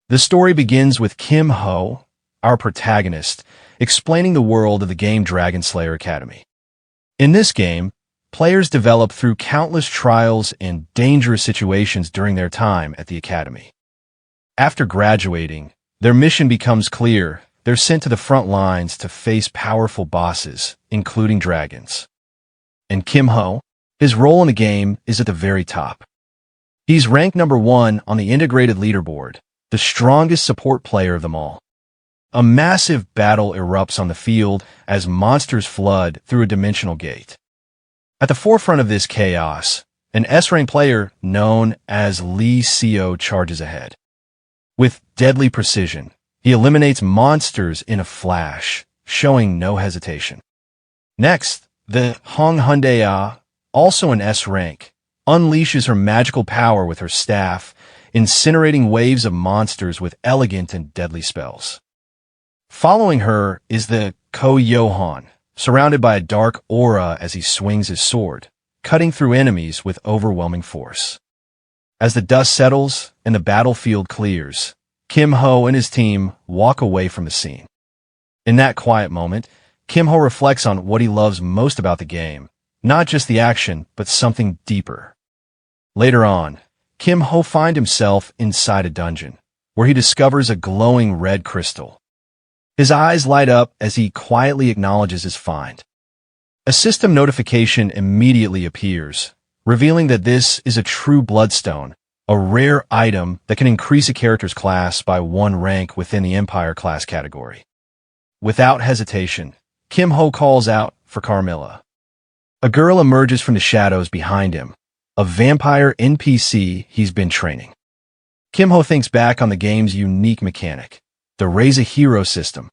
The story begins with Kim Ho, our protagonist, explaining the world of the game Dragon Slayer Academy. In this game, players develop through countless trials and dangerous situations during their time at the academy. After graduating, their mission becomes clear. They're sent to the front lines to face powerful bosses, including dragons. And Kim Ho, his role in the game is at the very top. He's ranked number 1 on the integrated leaderboard, the strongest support player of them all. A massive battle erupts on the field as monsters flood through a dimensional gate. At the forefront of this chaos, an S-rank player known as Lee Seo charges ahead. With deadly precision, he eliminates monsters in a flash, showing no hesitation. Next, the Hong Hyundai, also an S rank, unleashes her magical power with her staff, incinerating waves of monsters with elegant and deadly spells. Following her is the Ko Yohan, surrounded by a dark aura as he swings his sword, cutting through enemies with overwhelming force. As the dust settles and the battlefield clears, Kim Ho and his team walk away from the scene. In that quiet moment, Kim Ho reflects on what he loves most about the game, not just the action, but something deeper. Later on, Kim Ho finds himself inside a dungeon, where he discovers a glowing red crystal. His eyes light up as he quietly acknowledges his find. A system notification immediately appears, revealing that this is a true bloodstone, a rare item that can increase a character's class by 1 rank within the Empire class category. Without hesitation, Kim Ho calls out for Carmilla. A girl emerges from the shadows behind him, a vampire NPC he's been training. Kim Ho thinks back on the game's unique mechanic, the Raise a Hero system.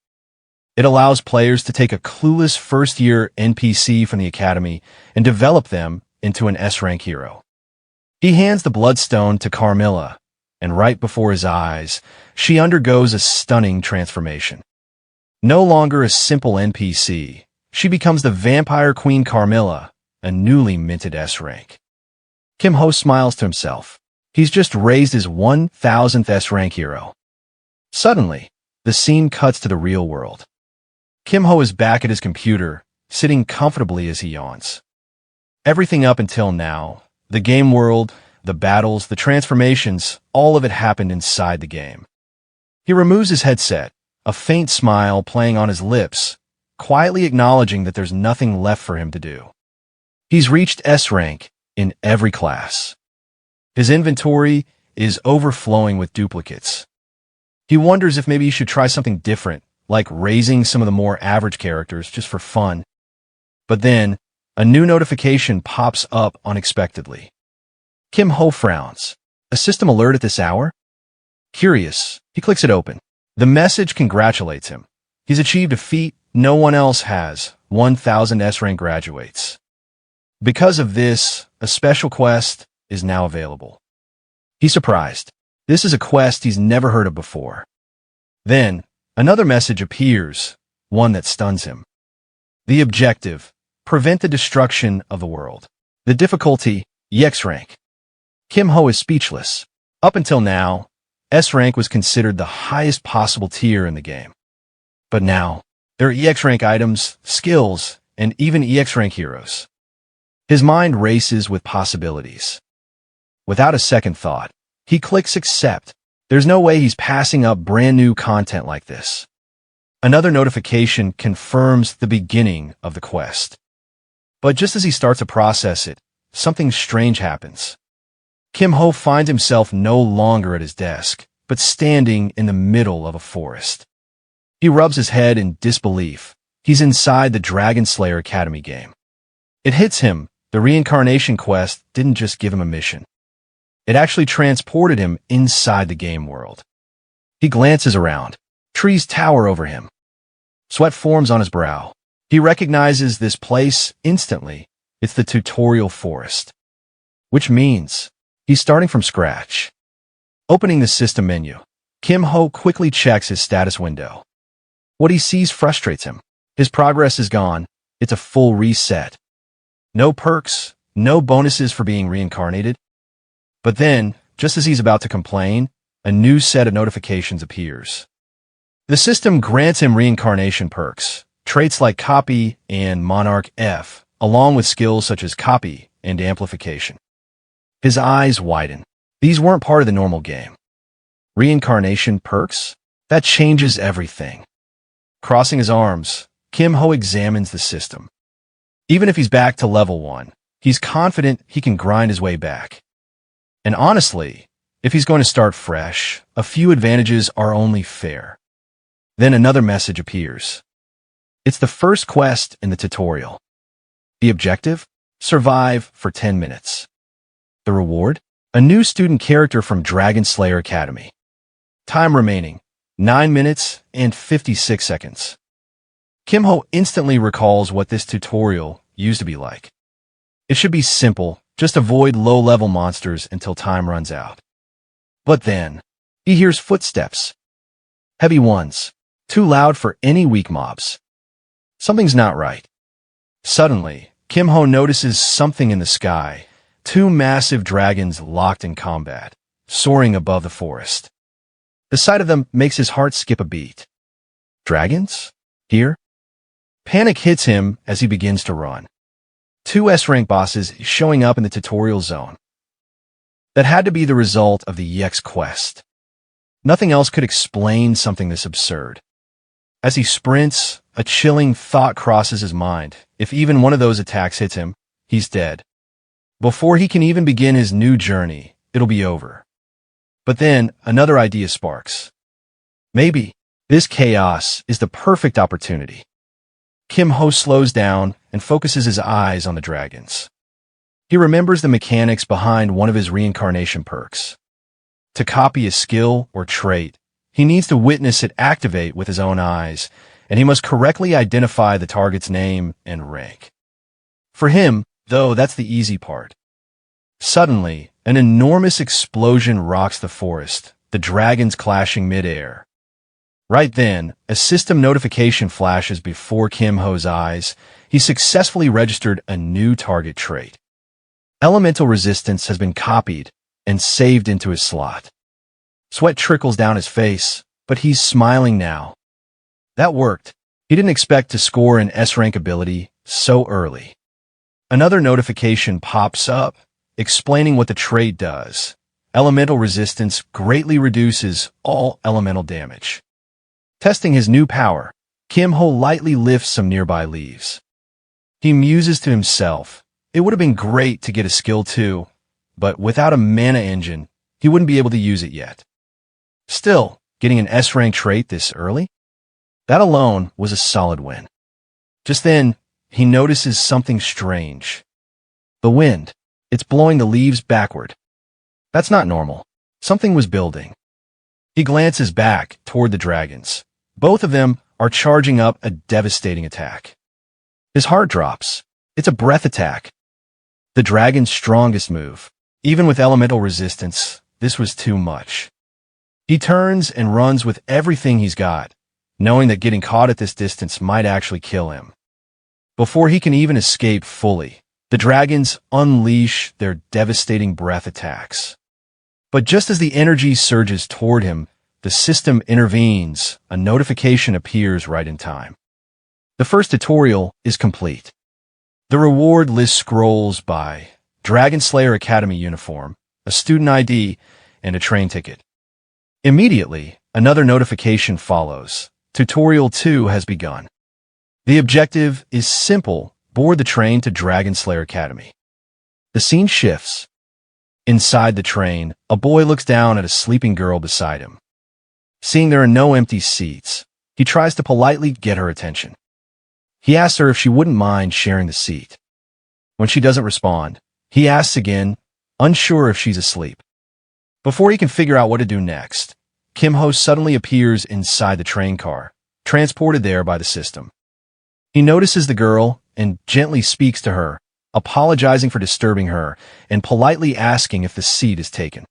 It allows players to take a clueless first-year NPC from the academy and develop them into an S-rank hero. He hands the bloodstone to Carmilla, and right before his eyes, she undergoes a stunning transformation. No longer a simple NPC, she becomes the vampire queen Carmilla, a newly minted S-rank. Kim Ho smiles to himself. He's just raised his 1000th S-rank hero. Suddenly, the scene cuts to the real world. Kim Ho is back at his computer, sitting comfortably as he yawns. Everything up until now, the game world, the battles, the transformations, all of it happened inside the game. He removes his headset, a faint smile playing on his lips, quietly acknowledging that there's nothing left for him to do. He's reached S-rank in every class. His inventory is overflowing with duplicates. He wonders if maybe he should try something different, like raising some of the more average characters just for fun. But then, a new notification pops up unexpectedly. Kim Ho frowns. A system alert at this hour? Curious, he clicks it open. The message congratulates him. He's achieved a feat no one else has, 1000 S-rank graduates. Because of this, a special quest is now available. He's surprised. This is a quest he's never heard of before. Then, another message appears, one that stuns him. The objective: prevent the destruction of the world. The difficulty: EX rank. Kim Ho is speechless. Up until now, S rank was considered the highest possible tier in the game. But now, there are EX rank items, skills, and even EX rank heroes. His mind races with possibilities. Without a second thought, he clicks accept. There's no way he's passing up brand new content like this. Another notification confirms the beginning of the quest. But just as he starts to process it, something strange happens. Kim Ho finds himself no longer at his desk, but standing in the middle of a forest. He rubs his head in disbelief. He's inside the Dragon Slayer Academy game. It hits him. The reincarnation quest didn't just give him a mission. It actually transported him inside the game world. He glances around. Trees tower over him. Sweat forms on his brow. He recognizes this place instantly. It's the tutorial forest. Which means he's starting from scratch. Opening the system menu, Kim Ho quickly checks his status window. What he sees frustrates him. His progress is gone. It's a full reset. No perks, no bonuses for being reincarnated. But then, just as he's about to complain, a new set of notifications appears. The system grants him reincarnation perks, traits like Copy and Monarch F, along with skills such as Copy and Amplification. His eyes widen. These weren't part of the normal game. Reincarnation perks? That changes everything. Crossing his arms, Kim Ho examines the system. Even if he's back to level 1, he's confident he can grind his way back. And honestly, if he's going to start fresh, a few advantages are only fair. Then another message appears. It's the first quest in the tutorial. The objective? Survive for 10 minutes. The reward? A new student character from Dragon Slayer Academy. Time remaining, 9 minutes and 56 seconds. Kim Ho instantly recalls what this tutorial used to be like. It should be simple, just avoid low-level monsters until time runs out. But then, he hears footsteps. Heavy ones, too loud for any weak mobs. Something's not right. Suddenly, Kim Ho notices something in the sky, 2 massive dragons locked in combat, soaring above the forest. The sight of them makes his heart skip a beat. Dragons? Here? Panic hits him as he begins to run. 2 S-rank bosses showing up in the tutorial zone. That had to be the result of the EX quest. Nothing else could explain something this absurd. As he sprints, a chilling thought crosses his mind. If even one of those attacks hits him, he's dead. Before he can even begin his new journey, it'll be over. But then, another idea sparks. Maybe this chaos is the perfect opportunity. Kim Ho slows down and focuses his eyes on the dragons. He remembers the mechanics behind one of his reincarnation perks. To copy a skill or trait, he needs to witness it activate with his own eyes, and he must correctly identify the target's name and rank. For him, though, that's the easy part. Suddenly, an enormous explosion rocks the forest, the dragons clashing mid-air. Right then, a system notification flashes before Kim Ho's eyes. He successfully registered a new target trait. Elemental resistance has been copied and saved into his slot. Sweat trickles down his face, but he's smiling now. That worked. He didn't expect to score an S-rank ability so early. Another notification pops up, explaining what the trait does. Elemental resistance greatly reduces all elemental damage. Testing his new power, Kim Ho lightly lifts some nearby leaves. He muses to himself. It would have been great to get a skill too, but without a mana engine, he wouldn't be able to use it yet. Still, getting an S-rank trait this early? That alone was a solid win. Just then, he notices something strange. The wind. It's blowing the leaves backward. That's not normal. Something was building. He glances back toward the dragons. Both of them are charging up a devastating attack. His heart drops. It's a breath attack. The dragon's strongest move. Even with elemental resistance, this was too much. He turns and runs with everything he's got, knowing that getting caught at this distance might actually kill him. Before he can even escape fully, the dragons unleash their devastating breath attacks. But just as the energy surges toward him, the system intervenes. A notification appears right in time. The first tutorial is complete. The reward list scrolls by Dragon Slayer Academy uniform, a student ID, and a train ticket. Immediately, another notification follows. Tutorial 2 has begun. The objective is simple: board the train to Dragon Slayer Academy. The scene shifts. Inside the train, a boy looks down at a sleeping girl beside him. Seeing there are no empty seats, he tries to politely get her attention. He asks her if she wouldn't mind sharing the seat. When she doesn't respond, he asks again, unsure if she's asleep. Before he can figure out what to do next, Kim Ho suddenly appears inside the train car, transported there by the system. He notices the girl and gently speaks to her, apologizing for disturbing her and politely asking if the seat is taken.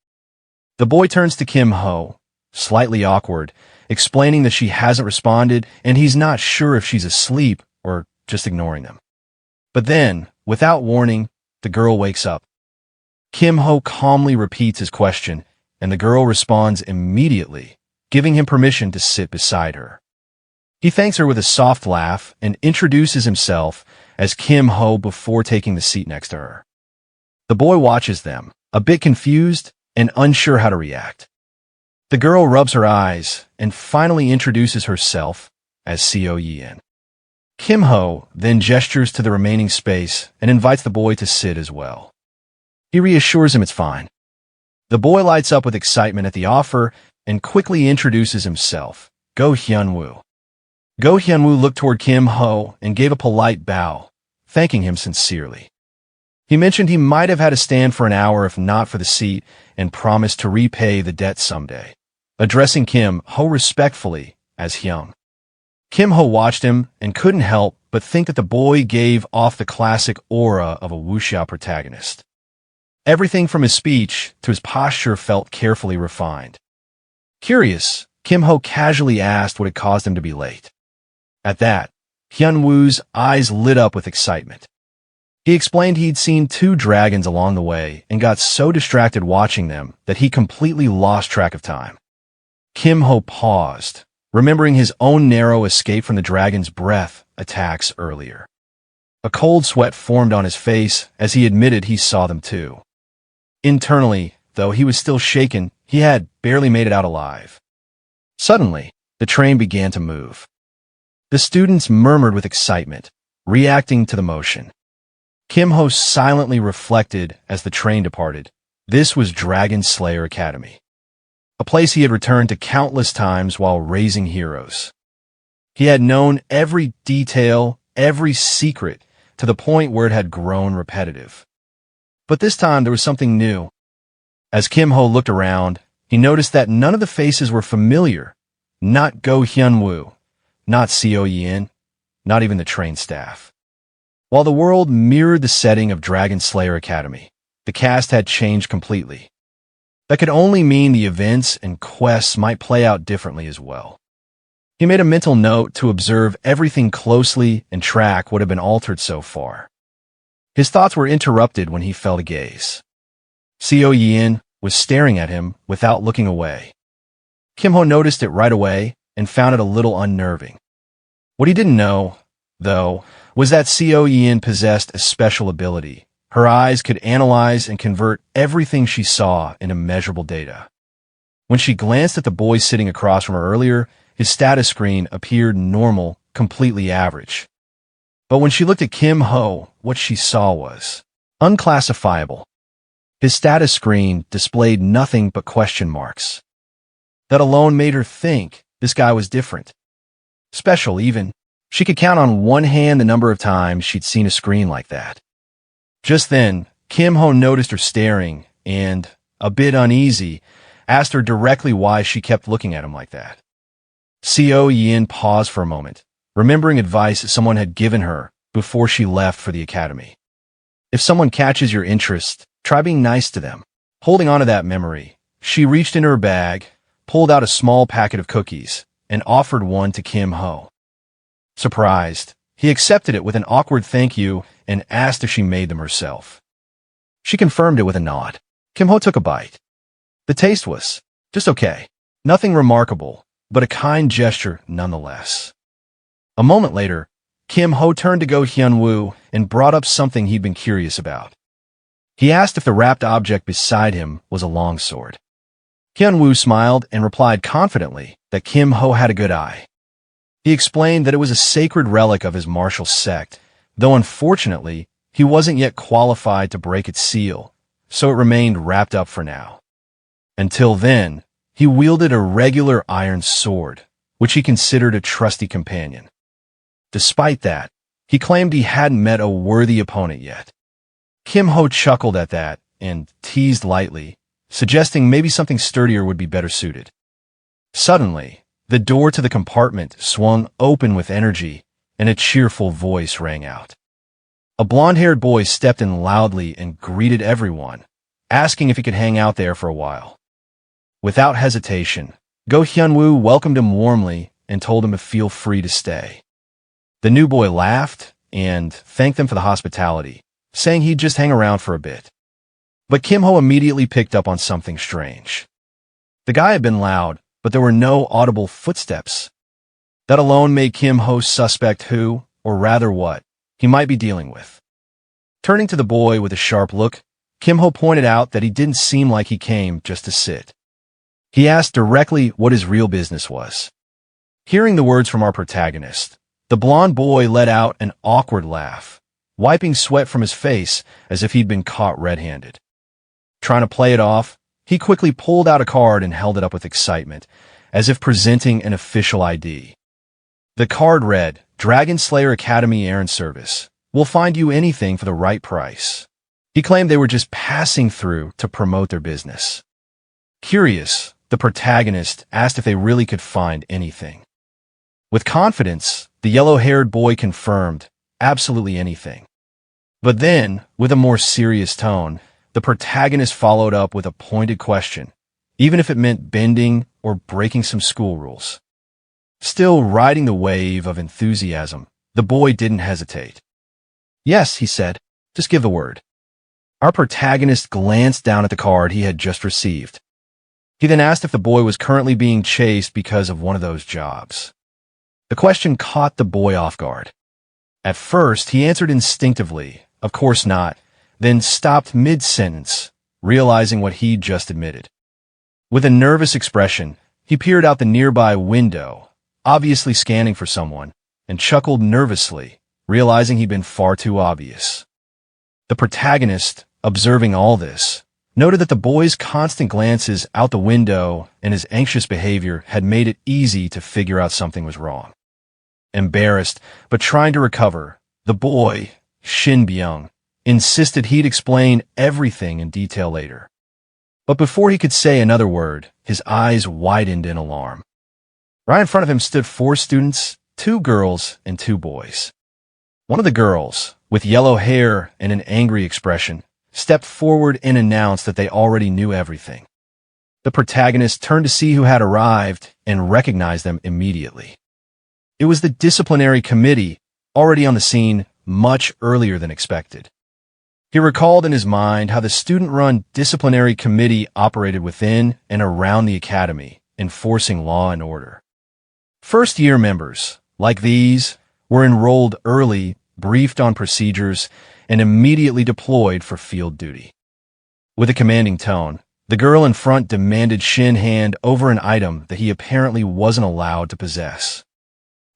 The boy turns to Kim Ho, slightly awkward, explaining that she hasn't responded and he's not sure if she's asleep or just ignoring them. But then, without warning, the girl wakes up. Kim Ho calmly repeats his question, and the girl responds immediately, giving him permission to sit beside her. He thanks her with a soft laugh and introduces himself as Kim Ho before taking the seat next to her. The boy watches them, a bit confused and unsure how to react. The girl rubs her eyes and finally introduces herself as Seo Yin. Kim Ho then gestures to the remaining space and invites the boy to sit as well. He reassures him it's fine. The boy lights up with excitement at the offer and quickly introduces himself, Go Hyun-woo. Go Hyun-woo looked toward Kim Ho and gave a polite bow, thanking him sincerely. He mentioned he might have had to stand for an hour if not for the seat and promised to repay the debt someday, addressing Kim Ho respectfully as Hyung. Kim Ho watched him and couldn't help but think that the boy gave off the classic aura of a wuxia protagonist. Everything from his speech to his posture felt carefully refined. Curious, Kim Ho casually asked what had caused him to be late. At that, Hyun-woo's eyes lit up with excitement. He explained he'd seen 2 dragons along the way and got so distracted watching them that he completely lost track of time. Kim Ho paused, remembering his own narrow escape from the dragon's breath attacks earlier. A cold sweat formed on his face as he admitted he saw them too. Internally, though he was still shaken, he had barely made it out alive. Suddenly, the train began to move. The students murmured with excitement, reacting to the motion. Kim Ho silently reflected as the train departed. This was Dragon Slayer Academy, a place he had returned to countless times while raising heroes. He had known every detail, every secret, to the point where it had grown repetitive. But this time there was something new. As Kim Ho looked around, he noticed that none of the faces were familiar. Not Go Hyun-woo, not Seo Yin, not even the train staff. While the world mirrored the setting of Dragon Slayer Academy, the cast had changed completely. That could only mean the events and quests might play out differently as well. He made a mental note to observe everything closely and track what had been altered so far. His thoughts were interrupted when he fell to gaze. Seo Yin was staring at him without looking away. Kim Ho noticed it right away and found it a little unnerving. What he didn't know, though, was that Seo Yin possessed a special ability. Her eyes could analyze and convert everything she saw into measurable data. When she glanced at the boy sitting across from her earlier, his status screen appeared normal, completely average. But when she looked at Kim Ho, what she saw was unclassifiable. His status screen displayed nothing but question marks. That alone made her think this guy was different. Special, even. She could count on one hand the number of times she'd seen a screen like that. Just then, Kim Ho noticed her staring and, a bit uneasy, asked her directly why she kept looking at him like that. Seo Yin paused for a moment, remembering advice someone had given her before she left for the academy. If someone catches your interest, try being nice to them. Holding on to that memory, she reached in her bag, pulled out a small packet of cookies, and offered one to Kim Ho. Surprised, he accepted it with an awkward thank you and asked if she made them herself. She confirmed it with a nod. Kim Ho took a bite. The taste was just okay. Nothing remarkable, but a kind gesture nonetheless. A moment later, Kim Ho turned to Go Hyun-woo and brought up something he'd been curious about. He asked if the wrapped object beside him was a longsword. Hyun-woo smiled and replied confidently that Kim Ho had a good eye. He explained that it was a sacred relic of his martial sect, though unfortunately, he wasn't yet qualified to break its seal, so it remained wrapped up for now. Until then, he wielded a regular iron sword, which he considered a trusty companion. Despite that, he claimed he hadn't met a worthy opponent yet. Kim Ho chuckled at that and teased lightly, suggesting maybe something sturdier would be better suited. Suddenly, the door to the compartment swung open with energy, and a cheerful voice rang out. A blonde-haired boy stepped in loudly and greeted everyone, asking if he could hang out there for a while. Without hesitation, Go Hyun-woo welcomed him warmly and told him to feel free to stay. The new boy laughed and thanked them for the hospitality, saying he'd just hang around for a bit. But Kim Ho immediately picked up on something strange. The guy had been loud, but there were no audible footsteps. That alone made Kim Ho suspect who, or rather what, he might be dealing with. Turning to the boy with a sharp look, Kim Ho pointed out that he didn't seem like he came just to sit. He asked directly what his real business was. Hearing the words from our protagonist, the blonde boy let out an awkward laugh, wiping sweat from his face as if he'd been caught red-handed. Trying to play it off, he quickly pulled out a card and held it up with excitement, as if presenting an official ID. The card read, Dragon Slayer Academy Errand Service. We'll find you anything for the right price. He claimed they were just passing through to promote their business. Curious, the protagonist asked if they really could find anything. With confidence, the yellow-haired boy confirmed, absolutely anything. But then, with a more serious tone, the protagonist followed up with a pointed question, even if it meant bending or breaking some school rules. Still riding the wave of enthusiasm, the boy didn't hesitate. Yes, he said, just give the word. Our protagonist glanced down at the card he had just received. He then asked if the boy was currently being chased because of one of those jobs. The question caught the boy off guard. At first, he answered instinctively, of course not, then stopped mid-sentence, realizing what he'd just admitted. With a nervous expression, he peered out the nearby window, obviously scanning for someone, and chuckled nervously, realizing he'd been far too obvious. The protagonist, observing all this, noted that the boy's constant glances out the window and his anxious behavior had made it easy to figure out something was wrong. Embarrassed, but trying to recover, the boy, Shin Byung, insisted he'd explain everything in detail later. But before he could say another word, his eyes widened in alarm. Right in front of him stood 4 students, 2 girls and 2 boys. One of the girls, with yellow hair and an angry expression, stepped forward and announced that they already knew everything. The protagonist turned to see who had arrived and recognized them immediately. It was the disciplinary committee, already on the scene much earlier than expected. He recalled in his mind how the student-run disciplinary committee operated within and around the academy, enforcing law and order. First-year members, like these, were enrolled early, briefed on procedures, and immediately deployed for field duty. With a commanding tone, the girl in front demanded Shin hand over an item that he apparently wasn't allowed to possess.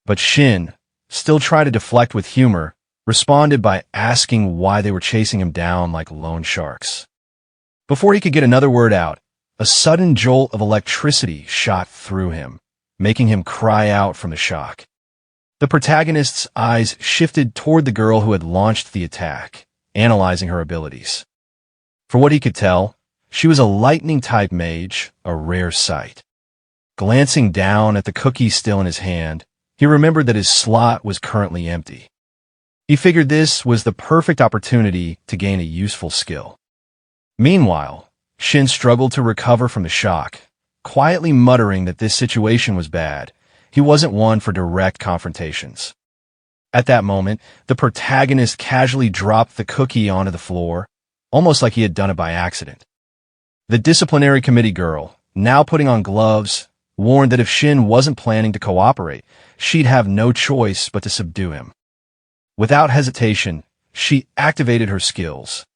But Shin, still trying to deflect with humor, responded by asking why they were chasing him down like loan sharks. Before he could get another word out, a sudden jolt of electricity shot through him, making him cry out from the shock. The protagonist's eyes shifted toward the girl who had launched the attack, analyzing her abilities. For what he could tell, she was a lightning-type mage, a rare sight. Glancing down at the cookie still in his hand, he remembered that his slot was currently empty. He figured this was the perfect opportunity to gain a useful skill. Meanwhile, Shin struggled to recover from the shock, quietly muttering that this situation was bad. He wasn't one for direct confrontations. At that moment, the protagonist casually dropped the cookie onto the floor, almost like he had done it by accident. The disciplinary committee girl, now putting on gloves, warned that if Shin wasn't planning to cooperate, she'd have no choice but to subdue him. Without hesitation, she activated her skills.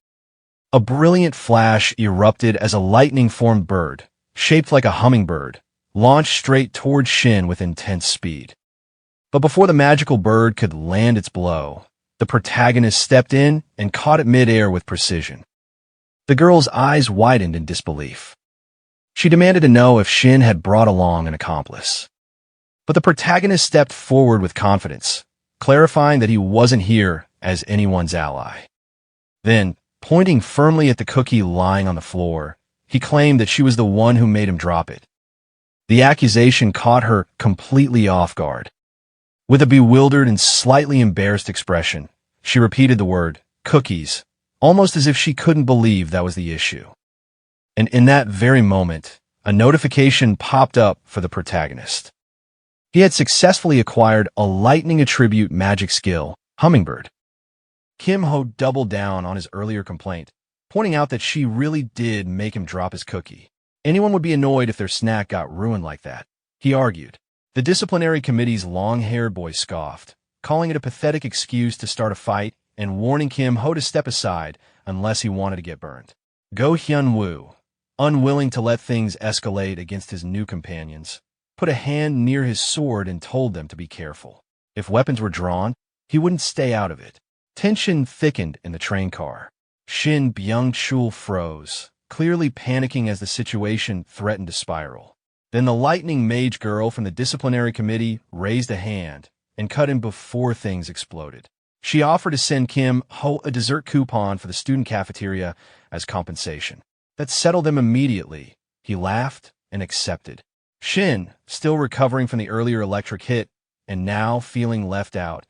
A brilliant flash erupted as a lightning-formed bird, shaped like a hummingbird, launched straight toward Shin with intense speed. But before the magical bird could land its blow, the protagonist stepped in and caught it mid-air with precision. The girl's eyes widened in disbelief. She demanded to know if Shin had brought along an accomplice. But the protagonist stepped forward with confidence, clarifying that he wasn't here as anyone's ally. Then, pointing firmly at the cookie lying on the floor, he claimed that she was the one who made him drop it. The accusation caught her completely off guard. With a bewildered and slightly embarrassed expression, she repeated the word, cookies, almost as if she couldn't believe that was the issue. And in that very moment, a notification popped up for the protagonist. He had successfully acquired a lightning attribute magic skill, Hummingbird. Kim Ho doubled down on his earlier complaint, pointing out that she really did make him drop his cookie. Anyone would be annoyed if their snack got ruined like that, he argued. The disciplinary committee's long-haired boy scoffed, calling it a pathetic excuse to start a fight and warning Kim Ho to step aside unless he wanted to get burned. Go Hyun-woo, unwilling to let things escalate against his new companions, put a hand near his sword and told them to be careful. If weapons were drawn, he wouldn't stay out of it. Tension thickened in the train car. Shin Byung-chul froze, clearly panicking as the situation threatened to spiral. Then the lightning mage girl from the disciplinary committee raised a hand and cut him before things exploded. She offered to send Kim Ho a dessert coupon for the student cafeteria as compensation. That settled them immediately. He laughed and accepted. Shin, still recovering from the earlier electric hit and now feeling left out,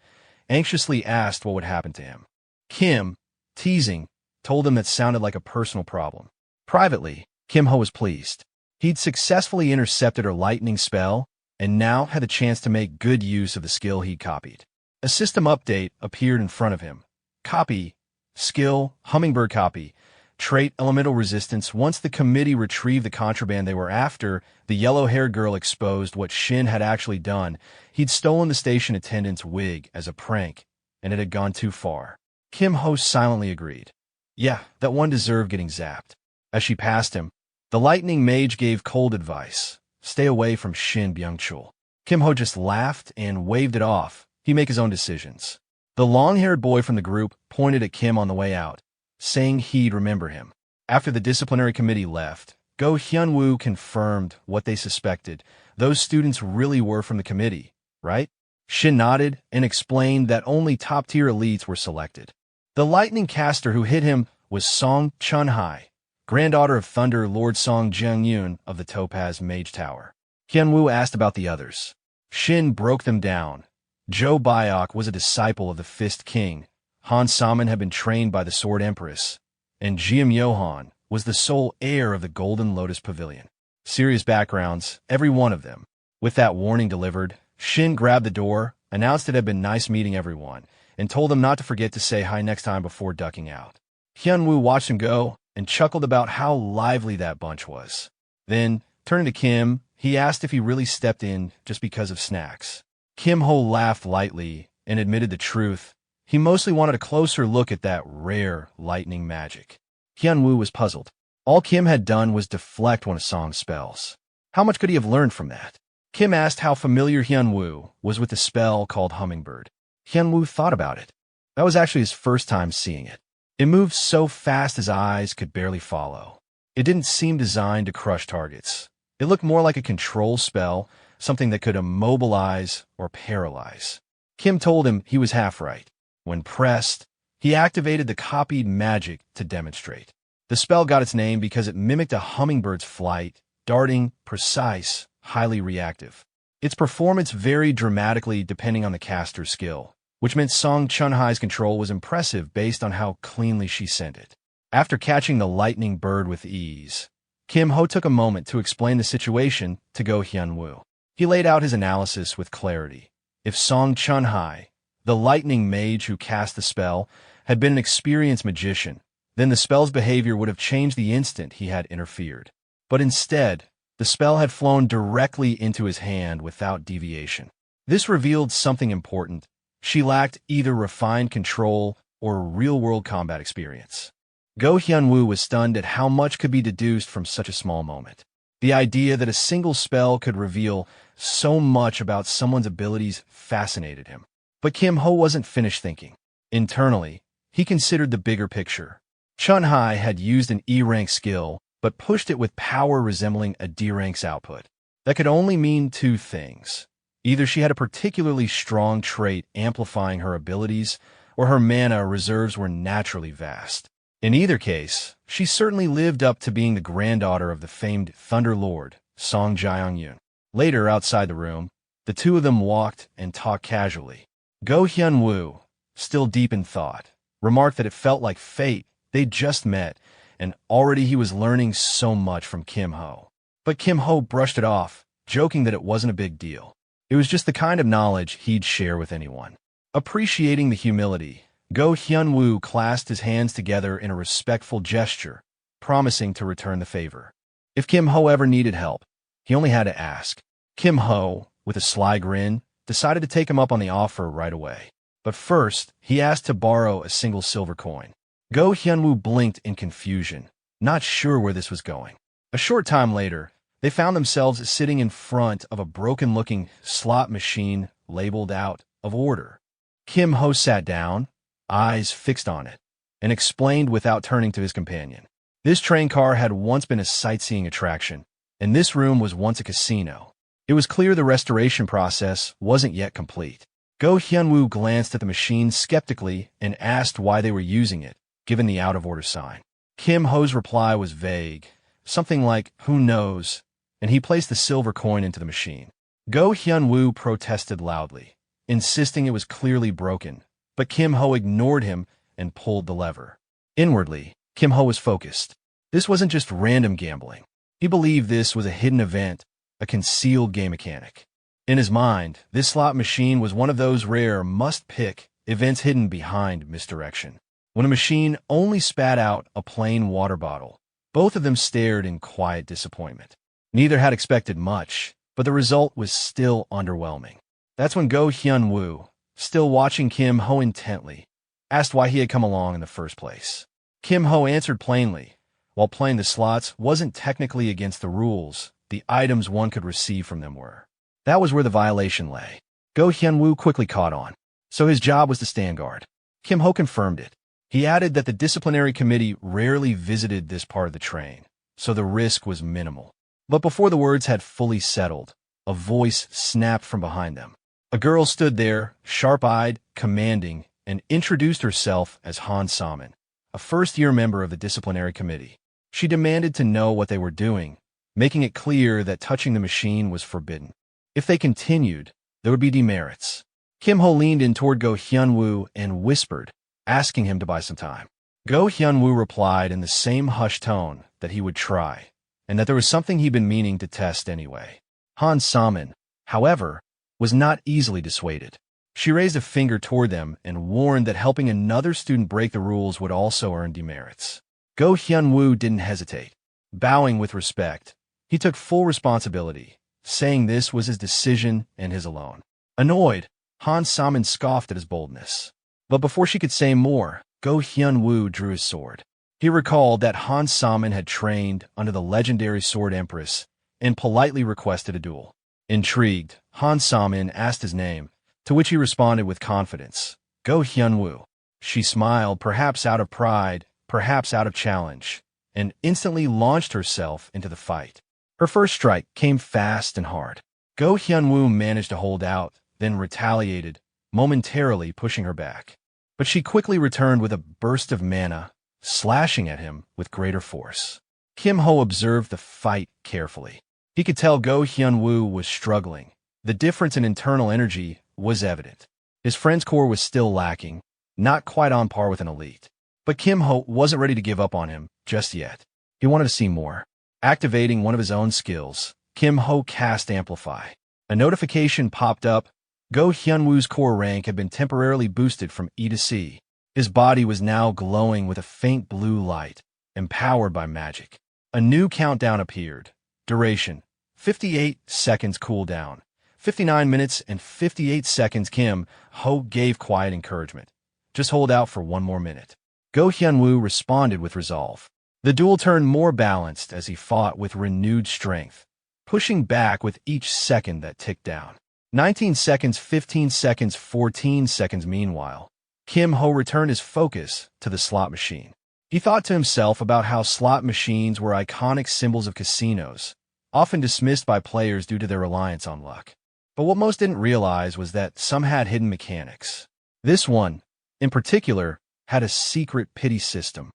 anxiously asked what would happen to him. Kim, teasing, told him that sounded like a personal problem. Privately, Kim Ho was pleased. He'd successfully intercepted her lightning spell and now had the chance to make good use of the skill he'd copied. A system update appeared in front of him. Copy, skill, hummingbird copy, trait elemental resistance. Once the committee retrieved the contraband they were after, the yellow-haired girl exposed what Shin had actually done. He'd stolen the station attendant's wig as a prank, and it had gone too far. Kim Ho silently agreed. Yeah, that one deserved getting zapped. As she passed him, the lightning mage gave cold advice. Stay away from Shin Byung-chul. Kim Ho just laughed and waved it off. He'd make his own decisions. The long-haired boy from the group pointed at Kim on the way out, saying he'd remember him. After the disciplinary committee left, Go Hyun-woo confirmed what they suspected. Those students really were from the committee, right? Shin nodded and explained that only top-tier elites were selected. The lightning caster who hit him was Song Chun-hai, granddaughter of Thunder Lord Song Jung-yoon of the Topaz Mage Tower. Hyun-woo asked about the others. Shin broke them down. Jo Byok was a disciple of the Fist King. Han Saman had been trained by the Sword Empress, and Jim Yohan was the sole heir of the Golden Lotus Pavilion. Serious backgrounds, every one of them. With that warning delivered, Shin grabbed the door, announced it had been nice meeting everyone, and told them not to forget to say hi next time before ducking out. Hyun-woo watched him go and chuckled about how lively that bunch was. Then, turning to Kim, he asked if he really stepped in just because of snacks. Kim Ho laughed lightly and admitted the truth. He mostly wanted a closer look at that rare lightning magic. Hyun-woo was puzzled. All Kim had done was deflect one of Song's spells. How much could he have learned from that? Kim asked how familiar Hyun-woo was with the spell called Hummingbird. Hyun-woo thought about it. That was actually his first time seeing it. It moved so fast his eyes could barely follow. It didn't seem designed to crush targets. It looked more like a control spell, something that could immobilize or paralyze. Kim told him he was half right. When pressed, he activated the copied magic to demonstrate. The spell got its name because it mimicked a hummingbird's flight, darting, precise, highly reactive. Its performance varied dramatically depending on the caster's skill, which meant Song Chun-hai's control was impressive based on how cleanly she sent it. After catching the lightning bird with ease, Kim Ho took a moment to explain the situation to Go Hyun-woo. He laid out his analysis with clarity. If Song Chun-hai, the lightning mage who cast the spell, had been an experienced magician, then the spell's behavior would have changed the instant he had interfered. But instead, the spell had flown directly into his hand without deviation. This revealed something important. She lacked either refined control or real-world combat experience. Go Hyun-woo was stunned at how much could be deduced from such a small moment. The idea that a single spell could reveal so much about someone's abilities fascinated him. But Kim Ho wasn't finished thinking. Internally, he considered the bigger picture. Chun-hai had used an E-rank skill, but pushed it with power resembling a D-rank's output. That could only mean two things. Either she had a particularly strong trait amplifying her abilities, or her mana reserves were naturally vast. In either case, she certainly lived up to being the granddaughter of the famed Thunder Lord, Song Jung-yoon. Later, outside the room, the two of them walked and talked casually. Go Hyun-woo, still deep in thought, remarked that it felt like fate. They'd just met, and already he was learning so much from Kim Ho. But Kim Ho brushed it off, joking that it wasn't a big deal. It was just the kind of knowledge he'd share with anyone. Appreciating the humility, Go Hyun-woo clasped his hands together in a respectful gesture, promising to return the favor. If Kim Ho ever needed help, he only had to ask. Kim Ho, with a sly grin, decided to take him up on the offer right away. But first, he asked to borrow a single silver coin. Go Hyunwoo blinked in confusion, not sure where this was going. A short time later, they found themselves sitting in front of a broken-looking slot machine labeled out of order. Kim Ho sat down, eyes fixed on it, and explained without turning to his companion. This train car had once been a sightseeing attraction, and this room was once a casino. It was clear the restoration process wasn't yet complete. Go Hyunwoo glanced at the machine skeptically and asked why they were using it, given the out-of-order sign. Kim Ho's reply was vague, something like, "Who knows?" and he placed the silver coin into the machine. Go Hyunwoo protested loudly, insisting it was clearly broken, but Kim Ho ignored him and pulled the lever. Inwardly, Kim Ho was focused. This wasn't just random gambling. He believed this was a hidden event, a concealed game mechanic. In his mind, this slot machine was one of those rare must-pick events hidden behind misdirection. When a machine only spat out a plain water bottle, both of them stared in quiet disappointment. Neither had expected much, but the result was still underwhelming. That's when Go Hyunwoo, still watching Kim Ho intently, asked why he had come along in the first place. Kim Ho answered plainly, while playing the slots wasn't technically against the rules, the items one could receive from them were. That was where the violation lay. Go Hyunwoo quickly caught on, so his job was to stand guard. Kim Ho confirmed it. He added that the disciplinary committee rarely visited this part of the train, so the risk was minimal. But before the words had fully settled, a voice snapped from behind them. A girl stood there, sharp-eyed, commanding, and introduced herself as Han Saman, a first-year member of the disciplinary committee. She demanded to know what they were doing, making it clear that touching the machine was forbidden. If they continued, there would be demerits. Kim Ho leaned in toward Go Hyunwoo and whispered, asking him to buy some time. Go Hyunwoo replied in the same hushed tone that he would try, and that there was something he'd been meaning to test anyway. Han Saman, however, was not easily dissuaded. She raised a finger toward them and warned that helping another student break the rules would also earn demerits. Go Hyunwoo didn't hesitate. Bowing with respect, he took full responsibility, saying this was his decision and his alone. Annoyed, Han Saman scoffed at his boldness. But before she could say more, Go Hyunwoo drew his sword. He recalled that Han Saman had trained under the legendary Sword Empress and politely requested a duel. Intrigued, Han Saman asked his name, to which he responded with confidence, Go Hyunwoo. She smiled, perhaps out of pride, perhaps out of challenge, and instantly launched herself into the fight. Her first strike came fast and hard. Go Hyunwoo managed to hold out, then retaliated, momentarily pushing her back. But she quickly returned with a burst of mana, slashing at him with greater force. Kim Ho observed the fight carefully. He could tell Go Hyunwoo was struggling. The difference in internal energy was evident. His friend's core was still lacking, not quite on par with an elite. But Kim Ho wasn't ready to give up on him just yet. He wanted to see more. Activating one of his own skills, Kim Ho cast Amplify. A notification popped up. Go Hyunwoo's core rank had been temporarily boosted from E to C. His body was now glowing with a faint blue light, empowered by magic. A new countdown appeared. Duration, 58 seconds cooldown. 59 minutes and 58 seconds. Kim Ho gave quiet encouragement. Just hold out for one more minute. Go Hyunwoo responded with resolve. The duel turned more balanced as he fought with renewed strength, pushing back with each second that ticked down. 19 seconds, 15 seconds, 14 seconds. Meanwhile, Kim Ho returned his focus to the slot machine. He thought to himself about how slot machines were iconic symbols of casinos, often dismissed by players due to their reliance on luck. But what most didn't realize was that some had hidden mechanics. This one, in particular, had a secret pity system.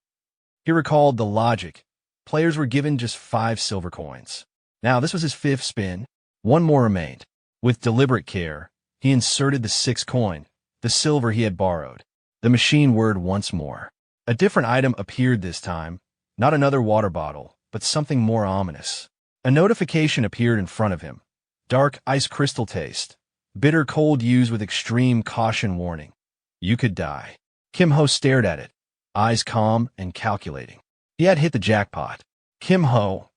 He recalled the logic. Players were given just 5 silver coins. Now, this was his 5th spin. One more remained. With deliberate care, he inserted the 6th coin, the silver he had borrowed. The machine whirred once more. A different item appeared this time, not another water bottle, but something more ominous. A notification appeared in front of him. Dark ice crystal taste. Bitter cold used with extreme caution warning. You could die. Kim Ho stared at it, eyes calm and calculating. He had hit the jackpot. Kim Ho,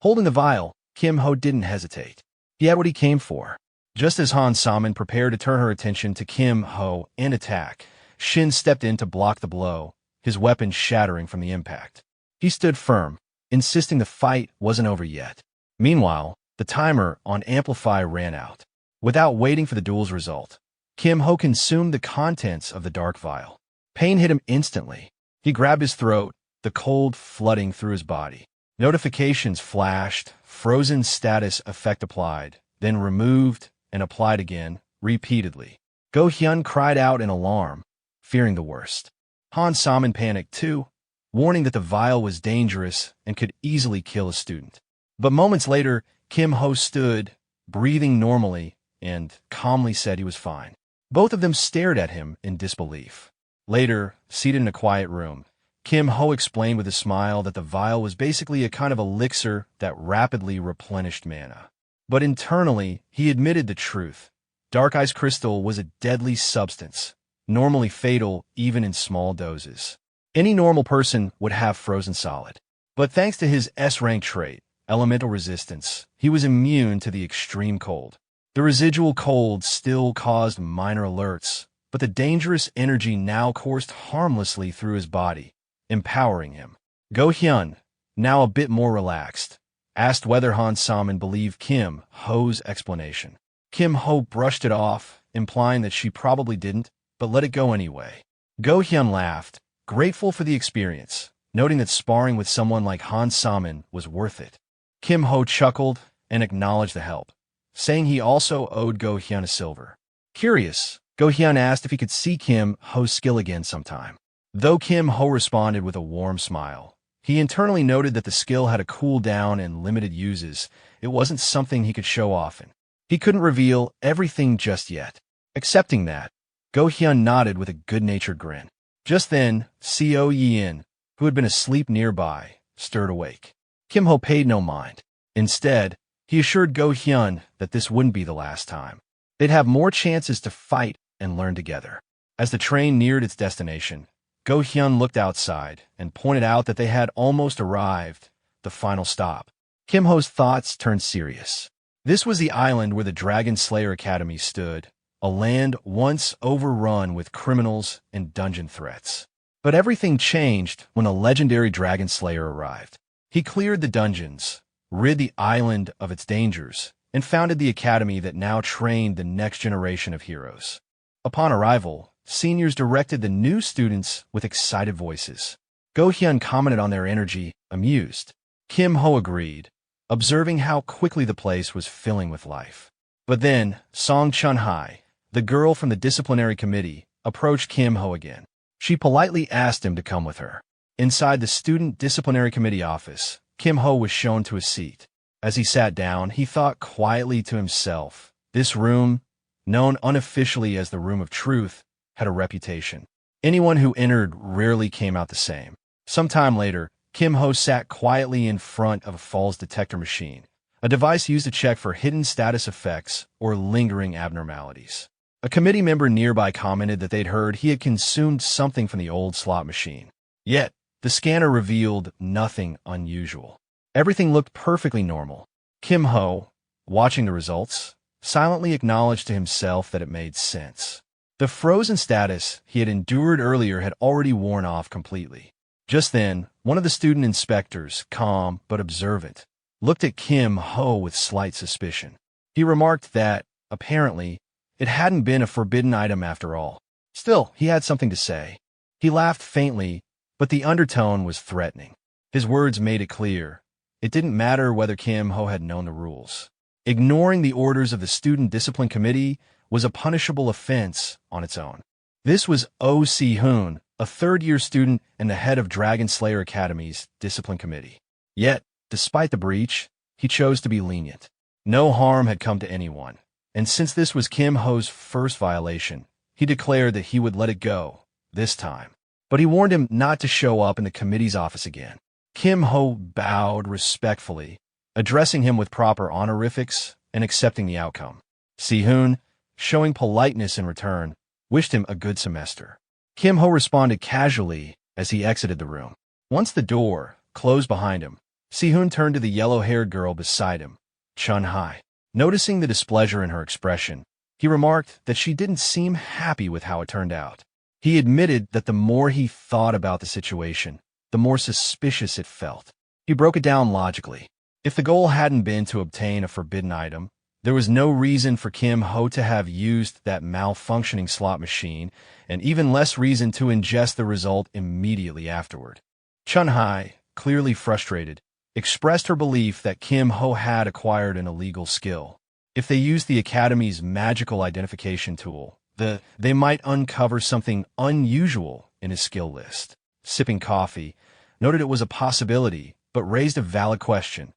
Holding the vial, Kim Ho didn't hesitate. He had what he came for. Just as Han Saman prepared to turn her attention to Kim Ho and attack, Shin stepped in to block the blow, his weapon shattering from the impact. He stood firm, insisting the fight wasn't over yet. Meanwhile, the timer on Amplify ran out. Without waiting for the duel's result, Kim Ho consumed the contents of the dark vial. Pain hit him instantly. He grabbed his throat, the cold flooding through his body. Notifications flashed, frozen status effect applied, then removed and applied again, repeatedly. Go Hyun cried out in alarm, fearing the worst. Han Saman panicked too, warning that the vial was dangerous and could easily kill a student. But moments later, Kim Ho stood, breathing normally, and calmly said he was fine. Both of them stared at him in disbelief. Later, seated in a quiet room, Kim Ho explained with a smile that the vial was basically a kind of elixir that rapidly replenished mana. But internally, he admitted the truth. Dark Ice Crystal was a deadly substance, normally fatal even in small doses. Any normal person would have frozen solid. But thanks to his S-rank trait, elemental resistance, he was immune to the extreme cold. The residual cold still caused minor alerts, but the dangerous energy now coursed harmlessly through his body, empowering him. Go Hyun, now a bit more relaxed, asked whether Han Saman believed Kim Ho's explanation. Kim Ho brushed it off, implying that she probably didn't, but let it go anyway. Go Hyun laughed, grateful for the experience, noting that sparring with someone like Han Saman was worth it. Kim Ho chuckled and acknowledged the help, saying he also owed Go Hyun a silver. Curious, Go Hyun asked if he could see Kim Ho's skill again sometime. Though Kim Ho responded with a warm smile, he internally noted that the skill had a cooldown and limited uses. It wasn't something he could show often. He couldn't reveal everything just yet. Accepting that, Go Hyun nodded with a good-natured grin. Just then, Co Yin, who had been asleep nearby, stirred awake. Kim Ho paid no mind. Instead, he assured Go Hyun that this wouldn't be the last time. They'd have more chances to fight and learn together. As the train neared its destination, Go Hyun looked outside and pointed out that they had almost arrived, the final stop. Kim Ho's thoughts turned serious. This was the island where the Dragon Slayer Academy stood, a land once overrun with criminals and dungeon threats. But everything changed when a legendary Dragon Slayer arrived. He cleared the dungeons, rid the island of its dangers, and founded the academy that now trained the next generation of heroes. Upon arrival, seniors directed the new students with excited voices. Go Hyun commented on their energy, amused. Kim Ho agreed, observing how quickly the place was filling with life. But then, Song Chun-hai, the girl from the disciplinary committee, approached Kim Ho again. She politely asked him to come with her. Inside the student disciplinary committee office, Kim Ho was shown to a seat. As he sat down, he thought quietly to himself, this room, known unofficially as the Room of Truth, had a reputation. Anyone who entered rarely came out the same. Sometime later, Kim Ho sat quietly in front of a falls detector machine, a device used to check for hidden status effects or lingering abnormalities. A committee member nearby commented that they'd heard he had consumed something from the old slot machine. Yet, the scanner revealed nothing unusual. Everything looked perfectly normal. Kim Ho, watching the results, silently acknowledged to himself that it made sense. The frozen status he had endured earlier had already worn off completely. Just then, one of the student inspectors, calm but observant, looked at Kim Ho with slight suspicion. He remarked that, apparently, it hadn't been a forbidden item after all. Still, he had something to say. He laughed faintly, but the undertone was threatening. His words made it clear. It didn't matter whether Kim Ho had known the rules. Ignoring the orders of the Student Discipline Committee was a punishable offense on its own. This was Oh Si-hoon, a third-year student and the head of Dragon Slayer Academy's Discipline Committee. Yet, despite the breach, he chose to be lenient. No harm had come to anyone, and since this was Kim Ho's first violation, he declared that he would let it go, this time. But he warned him not to show up in the committee's office again. Kim Ho bowed respectfully, addressing him with proper honorifics and accepting the outcome. Si-hoon, showing politeness in return, wished him a good semester. Kim Ho responded casually as he exited the room. Once the door closed behind him, Si-hoon turned to the yellow-haired girl beside him, Chun-hai. Noticing the displeasure in her expression, he remarked that she didn't seem happy with how it turned out. He admitted that the more he thought about the situation, the more suspicious it felt. He broke it down logically. If the goal hadn't been to obtain a forbidden item, there was no reason for Kim Ho to have used that malfunctioning slot machine, and even less reason to ingest the result immediately afterward. Chun-hai, clearly frustrated, expressed her belief that Kim Ho had acquired an illegal skill. If they used the Academy's magical identification tool, they might uncover something unusual in his skill list. Sipping coffee, noted it was a possibility, but raised a valid question.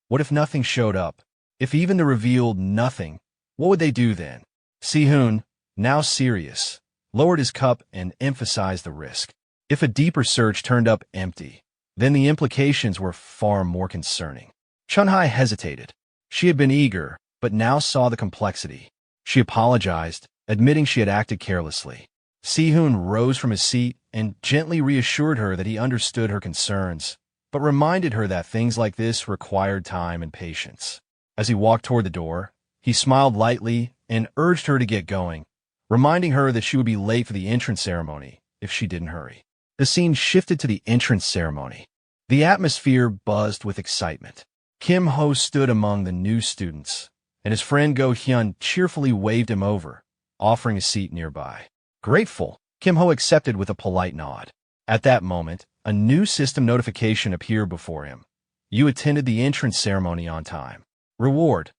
What if nothing showed up? If even the revealed nothing, what would they do then? Si-hoon, now serious, lowered his cup and emphasized the risk. If a deeper search turned up empty, then the implications were far more concerning. Chun-hai hesitated. She had been eager, but now saw the complexity. She apologized, admitting she had acted carelessly. Si-hoon rose from his seat and gently reassured her that he understood her concerns, but reminded her that things like this required time and patience. As he walked toward the door, he smiled lightly and urged her to get going, reminding her that she would be late for the entrance ceremony if she didn't hurry. The scene shifted to the entrance ceremony. The atmosphere buzzed with excitement. Kim Ho stood among the new students, and his friend Go Hyun cheerfully waved him over, offering a seat nearby. Grateful, Kim Ho accepted with a polite nod. At that moment, a new system notification appeared before him. You attended the entrance ceremony on time. Reward: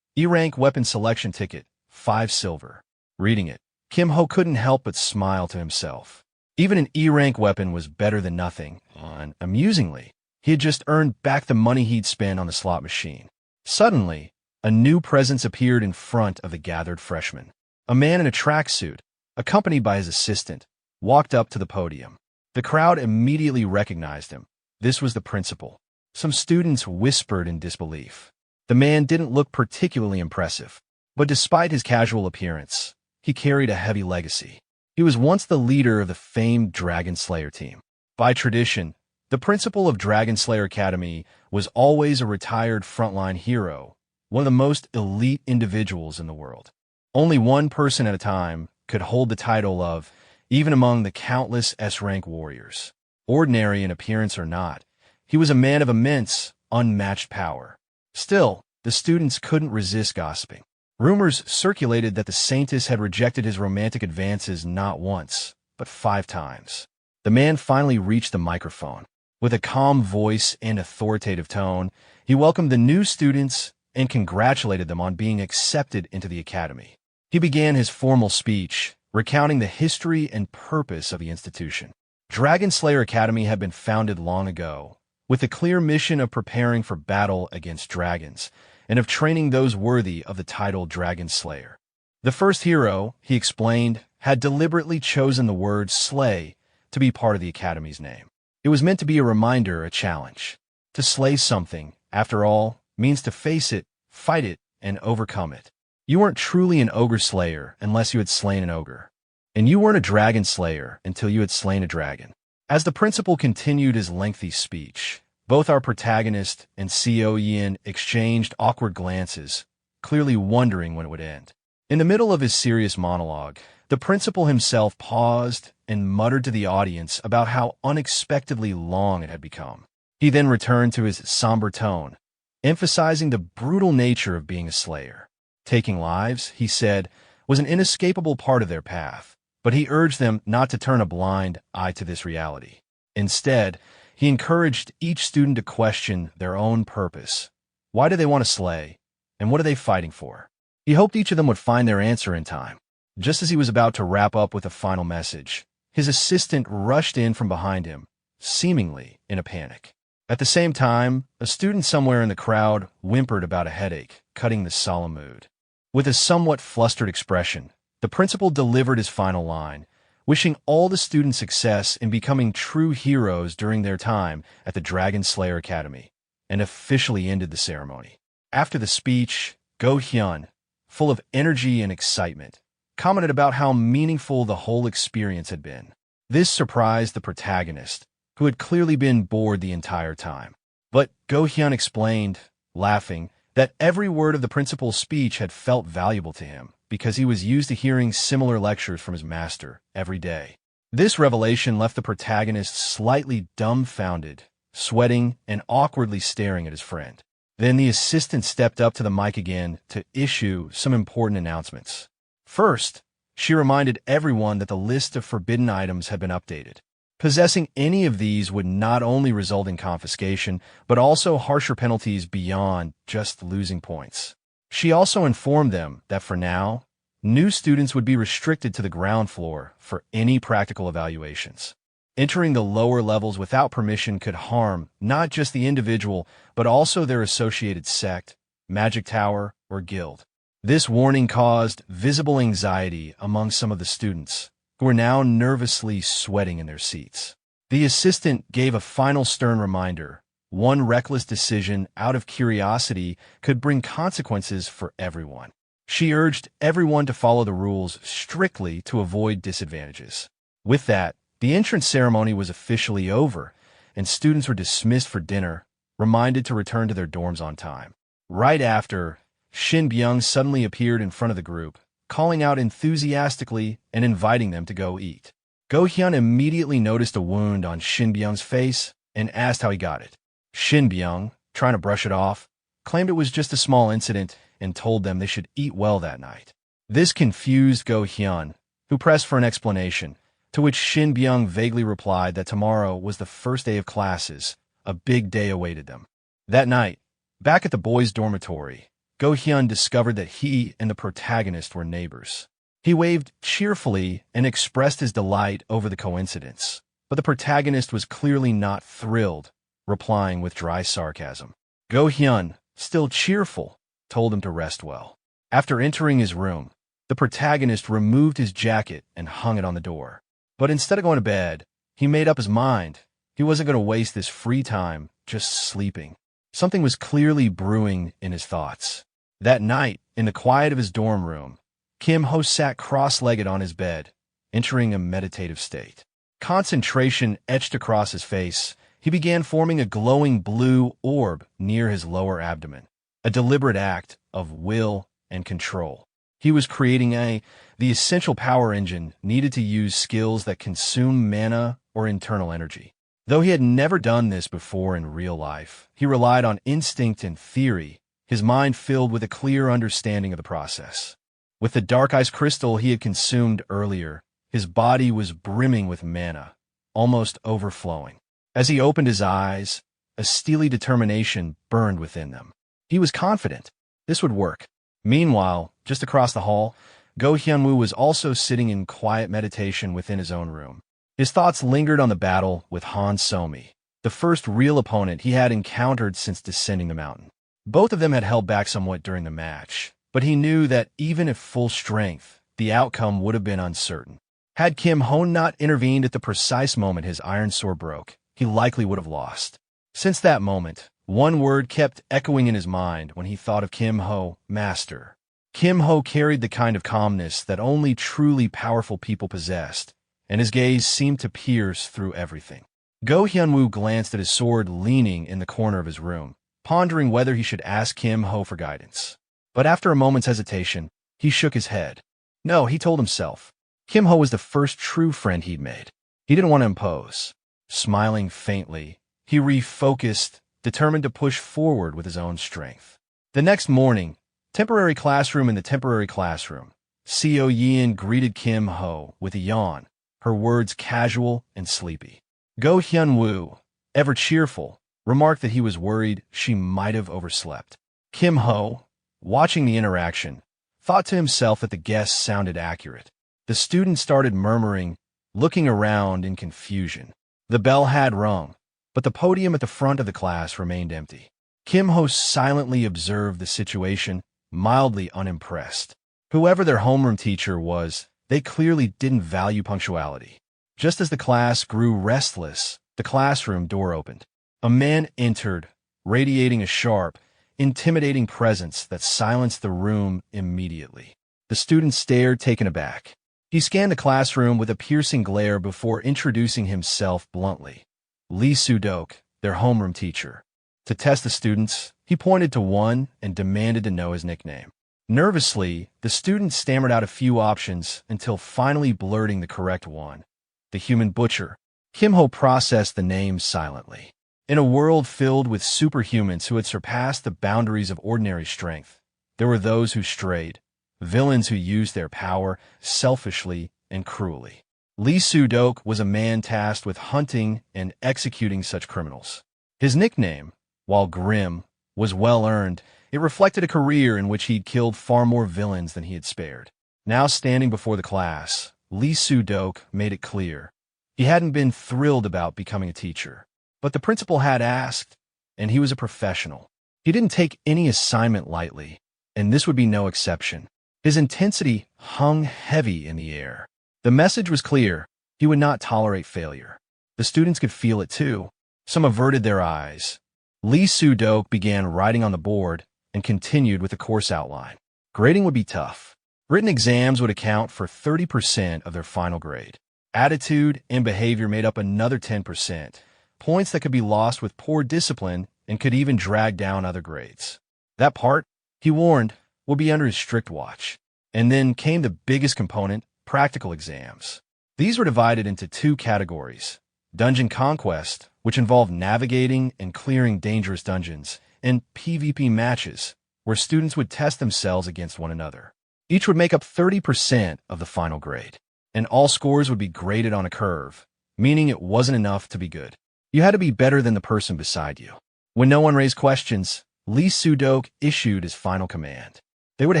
E-rank weapon selection ticket, 5 silver. Reading it, Kim Ho couldn't help but smile to himself. Even an E-rank weapon was better than nothing, and, amusingly, he had just earned back the money he'd spent on the slot machine. Suddenly, a new presence appeared in front of the gathered freshmen. A man in a tracksuit, accompanied by his assistant, walked up to the podium. The crowd immediately recognized him. This was the principal. Some students whispered in disbelief. The man didn't look particularly impressive, but despite his casual appearance, he carried a heavy legacy. He was once the leader of the famed Dragon Slayer team. By tradition, the principal of Dragon Slayer Academy was always a retired frontline hero, one of the most elite individuals in the world. Only one person at a time could hold the title of, even among the countless S-rank warriors. Ordinary in appearance or not, he was a man of immense, unmatched power. Still, the students couldn't resist gossiping. Rumors circulated that the Saintess had rejected his romantic advances not once, but 5 times. The man finally reached the microphone. With a calm voice and authoritative tone, he welcomed the new students and congratulated them on being accepted into the academy. He began his formal speech, recounting the history and purpose of the institution. Dragon Slayer Academy had been founded long ago, with the clear mission of preparing for battle against dragons, and of training those worthy of the title Dragon Slayer. The first hero, he explained, had deliberately chosen the word slay to be part of the Academy's name. It was meant to be a reminder, a challenge. To slay something, after all, means to face it, fight it, and overcome it. You weren't truly an ogre slayer unless you had slain an ogre. And you weren't a dragon slayer until you had slain a dragon. As the principal continued his lengthy speech, both our protagonist and Co Yin exchanged awkward glances, clearly wondering when it would end. In the middle of his serious monologue, the principal himself paused and muttered to the audience about how unexpectedly long it had become. He then returned to his somber tone, emphasizing the brutal nature of being a slayer. Taking lives, he said, was an inescapable part of their path, but he urged them not to turn a blind eye to this reality. Instead, he encouraged each student to question their own purpose. Why do they want to slay? And what are they fighting for? He hoped each of them would find their answer in time. Just as he was about to wrap up with a final message, his assistant rushed in from behind him, seemingly in a panic. At the same time, a student somewhere in the crowd whimpered about a headache, cutting the solemn mood. With a somewhat flustered expression, the principal delivered his final line, wishing all the students success in becoming true heroes during their time at the Dragon Slayer Academy, and officially ended the ceremony. After the speech, Go Hyun, full of energy and excitement, commented about how meaningful the whole experience had been. This surprised the protagonist, who had clearly been bored the entire time. But Go-hyun explained, laughing, that every word of the principal's speech had felt valuable to him because he was used to hearing similar lectures from his master every day. This revelation left the protagonist slightly dumbfounded, sweating and awkwardly staring at his friend. Then the assistant stepped up to the mic again to issue some important announcements. First, she reminded everyone that the list of forbidden items had been updated. Possessing any of these would not only result in confiscation, but also harsher penalties beyond just losing points. She also informed them that for now, new students would be restricted to the ground floor for any practical evaluations. Entering the lower levels without permission could harm not just the individual, but also their associated sect, magic tower, or guild. This warning caused visible anxiety among some of the students, who were now nervously sweating in their seats. The assistant gave a final stern reminder. One reckless decision out of curiosity could bring consequences for everyone. She urged everyone to follow the rules strictly to avoid disadvantages. With that, the entrance ceremony was officially over, and students were dismissed for dinner, reminded to return to their dorms on time. Right after, Shin Byung suddenly appeared in front of the group, calling out enthusiastically and inviting them to go eat. Go-hyun immediately noticed a wound on Shin Byung's face and asked how he got it. Shin Byung, trying to brush it off, claimed it was just a small incident and told them they should eat well that night. This confused Go-hyun, who pressed for an explanation, to which Shin Byung vaguely replied that tomorrow was the first day of classes, a big day awaited them. That night, back at the boys' dormitory, Go-hyun discovered that he and the protagonist were neighbors. He waved cheerfully and expressed his delight over the coincidence, but the protagonist was clearly not thrilled, replying with dry sarcasm. Go-hyun, still cheerful, told him to rest well. After entering his room, the protagonist removed his jacket and hung it on the door. But instead of going to bed, he made up his mind. He wasn't going to waste this free time just sleeping. Something was clearly brewing in his thoughts. That night, in the quiet of his dorm room, Kim Ho sat cross-legged on his bed, entering a meditative state. Concentration etched across his face. He began forming a glowing blue orb near his lower abdomen, a deliberate act of will and control. He was creating the essential power engine needed to use skills that consume mana or internal energy. Though he had never done this before in real life, he relied on instinct and theory, his mind filled with a clear understanding of the process. With the dark ice crystal he had consumed earlier, his body was brimming with mana, almost overflowing. As he opened his eyes, a steely determination burned within them. He was confident this would work. Meanwhile, just across the hall, Go-hyun-woo was also sitting in quiet meditation within his own room. His thoughts lingered on the battle with Han So-mi, the first real opponent he had encountered since descending the mountain. Both of them had held back somewhat during the match, but he knew that even at full strength, the outcome would have been uncertain. Had Kim Ho not intervened at the precise moment his iron sword broke, he likely would have lost. Since that moment, one word kept echoing in his mind when he thought of Kim Ho, master. Kim Ho carried the kind of calmness that only truly powerful people possessed, and his gaze seemed to pierce through everything. Go-hyun-woo glanced at his sword leaning in the corner of his room, pondering whether he should ask Kim Ho for guidance. But after a moment's hesitation, he shook his head. No, he told himself. Kim Ho was the first true friend he'd made. He didn't want to impose. Smiling faintly, he refocused, determined to push forward with his own strength. The next morning, temporary classroom in the temporary classroom, Seo Yeon greeted Kim Ho with a yawn, her words casual and sleepy. Go-hyun-woo, ever cheerful, remarked that he was worried she might have overslept. Kim Ho, watching the interaction, thought to himself that the guess sounded accurate. The student started murmuring, looking around in confusion. The bell had rung, but the podium at the front of the class remained empty. Kim Ho silently observed the situation, mildly unimpressed. Whoever their homeroom teacher was, they clearly didn't value punctuality. Just as the class grew restless, the classroom door opened. A man entered, radiating a sharp, intimidating presence that silenced the room immediately. The students stared, taken aback. He scanned the classroom with a piercing glare before introducing himself bluntly. Lee Soo-dok, their homeroom teacher. To test the students, he pointed to one and demanded to know his nickname. Nervously, the student stammered out a few options until finally blurting the correct one. The Human Butcher. Kim Ho processed the name silently. In a world filled with superhumans who had surpassed the boundaries of ordinary strength, there were those who strayed, villains who used their power selfishly and cruelly. Lee Soo-dok was a man tasked with hunting and executing such criminals. His nickname, while grim, was well-earned. It reflected a career in which he'd killed far more villains than he had spared. Now standing before the class, Lee Soo-dok made it clear. He hadn't been thrilled about becoming a teacher. But the principal had asked, and he was a professional. He didn't take any assignment lightly, and this would be no exception. His intensity hung heavy in the air. The message was clear. He would not tolerate failure. The students could feel it too. Some averted their eyes. Lee Soo-dok began writing on the board and continued with the course outline. Grading would be tough. Written exams would account for 30% of their final grade. Attitude and behavior made up another 10%, points that could be lost with poor discipline and could even drag down other grades. That part, he warned, would be under his strict watch. And then came the biggest component, practical exams. These were divided into two categories: Dungeon Conquest, which involved navigating and clearing dangerous dungeons, and PvP matches, where students would test themselves against one another. Each would make up 30% of the final grade, and all scores would be graded on a curve, meaning it wasn't enough to be good. You had to be better than the person beside you. When no one raised questions, Lee Soo-dok issued his final command. They were to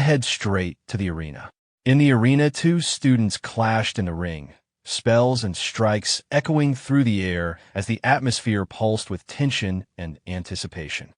head straight to the arena. In the arena, two students clashed in the ring, spells and strikes echoing through the air as the atmosphere pulsed with tension and anticipation.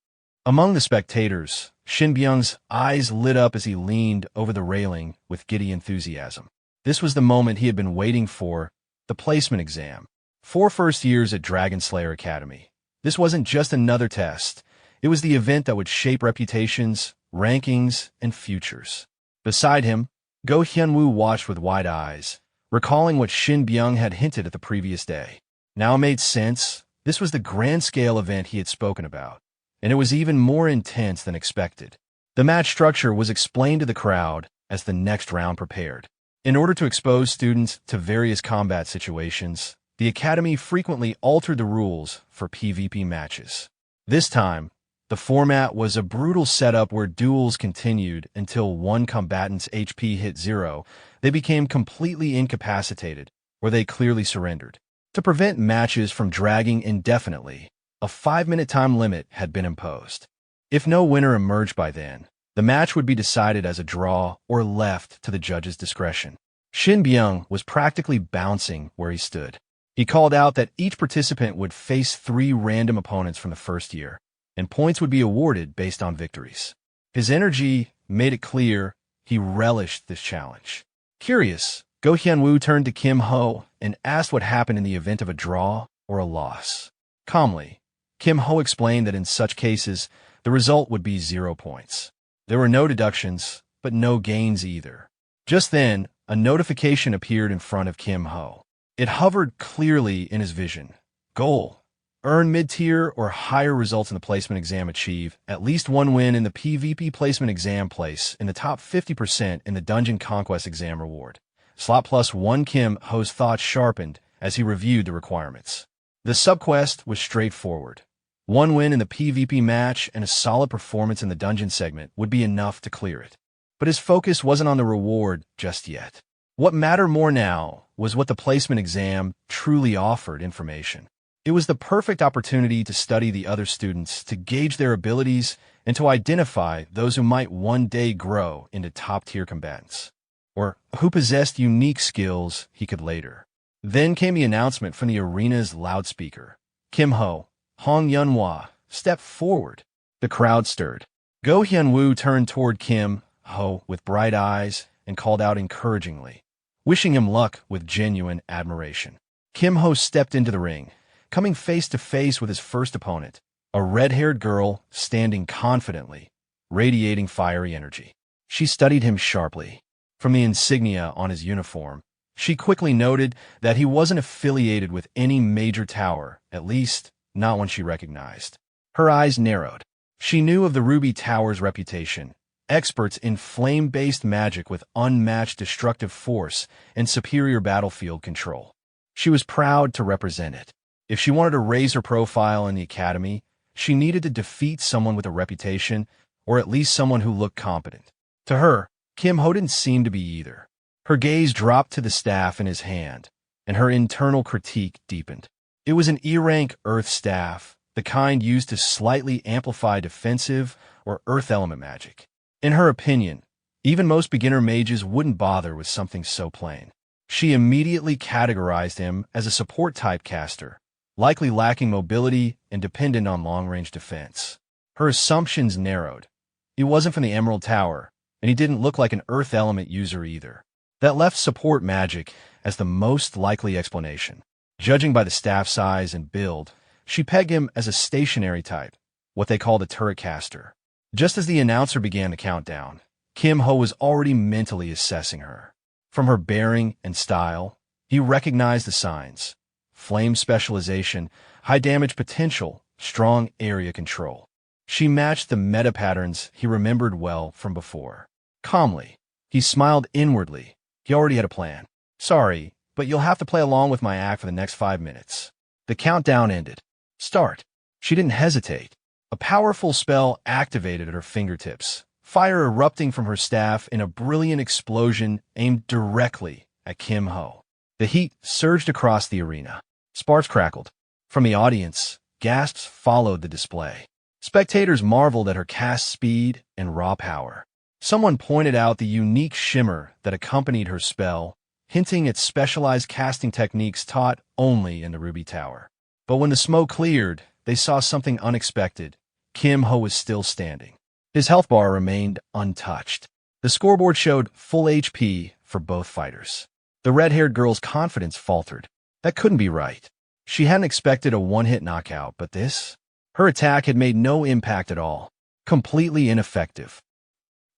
Among the spectators, Shin Byung's eyes lit up as he leaned over the railing with giddy enthusiasm. This was the moment he had been waiting for, the placement exam. 4 first years at Dragon Slayer Academy. This wasn't just another test. It was the event that would shape reputations, rankings, and futures. Beside him, Go Hyun-woo watched with wide eyes, recalling what Shin Byung had hinted at the previous day. Now it made sense. This was the grand-scale event he had spoken about, and it was even more intense than expected. The match structure was explained to the crowd as the next round prepared. In order to expose students to various combat situations, the Academy frequently altered the rules for PvP matches. This time, the format was a brutal setup where duels continued until one combatant's HP hit 0. They became completely incapacitated, or they clearly surrendered. To prevent matches from dragging indefinitely, a 5-minute time limit had been imposed. If no winner emerged by then, the match would be decided as a draw or left to the judge's discretion. Shin Byung was practically bouncing where he stood. He called out that each participant would face 3 random opponents from the first year, and points would be awarded based on victories. His energy made it clear he relished this challenge. Curious, Go Hyun-woo turned to Kim Ho and asked what happened in the event of a draw or a loss. Calmly, Kim Ho explained that in such cases, the result would be 0 points. There were no deductions, but no gains either. Just then, a notification appeared in front of Kim Ho. It hovered clearly in his vision. Goal: earn mid-tier or higher results in the placement exam. Achieve at least 1 win in the PvP placement exam. Place in the top 50% in the Dungeon Conquest exam reward. Slot +1. Kim Ho's thoughts sharpened as he reviewed the requirements. The subquest was straightforward. 1 win in the PvP match and a solid performance in the dungeon segment would be enough to clear it. But his focus wasn't on the reward just yet. What mattered more now was what the placement exam truly offered information. It was the perfect opportunity to study the other students, to gauge their abilities, and to identify those who might one day grow into top-tier combatants, or who possessed unique skills he could later. Then came the announcement from the arena's loudspeaker. Kim Ho, Hong Yunhwa, stepped forward. The crowd stirred. Go Hyun-woo turned toward Kim Ho with bright eyes and called out encouragingly, wishing him luck with genuine admiration. Kim Ho stepped into the ring, coming face to face with his first opponent, a red-haired girl standing confidently, radiating fiery energy. She studied him sharply. From the insignia on his uniform, she quickly noted that he wasn't affiliated with any major tower, at least not one she recognized. Her eyes narrowed. She knew of the Ruby Tower's reputation, experts in flame-based magic with unmatched destructive force and superior battlefield control. She was proud to represent it. If she wanted to raise her profile in the academy, she needed to defeat someone with a reputation, or at least someone who looked competent. To her, Kim Ho didn't seem to be either. Her gaze dropped to the staff in his hand, and her internal critique deepened. It was an E-rank Earth staff, the kind used to slightly amplify defensive or Earth element magic. In her opinion, even most beginner mages wouldn't bother with something so plain. She immediately categorized him as a support-type caster, likely lacking mobility and dependent on long-range defense. Her assumptions narrowed. He wasn't from the Emerald Tower, and he didn't look like an Earth element user either. That left support magic as the most likely explanation. Judging by the staff size and build, she pegged him as a stationary type, what they called a turret caster. Just as the announcer began the countdown, Kim Ho was already mentally assessing her. From her bearing and style, he recognized the signs: flame specialization, high damage potential, strong area control. She matched the meta patterns he remembered well from before. Calmly, he smiled inwardly. He already had a plan. "Sorry, but you'll have to play along with my act for the next 5 minutes." The countdown ended. "Start." She didn't hesitate. A powerful spell activated at her fingertips, fire erupting from her staff in a brilliant explosion aimed directly at Kim Ho. The heat surged across the arena. Sparks crackled. From the audience, gasps followed the display. Spectators marveled at her cast speed and raw power. Someone pointed out the unique shimmer that accompanied her spell, hinting at specialized casting techniques taught only in the Ruby Tower. But when the smoke cleared, they saw something unexpected. Kim Ho was still standing. His health bar remained untouched. The scoreboard showed full HP for both fighters. The red-haired girl's confidence faltered. That couldn't be right. She hadn't expected a one-hit knockout, but this? Her attack had made no impact at all. Completely ineffective.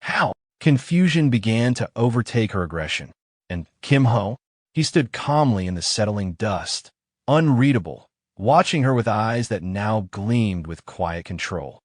How? Confusion began to overtake her aggression. And Kim Ho? He stood calmly in the settling dust, unreadable, watching her with eyes that now gleamed with quiet control.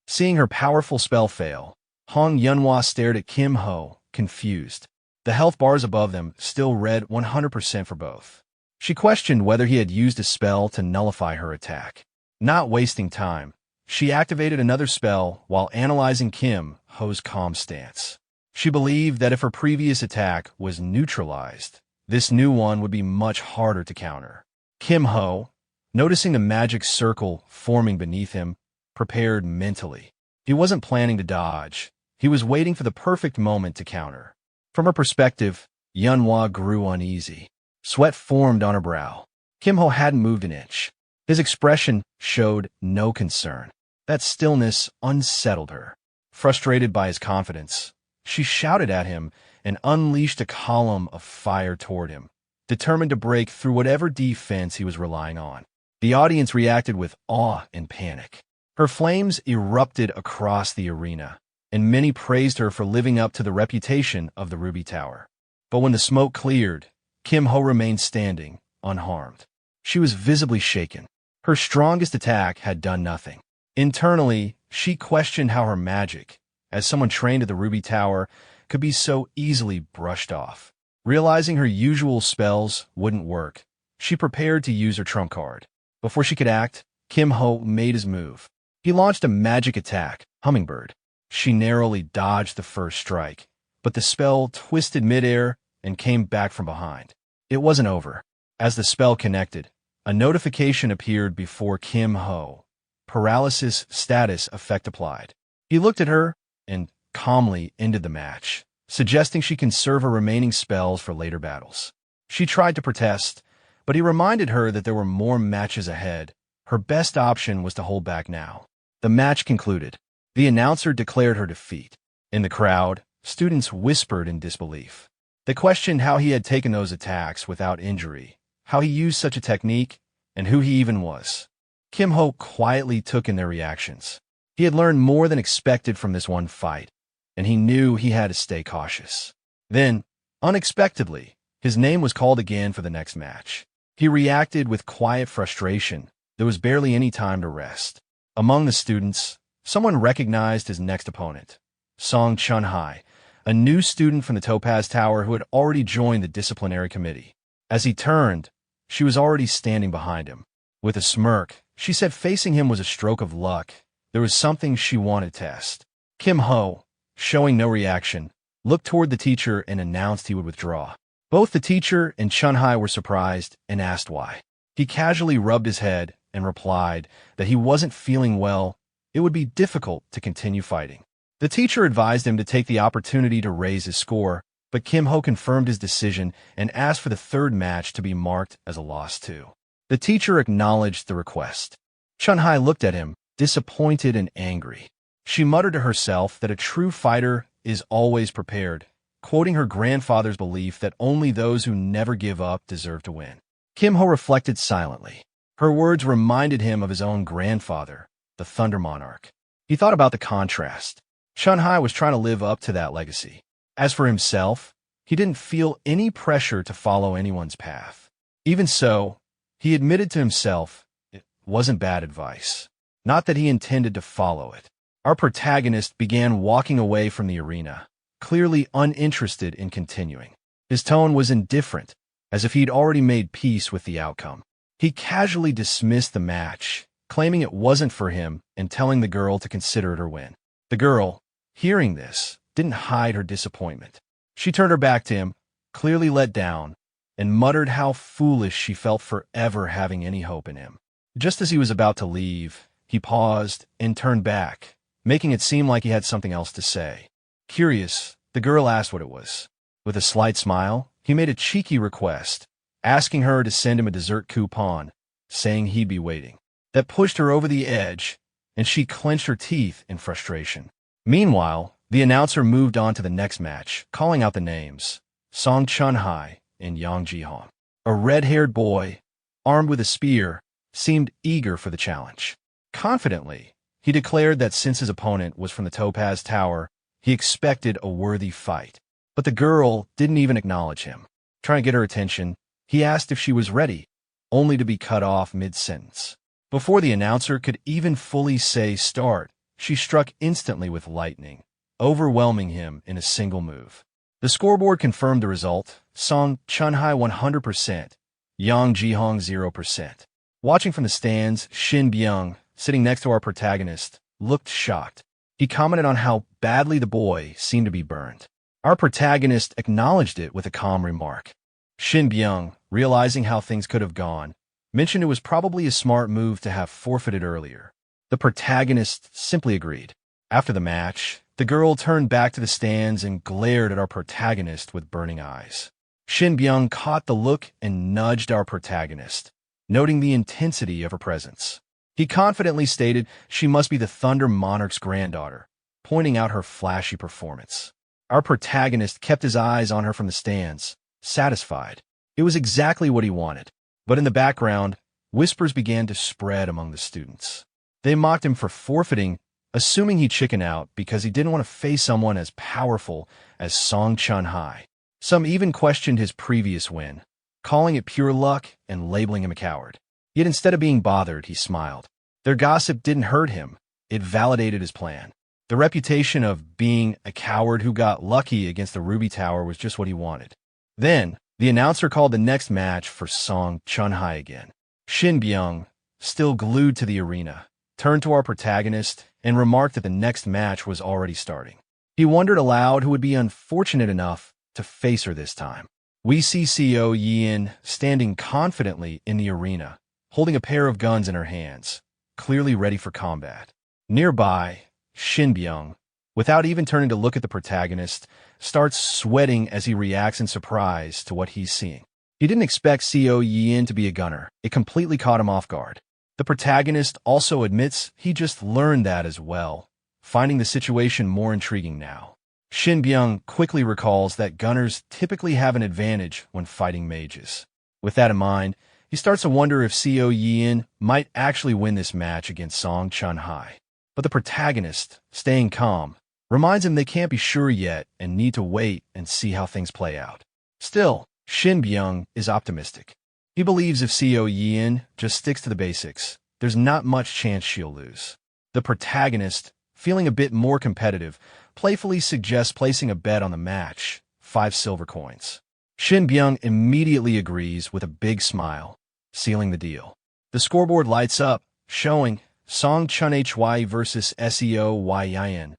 Seeing her powerful spell fail, Hong Yunhua stared at Kim Ho, confused. The health bars above them still read 100% for both. She questioned whether he had used a spell to nullify her attack. Not wasting time, she activated another spell while analyzing Kim Ho's calm stance. She believed that if her previous attack was neutralized, this new one would be much harder to counter. Kim Ho, noticing the magic circle forming beneath him, prepared mentally. He wasn't planning to dodge. He was waiting for the perfect moment to counter. From her perspective, Yunhua grew uneasy. Sweat formed on her brow. Kim Ho hadn't moved an inch. His expression showed no concern. That stillness unsettled her. Frustrated by his confidence, she shouted at him and unleashed a column of fire toward him, determined to break through whatever defense he was relying on. The audience reacted with awe and panic. Her flames erupted across the arena, and many praised her for living up to the reputation of the Ruby Tower. But when the smoke cleared, Kim Ho remained standing, unharmed. She was visibly shaken. Her strongest attack had done nothing. Internally, she questioned how her magic, as someone trained at the Ruby Tower, could be so easily brushed off. Realizing her usual spells wouldn't work, she prepared to use her trump card. Before she could act, Kim Ho made his move. He launched a magic attack, Hummingbird. She narrowly dodged the first strike, but the spell twisted midair and came back from behind. It wasn't over. As the spell connected, a notification appeared before Kim Ho. Paralysis status effect applied. He looked at her and calmly ended the match, suggesting she conserve her remaining spells for later battles. She tried to protest, but he reminded her that there were more matches ahead. Her best option was to hold back now. The match concluded. The announcer declared her defeat. In the crowd, students whispered in disbelief. They questioned how he had taken those attacks without injury, how he used such a technique, and who he even was. Kim Ho quietly took in their reactions. He had learned more than expected from this one fight, and he knew he had to stay cautious. Then, unexpectedly, his name was called again for the next match. He reacted with quiet frustration. There was barely any time to rest. Among the students, someone recognized his next opponent, Song Chun-hai, a new student from the Topaz Tower who had already joined the disciplinary committee. As he turned, she was already standing behind him. With a smirk, she said facing him was a stroke of luck. There was something she wanted to test. Kim Ho, showing no reaction, looked toward the teacher and announced he would withdraw. Both the teacher and Chun-hai were surprised and asked why. He casually rubbed his head and replied that he wasn't feeling well. It would be difficult to continue fighting. The teacher advised him to take the opportunity to raise his score, but Kim Ho confirmed his decision and asked for the third match to be marked as a loss too. The teacher acknowledged the request. Chun-hai looked at him, disappointed and angry. She muttered to herself that a true fighter is always prepared, quoting her grandfather's belief that only those who never give up deserve to win. Kim Ho reflected silently. Her words reminded him of his own grandfather, the Thunder Monarch. He thought about the contrast. Chun-hai was trying to live up to that legacy. As for himself, he didn't feel any pressure to follow anyone's path. Even so, he admitted to himself it wasn't bad advice. Not that he intended to follow it. Our protagonist began walking away from the arena, clearly uninterested in continuing. His tone was indifferent, as if he'd already made peace with the outcome. He casually dismissed the match, claiming it wasn't for him and telling the girl to consider it her win. The girl, hearing this, didn't hide her disappointment. She turned her back to him, clearly let down, and muttered how foolish she felt for ever having any hope in him. Just as he was about to leave, he paused and turned back, making it seem like he had something else to say. Curious, the girl asked what it was. With a slight smile, he made a cheeky request, asking her to send him a dessert coupon, saying he'd be waiting. That pushed her over the edge, and she clenched her teeth in frustration. Meanwhile, the announcer moved on to the next match, calling out the names, Song Chun-hai and Yang Ji-hong. A red-haired boy, armed with a spear, seemed eager for the challenge. Confidently, he declared that since his opponent was from the Topaz Tower, he expected a worthy fight. But the girl didn't even acknowledge him. Trying to get her attention, he asked if she was ready, only to be cut off mid-sentence. Before the announcer could even fully say start, she struck instantly with lightning, overwhelming him in a single move. The scoreboard confirmed the result, Song Chun-hai 100%, Yang Ji-hong 0%. Watching from the stands, Shin Byung, sitting next to our protagonist, looked shocked. He commented on how badly the boy seemed to be burned. Our protagonist acknowledged it with a calm remark. Shin Byung, realizing how things could have gone, mentioned it was probably a smart move to have forfeited earlier. The protagonist simply agreed. After the match, the girl turned back to the stands and glared at our protagonist with burning eyes. Shin Byung caught the look and nudged our protagonist, noting the intensity of her presence. He confidently stated she must be the Thunder Monarch's granddaughter, pointing out her flashy performance. Our protagonist kept his eyes on her from the stands, satisfied. It was exactly what he wanted. But in the background, whispers began to spread among the students. They mocked him for forfeiting, assuming he'd chicken out because he didn't want to face someone as powerful as Song Chun-hai. Some even questioned his previous win, calling it pure luck and labeling him a coward. Yet instead of being bothered, he smiled. Their gossip didn't hurt him. It validated his plan. The reputation of being a coward who got lucky against the Ruby Tower was just what he wanted. Then, the announcer called the next match for Song Chun-hai again. Shin Byung, still glued to the arena, turned to our protagonist and remarked that the next match was already starting. He wondered aloud who would be unfortunate enough to face her this time. We see Seo Yin standing confidently in the arena, holding a pair of guns in her hands, clearly ready for combat. Nearby, Shin Byung, without even turning to look at the protagonist, starts sweating as he reacts in surprise to what he's seeing. He didn't expect Seo Yin to be a gunner. It completely caught him off guard. The protagonist also admits he just learned that as well, finding the situation more intriguing now. Shin Byung quickly recalls that gunners typically have an advantage when fighting mages. With that in mind, he starts to wonder if Seo Yin might actually win this match against Song Chun-hai. But the protagonist, staying calm, reminds him they can't be sure yet and need to wait and see how things play out. Still, Shin Byung is optimistic. He believes if Seo Yin just sticks to the basics, there's not much chance she'll lose. The protagonist, feeling a bit more competitive, playfully suggests placing a bet on the match, 5 silver coins. Shin Byung immediately agrees with a big smile, sealing the deal. The scoreboard lights up, showing Song Chun Hye versus Seo Yin.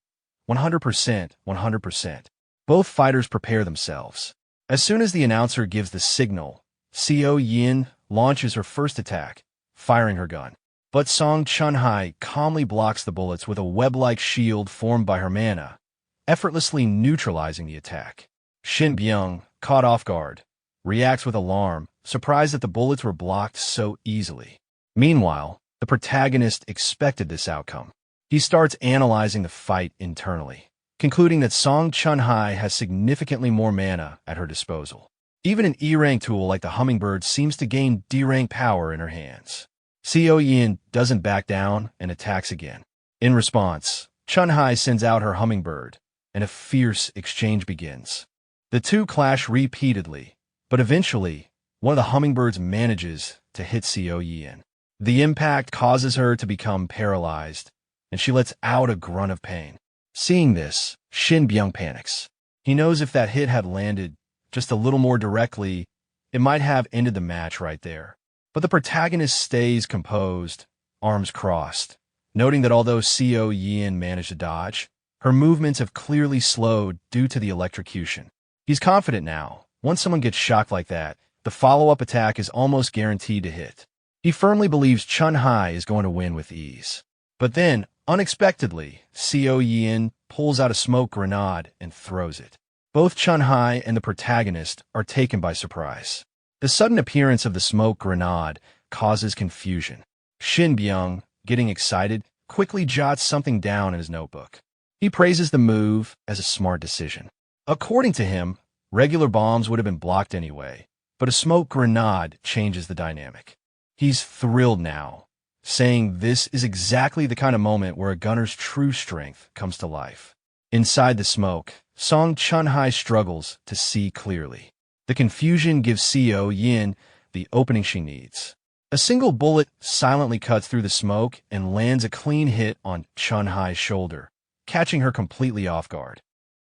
100%, 100%. Both fighters prepare themselves. As soon as the announcer gives the signal, Seo Yin launches her first attack, firing her gun. But Song Chun Hye calmly blocks the bullets with a web-like shield formed by her mana, effortlessly neutralizing the attack. Shin Byung, caught off guard, reacts with alarm, surprised that the bullets were blocked so easily. Meanwhile, the protagonist expected this outcome. He starts analyzing the fight internally, concluding that Song Chun Hye has significantly more mana at her disposal. Even an E-rank tool like the Hummingbird seems to gain D-rank power in her hands. Seo Yin doesn't back down and attacks again. In response, Chun Hye sends out her Hummingbird, and a fierce exchange begins. The two clash repeatedly, but eventually, one of the Hummingbirds manages to hit Seo Yin. The impact causes her to become paralyzed, and she lets out a grunt of pain. Seeing this, Shin Byung panics. He knows if that hit had landed just a little more directly, it might have ended the match right there. But the protagonist stays composed, arms crossed, noting that although Seo Yin managed to dodge, her movements have clearly slowed due to the electrocution. He's confident now. Once someone gets shocked like that, the follow-up attack is almost guaranteed to hit. He firmly believes Chun Hye is going to win with ease. But then, unexpectedly, Seo Yin pulls out a smoke grenade and throws it. Both Chun Hye and the protagonist are taken by surprise. The sudden appearance of the smoke grenade causes confusion. Shin Byung, getting excited, quickly jots something down in his notebook. He praises the move as a smart decision. According to him, regular bombs would have been blocked anyway, but a smoke grenade changes the dynamic. He's thrilled now, saying this is exactly the kind of moment where a gunner's true strength comes to life. Inside the smoke, Song Chun Hye struggles to see clearly. The confusion gives Seo Yin the opening she needs. A single bullet silently cuts through the smoke and lands a clean hit on Chun Hye's shoulder, catching her completely off guard.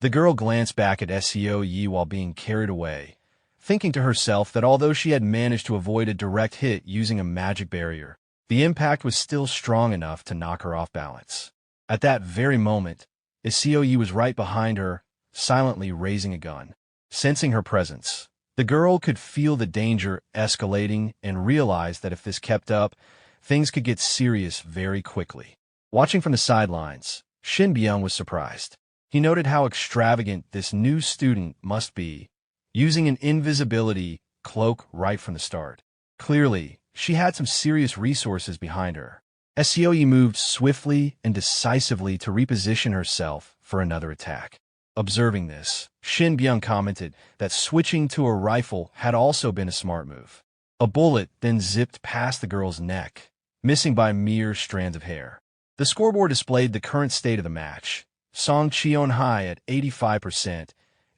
The girl glanced back at Seo Yi while being carried away, thinking to herself that although she had managed to avoid a direct hit using a magic barrier, the impact was still strong enough to knock her off balance. At that very moment, Seo Yi was right behind her, silently raising a gun. Sensing her presence, the girl could feel the danger escalating and realized that if this kept up, things could get serious very quickly. Watching from the sidelines, Shin Byung was surprised. He noted how extravagant this new student must be, using an invisibility cloak right from the start. Clearly, she had some serious resources behind her. Seo Yi moved swiftly and decisively to reposition herself for another attack. Observing this, Shin Byung commented that switching to a rifle had also been a smart move. A bullet then zipped past the girl's neck, missing by mere strands of hair. The scoreboard displayed the current state of the match. Song Chun Hye at 85%,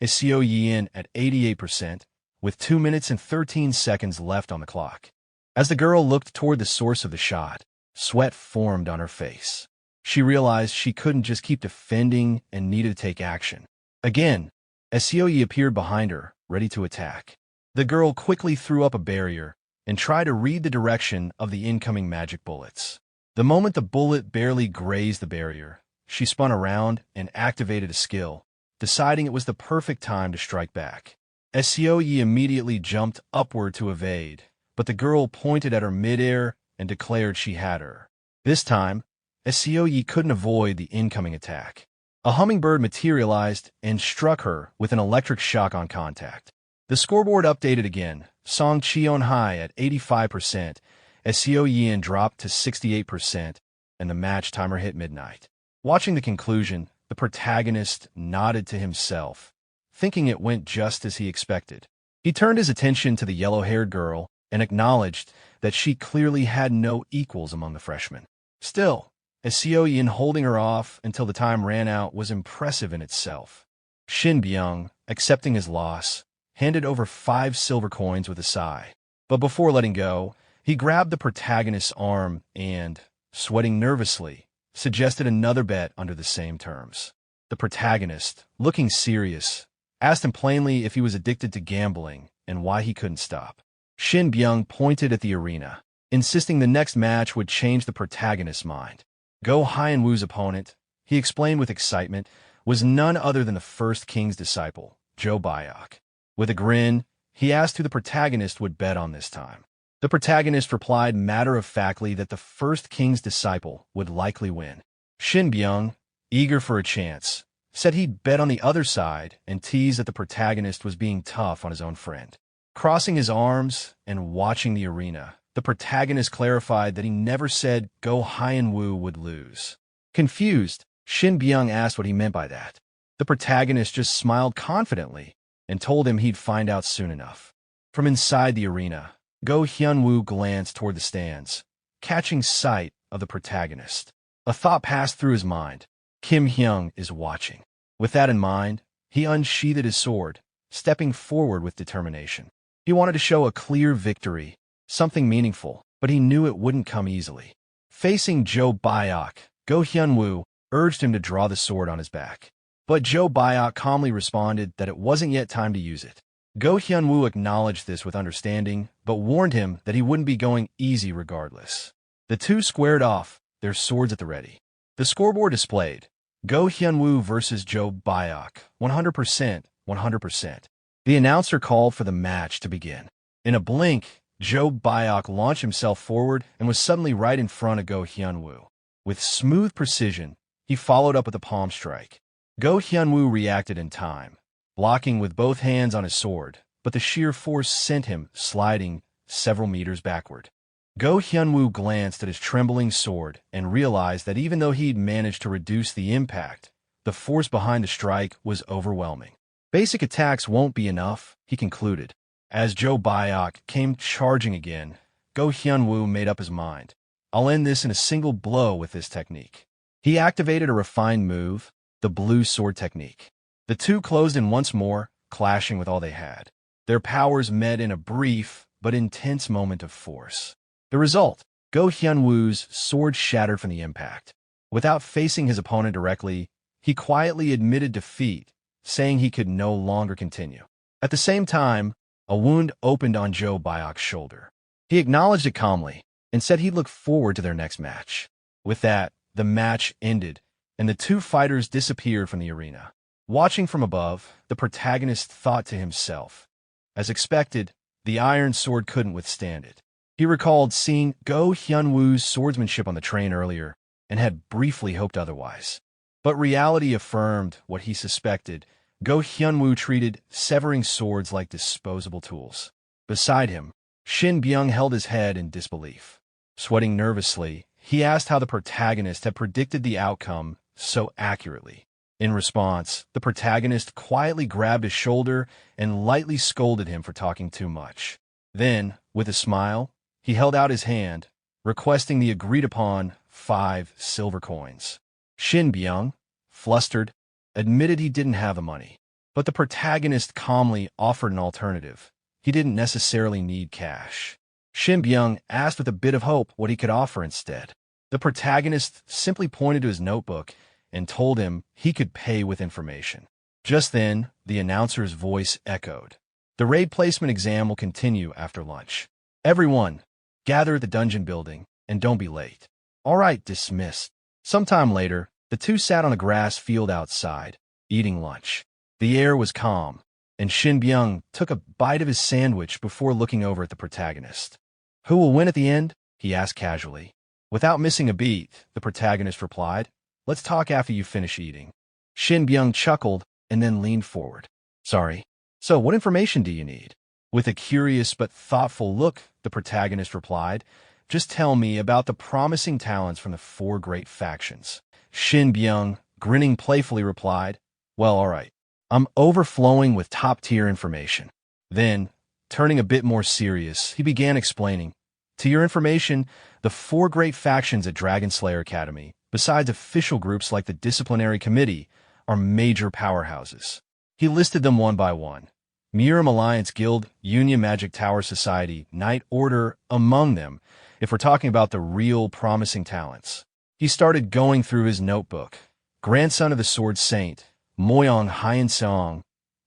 Seo Yin at 88%, with 2 minutes and 13 seconds left on the clock. As the girl looked toward the source of the shot, sweat formed on her face. She realized she couldn't just keep defending and needed to take action. Again, Seo Yi appeared behind her, ready to attack. The girl quickly threw up a barrier and tried to read the direction of the incoming magic bullets. The moment the bullet barely grazed the barrier, she spun around and activated a skill, deciding it was the perfect time to strike back. Seo Yi immediately jumped upward to evade, but the girl pointed at her midair and declared she had her. This time, Seo Yi couldn't avoid the incoming attack. A hummingbird materialized and struck her with an electric shock on contact. The scoreboard updated again. Song Chun Hye at 85%, Seo Yin dropped to 68%, and the match timer hit midnight. Watching the conclusion, the protagonist nodded to himself, thinking it went just as he expected. He turned his attention to the yellow-haired girl and acknowledged that she clearly had no equals among the freshmen. Still, Seo Yin holding her off until the time ran out was impressive in itself. Shin Byung, accepting his loss, handed over 5 silver coins with a sigh. But before letting go, he grabbed the protagonist's arm and, sweating nervously, suggested another bet under the same terms. The protagonist, looking serious, asked him plainly if he was addicted to gambling and why he couldn't stop. Shin Byung pointed at the arena, insisting the next match would change the protagonist's mind. Go Hyun-woo's opponent, he explained with excitement, was none other than the first king's disciple, Jo Byok. With a grin, he asked who the protagonist would bet on this time. The protagonist replied matter-of-factly that the first king's disciple would likely win. Shin Byung, eager for a chance, said he'd bet on the other side and teased that the protagonist was being tough on his own friend. Crossing his arms and watching the arena, the protagonist clarified that he never said Go Hyun-woo would lose. Confused, Shin Byung asked what he meant by that. The protagonist just smiled confidently and told him he'd find out soon enough. From inside the arena, Go Hyun-woo glanced toward the stands, catching sight of the protagonist. A thought passed through his mind. Kim Hyung is watching. With that in mind, he unsheathed his sword, stepping forward with determination. He wanted to show a clear victory, something meaningful, but he knew it wouldn't come easily. Facing Jo Byok, Go Hyun-woo urged him to draw the sword on his back. But Jo Byok calmly responded that it wasn't yet time to use it. Go Hyun-woo acknowledged this with understanding, but warned him that he wouldn't be going easy regardless. The two squared off, their swords at the ready. The scoreboard displayed Go Hyun-woo versus Jo Byok, 100%, 100%. The announcer called for the match to begin. In a blink, Jo Byok launched himself forward and was suddenly right in front of Go Hyun-woo. With smooth precision, he followed up with a palm strike. Go Hyun-woo reacted in time, blocking with both hands on his sword, but the sheer force sent him sliding several meters backward. Go Hyun-woo glanced at his trembling sword and realized that even though he'd managed to reduce the impact, the force behind the strike was overwhelming. Basic attacks won't be enough, he concluded. As Jo Byok came charging again, Go Hyun-woo made up his mind. I'll end this in a single blow with this technique. He activated a refined move, the blue sword technique. The two closed in once more, clashing with all they had. Their powers met in a brief but intense moment of force. The result, Go Hyun-woo's sword shattered from the impact. Without facing his opponent directly, he quietly admitted defeat, saying he could no longer continue. At the same time, a wound opened on Jo Byok's shoulder. He acknowledged it calmly and said he'd look forward to their next match. With that, the match ended, and the two fighters disappeared from the arena. Watching from above, the protagonist thought to himself. As expected, the iron sword couldn't withstand it. He recalled seeing Go Hyun-woo's swordsmanship on the train earlier and had briefly hoped otherwise. But reality affirmed what he suspected. Go Hyun-woo treated severing swords like disposable tools. Beside him, Shin Byung held his head in disbelief. Sweating nervously, he asked how the protagonist had predicted the outcome so accurately. In response, the protagonist quietly grabbed his shoulder and lightly scolded him for talking too much. Then, with a smile, he held out his hand, requesting the agreed-upon 5 silver coins. Shin Byung, flustered, admitted he didn't have the money. But the protagonist calmly offered an alternative. He didn't necessarily need cash. Shin Byung asked with a bit of hope what he could offer instead. The protagonist simply pointed to his notebook and told him he could pay with information. Just then, the announcer's voice echoed. The raid placement exam will continue after lunch. Everyone, gather at the dungeon building, and don't be late. All right, dismissed. Sometime later, the two sat on a grass field outside, eating lunch. The air was calm, and Shin Byung took a bite of his sandwich before looking over at the protagonist. Who will win at the end? He asked casually. Without missing a beat, the protagonist replied, let's talk after you finish eating. Shin Byung chuckled and then leaned forward. Sorry. So what information do you need? With a curious but thoughtful look, the protagonist replied, just tell me about the promising talents from the 4 great factions. Shin Byung, grinning playfully, replied, well, all right. I'm overflowing with top-tier information. Then, turning a bit more serious, he began explaining, to your information, the 4 great factions at Dragon Slayer Academy, besides official groups like the Disciplinary Committee, are major powerhouses. He listed them one by one. Miram Alliance Guild, Union Magic Tower Society, Knight Order, among them, if we're talking about the real promising talents. He started going through his notebook. Grandson of the Sword Saint, Moyong Hyeonsong,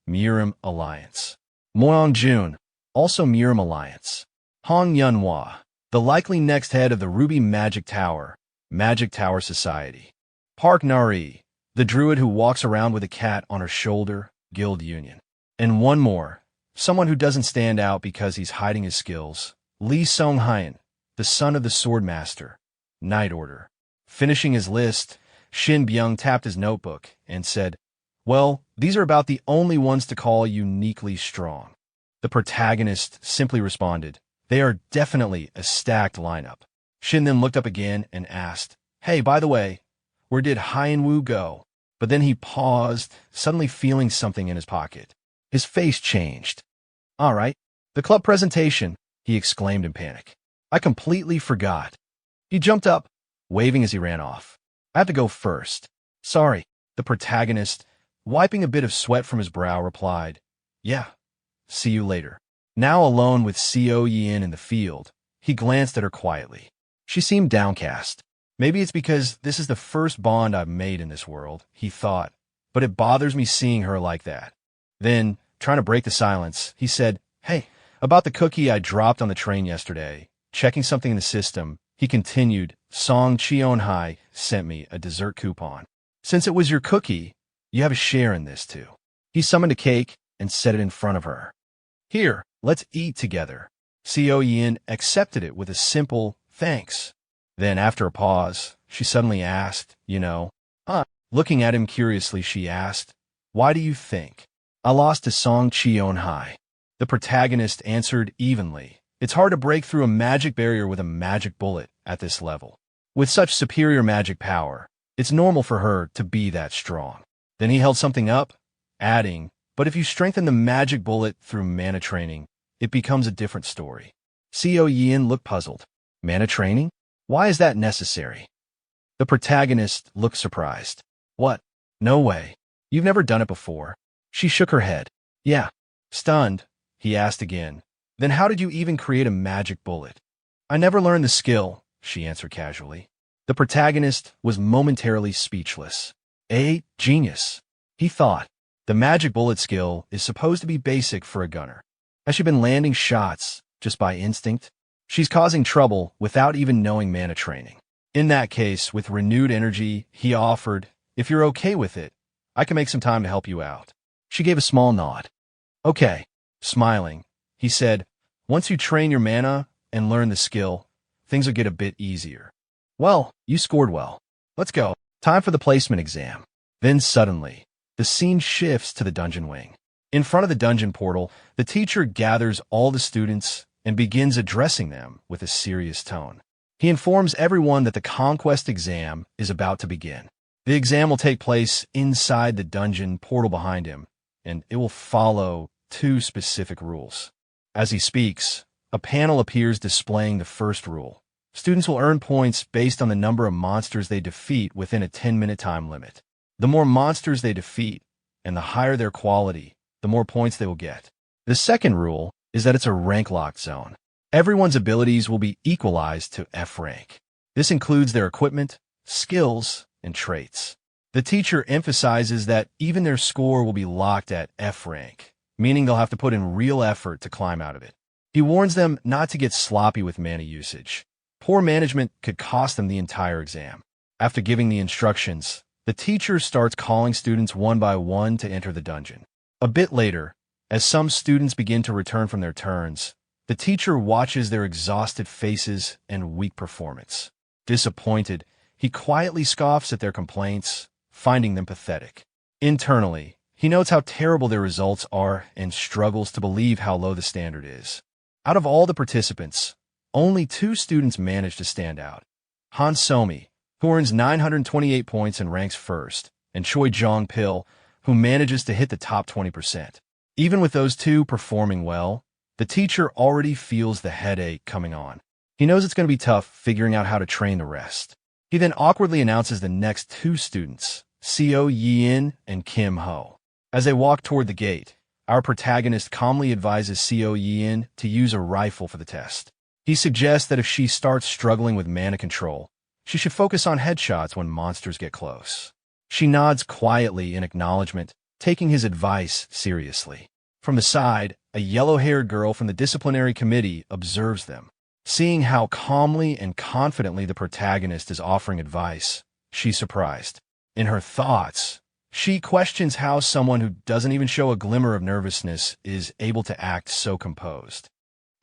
Miram Alliance. Moyong Jun, also Miram Alliance. Hong Yunhua, the likely next head of the Ruby Magic Tower, Magic Tower Society. Park Nari, the druid who walks around with a cat on her shoulder, Guild Union. And one more, someone who doesn't stand out because he's hiding his skills, Lee Song-hyun, the son of the Swordmaster, Night Order. Finishing his list, Shin Byung tapped his notebook and said, "Well, these are about the only ones to call uniquely strong." The protagonist simply responded, "They are definitely a stacked lineup." Shin then looked up again and asked, "Hey, by the way, where did Hyenwoo go?" But then he paused, suddenly feeling something in his pocket. His face changed. "All right, the club presentation," he exclaimed in panic. "I completely forgot." He jumped up, waving as he ran off. "I have to go first." "Sorry," the protagonist, wiping a bit of sweat from his brow, replied. "Yeah, see you later." Now alone with Co Yin in the field, he glanced at her quietly. She seemed downcast. Maybe it's because this is the first bond I've made in this world, he thought, but it bothers me seeing her like that. Then, trying to break the silence, he said, "Hey, about the cookie I dropped on the train yesterday." Checking something in the system, he continued, "Song Cheon-hai sent me a dessert coupon. Since it was your cookie, you have a share in this too." He summoned a cake and set it in front of her. "Here, let's eat together." Co Yin accepted it with a simple thanks. Then, after a pause, she suddenly asked, "Huh?" Looking at him curiously, she asked, "Why do you think?" "I lost to Song Cheon-hai." The protagonist answered evenly. It's hard to break through a magic barrier with a magic bullet at this level. With such superior magic power, it's normal for her to be that strong. Then he held something up, adding, "But if you strengthen the magic bullet through mana training, it becomes a different story." Co Yin looked puzzled. "Mana training? Why is that necessary?" The protagonist looked surprised. "What? No way. You've never done it before?" She shook her head. "Yeah." Stunned, he asked again, "Then how did you even create a magic bullet?" "I never learned the skill," she answered casually. The protagonist was momentarily speechless. Genius, he thought. The magic bullet skill is supposed to be basic for a gunner. Has she been landing shots just by instinct? She's causing trouble without even knowing mana training. In that case, with renewed energy, he offered, "If you're okay with it, I can make some time to help you out." She gave a small nod. "Okay." Smiling, he said, "Once you train your mana and learn the skill, things will get a bit easier." "Well, you scored well. Let's go. Time for the placement exam." Then suddenly, the scene shifts to the dungeon wing. In front of the dungeon portal, the teacher gathers all the students and begins addressing them with a serious tone. He informs everyone that the conquest exam is about to begin. The exam will take place inside the dungeon portal behind him, and it will follow 2 specific rules. As he speaks, a panel appears displaying the first rule. Students will earn points based on the number of monsters they defeat within a 10-minute time limit. The more monsters they defeat, and the higher their quality, the more points they will get. The second rule is that it's a rank-locked zone. Everyone's abilities will be equalized to F rank. This includes their equipment, skills, and traits. The teacher emphasizes that even their score will be locked at F rank, meaning they'll have to put in real effort to climb out of it. He warns them not to get sloppy with mana usage. Poor management could cost them the entire exam. After giving the instructions, the teacher starts calling students one by one to enter the dungeon. A bit later, as some students begin to return from their turns, the teacher watches their exhausted faces and weak performance. Disappointed, he quietly scoffs at their complaints, finding them pathetic. Internally, he notes how terrible their results are and struggles to believe how low the standard is. Out of all the participants, only 2 students manage to stand out. Han Somi, who earns 928 points and ranks first, and Choi Jong-pil, who manages to hit the top 20%. Even with those 2 performing well, the teacher already feels the headache coming on. He knows it's going to be tough figuring out how to train the rest. He then awkwardly announces the next 2 students, Co Yin and Kim Ho. As they walk toward the gate, our protagonist calmly advises Co Yin to use a rifle for the test. He suggests that if she starts struggling with mana control, She should focus on headshots when monsters get close. She nods quietly in acknowledgement, taking his advice seriously. From the side, a yellow-haired girl from the disciplinary committee observes them. Seeing how calmly and confidently the protagonist is offering advice, she's surprised. In her thoughts, she questions how someone who doesn't even show a glimmer of nervousness is able to act so composed.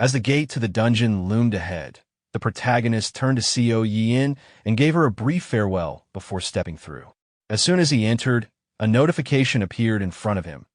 As the gate to the dungeon loomed ahead, the protagonist turned to Seo Yin and gave her a brief farewell before stepping through. As soon as he entered, a notification appeared in front of him,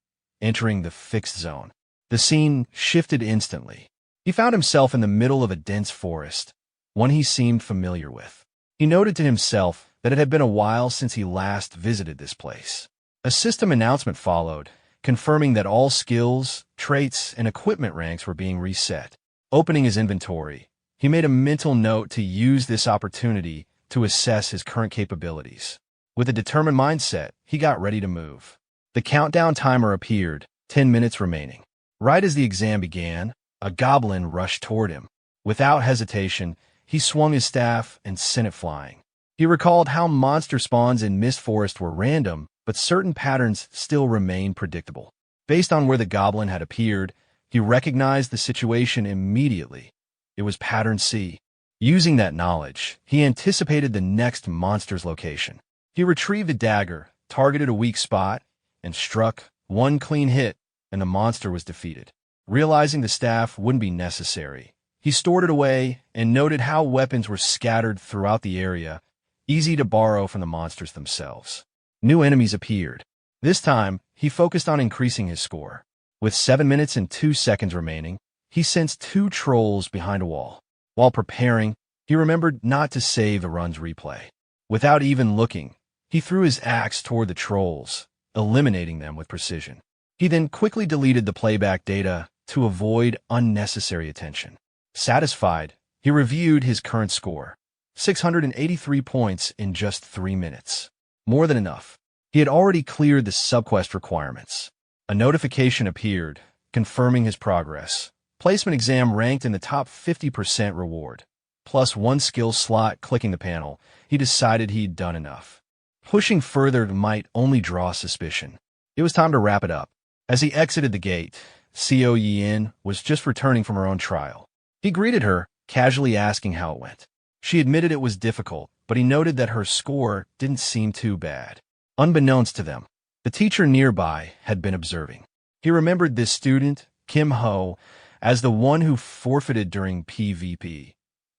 entering the fixed zone. The scene shifted instantly. He found himself in the middle of a dense forest, one he seemed familiar with. He noted to himself that it had been a while since he last visited this place. A system announcement followed, confirming that all skills, traits, and equipment ranks were being reset. Opening his inventory, he made a mental note to use this opportunity to assess his current capabilities. With a determined mindset, he got ready to move. The countdown timer appeared, 10 minutes remaining. Right as the exam began, a goblin rushed toward him. Without hesitation, he swung his staff and sent it flying. He recalled how monster spawns in Mist Forest were random, but certain patterns still remained predictable. Based on where the goblin had appeared, he recognized the situation immediately. It was Pattern C. Using that knowledge, he anticipated the next monster's location. He retrieved a dagger, targeted a weak spot, and struck one clean hit, and the monster was defeated. Realizing the staff wouldn't be necessary, he stored it away and noted how weapons were scattered throughout the area, easy to borrow from the monsters themselves. New enemies appeared. This time, he focused on increasing his score. With 7 minutes and 2 seconds remaining, he sensed 2 trolls behind a wall. While preparing, he remembered not to save the run's replay. Without even looking, he threw his axe toward the trolls, eliminating them with precision. He then quickly deleted the playback data to avoid unnecessary attention. Satisfied, he reviewed his current score. 683 points in just 3 minutes. More than enough. He had already cleared the subquest requirements. A notification appeared, confirming his progress. Placement exam ranked in the top 50% reward. Plus 1 skill slot. Clicking the panel, he decided he'd done enough. Pushing further might only draw suspicion. It was time to wrap it up. As he exited the gate, Seo Yin was just returning from her own trial. He greeted her, casually asking how it went. She admitted it was difficult, but he noted that her score didn't seem too bad. Unbeknownst to them, the teacher nearby had been observing. He remembered this student, Kim Ho, as the one who forfeited during PvP.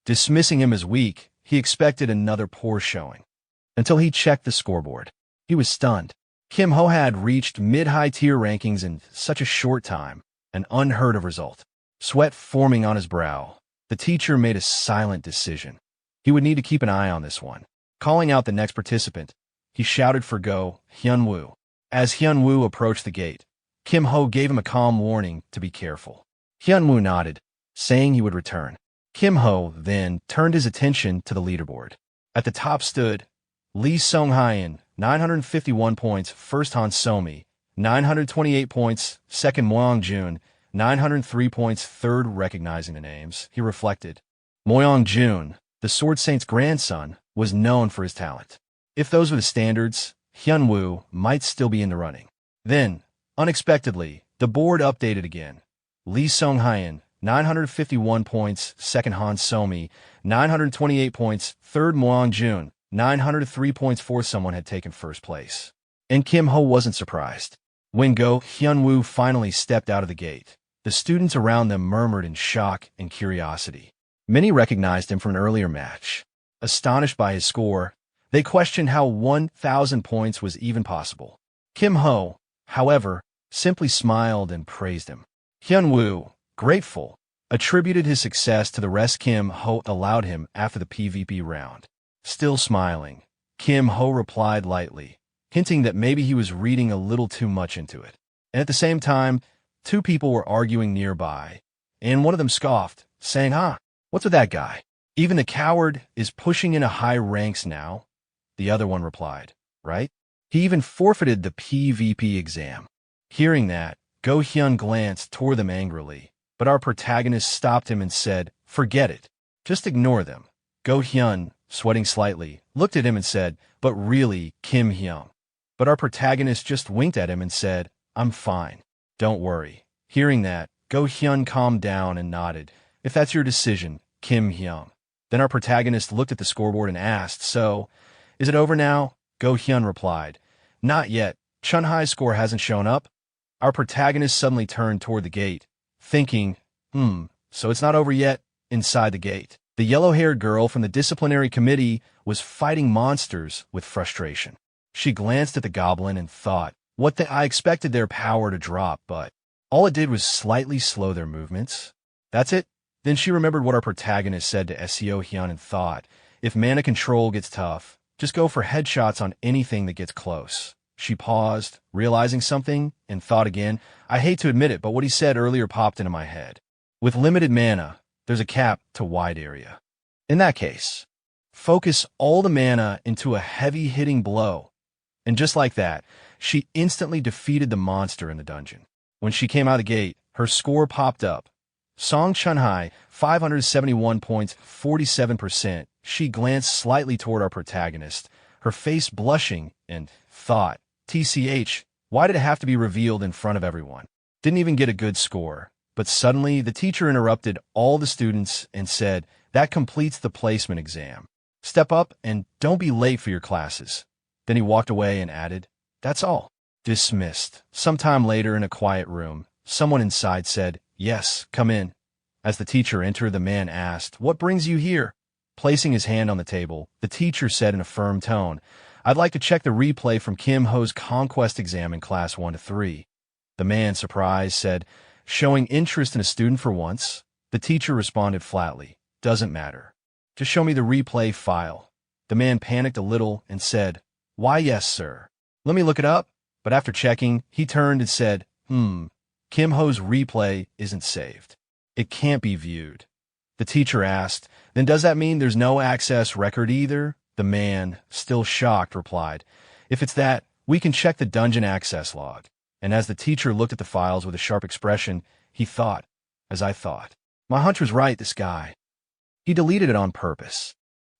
Dismissing him as weak, he expected another poor showing. Until he checked the scoreboard. He was stunned. Kim Ho had reached mid-high tier rankings in such a short time, an unheard of result. Sweat forming on his brow, the teacher made a silent decision. He would need to keep an eye on this one. Calling out the next participant, he shouted for Go Hyun-woo. As Hyun-woo approached the gate, Kim Ho gave him a calm warning to be careful. Hyun-woo nodded, saying he would return. Kim Ho then turned his attention to the leaderboard. At the top stood Lee Sung-hyun, 951 points, first Han Somi, 928 points, second Moyong-jun, 903 points, third. Recognizing the names, he reflected. Moyong-jun, the Sword Saint's grandson, was known for his talent. If those were the standards, Hyun-woo might still be in the running. Then, unexpectedly, the board updated again. Lee Sung-hyun, 951 points, second Han Somi, 928 points, third Moyong-jun, 903 points, fourth. Someone had taken first place. And Kim Ho wasn't surprised. When Go Hyun-woo finally stepped out of the gate, the students around them murmured in shock and curiosity. Many recognized him from an earlier match. Astonished by his score, they questioned how 1,000 points was even possible. Kim Ho, however, simply smiled and praised him. Hyun-woo, grateful, attributed his success to the rest Kim Ho allowed him after the PvP round. Still smiling, Kim Ho replied lightly, hinting that maybe he was reading a little too much into it. And at the same time, 2 people were arguing nearby, and one of them scoffed, saying, what's with that guy? Even the coward is pushing into high ranks now. The other one replied, right? He even forfeited the PvP exam. Hearing that, Go Hyun glanced toward them angrily, but our protagonist stopped him and said, forget it. Just ignore them. Go Hyun, sweating slightly, looked at him and said, "But really, Kim Hyung." But our protagonist just winked at him and said, "I'm fine. Don't worry." Hearing that, Go Hyun calmed down and nodded. "If that's your decision, Kim Hyung." Then our protagonist looked at the scoreboard and asked, "So, is it over now?" Go Hyun replied, "Not yet. Chun Hai's score hasn't shown up." Our protagonist suddenly turned toward the gate, thinking, so it's not over yet. Inside the gate, the yellow-haired girl from the disciplinary committee was fighting monsters with frustration. She glanced at the goblin and thought, I expected their power to drop, but all it did was slightly slow their movements. That's it. Then she remembered what our protagonist said to Seo Hyun and thought, if mana control gets tough, just go for headshots on anything that gets close. She paused, realizing something, and thought again, I hate to admit it, but what he said earlier popped into my head. With limited mana, there's a cap to wide area. In that case, focus all the mana into a heavy-hitting blow. And just like that, she instantly defeated the monster in the dungeon. When she came out of the gate, her score popped up. Song Chunhai, 571 points, 47%. She glanced slightly toward our protagonist, her face blushing, and thought, TCH, why did it have to be revealed in front of everyone? Didn't even get a good score. But suddenly, the teacher interrupted all the students and said, that completes the placement exam. Step up and don't be late for your classes. Then he walked away and added, that's all. Dismissed. Sometime later in a quiet room, someone inside said, yes, come in. As the teacher entered, the man asked, what brings you here? Placing his hand on the table, the teacher said in a firm tone, I'd like to check the replay from Kim Ho's conquest exam in class 1 to 3. The man, surprised, said, showing interest in a student for once. The teacher responded flatly, doesn't matter. Just show me the replay file. The man panicked a little and said, why yes, sir. Let me look it up. But after checking, he turned and said, Kim Ho's replay isn't saved. It can't be viewed. The teacher asked, then does that mean there's no access record either? The man, still shocked, replied, if it's that, we can check the dungeon access log. And as the teacher looked at the files with a sharp expression, he thought, as I thought, my hunch was right, this guy. He deleted it on purpose.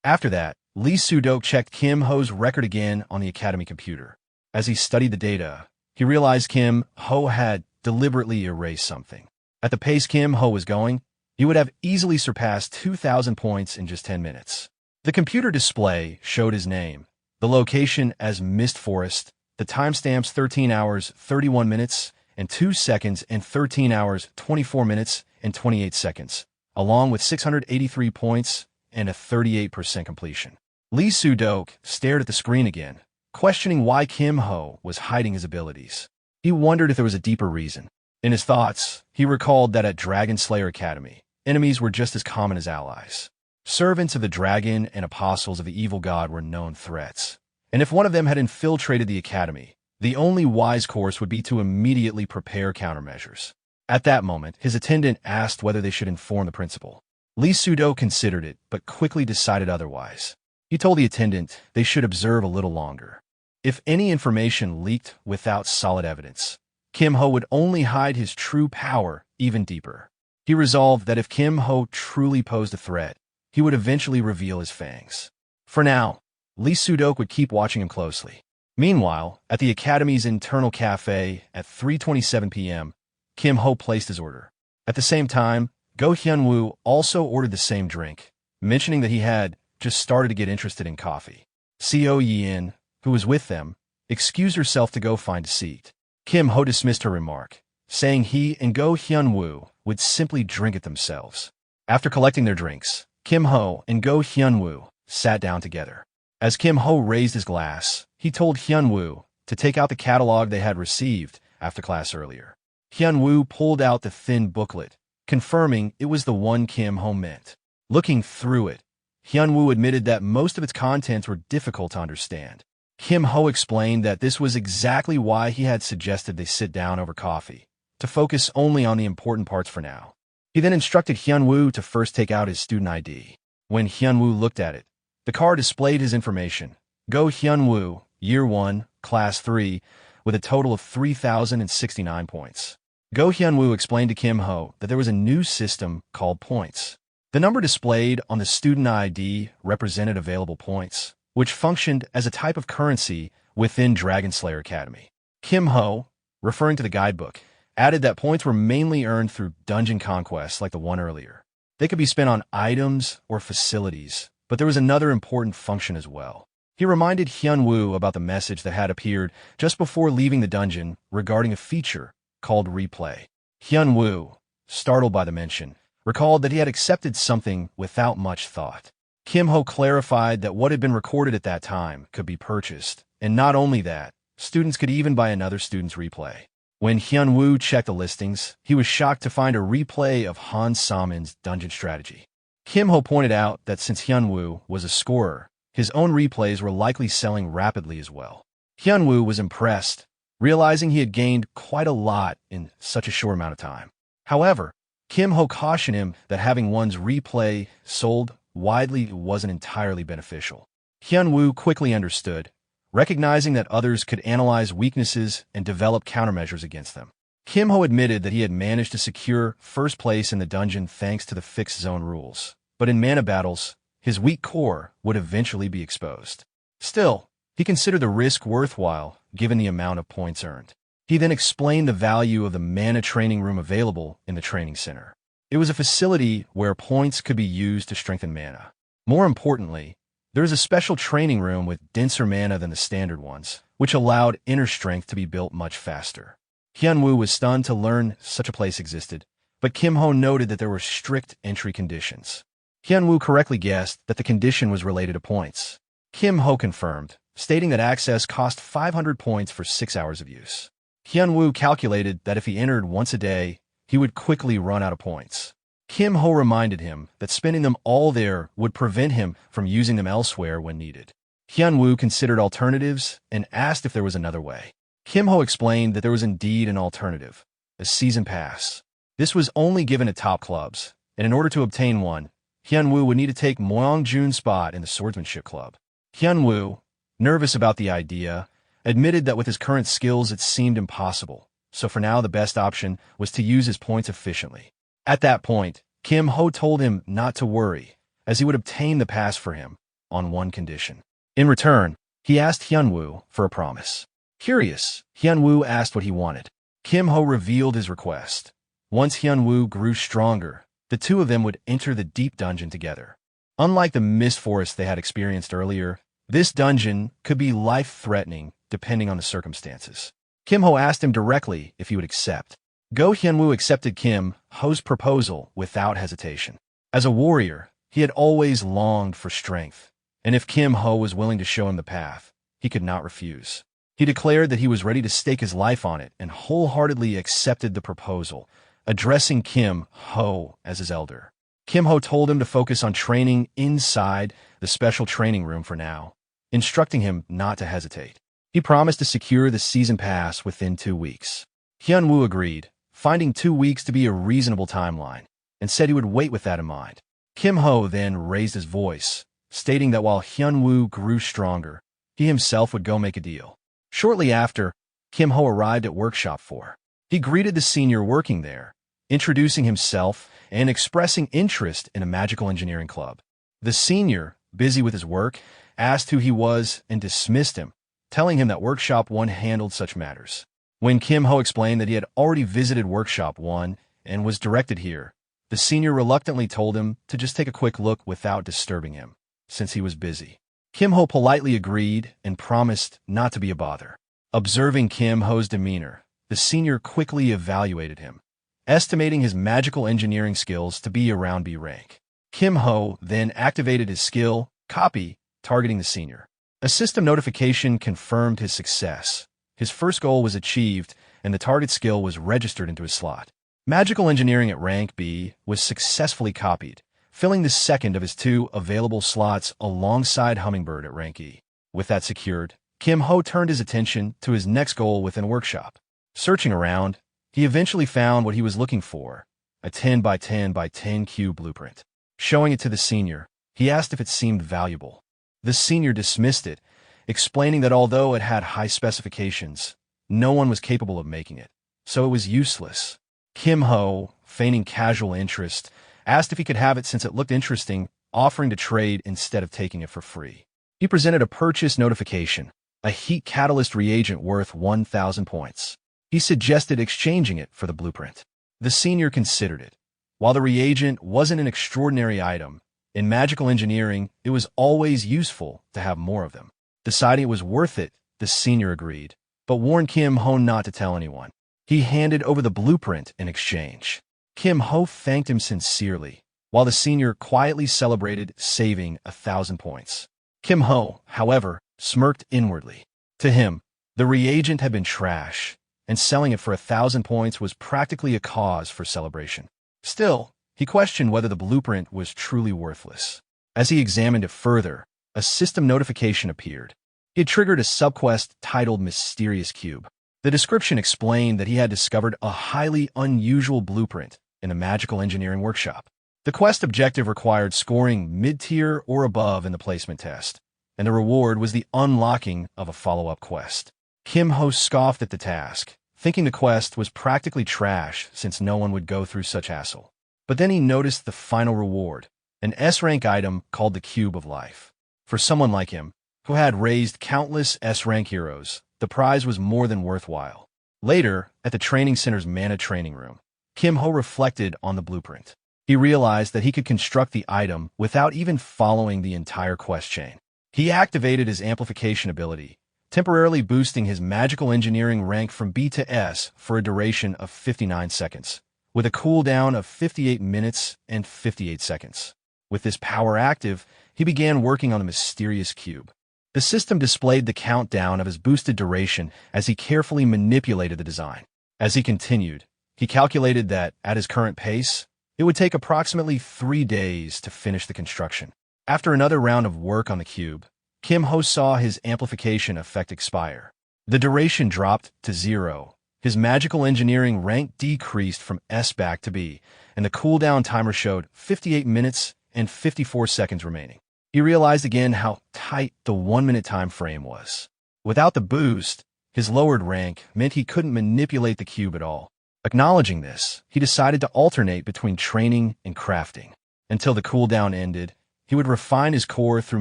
After that, Lee Soo-dok checked Kim Ho's record again on the academy computer. As he studied the data, he realized Kim Ho had deliberately erased something. At the pace Kim Ho was going, he would have easily surpassed 2,000 points in just 10 minutes. The computer display showed his name, the location as Mist Forest, the timestamps 13 hours, 31 minutes, and 2 seconds, and 13 hours, 24 minutes, and 28 seconds, along with 683 points and a 38% completion. Lee Soo-dok stared at the screen again, questioning why Kim Ho was hiding his abilities. He wondered if there was a deeper reason. In his thoughts, he recalled that at Dragon Slayer Academy, enemies were just as common as allies. Servants of the dragon and apostles of the evil god were known threats. And if one of them had infiltrated the academy, the only wise course would be to immediately prepare countermeasures. At that moment, his attendant asked whether they should inform the principal. Lee Soo-dok considered it, but quickly decided otherwise. He told the attendant they should observe a little longer. If any information leaked without solid evidence, Kim Ho would only hide his true power even deeper. He resolved that if Kim Ho truly posed a threat, he would eventually reveal his fangs. For now, Lee Soo-dok would keep watching him closely. Meanwhile, at the Academy's internal cafe at 3:27 p.m., Kim Ho placed his order. At the same time, Go Hyun-woo also ordered the same drink, mentioning that he had just started to get interested in coffee. Seo Yin, who was with them, excused herself to go find a seat. Kim Ho dismissed her remark, saying he and Go Hyun-woo would simply drink it themselves. After collecting their drinks, Kim Ho and Go Hyun-woo sat down together. As Kim Ho raised his glass, he told Hyun-woo to take out the catalog they had received after class earlier. Hyun-woo pulled out the thin booklet, confirming it was the one Kim Ho meant. Looking through it, Hyun-woo admitted that most of its contents were difficult to understand. Kim Ho explained that this was exactly why he had suggested they sit down over coffee, to focus only on the important parts for now. He then instructed Hyun-woo to first take out his student ID. When Hyun-woo looked at it, the card displayed his information. Go Hyun-woo, Year 1, Class 3, with a total of 3,069 points. Go Hyun-woo explained to Kim Ho that there was a new system called points. The number displayed on the student ID represented available points, which functioned as a type of currency within Dragon Slayer Academy. Kim Ho, referring to the guidebook, added that points were mainly earned through dungeon conquests like the one earlier. They could be spent on items or facilities, but there was another important function as well. He reminded Hyunwoo about the message that had appeared just before leaving the dungeon regarding a feature called replay. Hyunwoo, startled by the mention, recalled that he had accepted something without much thought. Kim Ho clarified that what had been recorded at that time could be purchased, and not only that, students could even buy another student's replay. When Hyunwoo checked the listings, he was shocked to find a replay of Han Samin's dungeon strategy. Kim Ho pointed out that since Hyunwoo was a scorer, his own replays were likely selling rapidly as well. Hyunwoo was impressed, realizing he had gained quite a lot in such a short amount of time. However, Kim Ho cautioned him that having one's replay sold widely wasn't entirely beneficial. Hyunwoo quickly understood, recognizing that others could analyze weaknesses and develop countermeasures against them. Kim Ho admitted that he had managed to secure first place in the dungeon thanks to the fixed zone rules, but in mana battles, his weak core would eventually be exposed. Still, he considered the risk worthwhile given the amount of points earned. He then explained the value of the mana training room available in the training center. It was a facility where points could be used to strengthen mana. More importantly, there is a special training room with denser mana than the standard ones, which allowed inner strength to be built much faster. Hyunwoo was stunned to learn such a place existed, but Kim Ho noted that there were strict entry conditions. Hyunwoo correctly guessed that the condition was related to points. Kim Ho confirmed, stating that access cost 500 points for 6 hours of use. Hyunwoo calculated that if he entered once a day, he would quickly run out of points. Kim Ho reminded him that spending them all there would prevent him from using them elsewhere when needed. Hyunwoo considered alternatives and asked if there was another way. Kim Ho explained that there was indeed an alternative, a season pass. This was only given at top clubs, and in order to obtain one, Hyunwoo would need to take Myeongjun's spot in the swordsmanship club. Hyunwoo, nervous about the idea, admitted that with his current skills it seemed impossible, so for now the best option was to use his points efficiently. At that point, Kim Ho told him not to worry, as he would obtain the pass for him, on one condition. In return, he asked Hyunwoo for a promise. Curious, Hyunwoo asked what he wanted. Kim Ho revealed his request. Once Hyunwoo grew stronger, the two of them would enter the deep dungeon together. Unlike the mist forest they had experienced earlier, this dungeon could be life-threatening depending on the circumstances. Kim Ho asked him directly if he would accept. Go Hyunwoo accepted Kim Ho's proposal without hesitation. As a warrior, he had always longed for strength, and if Kim Ho was willing to show him the path, he could not refuse. He declared that he was ready to stake his life on it and wholeheartedly accepted the proposal, addressing Kim Ho as his elder. Kim Ho told him to focus on training inside the special training room for now, instructing him not to hesitate. He promised to secure the season pass within 2 weeks. Hyunwoo agreed, finding 2 weeks to be a reasonable timeline, and said he would wait with that in mind. Kim Ho then raised his voice, stating that while Hyunwoo grew stronger, he himself would go make a deal. Shortly after, Kim Ho arrived at Workshop 4. He greeted the senior working there, introducing himself and expressing interest in a magical engineering club. The senior, busy with his work, asked who he was and dismissed him, telling him that Workshop 1 handled such matters. When Kim Ho explained that he had already visited Workshop 1 and was directed here, the senior reluctantly told him to just take a quick look without disturbing him, since he was busy. Kim Ho politely agreed and promised not to be a bother. Observing Kim Ho's demeanor, the senior quickly evaluated him, estimating his magical engineering skills to be around B rank. Kim Ho then activated his skill, Copy, targeting the senior. A system notification confirmed his success. His first goal was achieved, and the target skill was registered into his slot. Magical engineering at rank B was successfully copied, filling the second of his 2 available slots alongside Hummingbird at rank E. With that secured, Kim Ho turned his attention to his next goal within Workshop. Searching around, he eventually found what he was looking for, a 10 by 10 by 10 cube blueprint. Showing it to the senior, he asked if it seemed valuable. The senior dismissed it, explaining that although it had high specifications, no one was capable of making it, so it was useless. Kim Ho, feigning casual interest, asked if he could have it since it looked interesting, offering to trade instead of taking it for free. He presented a purchase notification, a heat catalyst reagent worth 1,000 points. He suggested exchanging it for the blueprint. The senior considered it. While the reagent wasn't an extraordinary item, in magical engineering, it was always useful to have more of them. Deciding it was worth it, the senior agreed, but warned Kim Ho not to tell anyone. He handed over the blueprint in exchange. Kim Ho thanked him sincerely, while the senior quietly celebrated saving 1,000 points. Kim Ho, however, smirked inwardly. To him, the reagent had been trash, and selling it for 1,000 points was practically a cause for celebration. Still, he questioned whether the blueprint was truly worthless. As he examined it further, a system notification appeared. He had triggered a subquest titled Mysterious Cube. The description explained that he had discovered a highly unusual blueprint in a magical engineering workshop. The quest objective required scoring mid-tier or above in the placement test, and the reward was the unlocking of a follow-up quest. Kim Ho scoffed at the task, thinking the quest was practically trash since no one would go through such hassle. But then he noticed the final reward, an S-rank item called the Cube of Life. For someone like him, who had raised countless S-rank heroes, the prize was more than worthwhile. Later, at the training center's mana training room, Kim Ho reflected on the blueprint. He realized that he could construct the item without even following the entire quest chain. He activated his amplification ability, temporarily boosting his magical engineering rank from B to S for a duration of 59 seconds, with a cooldown of 58 minutes and 58 seconds. With this power active, he began working on the mysterious cube. The system displayed the countdown of his boosted duration as he carefully manipulated the design. As he continued, he calculated that, at his current pace, it would take approximately 3 days to finish the construction. After another round of work on the cube, Kim Ho saw his amplification effect expire. The duration dropped to 0. His magical engineering rank decreased from S back to B, and the cooldown timer showed 58 minutes and 54 seconds remaining. He realized again how tight the 1-minute time frame was. Without the boost, his lowered rank meant he couldn't manipulate the cube at all. Acknowledging this, he decided to alternate between training and crafting. Until the cooldown ended, he would refine his core through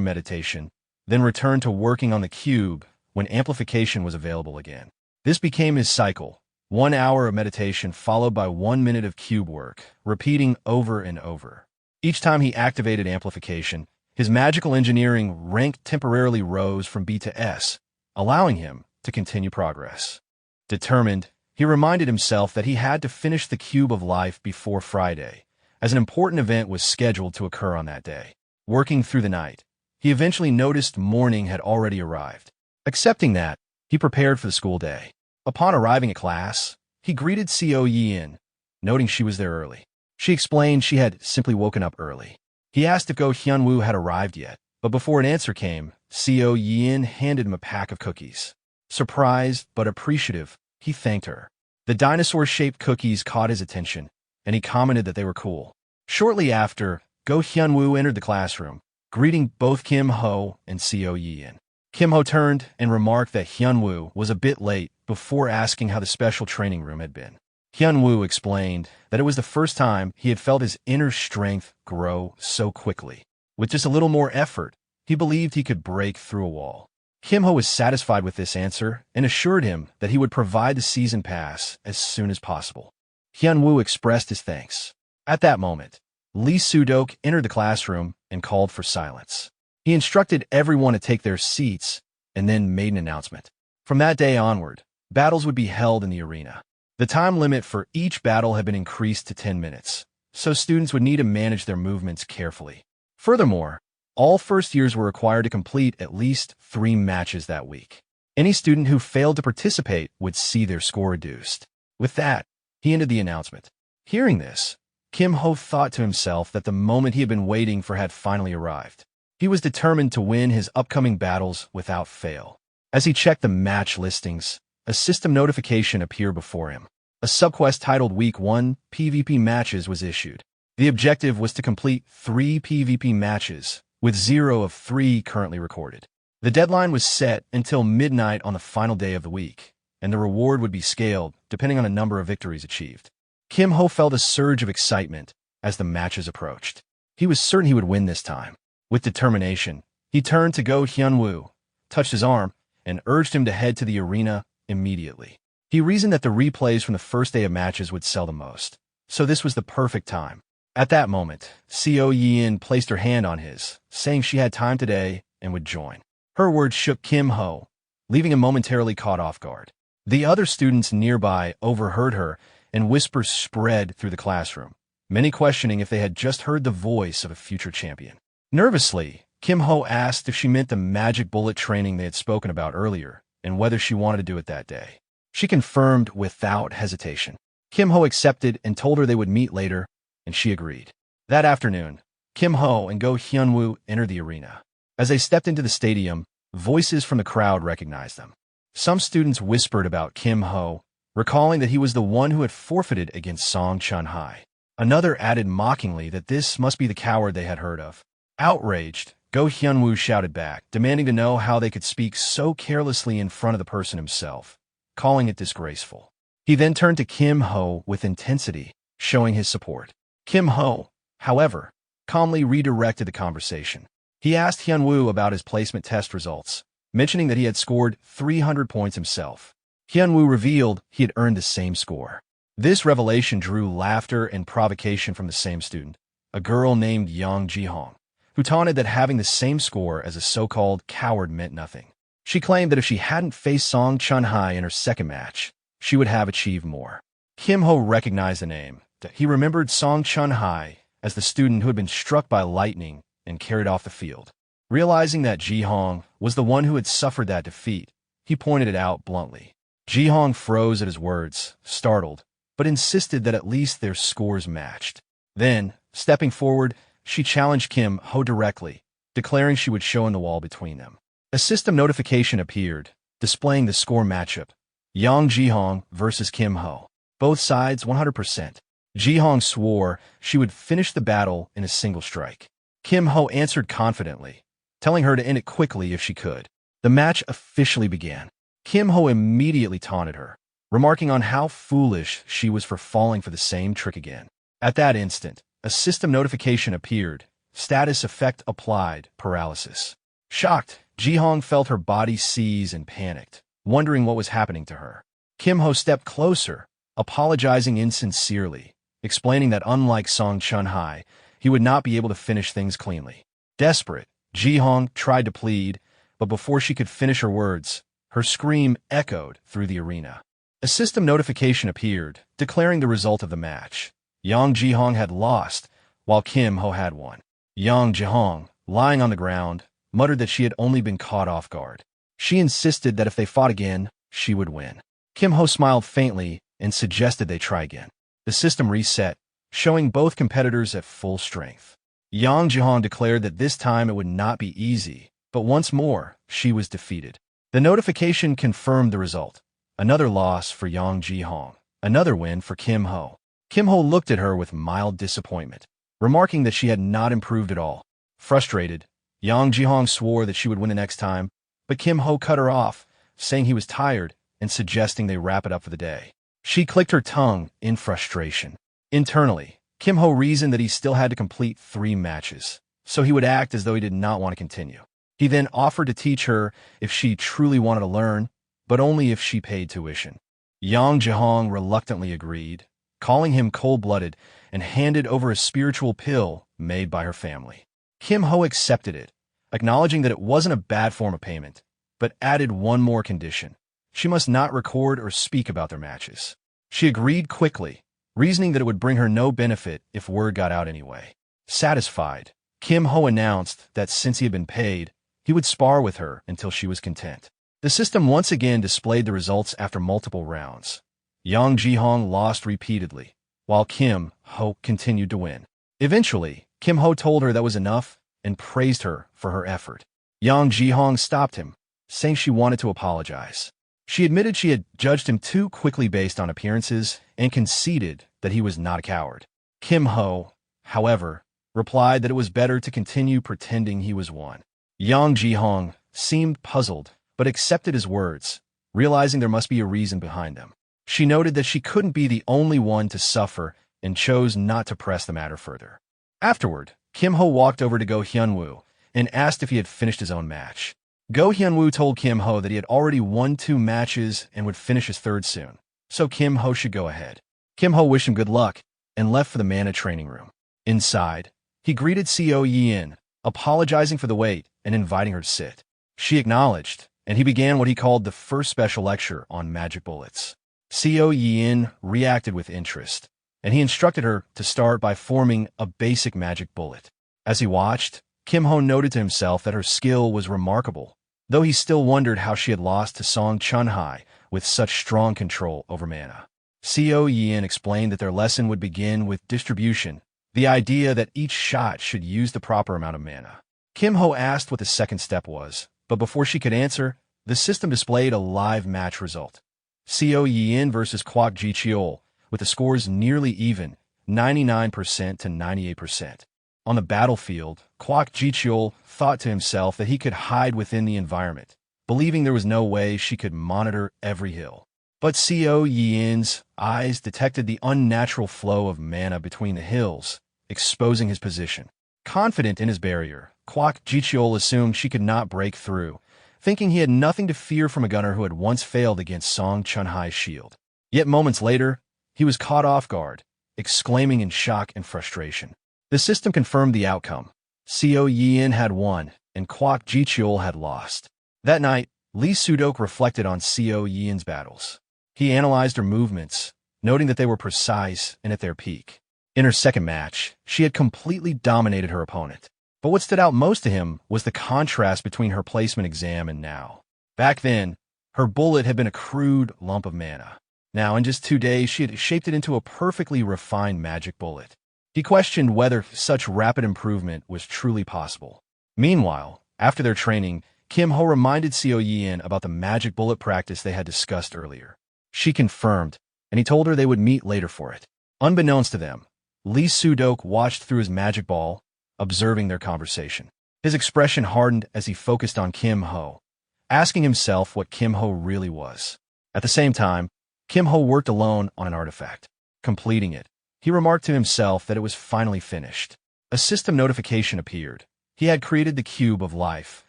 meditation, then return to working on the cube when amplification was available again. This became his cycle, 1 hour of meditation followed by 1 minute of cube work, repeating over and over. Each time he activated amplification, his magical engineering rank temporarily rose from B to S, allowing him to continue progress. Determined, he reminded himself that he had to finish the Cube of Life before Friday, as an important event was scheduled to occur on that day. Working through the night, he eventually noticed morning had already arrived. Accepting that, he prepared for the school day. Upon arriving at class, he greeted Co Yin, noting she was there early. She explained she had simply woken up early. He asked if Go Hyunwoo had arrived yet, but before an answer came, Co Yin handed him a pack of cookies. Surprised but appreciative, he thanked her. The dinosaur-shaped cookies caught his attention, and he commented that they were cool. Shortly after, Go Hyunwoo entered the classroom, greeting both Kim Ho and Co Yin. Kim Ho turned and remarked that Hyunwoo was a bit late before asking how the special training room had been. Hyunwoo explained that it was the first time he had felt his inner strength grow so quickly. With just a little more effort, he believed he could break through a wall. Kim Ho was satisfied with this answer and assured him that he would provide the season pass as soon as possible. Hyunwoo expressed his thanks. At that moment, Lee Sudok entered the classroom and called for silence. He instructed everyone to take their seats and then made an announcement. From that day onward, battles would be held in the arena. The time limit for each battle had been increased to 10 minutes, so students would need to manage their movements carefully. Furthermore, all first years were required to complete at least 3 matches that week. Any student who failed to participate would see their score reduced. With that, he ended the announcement. Hearing this, Kim Ho thought to himself that the moment he had been waiting for had finally arrived. He was determined to win his upcoming battles without fail. As he checked the match listings, a system notification appeared before him. A subquest titled Week 1 PvP Matches was issued. The objective was to complete 3 PvP matches, with 0 of 3 currently recorded. The deadline was set until midnight on the final day of the week, and the reward would be scaled depending on the number of victories achieved. Kim Ho felt a surge of excitement as the matches approached. He was certain he would win this time. With determination, he turned to Go Hyunwoo, touched his arm, and urged him to head to the arena immediately. He reasoned that the replays from the first day of matches would sell the most, so this was the perfect time. At that moment, Seo Yin placed her hand on his, saying she had time today and would join. Her words shook Kim Ho, leaving him momentarily caught off guard. The other students nearby overheard her, and whispers spread through the classroom, many questioning if they had just heard the voice of a future champion. Nervously, Kim Ho asked if she meant the magic bullet training they had spoken about earlier, and whether she wanted to do it that day. She confirmed without hesitation. Kim Ho accepted and told her they would meet later, and she agreed. That afternoon, Kim Ho and Go Hyunwoo entered the arena. As they stepped into the stadium, voices from the crowd recognized them. Some students whispered about Kim Ho, recalling that he was the one who had forfeited against Song Chun-hai. Another added mockingly that this must be the coward they had heard of. Outraged, Go Hyunwoo shouted back, demanding to know how they could speak so carelessly in front of the person himself, calling it disgraceful. He then turned to Kim Ho with intensity, showing his support. Kim Ho, however, calmly redirected the conversation. He asked Hyunwoo about his placement test results, mentioning that he had scored 300 points himself. Hyunwoo revealed he had earned the same score. This revelation drew laughter and provocation from the same student, a girl named Yang Jihong, who taunted that having the same score as a so-called coward meant nothing. She claimed that if she hadn't faced Song Chun-hai in her second match, she would have achieved more. Kim Ho recognized the name. He remembered Song Chun-hai as the student who had been struck by lightning and carried off the field. Realizing that Jihong was the one who had suffered that defeat, he pointed it out bluntly. Jihong froze at his words, startled, but insisted that at least their scores matched. Then, stepping forward, she challenged Kim Ho directly, declaring she would show him the wall between them. A system notification appeared, displaying the score matchup: Yang Jihong versus Kim Ho. Both sides 100%. Jihong swore she would finish the battle in a single strike. Kim Ho answered confidently, telling her to end it quickly if she could. The match officially began. Kim Ho immediately taunted her, remarking on how foolish she was for falling for the same trick again. At that instant, a system notification appeared: status effect applied, paralysis. Shocked, Jihong felt her body seize and panicked, wondering what was happening to her. Kim Ho stepped closer, apologizing insincerely, explaining that unlike Song Chun-hai, he would not be able to finish things cleanly. Desperate, Jihong tried to plead, but before she could finish her words, her scream echoed through the arena. A system notification appeared, declaring the result of the match. Yang Jihong had lost, while Kim Ho had won. Yang Jihong, lying on the ground, muttered that she had only been caught off guard. She insisted that if they fought again, she would win. Kim Ho smiled faintly and suggested they try again. The system reset, showing both competitors at full strength. Yang Jihong declared that this time it would not be easy, but once more, she was defeated. The notification confirmed the result: another loss for Yang Jihong, another win for Kim Ho. Kim Ho looked at her with mild disappointment, remarking that she had not improved at all. Frustrated, Yang Jihong swore that she would win the next time, but Kim Ho cut her off, saying he was tired and suggesting they wrap it up for the day. She clicked her tongue in frustration. Internally, Kim Ho reasoned that he still had to complete 3 matches, so he would act as though he did not want to continue. He then offered to teach her if she truly wanted to learn, but only if she paid tuition. Yang Jihong reluctantly agreed, calling him cold-blooded, and handed over a spiritual pill made by her family. Kim Ho accepted it, acknowledging that it wasn't a bad form of payment, but added one more condition: she must not record or speak about their matches. She agreed quickly, reasoning that it would bring her no benefit if word got out anyway. Satisfied, Kim Ho announced that since he had been paid, he would spar with her until she was content. The system once again displayed the results after multiple rounds. Yang Jihong lost repeatedly, while Kim Ho continued to win. Eventually, Kim Ho told her that was enough and praised her for her effort. Yang Jihong stopped him, saying she wanted to apologize. She admitted she had judged him too quickly based on appearances and conceded that he was not a coward. Kim Ho, however, replied that it was better to continue pretending he was one. Yang Jihong seemed puzzled, but accepted his words, realizing there must be a reason behind them. She noted that she couldn't be the only one to suffer and chose not to press the matter further. Afterward, Kim Ho walked over to Go Hyunwoo and asked if he had finished his own match. Go Hyunwoo told Kim Ho that he had already won 2 matches and would finish his third soon, so Kim Ho should go ahead. Kim Ho wished him good luck and left for the Manhwa training room. Inside, he greeted Co Yin, apologizing for the wait and inviting her to sit. She acknowledged, and he began what he called the first special lecture on magic bullets. Co Yin reacted with interest, and he instructed her to start by forming a basic magic bullet. As he watched, Kim Ho noted to himself that her skill was remarkable, though he still wondered how she had lost to Song Chun-hai with such strong control over mana. Co Yin explained that their lesson would begin with distribution, the idea that each shot should use the proper amount of mana. Kim Ho asked what the second step was, but before she could answer, the system displayed a live match result. Co Yin versus Kwok Ji-cheol, with the scores nearly even, 99% to 98%. On the battlefield, Kwok Ji-cheol thought to himself that he could hide within the environment, believing there was no way she could monitor every hill. But Co Yin's eyes detected the unnatural flow of mana between the hills, exposing his position. Confident in his barrier, Kwok Ji-cheol assumed she could not break through, thinking he had nothing to fear from a gunner who had once failed against Song Chun-hai's shield. Yet moments later, he was caught off guard, exclaiming in shock and frustration. The system confirmed the outcome. Co Yin had won, and Kwok Ji-cheol had lost. That night, Lee Sudok reflected on Co Yin's battles. He analyzed her movements, noting that they were precise and at their peak. In her second match, she had completely dominated her opponent. But what stood out most to him was the contrast between her placement exam and now. Back then, her bullet had been a crude lump of mana. Now, in just 2 days, she had shaped it into a perfectly refined magic bullet. He questioned whether such rapid improvement was truly possible. Meanwhile, after their training, Kim Ho reminded Co Yin about the magic bullet practice they had discussed earlier. She confirmed, and he told her they would meet later for it. Unbeknownst to them, Lee Sudok watched through his magic ball, observing their conversation. His expression hardened as he focused on Kim Ho, asking himself what Kim Ho really was. At the same time, Kim Ho worked alone on an artifact. Completing it, he remarked to himself that it was finally finished. A system notification appeared. He had created the Cube of Life,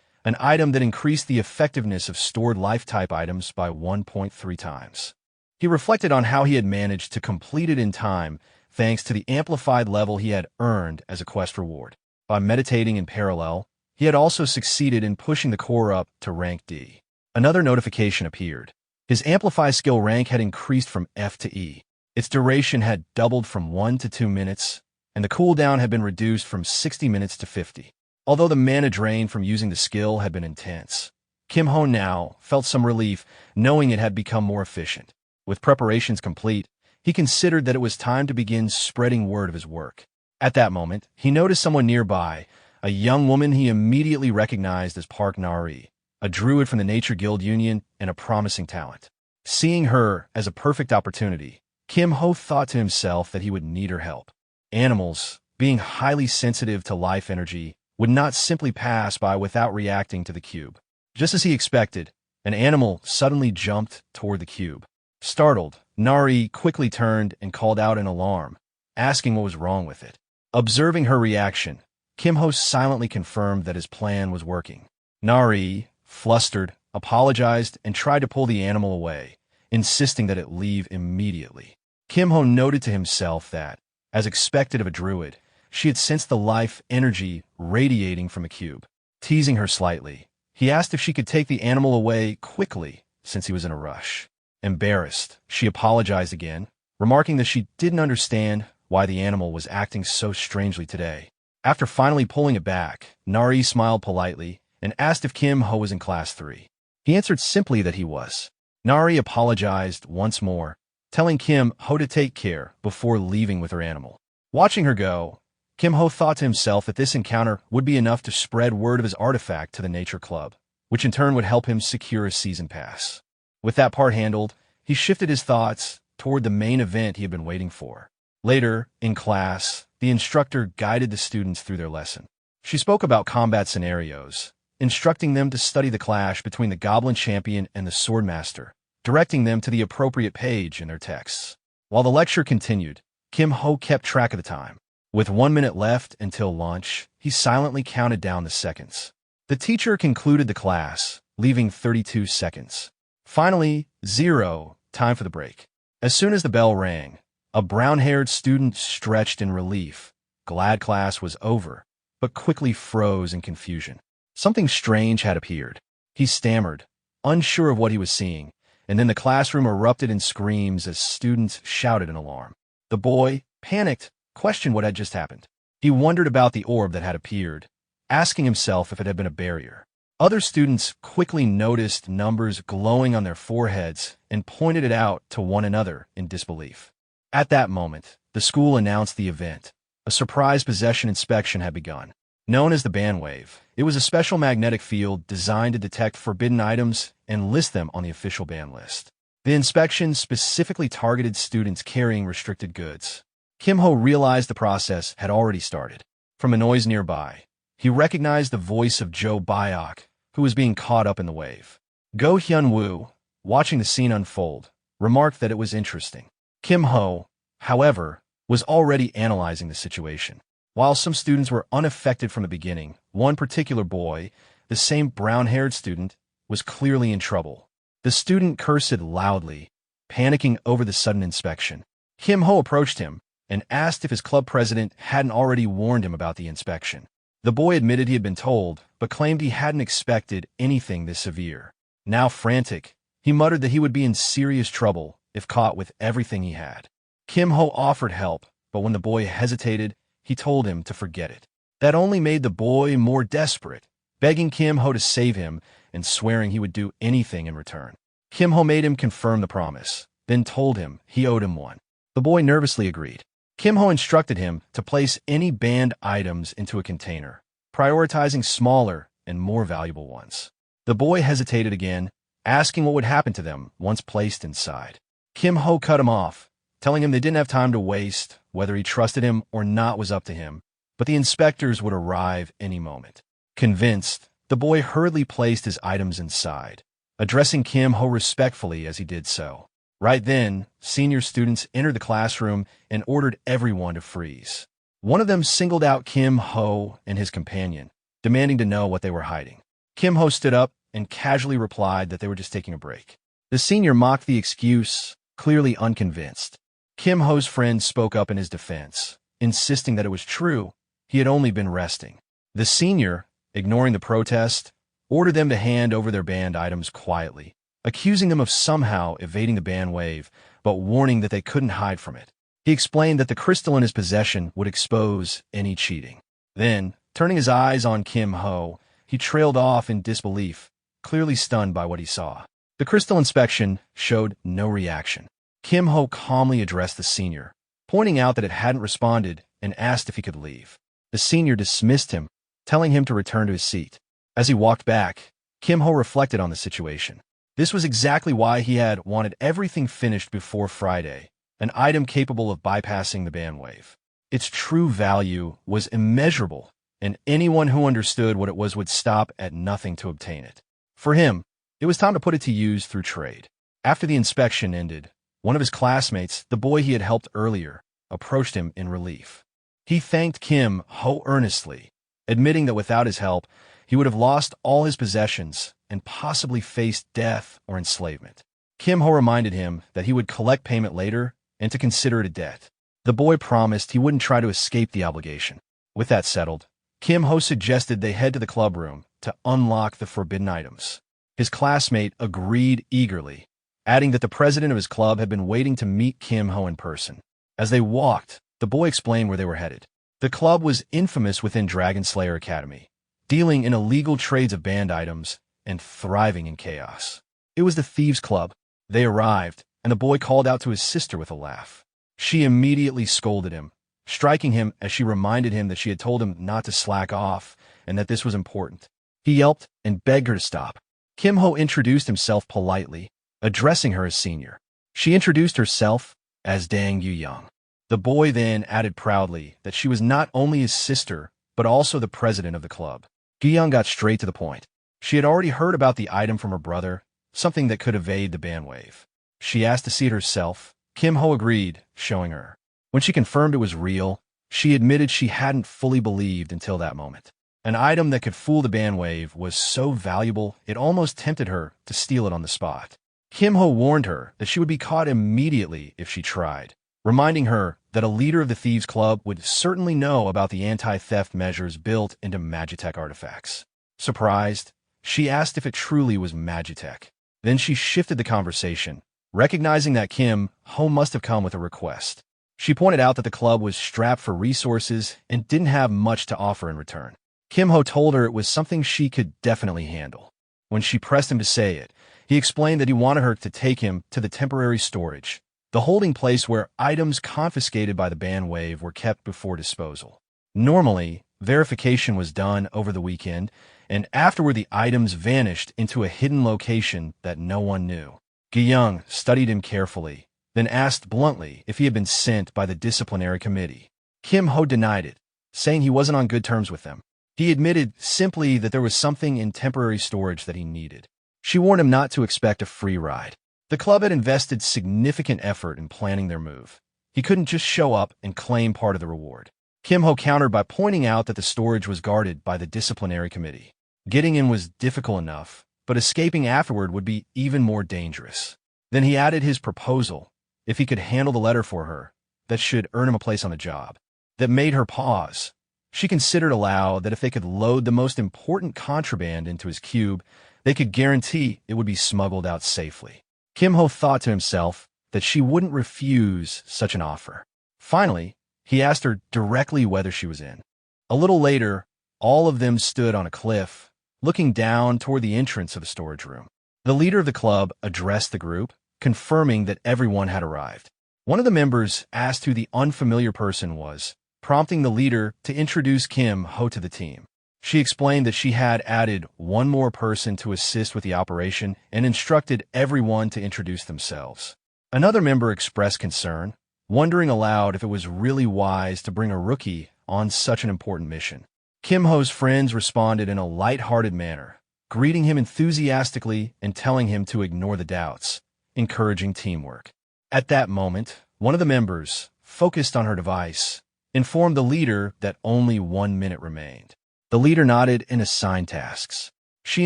an item that increased the effectiveness of stored life-type items by 1.3 times. He reflected on how he had managed to complete it in time thanks to the amplified level he had earned as a quest reward. By meditating in parallel, he had also succeeded in pushing the core up to rank D. Another notification appeared. His Amplify skill rank had increased from F to E. Its duration had doubled from 1 to 2 minutes, and the cooldown had been reduced from 60 minutes to 50. Although the mana drain from using the skill had been intense, Kim Ho now felt some relief knowing it had become more efficient. With preparations complete, he considered that it was time to begin spreading word of his work. At that moment, he noticed someone nearby, a young woman he immediately recognized as Park Nari, a druid from the Nature Guild Union and a promising talent. Seeing her as a perfect opportunity, Kim Ho thought to himself that he would need her help. Animals, being highly sensitive to life energy, would not simply pass by without reacting to the cube. Just as he expected, an animal suddenly jumped toward the cube. Startled, Nari quickly turned and called out in alarm, asking what was wrong with it. Observing her reaction, Kim Ho silently confirmed that his plan was working. Nari, flustered, apologized and tried to pull the animal away, insisting that it leave immediately. Kim Ho noted to himself that, as expected of a druid, she had sensed the life energy radiating from a cube. Teasing her slightly, he asked if she could take the animal away quickly since he was in a rush. Embarrassed, she apologized again, remarking that she didn't understand why the animal was acting so strangely today. After finally pulling it back, Nari smiled politely and asked if Kim Ho was in Class 3. He answered simply that he was. Nari apologized once more, telling Kim Ho to take care before leaving with her animal. Watching her go, Kim Ho thought to himself that this encounter would be enough to spread word of his artifact to the Nature Club, which in turn would help him secure a season pass. With that part handled, he shifted his thoughts toward the main event he had been waiting for. Later, in class, the instructor guided the students through their lesson. She spoke about combat scenarios, instructing them to study the clash between the Goblin Champion and the Swordmaster, directing them to the appropriate page in their texts. While the lecture continued, Kim Ho kept track of the time. With 1 minute left until lunch, he silently counted down the seconds. The teacher concluded the class, leaving 32 seconds. Finally, 0, time for the break. As soon as the bell rang, a brown-haired student stretched in relief, glad class was over, but quickly froze in confusion. Something strange had appeared. He stammered, unsure of what he was seeing, and then the classroom erupted in screams as students shouted in alarm. The boy, panicked, questioned what had just happened. He wondered about the orb that had appeared, asking himself if it had been a barrier. Other students quickly noticed numbers glowing on their foreheads and pointed it out to one another in disbelief. At that moment, the school announced the event. A surprise possession inspection had begun. Known as the Bandwave, it was a special magnetic field designed to detect forbidden items and list them on the official ban list. The inspection specifically targeted students carrying restricted goods. Kim Ho realized the process had already started. From a noise nearby, he recognized the voice of Jo Byok, who was being caught up in the wave. Go Hyun-woo, watching the scene unfold, remarked that it was interesting. Kim Ho, however, was already analyzing the situation. While some students were unaffected from the beginning, one particular boy, the same brown-haired student, was clearly in trouble. The student cursed loudly, panicking over the sudden inspection. Kim Ho approached him and asked if his club president hadn't already warned him about the inspection. The boy admitted he had been told, but claimed he hadn't expected anything this severe. Now frantic, he muttered that he would be in serious trouble if caught with everything he had. Kim Ho offered help, but when the boy hesitated, he told him to forget it. That only made the boy more desperate, begging Kim Ho to save him and swearing he would do anything in return. Kim Ho made him confirm the promise, then told him he owed him one. The boy nervously agreed. Kim Ho instructed him to place any banned items into a container, prioritizing smaller and more valuable ones. The boy hesitated again, asking what would happen to them once placed inside. Kim Ho cut him off, telling him they didn't have time to waste. Whether he trusted him or not was up to him, but the inspectors would arrive any moment. Convinced, the boy hurriedly placed his items inside, addressing Kim Ho respectfully as he did so. Right then, senior students entered the classroom and ordered everyone to freeze. One of them singled out Kim Ho and his companion, demanding to know what they were hiding. Kim Ho stood up and casually replied that they were just taking a break. The senior mocked the excuse, clearly unconvinced. Kim Ho's friend spoke up in his defense, insisting that it was true, he had only been resting. The senior, ignoring the protest, ordered them to hand over their banned items quietly, accusing them of somehow evading the ban wave, but warning that they couldn't hide from it. He explained that the crystal in his possession would expose any cheating. Then, turning his eyes on Kim Ho, he trailed off in disbelief, clearly stunned by what he saw. The crystal inspection showed no reaction. Kim Ho calmly addressed the senior, pointing out that it hadn't responded and asked if he could leave. The senior dismissed him, telling him to return to his seat. As he walked back, Kim Ho reflected on the situation. This was exactly why he had wanted everything finished before Friday, an item capable of bypassing the ban wave. Its true value was immeasurable, and anyone who understood what it was would stop at nothing to obtain it. For him, it was time to put it to use through trade. After the inspection ended, one of his classmates, the boy he had helped earlier, approached him in relief. He thanked Kim Ho earnestly, admitting that without his help, he would have lost all his possessions and possibly faced death or enslavement. Kim Ho reminded him that he would collect payment later and to consider it a debt. The boy promised he wouldn't try to escape the obligation. With that settled, Kim Ho suggested they head to the club room to unlock the forbidden items. His classmate agreed eagerly, adding that the president of his club had been waiting to meet Kim Ho in person. As they walked, the boy explained where they were headed. The club was infamous within Dragon Slayer Academy, dealing in illegal trades of banned items and thriving in chaos. It was the Thieves' Club. They arrived, and the boy called out to his sister with a laugh. She immediately scolded him, striking him as she reminded him that she had told him not to slack off and that this was important. He yelped and begged her to stop. Kim Ho introduced himself politely, addressing her as senior. She introduced herself as Dang Yu-young. The boy then added proudly that she was not only his sister, but also the president of the club. Yu-young got straight to the point. She had already heard about the item from her brother, something that could evade the ban wave. She asked to see it herself. Kim Ho agreed, showing her. When she confirmed it was real, she admitted she hadn't fully believed until that moment. An item that could fool the bandwave was so valuable it almost tempted her to steal it on the spot. Kim-ho warned her that she would be caught immediately if she tried, reminding her that a leader of the Thieves' Club would certainly know about the anti-theft measures built into Magitech artifacts. Surprised, she asked if it truly was Magitech. Then she shifted the conversation, recognizing that Kim-ho must have come with a request. She pointed out that the club was strapped for resources and didn't have much to offer in return. Kim-ho told her it was something she could definitely handle. When she pressed him to say it, he explained that he wanted her to take him to the temporary storage, the holding place where items confiscated by the bandwave were kept before disposal. Normally, verification was done over the weekend, and afterward the items vanished into a hidden location that no one knew. Gi-young studied him carefully, then asked bluntly if he had been sent by the disciplinary committee. Kim-ho denied it, saying he wasn't on good terms with them. He admitted simply that there was something in temporary storage that he needed. She warned him not to expect a free ride. The club had invested significant effort in planning their move. He couldn't just show up and claim part of the reward. Kim-ho countered by pointing out that the storage was guarded by the disciplinary committee. Getting in was difficult enough, but escaping afterward would be even more dangerous. Then he added his proposal, if he could handle the letter for her, that should earn him a place on the job. That made her pause. She considered aloud that if they could load the most important contraband into his cube, they could guarantee it would be smuggled out safely. Kim-ho thought to himself that she wouldn't refuse such an offer. Finally, he asked her directly whether she was in. A little later, all of them stood on a cliff, looking down toward the entrance of the storage room. The leader of the club addressed the group, confirming that everyone had arrived. One of the members asked who the unfamiliar person was, prompting the leader to introduce Kim-ho to the team. She explained that she had added one more person to assist with the operation and instructed everyone to introduce themselves. Another member expressed concern, wondering aloud if it was really wise to bring a rookie on such an important mission. Kim-ho's friends responded in a light-hearted manner, greeting him enthusiastically and telling him to ignore the doubts, encouraging teamwork. At that moment, one of the members, focused on her device, informed the leader that only 1 minute remained. The leader nodded and assigned tasks. She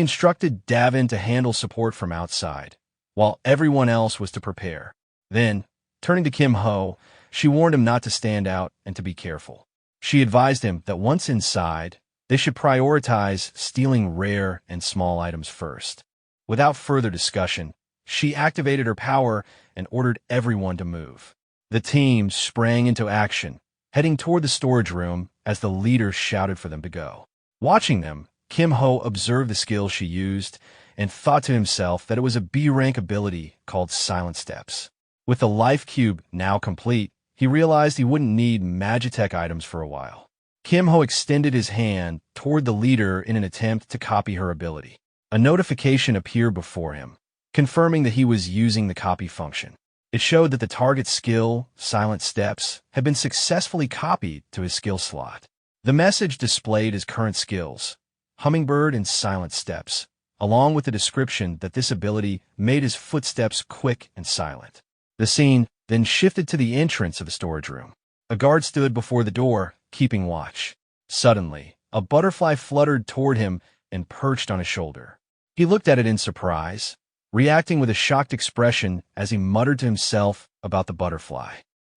instructed Davin to handle support from outside, while everyone else was to prepare. Then, turning to Kim-ho, she warned him not to stand out and to be careful. She advised him that once inside, they should prioritize stealing rare and small items first. Without further discussion, she activated her power and ordered everyone to move. The team sprang into action, heading toward the storage room as the leader shouted for them to go. Watching them, Kim-ho observed the skills she used and thought to himself that it was a B-rank ability called Silent Steps. With the life cube now complete, he realized he wouldn't need Magitech items for a while. Kim-ho extended his hand toward the leader in an attempt to copy her ability. A notification appeared before him, confirming that he was using the copy function. It showed that the target skill, Silent Steps, had been successfully copied to his skill slot. The message displayed his current skills, Hummingbird and Silent Steps, along with the description that this ability made his footsteps quick and silent. The scene then shifted to the entrance of the storage room. A guard stood before the door, keeping watch. Suddenly, a butterfly fluttered toward him and perched on his shoulder. He looked at it in surprise, reacting with a shocked expression as he muttered to himself about the butterfly.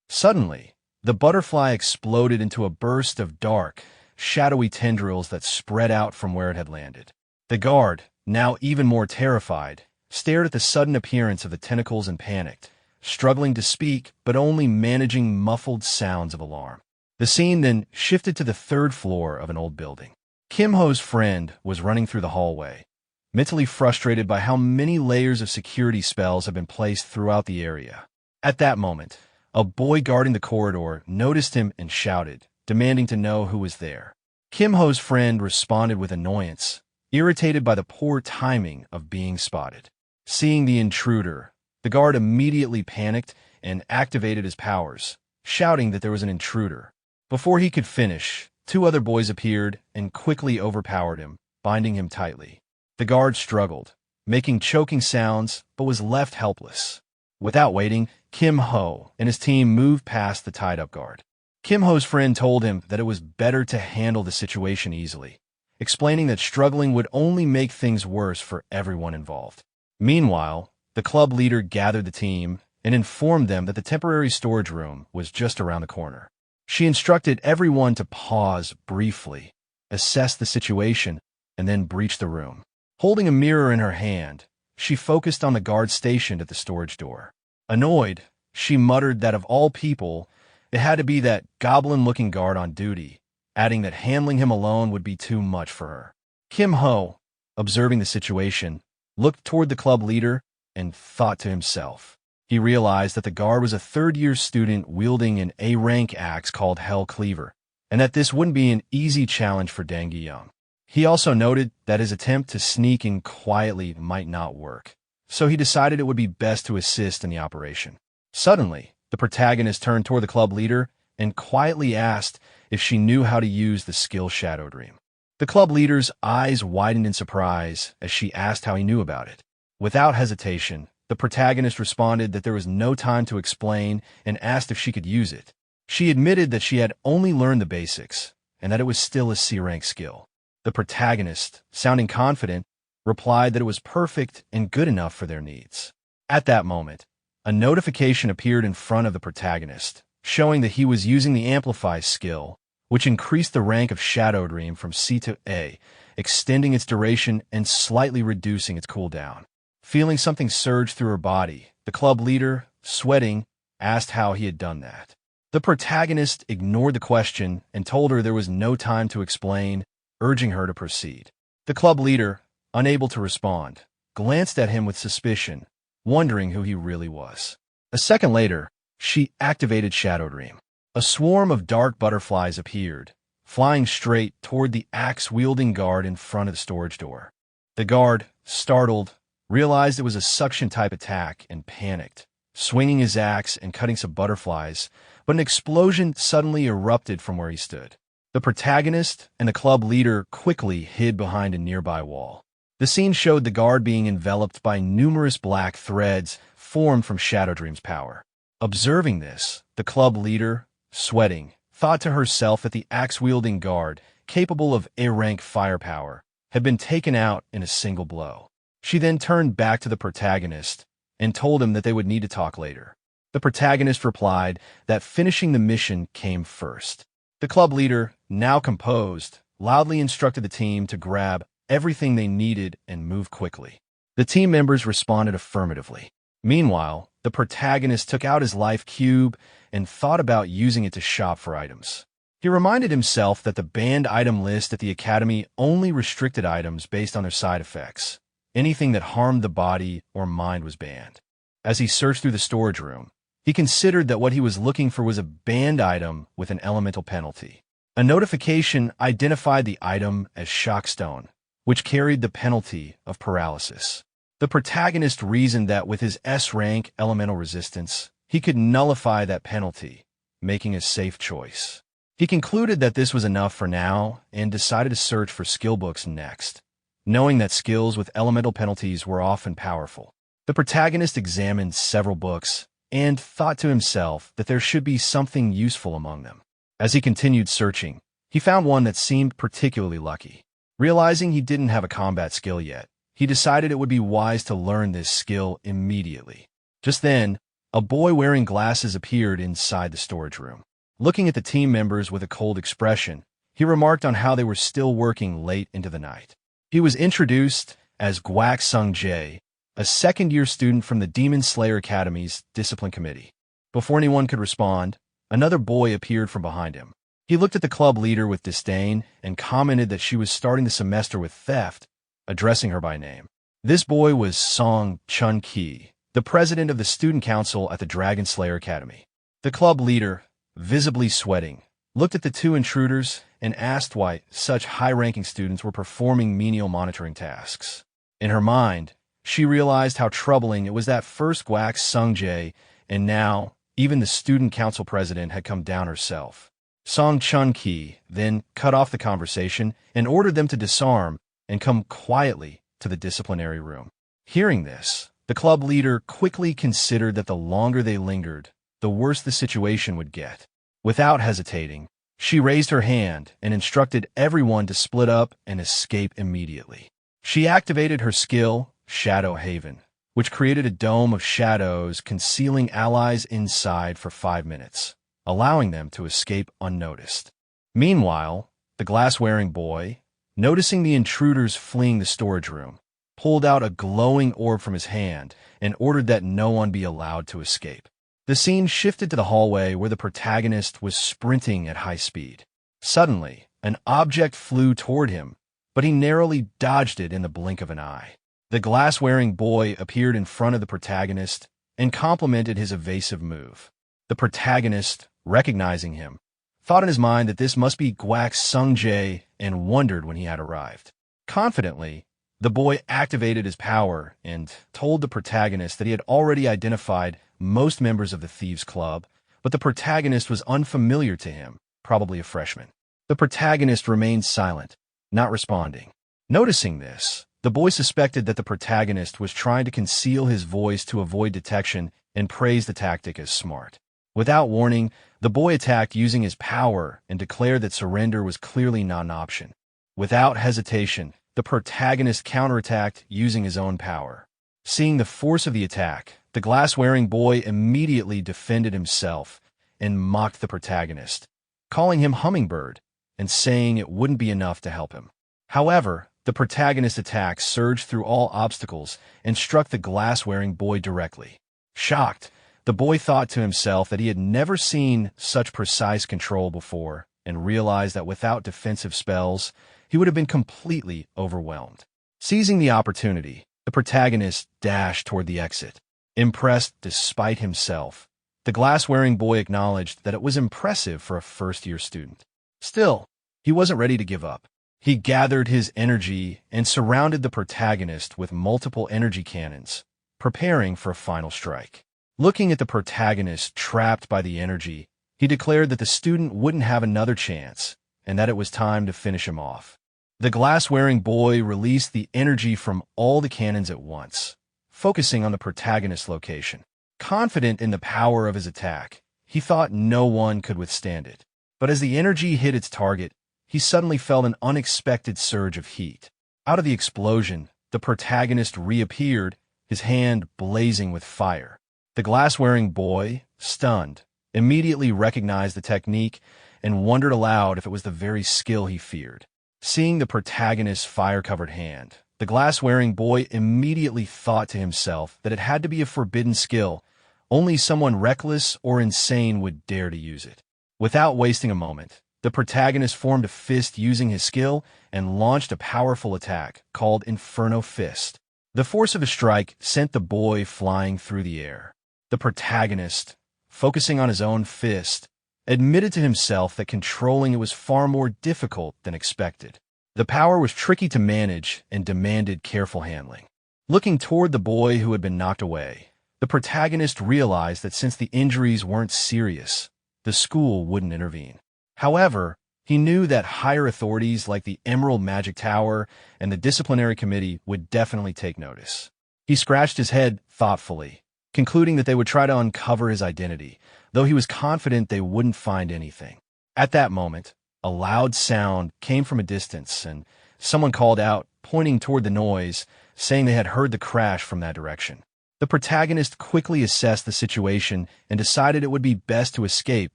Suddenly, the butterfly exploded into a burst of dark, shadowy tendrils that spread out from where it had landed. The guard, now even more terrified, stared at the sudden appearance of the tentacles and panicked, struggling to speak but only managing muffled sounds of alarm. The scene then shifted to the 3rd floor of an old building. Kim-ho's friend was running through the hallway, mentally frustrated by how many layers of security spells had been placed throughout the area. At that moment, a boy guarding the corridor noticed him and shouted, demanding to know who was there. Kim-ho's friend responded with annoyance, irritated by the poor timing of being spotted. Seeing the intruder, the guard immediately panicked and activated his powers, shouting that there was an intruder. Before he could finish, 2 other boys appeared and quickly overpowered him, binding him tightly. The guard struggled, making choking sounds, but was left helpless. Without waiting, Kim Ho and his team moved past the tied-up guard. Kim Ho's friend told him that it was better to handle the situation easily, explaining that struggling would only make things worse for everyone involved. Meanwhile, the club leader gathered the team and informed them that the temporary storage room was just around the corner. She instructed everyone to pause briefly, assess the situation, and then breach the room. Holding a mirror in her hand, she focused on the guard stationed at the storage door. Annoyed, she muttered that of all people, it had to be that goblin-looking guard on duty, adding that handling him alone would be too much for her. Kim Ho, observing the situation, looked toward the club leader and thought to himself. He realized that the guard was a third-year student wielding an A-rank axe called Hell Cleaver, and that this wouldn't be an easy challenge for Deng Young. He also noted that his attempt to sneak in quietly might not work, so he decided it would be best to assist in the operation. Suddenly, the protagonist turned toward the club leader and quietly asked if she knew how to use the skill Shadow Dream. The club leader's eyes widened in surprise as she asked how he knew about it. Without hesitation, the protagonist responded that there was no time to explain and asked if she could use it. She admitted that she had only learned the basics and that it was still a C-rank skill. The protagonist, sounding confident, replied that it was perfect and good enough for their needs. At that moment, a notification appeared in front of the protagonist, showing that he was using the Amplify skill, which increased the rank of Shadow Dream from C to A, extending its duration and slightly reducing its cooldown. Feeling something surge through her body, the club leader, sweating, asked how he had done that. The protagonist ignored the question and told her there was no time to explain, urging her to proceed. The club leader, unable to respond, glanced at him with suspicion, wondering who he really was. A second later, she activated Shadow Dream. A swarm of dark butterflies appeared, flying straight toward the axe-wielding guard in front of the storage door. The guard, startled, realized it was a suction-type attack and panicked, swinging his axe and cutting some butterflies, but an explosion suddenly erupted from where he stood. The protagonist and the club leader quickly hid behind a nearby wall. The scene showed the guard being enveloped by numerous black threads formed from Shadow Dream's power. Observing this, the club leader, sweating, thought to herself that the axe-wielding guard, capable of A-rank firepower, had been taken out in a single blow. She then turned back to the protagonist and told him that they would need to talk later. The protagonist replied that finishing the mission came first. The club leader, now composed, loudly instructed the team to grab everything they needed and move quickly. The team members responded affirmatively. Meanwhile, the protagonist took out his life cube and thought about using it to shop for items. He reminded himself that the banned item list at the academy only restricted items based on their side effects. Anything that harmed the body or mind was banned. As he searched through the storage room, he considered that what he was looking for was a banned item with an elemental penalty. A notification identified the item as Shockstone, which carried the penalty of paralysis. The protagonist reasoned that with his S-rank elemental resistance, he could nullify that penalty, making a safe choice. He concluded that this was enough for now and decided to search for skill books next, knowing that skills with elemental penalties were often powerful. The protagonist examined several books and thought to himself that there should be something useful among them. As he continued searching, he found one that seemed particularly lucky. Realizing he didn't have a combat skill yet, he decided it would be wise to learn this skill immediately. Just then, a boy wearing glasses appeared inside the storage room. Looking at the team members with a cold expression, he remarked on how they were still working late into the night. He was introduced as Guak Sung-jae, a second-year student from the Demon Slayer Academy's Discipline Committee. Before anyone could respond, another boy appeared from behind him. He looked at the club leader with disdain and commented that she was starting the semester with theft, addressing her by name. This boy was Song Chun-ki, the president of the student council at the Dragon Slayer Academy. The club leader, visibly sweating, looked at the two intruders and asked why such high-ranking students were performing menial monitoring tasks. In her mind, she realized how troubling it was that first Guak Sung-jae, and now even the student council president had come down herself. Song Chun-ki then cut off the conversation and ordered them to disarm and come quietly to the disciplinary room. Hearing this, The club leader quickly considered that the longer they lingered, the worse the situation would get. Without hesitating, she raised her hand and instructed everyone to split up and escape immediately. She activated her skill, Shadow Haven, which created a dome of shadows concealing allies inside for 5 minutes, allowing them to escape unnoticed. Meanwhile, the glass-wearing boy, noticing the intruders fleeing the storage room, pulled out a glowing orb from his hand and ordered that no one be allowed to escape. The scene shifted to the hallway where the protagonist was sprinting at high speed. Suddenly, an object flew toward him, but he narrowly dodged it in the blink of an eye. The glass-wearing boy appeared in front of the protagonist and complimented his evasive move. The protagonist, recognizing him, thought in his mind that this must be Guak Sung-jae and wondered when he had arrived. Confidently, the boy activated his power and told the protagonist that he had already identified most members of the Thieves' Club, but the protagonist was unfamiliar to him, probably a freshman. The protagonist remained silent, not responding. Noticing this, the boy suspected that the protagonist was trying to conceal his voice to avoid detection and praised the tactic as smart. Without warning, the boy attacked using his power and declared that surrender was clearly not an option. Without hesitation, the protagonist counterattacked using his own power. Seeing the force of the attack, the glass-wearing boy immediately defended himself and mocked the protagonist, calling him Hummingbird and saying it wouldn't be enough to help him. However, the protagonist's attack surged through all obstacles and struck the glass-wearing boy directly. Shocked, the boy thought to himself that he had never seen such precise control before and realized that without defensive spells, he would have been completely overwhelmed. Seizing the opportunity, the protagonist dashed toward the exit. Impressed despite himself, the glass-wearing boy acknowledged that it was impressive for a first-year student. Still, he wasn't ready to give up. He gathered his energy and surrounded the protagonist with multiple energy cannons, preparing for a final strike. Looking at the protagonist trapped by the energy, he declared that the student wouldn't have another chance and that it was time to finish him off. The glass-wearing boy released the energy from all the cannons at once, focusing on the protagonist's location. Confident in the power of his attack, he thought no one could withstand it. But as the energy hit its target, he suddenly felt an unexpected surge of heat. Out of the explosion, the protagonist reappeared, his hand blazing with fire. The glass-wearing boy, stunned, immediately recognized the technique and wondered aloud if it was the very skill he feared. Seeing the protagonist's fire-covered hand, the glass-wearing boy immediately thought to himself that it had to be a forbidden skill. Only someone reckless or insane would dare to use it. Without wasting a moment, the protagonist formed a fist using his skill and launched a powerful attack called Inferno Fist. The force of a strike sent the boy flying through the air. The protagonist, focusing on his own fist, admitted to himself that controlling it was far more difficult than expected. The power was tricky to manage and demanded careful handling. Looking toward the boy who had been knocked away, the protagonist realized that since the injuries weren't serious, the school wouldn't intervene. However, he knew that higher authorities like the Emerald Magic Tower and the disciplinary committee would definitely take notice. He scratched his head thoughtfully, concluding that they would try to uncover his identity, though he was confident they wouldn't find anything. At that moment, a loud sound came from a distance, and someone called out, pointing toward the noise, saying they had heard the crash from that direction. The protagonist quickly assessed the situation and decided it would be best to escape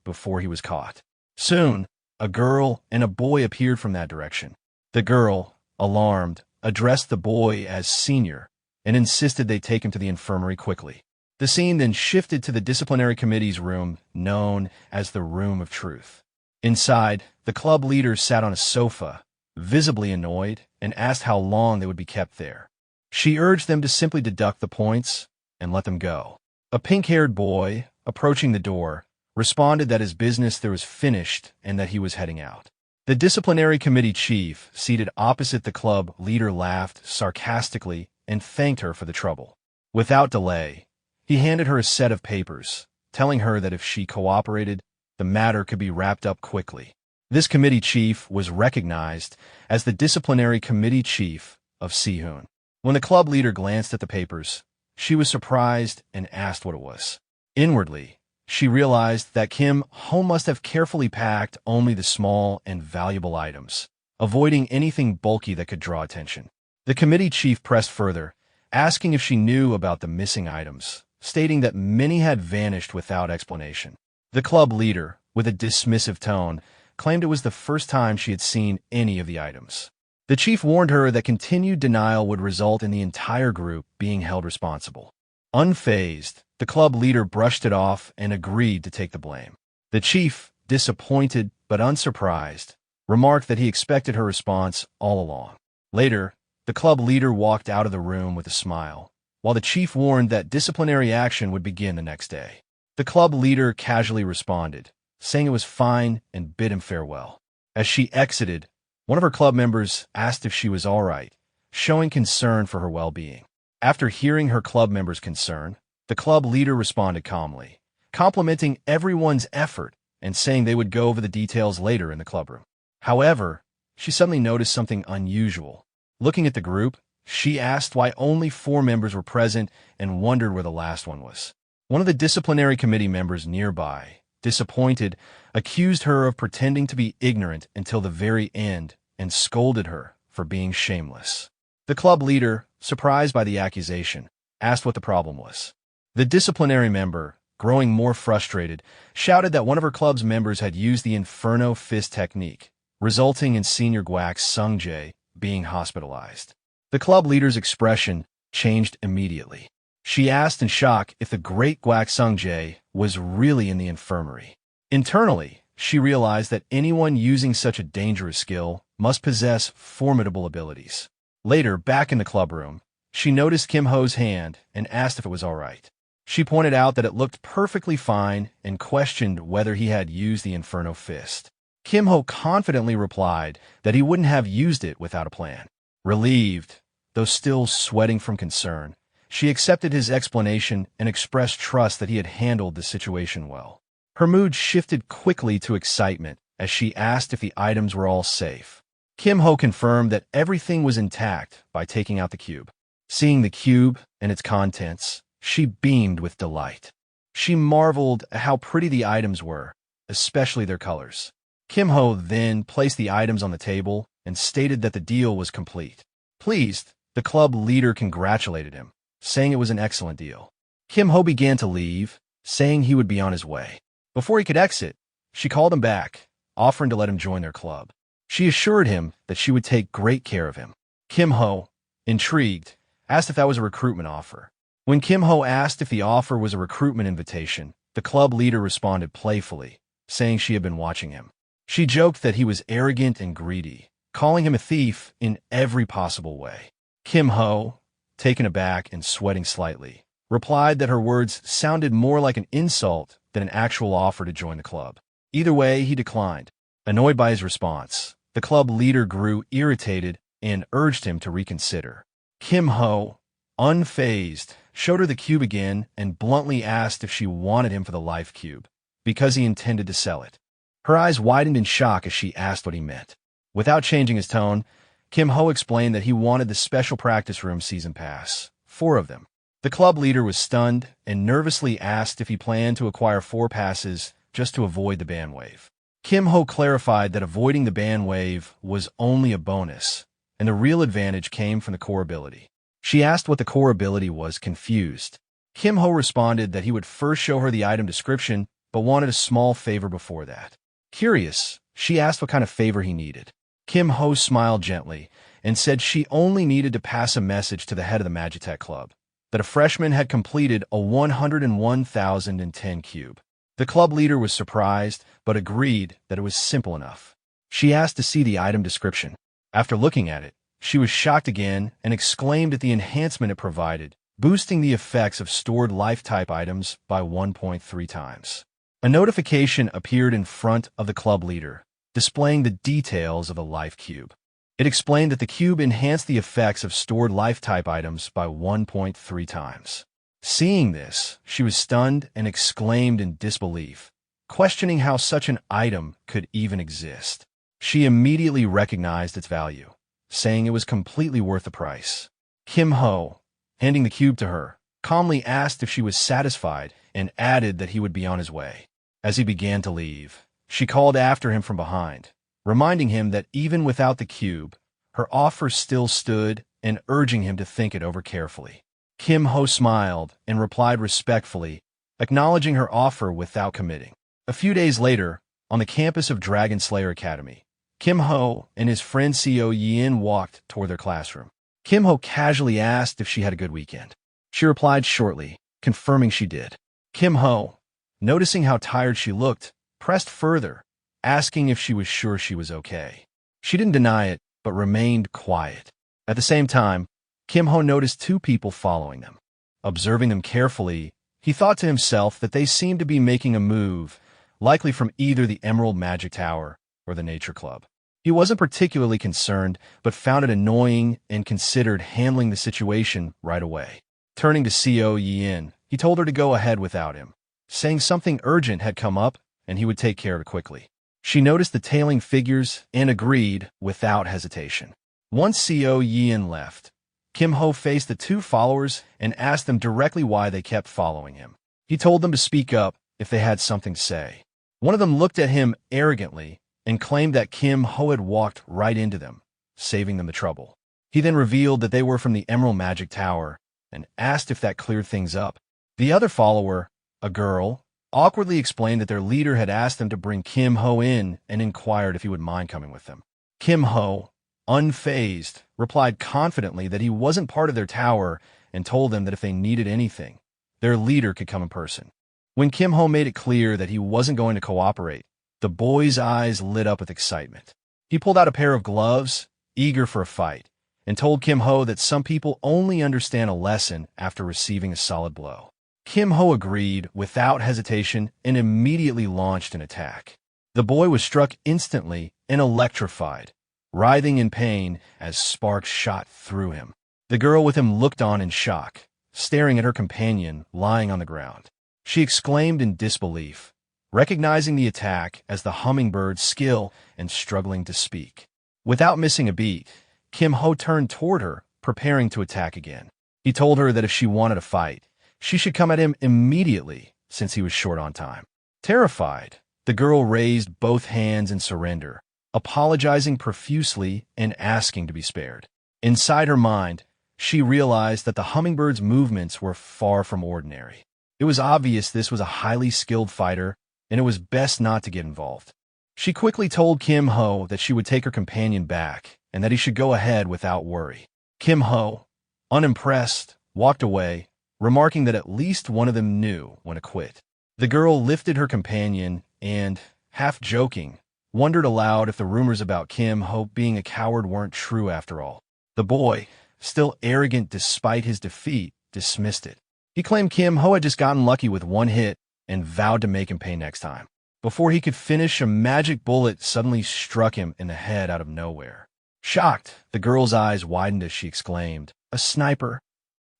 before he was caught. Soon, a girl and a boy appeared from that direction. The girl, alarmed, addressed the boy as senior and insisted they take him to the infirmary quickly. The scene then shifted to the disciplinary committee's room, known as the Room of Truth. Inside, the club leader sat on a sofa, visibly annoyed, and asked how long they would be kept there. She urged them to simply deduct the points and let them go. A pink-haired boy, approaching the door, responded that his business there was finished and that he was heading out. The disciplinary committee chief, seated opposite the club leader, laughed sarcastically and thanked her for the trouble. Without delay, he handed her a set of papers, telling her that if she cooperated, the matter could be wrapped up quickly. This committee chief was recognized as the disciplinary committee chief of Sihun. When the club leader glanced at the papers, she was surprised and asked what it was. Inwardly, she realized that Kim Ho must have carefully packed only the small and valuable items, avoiding anything bulky that could draw attention. The committee chief pressed further, asking if she knew about the missing items, stating that many had vanished without explanation. The club leader, with a dismissive tone, claimed it was the first time she had seen any of the items. The chief warned her that continued denial would result in the entire group being held responsible. Unfazed, the club leader brushed it off and agreed to take the blame. The chief, disappointed but unsurprised, remarked that he expected her response all along. Later, the club leader walked out of the room with a smile, while the chief warned that disciplinary action would begin the next day. The club leader casually responded, saying it was fine and bid him farewell. As she exited, one of her club members asked if she was all right, showing concern for her well-being. After hearing her club member's concern, the club leader responded calmly, complimenting everyone's effort and saying they would go over the details later in the clubroom. However, she suddenly noticed something unusual. Looking at the group, she asked why only 4 members were present and wondered where the last one was. One of the disciplinary committee members nearby, disappointed, accused her of pretending to be ignorant until the very end and scolded her for being shameless. The club leader, surprised by the accusation, asked what the problem was. The disciplinary member, growing more frustrated, shouted that one of her club's members had used the Inferno Fist technique, resulting in Senior Guac Sungjae being hospitalized. The club leader's expression changed immediately. She asked in shock if the great Guac Sungjae was really in the infirmary. Internally, she realized that anyone using such a dangerous skill must possess formidable abilities. Later, back in the clubroom, she noticed Kim Ho's hand and asked if it was all right. She pointed out that it looked perfectly fine and questioned whether he had used the Inferno Fist. Kim Ho confidently replied that he wouldn't have used it without a plan. Relieved, though still sweating from concern, she accepted his explanation and expressed trust that he had handled the situation well. Her mood shifted quickly to excitement as she asked if the items were all safe. Kim Ho confirmed that everything was intact by taking out the cube. Seeing the cube and its contents, she beamed with delight. She marveled at how pretty the items were, especially their colors. Kim Ho then placed the items on the table and stated that the deal was complete. Pleased, the club leader congratulated him, saying it was an excellent deal. Kim Ho began to leave, saying he would be on his way. Before he could exit, she called him back, offering to let him join their club. She assured him that she would take great care of him. Kim Ho, intrigued, asked if that was a recruitment offer. When Kim Ho asked if the offer was a recruitment invitation, the club leader responded playfully, saying she had been watching him. She joked that he was arrogant and greedy, calling him a thief in every possible way. Kim Ho, taken aback and sweating slightly, replied that her words sounded more like an insult than an actual offer to join the club. Either way, he declined. Annoyed by his response, the club leader grew irritated and urged him to reconsider. Kim Ho, unfazed, showed her the cube again and bluntly asked if she wanted him for the life cube, because he intended to sell it. Her eyes widened in shock as she asked what he meant. Without changing his tone, Kim Ho explained that he wanted the special practice room season pass, 4 of them. The club leader was stunned and nervously asked if he planned to acquire 4 passes just to avoid the ban wave. Kim Ho clarified that avoiding the ban wave was only a bonus, and the real advantage came from the core ability. She asked what the core ability was, confused. Kim Ho responded that he would first show her the item description, but wanted a small favor before that. Curious, she asked what kind of favor he needed. Kim Ho smiled gently and said she only needed to pass a message to the head of the Magitech Club, that a freshman had completed a 101,010 cube. The club leader was surprised, but agreed that it was simple enough. She asked to see the item description. After looking at it, she was shocked again and exclaimed at the enhancement it provided, boosting the effects of stored life-type items by 1.3 times. A notification appeared in front of the club leader, displaying the details of the life cube. It explained that the cube enhanced the effects of stored life-type items by 1.3 times. Seeing this, she was stunned and exclaimed in disbelief, questioning how such an item could even exist. She immediately recognized its value, saying it was completely worth the price. Kim Ho, handing the cube to her, calmly asked if she was satisfied and added that he would be on his way. As he began to leave, she called after him from behind, reminding him that even without the cube, her offer still stood and urging him to think it over carefully. Kim Ho smiled and replied respectfully, acknowledging her offer without committing. A few days later, on the campus of Dragon Slayer Academy, Kim Ho and his friend Seo Yin walked toward their classroom. Kim Ho casually asked if she had a good weekend. She replied shortly, confirming she did. Kim Ho, noticing how tired she looked, pressed further, asking if she was sure she was okay. She didn't deny it, but remained quiet. At the same time, Kim Ho noticed two people following them. Observing them carefully, he thought to himself that they seemed to be making a move, likely from either the Emerald Magic Tower or the Nature Club. He wasn't particularly concerned, but found it annoying and considered handling the situation right away. Turning to Seo Yin, he told her to go ahead without him, saying something urgent had come up and he would take care of it quickly. She noticed the tailing figures and agreed without hesitation. Once Seo Yin left, Kim Ho faced the two followers and asked them directly why they kept following him. He told them to speak up if they had something to say. One of them looked at him arrogantly and claimed that Kim Ho had walked right into them, saving them the trouble. He then revealed that they were from the Emerald Magic Tower and asked if that cleared things up. The other follower, a girl, awkwardly explained that their leader had asked them to bring Kim Ho in and inquired if he would mind coming with them. Kim Ho, unfazed, replied confidently that he wasn't part of their tower and told them that if they needed anything, their leader could come in person. When Kim Ho made it clear that he wasn't going to cooperate, the boy's eyes lit up with excitement. He pulled out a pair of gloves, eager for a fight, and told Kim Ho that some people only understand a lesson after receiving a solid blow. Kim Ho agreed without hesitation and immediately launched an attack. The boy was struck instantly and electrified, writhing in pain as sparks shot through him. The girl with him looked on in shock, staring at her companion lying on the ground. She exclaimed in disbelief, recognizing the attack as the hummingbird's skill and struggling to speak. Without missing a beat, Kim Ho turned toward her, preparing to attack again. He told her that if she wanted a fight, she should come at him immediately, since he was short on time. Terrified, the girl raised both hands in surrender, apologizing profusely and asking to be spared. Inside her mind, she realized that the hummingbird's movements were far from ordinary. It was obvious this was a highly skilled fighter, and it was best not to get involved. She quickly told Kim Ho that she would take her companion back and that he should go ahead without worry. Kim Ho, unimpressed, walked away, remarking that at least one of them knew when to quit. The girl lifted her companion and, half joking, wondered aloud if the rumors about Kim Ho being a coward weren't true after all. The boy, still arrogant despite his defeat, dismissed it. He claimed Kim Ho had just gotten lucky with one hit and vowed to make him pay next time. Before he could finish, a magic bullet suddenly struck him in the head out of nowhere. Shocked, the girl's eyes widened as she exclaimed, "A sniper?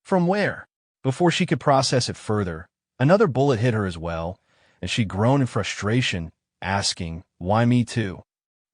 From where?" Before she could process it further, another bullet hit her as well, and she groaned in frustration, asking, "Why me too?"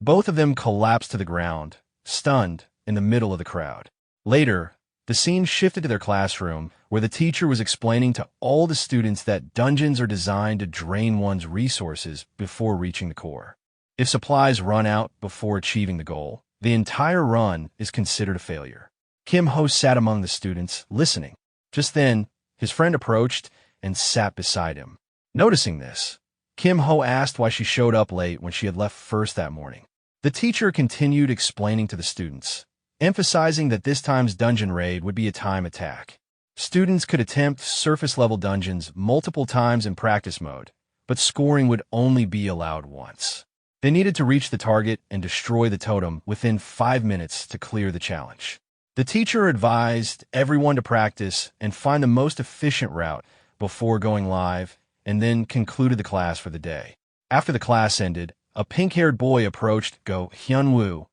Both of them collapsed to the ground, stunned, in the middle of the crowd. Later, the scene shifted to their classroom, where the teacher was explaining to all the students that dungeons are designed to drain one's resources before reaching the core. If supplies run out before achieving the goal, the entire run is considered a failure. Kim Ho sat among the students, listening. Just then, his friend approached and sat beside him. Noticing this, Kim Ho asked why she showed up late when she had left first that morning. The teacher continued explaining to the students, emphasizing that this time's dungeon raid would be a time attack. Students could attempt surface-level dungeons multiple times in practice mode, but scoring would only be allowed once. They needed to reach the target and destroy the totem within 5 minutes to clear the challenge. The teacher advised everyone to practice and find the most efficient route before going live, and then concluded the class for the day. After the class ended, a pink-haired boy approached Go Hyun-woo,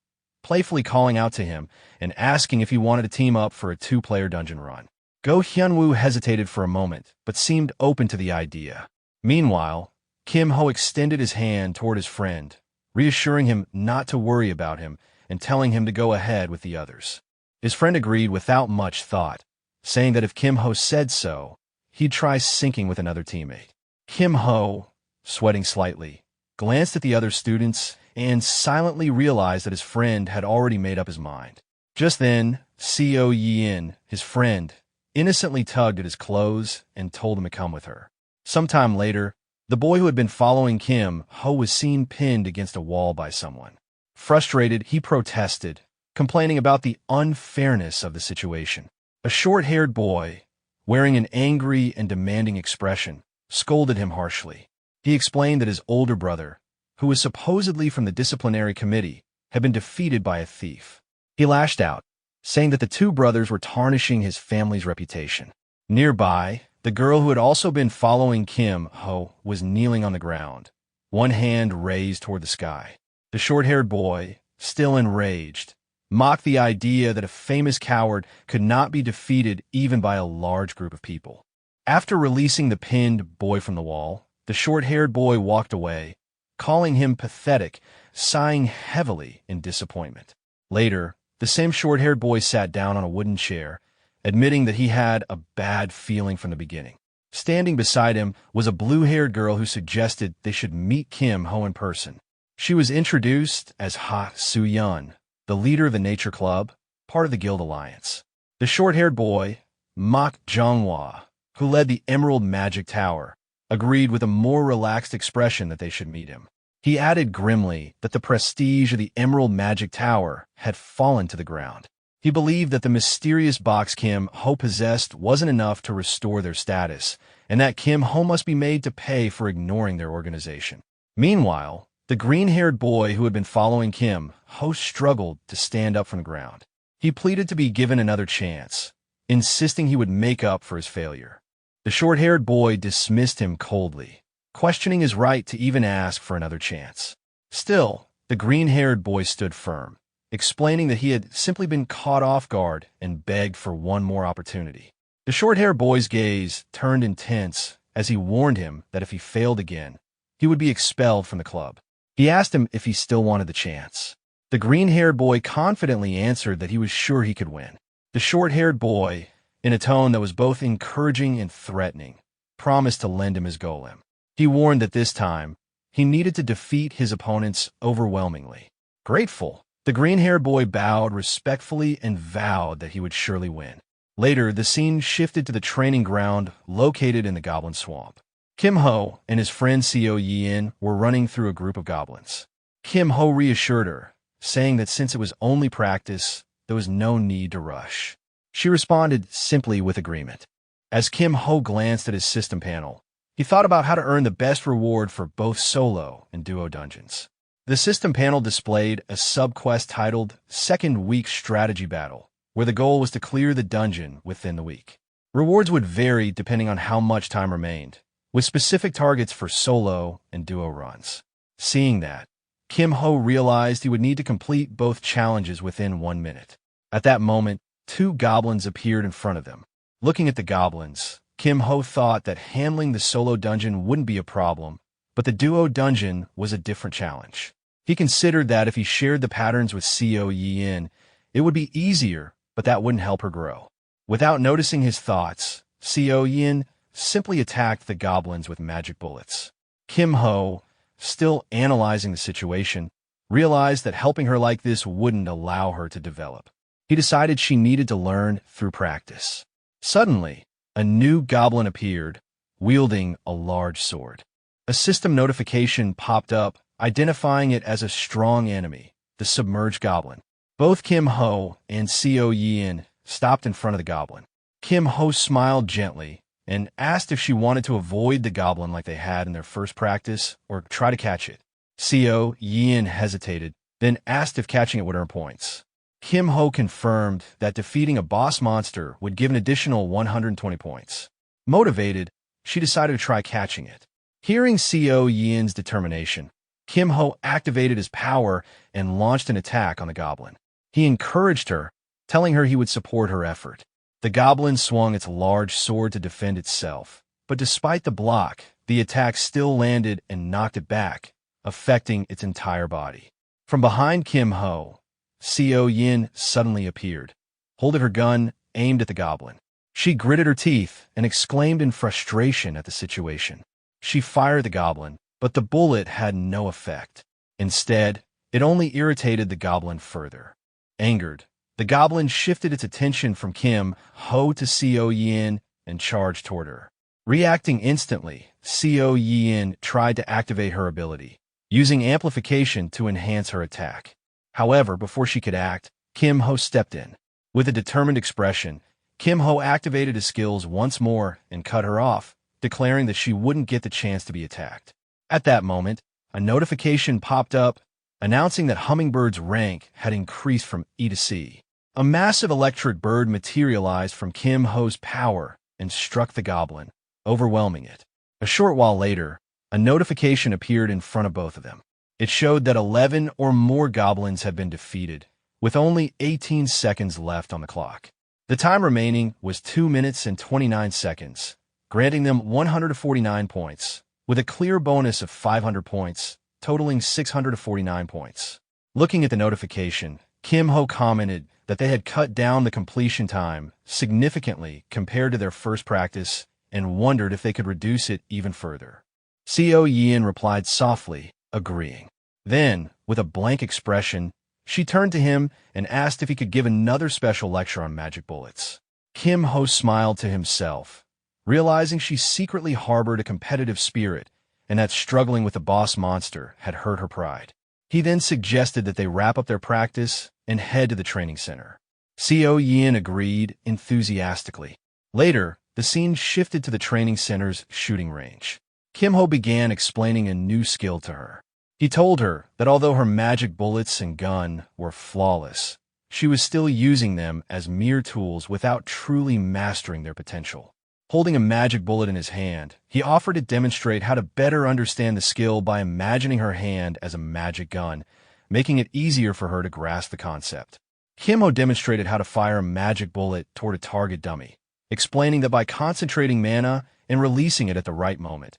playfully calling out to him and asking if he wanted to team up for a 2-player dungeon run. Go Hyun-woo hesitated for a moment, but seemed open to the idea. Meanwhile, Kim Ho extended his hand toward his friend, reassuring him not to worry about him and telling him to go ahead with the others. His friend agreed without much thought, saying that if Kim Ho said so, he'd try syncing with another teammate. Kim Ho, sweating slightly, glanced at the other students and silently realized that his friend had already made up his mind. Just then, Seo Yin, his friend, innocently tugged at his clothes and told him to come with her. Sometime later, the boy who had been following Kim Ho was seen pinned against a wall by someone. Frustrated, he protested, complaining about the unfairness of the situation. A short-haired boy, wearing an angry and demanding expression, scolded him harshly. He explained that his older brother, who was supposedly from the disciplinary committee, had been defeated by a thief. He lashed out, saying that the two brothers were tarnishing his family's reputation. Nearby, the girl who had also been following Kim Ho was kneeling on the ground, one hand raised toward the sky. The short-haired boy, still enraged, mocked the idea that a famous coward could not be defeated even by a large group of people. After releasing the pinned boy from the wall, the short-haired boy walked away, calling him pathetic, sighing heavily in disappointment. Later, the same short-haired boy sat down on a wooden chair, admitting that he had a bad feeling from the beginning. Standing beside him was a blue-haired girl who suggested they should meet Kim Ho in person. She was introduced as Ha Soo-yeon, the leader of the Nature Club, part of the Guild Alliance. The short-haired boy, Mak Jonghwa, who led the Emerald Magic Tower, agreed with a more relaxed expression that they should meet him. He added grimly that the prestige of the Emerald Magic Tower had fallen to the ground. He believed that the mysterious box Kim Ho possessed wasn't enough to restore their status, and that Kim Ho must be made to pay for ignoring their organization. Meanwhile, the green-haired boy who had been following Kim Ho struggled to stand up from the ground. He pleaded to be given another chance, insisting he would make up for his failure. The short-haired boy dismissed him coldly, questioning his right to even ask for another chance. Still, the green-haired boy stood firm, explaining that he had simply been caught off guard and begged for one more opportunity. The short-haired boy's gaze turned intense as he warned him that if he failed again, he would be expelled from the club. He asked him if he still wanted the chance. The green-haired boy confidently answered that he was sure he could win. The short-haired boy, in a tone that was both encouraging and threatening, promised to lend him his golem. He warned that this time, he needed to defeat his opponents overwhelmingly. Grateful, the green-haired boy bowed respectfully and vowed that he would surely win. Later, the scene shifted to the training ground located in the Goblin Swamp. Kim Ho and his friend Seo Yin were running through a group of goblins. Kim Ho reassured her, saying that since it was only practice, there was no need to rush. She responded simply with agreement. As Kim Ho glanced at his system panel, he thought about how to earn the best reward for both solo and duo dungeons. The system panel displayed a sub-quest titled Second Week Strategy Battle, where the goal was to clear the dungeon within the week. Rewards would vary depending on how much time remained, with specific targets for solo and duo runs. Seeing that, Kim Ho realized he would need to complete both challenges within 1 minute. At that moment, 2 goblins appeared in front of them. Looking at the goblins, Kim Ho thought that handling the solo dungeon wouldn't be a problem, but the duo dungeon was a different challenge. He considered that if he shared the patterns with Seo Yin, it would be easier, but that wouldn't help her grow. Without noticing his thoughts, Seo Yin simply attacked the goblins with magic bullets. Kim Ho, still analyzing the situation, realized that helping her like this wouldn't allow her to develop. He decided she needed to learn through practice. Suddenly, a new goblin appeared, wielding a large sword. A system notification popped up, identifying it as a strong enemy, the submerged goblin. Both Kim Ho and Seo Yin stopped in front of the goblin. Kim Ho smiled gently and asked if she wanted to avoid the goblin like they had in their first practice or try to catch it. Seo Yin hesitated, then asked if catching it would earn points. Kim Ho confirmed that defeating a boss monster would give an additional 120 points. Motivated, she decided to try catching it. Hearing Seo Yin's determination, Kim Ho activated his power and launched an attack on the goblin. He encouraged her, telling her he would support her effort. The goblin swung its large sword to defend itself, but despite the block, the attack still landed and knocked it back, affecting its entire body. From behind Kim Ho, Seo Yin suddenly appeared, holding her gun aimed at the goblin. She gritted her teeth and exclaimed in frustration at the situation. She fired the goblin, but the bullet had no effect. Instead, it only irritated the goblin further. Angered, the goblin shifted its attention from Kim Ho to Seo Yin and charged toward her. Reacting instantly, Seo Yin tried to activate her ability, using amplification to enhance her attack. However, before she could act, Kim Ho stepped in. With a determined expression, Kim Ho activated his skills once more and cut her off, declaring that she wouldn't get the chance to be attacked. At that moment, a notification popped up announcing that Hummingbird's rank had increased from E to C. A massive electric bird materialized from Kim Ho's power and struck the goblin, overwhelming it. A short while later, a notification appeared in front of both of them. It showed that 11 or more goblins had been defeated, with only 18 seconds left on the clock. The time remaining was 2 minutes and 29 seconds, granting them 149 points, with a clear bonus of 500 points, totaling 649 points. Looking at the notification, Kim Ho commented that they had cut down the completion time significantly compared to their first practice and wondered if they could reduce it even further. Seo Yin replied softly, agreeing. Then, with a blank expression, she turned to him and asked if he could give another special lecture on magic bullets. Kim Ho smiled to himself, realizing she secretly harbored a competitive spirit and that struggling with the boss monster had hurt her pride. He then suggested that they wrap up their practice and head to the training center. Seo Yin agreed enthusiastically. Later, the scene shifted to the training center's shooting range. Kim Ho began explaining a new skill to her. He told her that although her magic bullets and gun were flawless, she was still using them as mere tools without truly mastering their potential. Holding a magic bullet in his hand, he offered to demonstrate how to better understand the skill by imagining her hand as a magic gun, making it easier for her to grasp the concept. Kim Ho demonstrated how to fire a magic bullet toward a target dummy, explaining that by concentrating mana and releasing it at the right moment,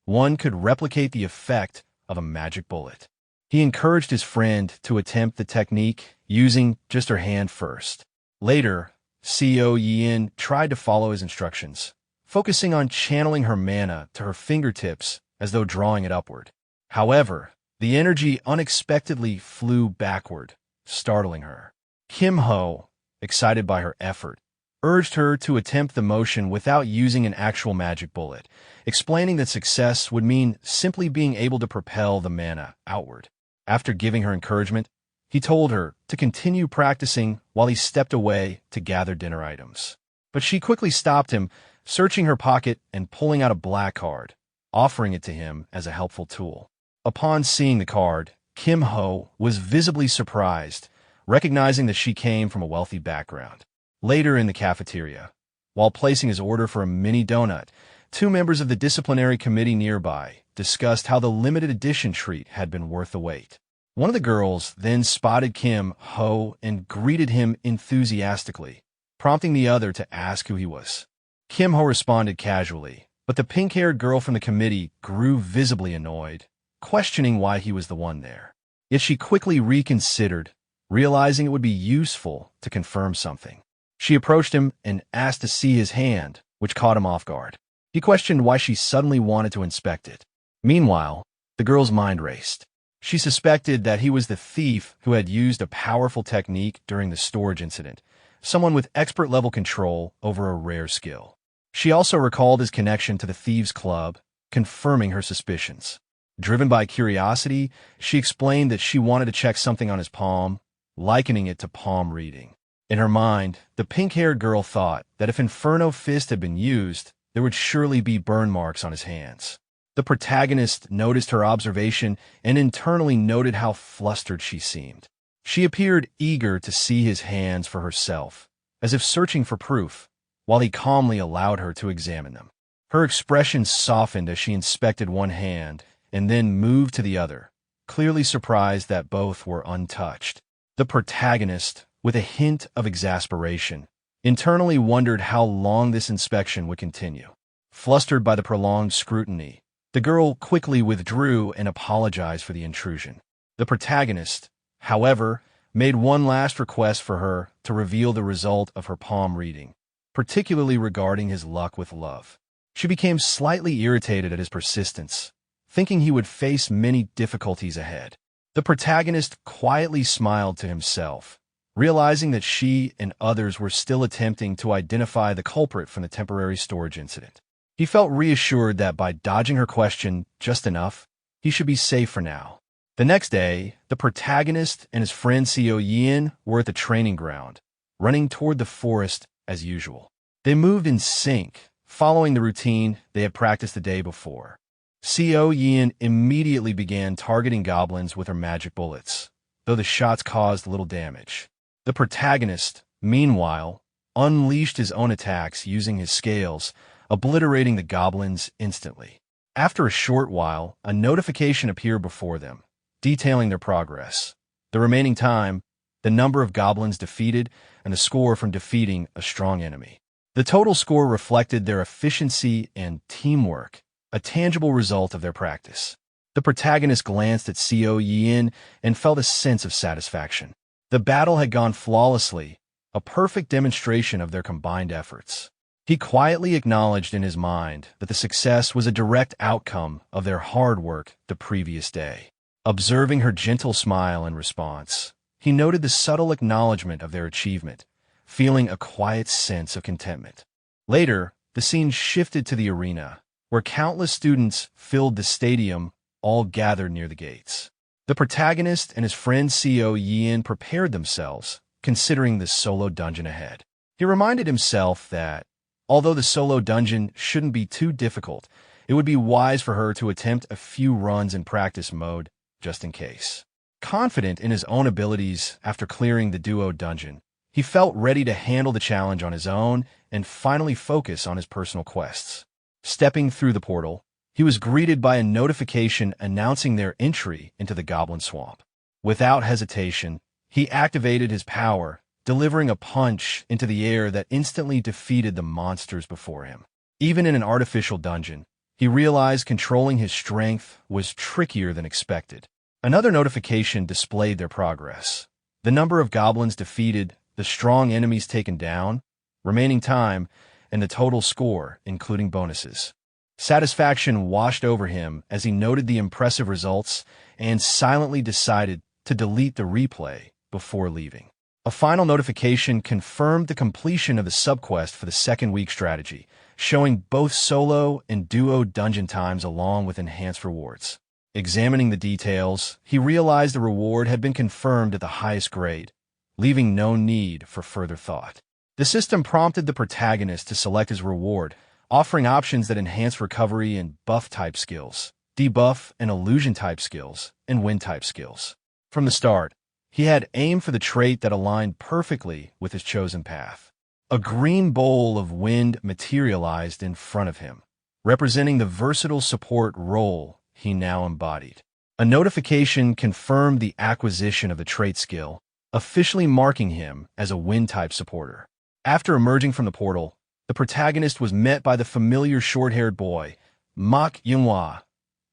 one could replicate the effect of a magic bullet. He encouraged his friend to attempt the technique using just her hand first. Later, Seo Yin tried to follow his instructions, focusing on channeling her mana to her fingertips as though drawing it upward. However, the energy unexpectedly flew backward, startling her. Kim Ho, excited by her effort, urged her to attempt the motion without using an actual magic bullet, explaining that success would mean simply being able to propel the mana outward. After giving her encouragement, he told her to continue practicing while he stepped away to gather dinner items. But she quickly stopped him, searching her pocket and pulling out a black card, offering it to him as a helpful tool. Upon seeing the card, Kim Ho was visibly surprised, recognizing that she came from a wealthy background. Later in the cafeteria, while placing his order for a mini donut, two members of the disciplinary committee nearby discussed how the limited edition treat had been worth the wait. One of the girls then spotted Kim Ho and greeted him enthusiastically, prompting the other to ask who he was. Kim Ho responded casually, but the pink-haired girl from the committee grew visibly annoyed, questioning why he was the one there. Yet she quickly reconsidered, realizing it would be useful to confirm something. She approached him and asked to see his hand, which caught him off guard. He questioned why she suddenly wanted to inspect it. Meanwhile, the girl's mind raced. She suspected that he was the thief who had used a powerful technique during the storage incident, someone with expert-level control over a rare skill. She also recalled his connection to the Thieves' Club, confirming her suspicions. Driven by curiosity, she explained that she wanted to check something on his palm, likening it to palm reading. In her mind, the pink-haired girl thought that if Inferno Fist had been used, there would surely be burn marks on his hands. The protagonist noticed her observation and internally noted how flustered she seemed. She appeared eager to see his hands for herself, as if searching for proof, while he calmly allowed her to examine them. Her expression softened as she inspected one hand and then moved to the other, clearly surprised that both were untouched. The protagonist, with a hint of exasperation, internally wondered how long this inspection would continue. Flustered by the prolonged scrutiny, the girl quickly withdrew and apologized for the intrusion. The protagonist, however, made one last request for her to reveal the result of her palm reading, particularly regarding his luck with love. She became slightly irritated at his persistence, thinking he would face many difficulties ahead. The protagonist quietly smiled to himself, realizing that she and others were still attempting to identify the culprit from the temporary storage incident. He felt reassured that by dodging her question just enough, he should be safe for now. The next day, the protagonist and his friend Seo Yin were at the training ground, running toward the forest as usual. They moved in sync, following the routine they had practiced the day before. Seo Yin immediately began targeting goblins with her magic bullets, though the shots caused little damage. The protagonist, meanwhile, unleashed his own attacks using his scales, obliterating the goblins instantly. After a short while, a notification appeared before them, detailing their progress, the remaining time, the number of goblins defeated, and the score from defeating a strong enemy. The total score reflected their efficiency and teamwork, a tangible result of their practice. The protagonist glanced at Seo Yin and felt a sense of satisfaction. The battle had gone flawlessly, a perfect demonstration of their combined efforts. He quietly acknowledged in his mind that the success was a direct outcome of their hard work the previous day. Observing her gentle smile in response, he noted the subtle acknowledgement of their achievement, feeling a quiet sense of contentment. Later, the scene shifted to the arena, where countless students filled the stadium, all gathered near the gates. The protagonist and his friend Seo Yin prepared themselves, considering the solo dungeon ahead. He reminded himself that, although the solo dungeon shouldn't be too difficult, it would be wise for her to attempt a few runs in practice mode, just in case. Confident in his own abilities after clearing the duo dungeon, he felt ready to handle the challenge on his own and finally focus on his personal quests. Stepping through the portal, he was greeted by a notification announcing their entry into the Goblin Swamp. Without hesitation, he activated his power, delivering a punch into the air that instantly defeated the monsters before him. Even in an artificial dungeon, he realized controlling his strength was trickier than expected. Another notification displayed their progress. The number of goblins defeated, the strong enemies taken down, remaining time, and the total score, including bonuses. Satisfaction washed over him as he noted the impressive results and silently decided to delete the replay before leaving. A final notification confirmed the completion of the subquest for the second week strategy, showing both solo and duo dungeon times along with enhanced rewards. Examining the details, he realized the reward had been confirmed at the highest grade, leaving no need for further thought. The system prompted the protagonist to select his reward, offering options that enhance recovery and buff-type skills, debuff and illusion-type skills, and wind-type skills. From the start, he had aimed for the trait that aligned perfectly with his chosen path. A green bowl of wind materialized in front of him, representing the versatile support role he now embodied. A notification confirmed the acquisition of the trait skill, officially marking him as a wind-type supporter. After emerging from the portal, the protagonist was met by the familiar short-haired boy, Manhwa,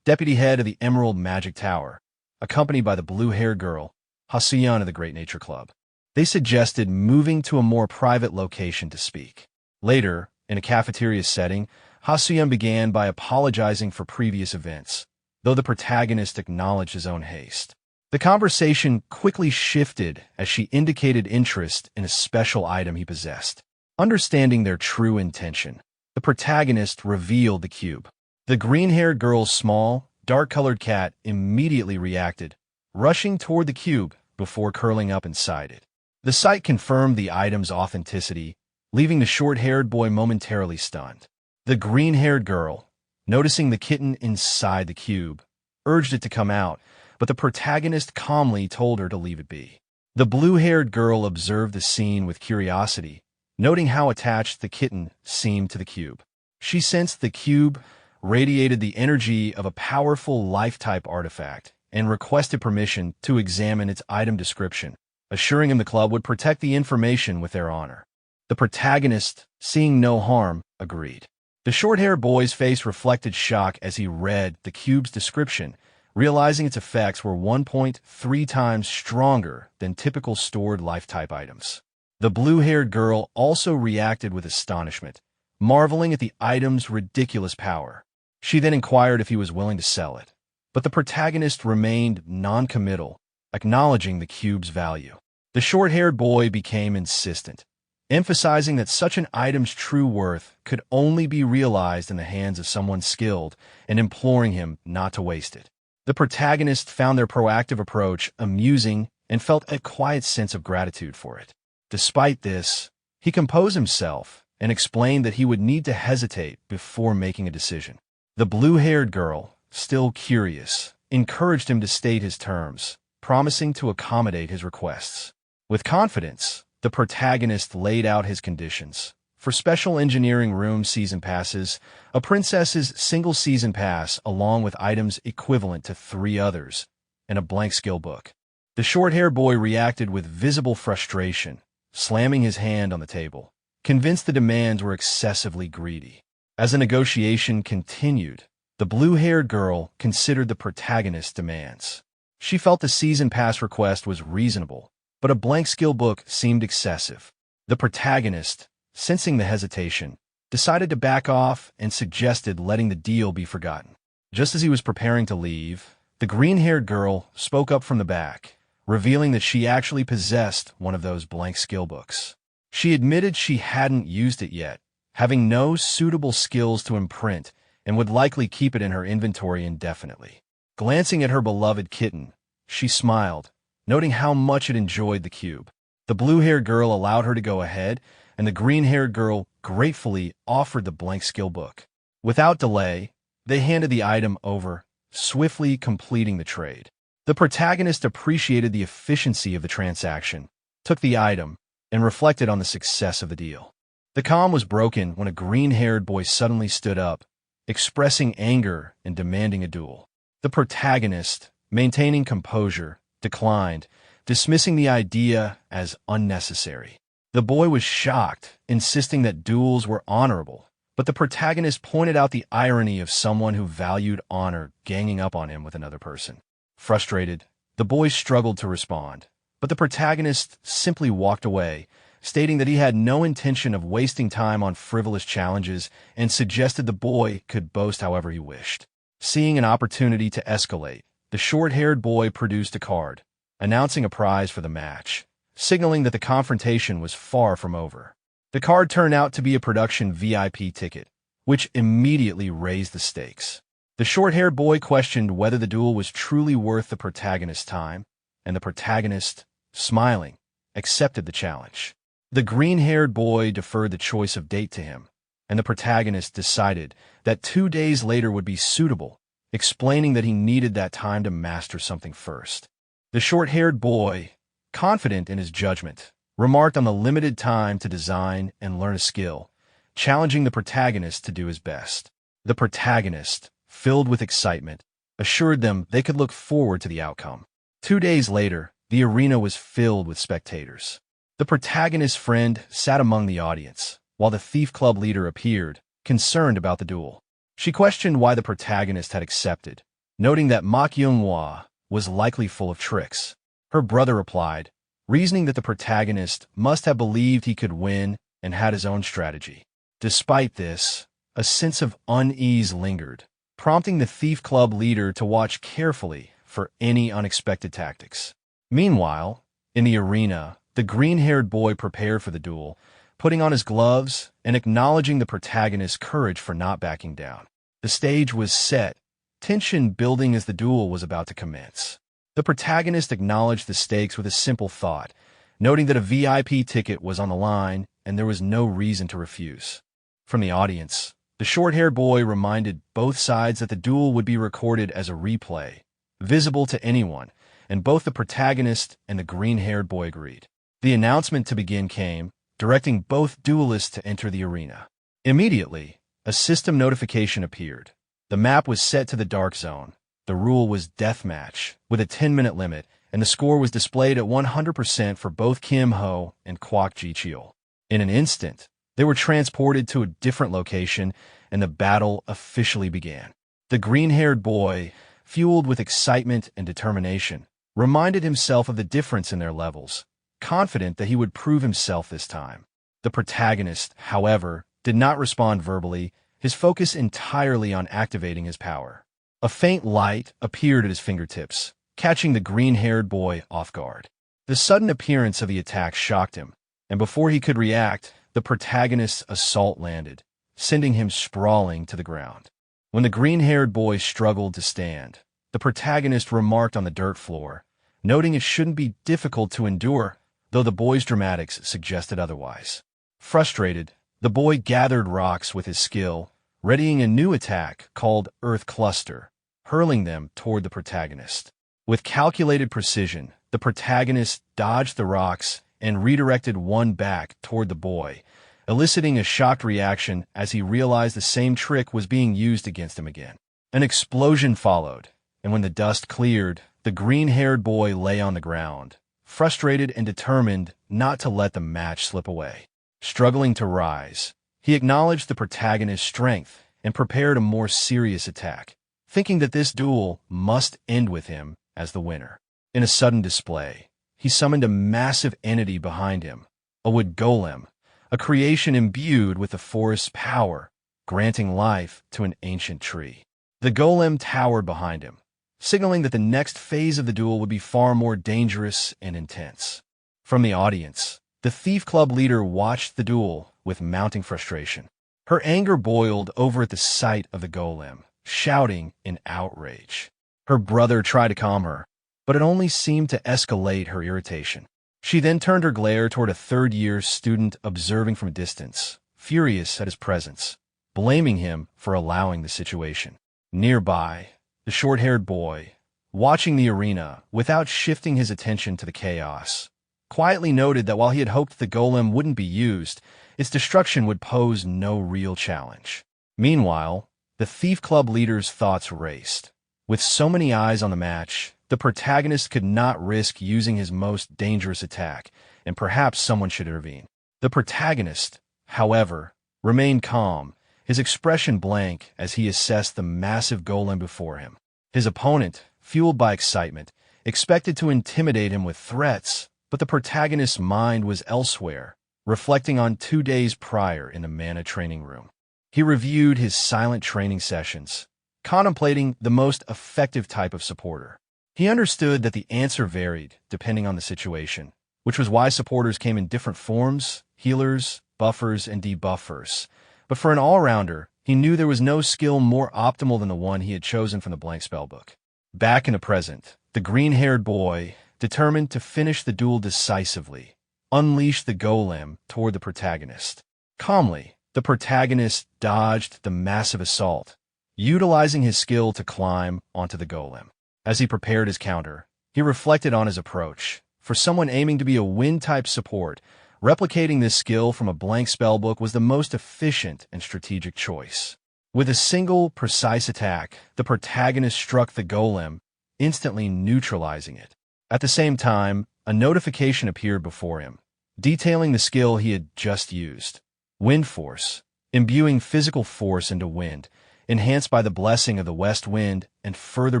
deputy head of the Emerald Magic Tower, accompanied by the blue-haired girl, Hasuyan of the Great Nature Club. They suggested moving to a more private location to speak. Later, in a cafeteria setting, Hasuyan began by apologizing for previous events, though the protagonist acknowledged his own haste. The conversation quickly shifted as she indicated interest in a special item he possessed. Understanding their true intention, the protagonist revealed the cube. The green-haired girl's small, dark-colored cat immediately reacted, rushing toward the cube before curling up inside it. The sight confirmed the item's authenticity, leaving the short-haired boy momentarily stunned. The green-haired girl, noticing the kitten inside the cube, urged it to come out, but the protagonist calmly told her to leave it be. The blue-haired girl observed the scene with curiosity, noting how attached the kitten seemed to the cube. She sensed the cube radiated the energy of a powerful life-type artifact and requested permission to examine its item description, assuring him the club would protect the information with their honor. The protagonist, seeing no harm, agreed. The short-haired boy's face reflected shock as he read the cube's description, realizing its effects were 1.3 times stronger than typical stored life-type items. The blue-haired girl also reacted with astonishment, marveling at the item's ridiculous power. She then inquired if he was willing to sell it, but the protagonist remained non-committal, acknowledging the cube's value. The short-haired boy became insistent, emphasizing that such an item's true worth could only be realized in the hands of someone skilled and imploring him not to waste it. The protagonist found their proactive approach amusing and felt a quiet sense of gratitude for it. Despite this, he composed himself and explained that he would need to hesitate before making a decision. The blue-haired girl, still curious, encouraged him to state his terms, promising to accommodate his requests. With confidence, the protagonist laid out his conditions. For special engineering room season passes, a princess's single season pass along with items equivalent to 3 others, and a blank skill book. The short-haired boy reacted with visible frustration, slamming his hand on the table, convinced the demands were excessively greedy. As the negotiation continued, the blue-haired girl considered the protagonist's demands. She felt the season pass request was reasonable, but a blank skill book seemed excessive. The protagonist, sensing the hesitation, decided to back off and suggested letting the deal be forgotten. Just as he was preparing to leave, the green-haired girl spoke up from the back, revealing that she actually possessed one of those blank skill books. She admitted she hadn't used it yet, having no suitable skills to imprint, and would likely keep it in her inventory indefinitely. Glancing at her beloved kitten, she smiled, noting how much it enjoyed the cube. The blue-haired girl allowed her to go ahead, and the green-haired girl gratefully offered the blank skill book. Without delay, they handed the item over, swiftly completing the trade. The protagonist appreciated the efficiency of the transaction, took the item, and reflected on the success of the deal. The calm was broken when a green-haired boy suddenly stood up, expressing anger and demanding a duel. The protagonist, maintaining composure, declined, dismissing the idea as unnecessary. The boy was shocked, insisting that duels were honorable, but the protagonist pointed out the irony of someone who valued honor ganging up on him with another person. Frustrated, the boy struggled to respond, but the protagonist simply walked away, stating that he had no intention of wasting time on frivolous challenges and suggested the boy could boast however he wished. Seeing an opportunity to escalate, the short-haired boy produced a card, announcing a prize for the match, signaling that the confrontation was far from over. The card turned out to be a production VIP ticket, which immediately raised the stakes. The short-haired boy questioned whether the duel was truly worth the protagonist's time, and the protagonist, smiling, accepted the challenge. The green-haired boy deferred the choice of date to him, and the protagonist decided that 2 days later would be suitable, explaining that he needed that time to master something first. The short-haired boy, confident in his judgment, remarked on the limited time to design and learn a skill, challenging the protagonist to do his best. The protagonist, filled with excitement, assured them they could look forward to the outcome. 2 days later, the arena was filled with spectators. The protagonist's friend sat among the audience, while the Thief Club leader appeared, concerned about the duel. She questioned why the protagonist had accepted, noting that Manhwa was likely full of tricks. Her brother replied, reasoning that the protagonist must have believed he could win and had his own strategy. Despite this, a sense of unease lingered, prompting the Thief Club leader to watch carefully for any unexpected tactics. Meanwhile, in the arena, the green-haired boy prepared for the duel, putting on his gloves and acknowledging the protagonist's courage for not backing down. The stage was set, tension building as the duel was about to commence. The protagonist acknowledged the stakes with a simple thought, noting that a VIP ticket was on the line and there was no reason to refuse. From the audience, the short-haired boy reminded both sides that the duel would be recorded as a replay, visible to anyone, and both the protagonist and the green-haired boy agreed. The announcement to begin came, directing both duelists to enter the arena. Immediately, a system notification appeared. The map was set to the Dark Zone. The rule was deathmatch, with a 10-minute limit, and the score was displayed at 100% for both Kim Ho and Kwak Ji-cheol. In an instant, they were transported to a different location, and the battle officially began. The green-haired boy, fueled with excitement and determination, reminded himself of the difference in their levels, confident that he would prove himself this time. The protagonist, however, did not respond verbally, his focus entirely on activating his power. A faint light appeared at his fingertips, catching the green-haired boy off guard. The sudden appearance of the attack shocked him, and before he could react, the protagonist's assault landed, sending him sprawling to the ground. When the green-haired boy struggled to stand, the protagonist remarked on the dirt floor, noting it shouldn't be difficult to endure, though the boy's dramatics suggested otherwise. Frustrated, the boy gathered rocks with his skill, readying a new attack called Earth Cluster, hurling them toward the protagonist. With calculated precision, the protagonist dodged the rocks and redirected one back toward the boy, eliciting a shocked reaction as he realized the same trick was being used against him again. An explosion followed, and when the dust cleared, the green-haired boy lay on the ground, frustrated and determined not to let the match slip away. Struggling to rise, he acknowledged the protagonist's strength and prepared a more serious attack, thinking that this duel must end with him as the winner. In a sudden display, he summoned a massive entity behind him, a wood golem, a creation imbued with the forest's power, granting life to an ancient tree. The golem towered behind him, signaling that the next phase of the duel would be far more dangerous and intense. From the audience, the Thief Club leader watched the duel with mounting frustration. Her anger boiled over at the sight of the golem, shouting in outrage. Her brother tried to calm her, but it only seemed to escalate her irritation. She then turned her glare toward a third-year student observing from a distance, furious at his presence, blaming him for allowing the situation. Nearby, the short-haired boy, watching the arena without shifting his attention to the chaos, quietly noted that while he had hoped the golem wouldn't be used, its destruction would pose no real challenge. Meanwhile, the Thief Club leader's thoughts raced. With so many eyes on the match, the protagonist could not risk using his most dangerous attack, and perhaps someone should intervene. The protagonist, however, remained calm, his expression blank as he assessed the massive golem before him. His opponent, fueled by excitement, expected to intimidate him with threats, but the protagonist's mind was elsewhere, reflecting on 2 days prior in the Mana training room. He reviewed his silent training sessions, contemplating the most effective type of supporter. He understood that the answer varied depending on the situation, which was why supporters came in different forms: healers, buffers, and debuffers. But for an all-rounder, he knew there was no skill more optimal than the one he had chosen from the blank spellbook. Back in the present, the green-haired boy, determined to finish the duel decisively, unleashed the golem toward the protagonist. Calmly, the protagonist dodged the massive assault, utilizing his skill to climb onto the golem. As he prepared his counter, he reflected on his approach. For someone aiming to be a wind-type support, replicating this skill from a blank spellbook was the most efficient and strategic choice. With a single, precise attack, the protagonist struck the golem, instantly neutralizing it. At the same time, a notification appeared before him, detailing the skill he had just used. Wind Force, imbuing physical force into wind, enhanced by the blessing of the west wind and further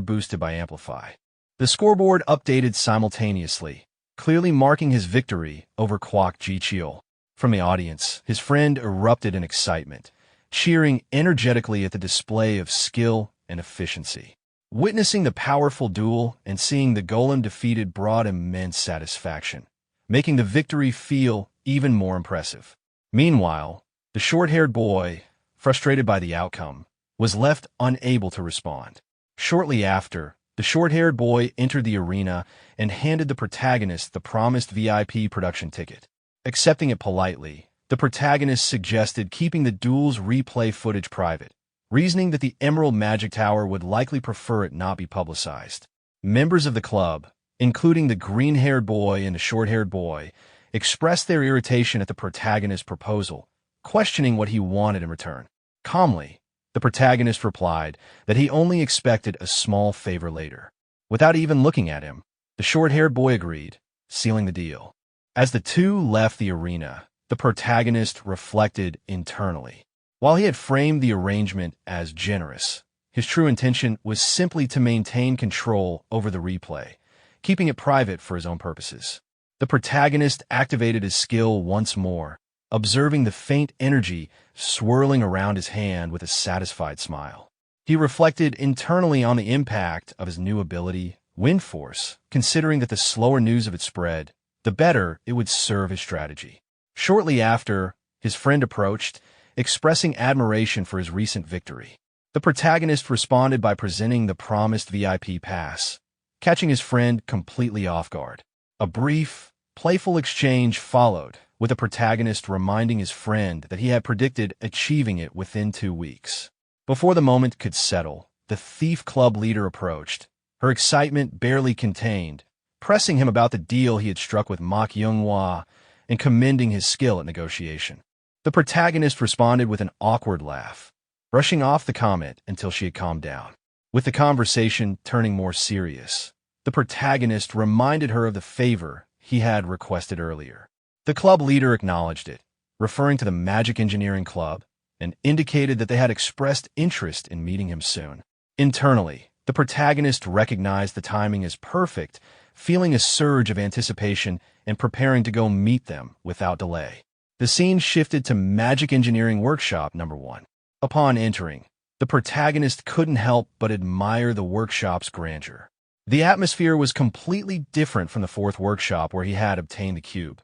boosted by Amplify. The scoreboard updated simultaneously, clearly marking his victory over Kwok Ji-cheol. From the audience, his friend erupted in excitement, cheering energetically at the display of skill and efficiency. Witnessing the powerful duel and seeing the golem defeated brought immense satisfaction, making the victory feel even more impressive. Meanwhile, the short-haired boy, frustrated by the outcome, was left unable to respond. Shortly after, the short-haired boy entered the arena and handed the protagonist the promised VIP production ticket. Accepting it politely, the protagonist suggested keeping the duel's replay footage private, reasoning that the Emerald Magic Tower would likely prefer it not be publicized. Members of the club, including the green-haired boy and the short-haired boy, expressed their irritation at the protagonist's proposal, questioning what he wanted in return. Calmly, the protagonist replied that he only expected a small favor later. Without even looking at him, the short-haired boy agreed, sealing the deal. As the two left the arena, the protagonist reflected internally. While he had framed the arrangement as generous, his true intention was simply to maintain control over the replay, keeping it private for his own purposes. The protagonist activated his skill once more, observing the faint energy swirling around his hand with a satisfied smile. He reflected internally on the impact of his new ability, Wind Force, considering that the slower news of it spread, the better it would serve his strategy. Shortly after, his friend approached, expressing admiration for his recent victory. The protagonist responded by presenting the promised VIP pass, catching his friend completely off guard. A brief, playful exchange followed, with the protagonist reminding his friend that he had predicted achieving it within 2 weeks. Before the moment could settle, the Thief Club leader approached, her excitement barely contained, pressing him about the deal he had struck with Mak Younghwa and commending his skill at negotiation. The protagonist responded with an awkward laugh, brushing off the comment until she had calmed down. With the conversation turning more serious, the protagonist reminded her of the favor he had requested earlier. The club leader acknowledged it, referring to the Magic Engineering Club, and indicated that they had expressed interest in meeting him soon. Internally, the protagonist recognized the timing as perfect, feeling a surge of anticipation and preparing to go meet them without delay. The scene shifted to Magic Engineering Workshop number 1. Upon entering, the protagonist couldn't help but admire the workshop's grandeur. The atmosphere was completely different from the 4th workshop where he had obtained the cube.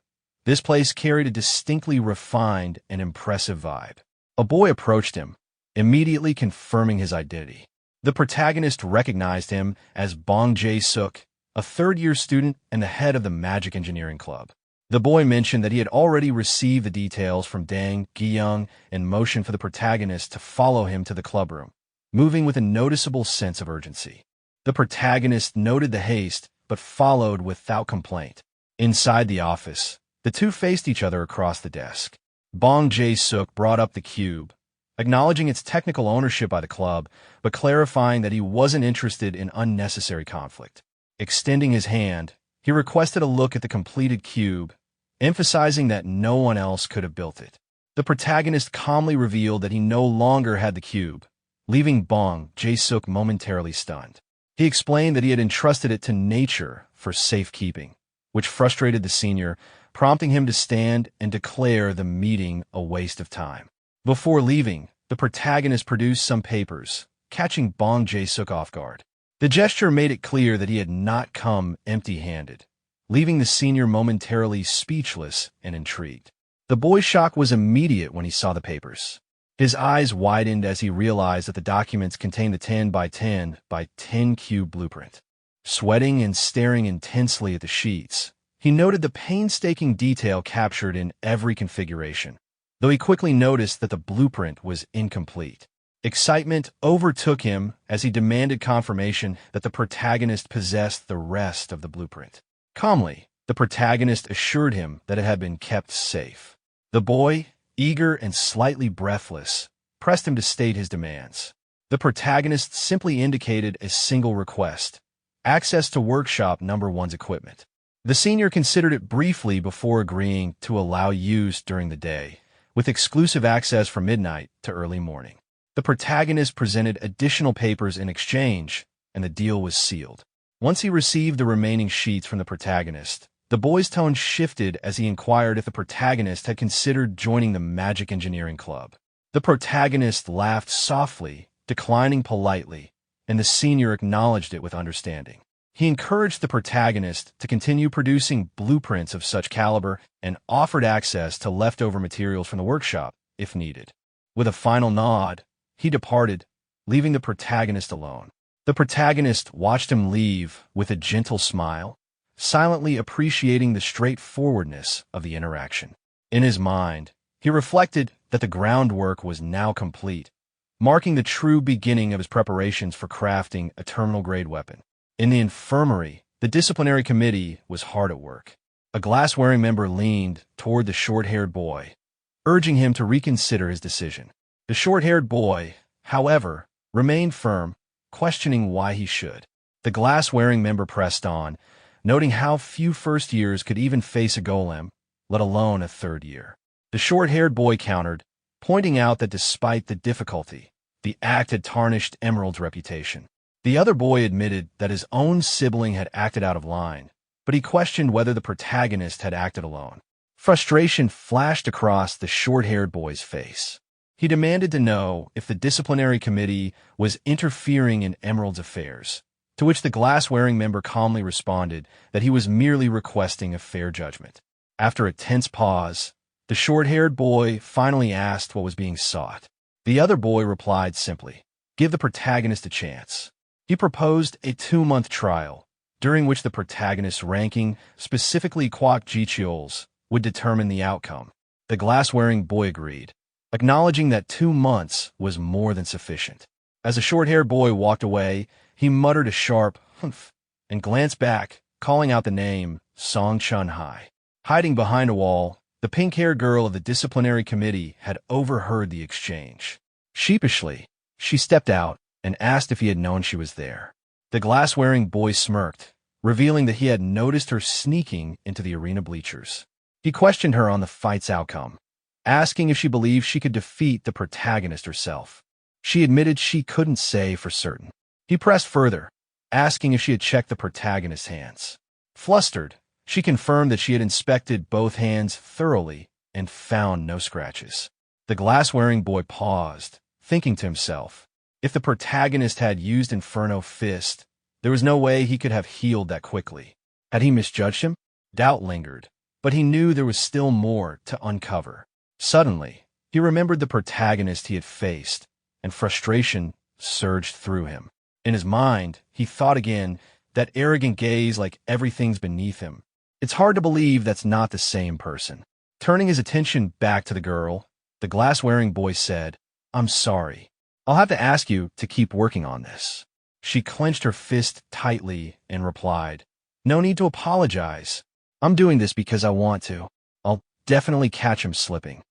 This place carried a distinctly refined and impressive vibe. A boy approached him, immediately confirming his identity. The protagonist recognized him as Bong Jae-suk, a 3rd-year student and the head of the Magic Engineering Club. The boy mentioned that he had already received the details from Dang Gi-young and motioned for the protagonist to follow him to the clubroom, moving with a noticeable sense of urgency. The protagonist noted the haste, but followed without complaint. Inside the office, the two faced each other across the desk. Bong Jae-suk brought up the cube, acknowledging its technical ownership by the club, but clarifying that he wasn't interested in unnecessary conflict. Extending his hand, he requested a look at the completed cube, emphasizing that no one else could have built it. The protagonist calmly revealed that he no longer had the cube, leaving Bong Jae-suk momentarily stunned. He explained that he had entrusted it to nature for safekeeping, which frustrated the senior, prompting him to stand and declare the meeting a waste of time. Before leaving, the protagonist produced some papers, catching Bong Jae-suk off guard. The gesture made it clear that he had not come empty-handed, leaving the senior momentarily speechless and intrigued. The boy's shock was immediate when he saw the papers. His eyes widened as he realized that the documents contained the 10 by 10 by 10 cube blueprint. Sweating and staring intensely at the sheets, he noted the painstaking detail captured in every configuration, though he quickly noticed that the blueprint was incomplete. Excitement overtook him as he demanded confirmation that the protagonist possessed the rest of the blueprint. Calmly, the protagonist assured him that it had been kept safe. The boy, eager and slightly breathless, pressed him to state his demands. The protagonist simply indicated a single request: access to Workshop number 1's equipment. The senior considered it briefly before agreeing to allow use during the day, with exclusive access from midnight to early morning. The protagonist presented additional papers in exchange, and the deal was sealed. Once he received the remaining sheets from the protagonist, the boy's tone shifted as he inquired if the protagonist had considered joining the Magic Engineering Club. The protagonist laughed softly, declining politely, and the senior acknowledged it with understanding. He encouraged the protagonist to continue producing blueprints of such caliber and offered access to leftover materials from the workshop, if needed. With a final nod, he departed, leaving the protagonist alone. The protagonist watched him leave with a gentle smile, silently appreciating the straightforwardness of the interaction. In his mind, he reflected that the groundwork was now complete, marking the true beginning of his preparations for crafting a terminal-grade weapon. In the infirmary, the disciplinary committee was hard at work. A glass-wearing member leaned toward the short-haired boy, urging him to reconsider his decision. The short-haired boy, however, remained firm, questioning why he should. The glass-wearing member pressed on, noting how few first years could even face a golem, let alone a 3rd year. The short-haired boy countered, pointing out that despite the difficulty, the act had tarnished Emerald's reputation. The other boy admitted that his own sibling had acted out of line, but he questioned whether the protagonist had acted alone. Frustration flashed across the short-haired boy's face. He demanded to know if the disciplinary committee was interfering in Emerald's affairs, to which the glass-wearing member calmly responded that he was merely requesting a fair judgment. After a tense pause, the short-haired boy finally asked what was being sought. The other boy replied simply, "Give the protagonist a chance." He proposed a 2-month trial, during which the protagonist's ranking, specifically Kwok Jicheol's, would determine the outcome. The glass-wearing boy agreed, acknowledging that 2 months was more than sufficient. As the short-haired boy walked away, he muttered a sharp humph and glanced back, calling out the name Song Chun-hai. Hiding behind a wall, the pink-haired girl of the disciplinary committee had overheard the exchange. Sheepishly, she stepped out and asked if he had known she was there. The glass-wearing boy smirked, revealing that he had noticed her sneaking into the arena bleachers. He questioned her on the fight's outcome, asking if she believed she could defeat the protagonist herself. She admitted she couldn't say for certain. He pressed further, asking if she had checked the protagonist's hands. Flustered, she confirmed that she had inspected both hands thoroughly and found no scratches. The glass-wearing boy paused, thinking to himself, if the protagonist had used Inferno Fist, there was no way he could have healed that quickly. Had he misjudged him? Doubt lingered, but he knew there was still more to uncover. Suddenly, he remembered the protagonist he had faced, and frustration surged through him. In his mind, he thought again, that arrogant gaze like everything's beneath him. It's hard to believe that's not the same person. Turning his attention back to the girl, the glass-wearing boy said, "I'm sorry. I'll have to ask you to keep working on this." She clenched her fist tightly and replied, "No need to apologize. I'm doing this because I want to. I'll definitely catch him slipping."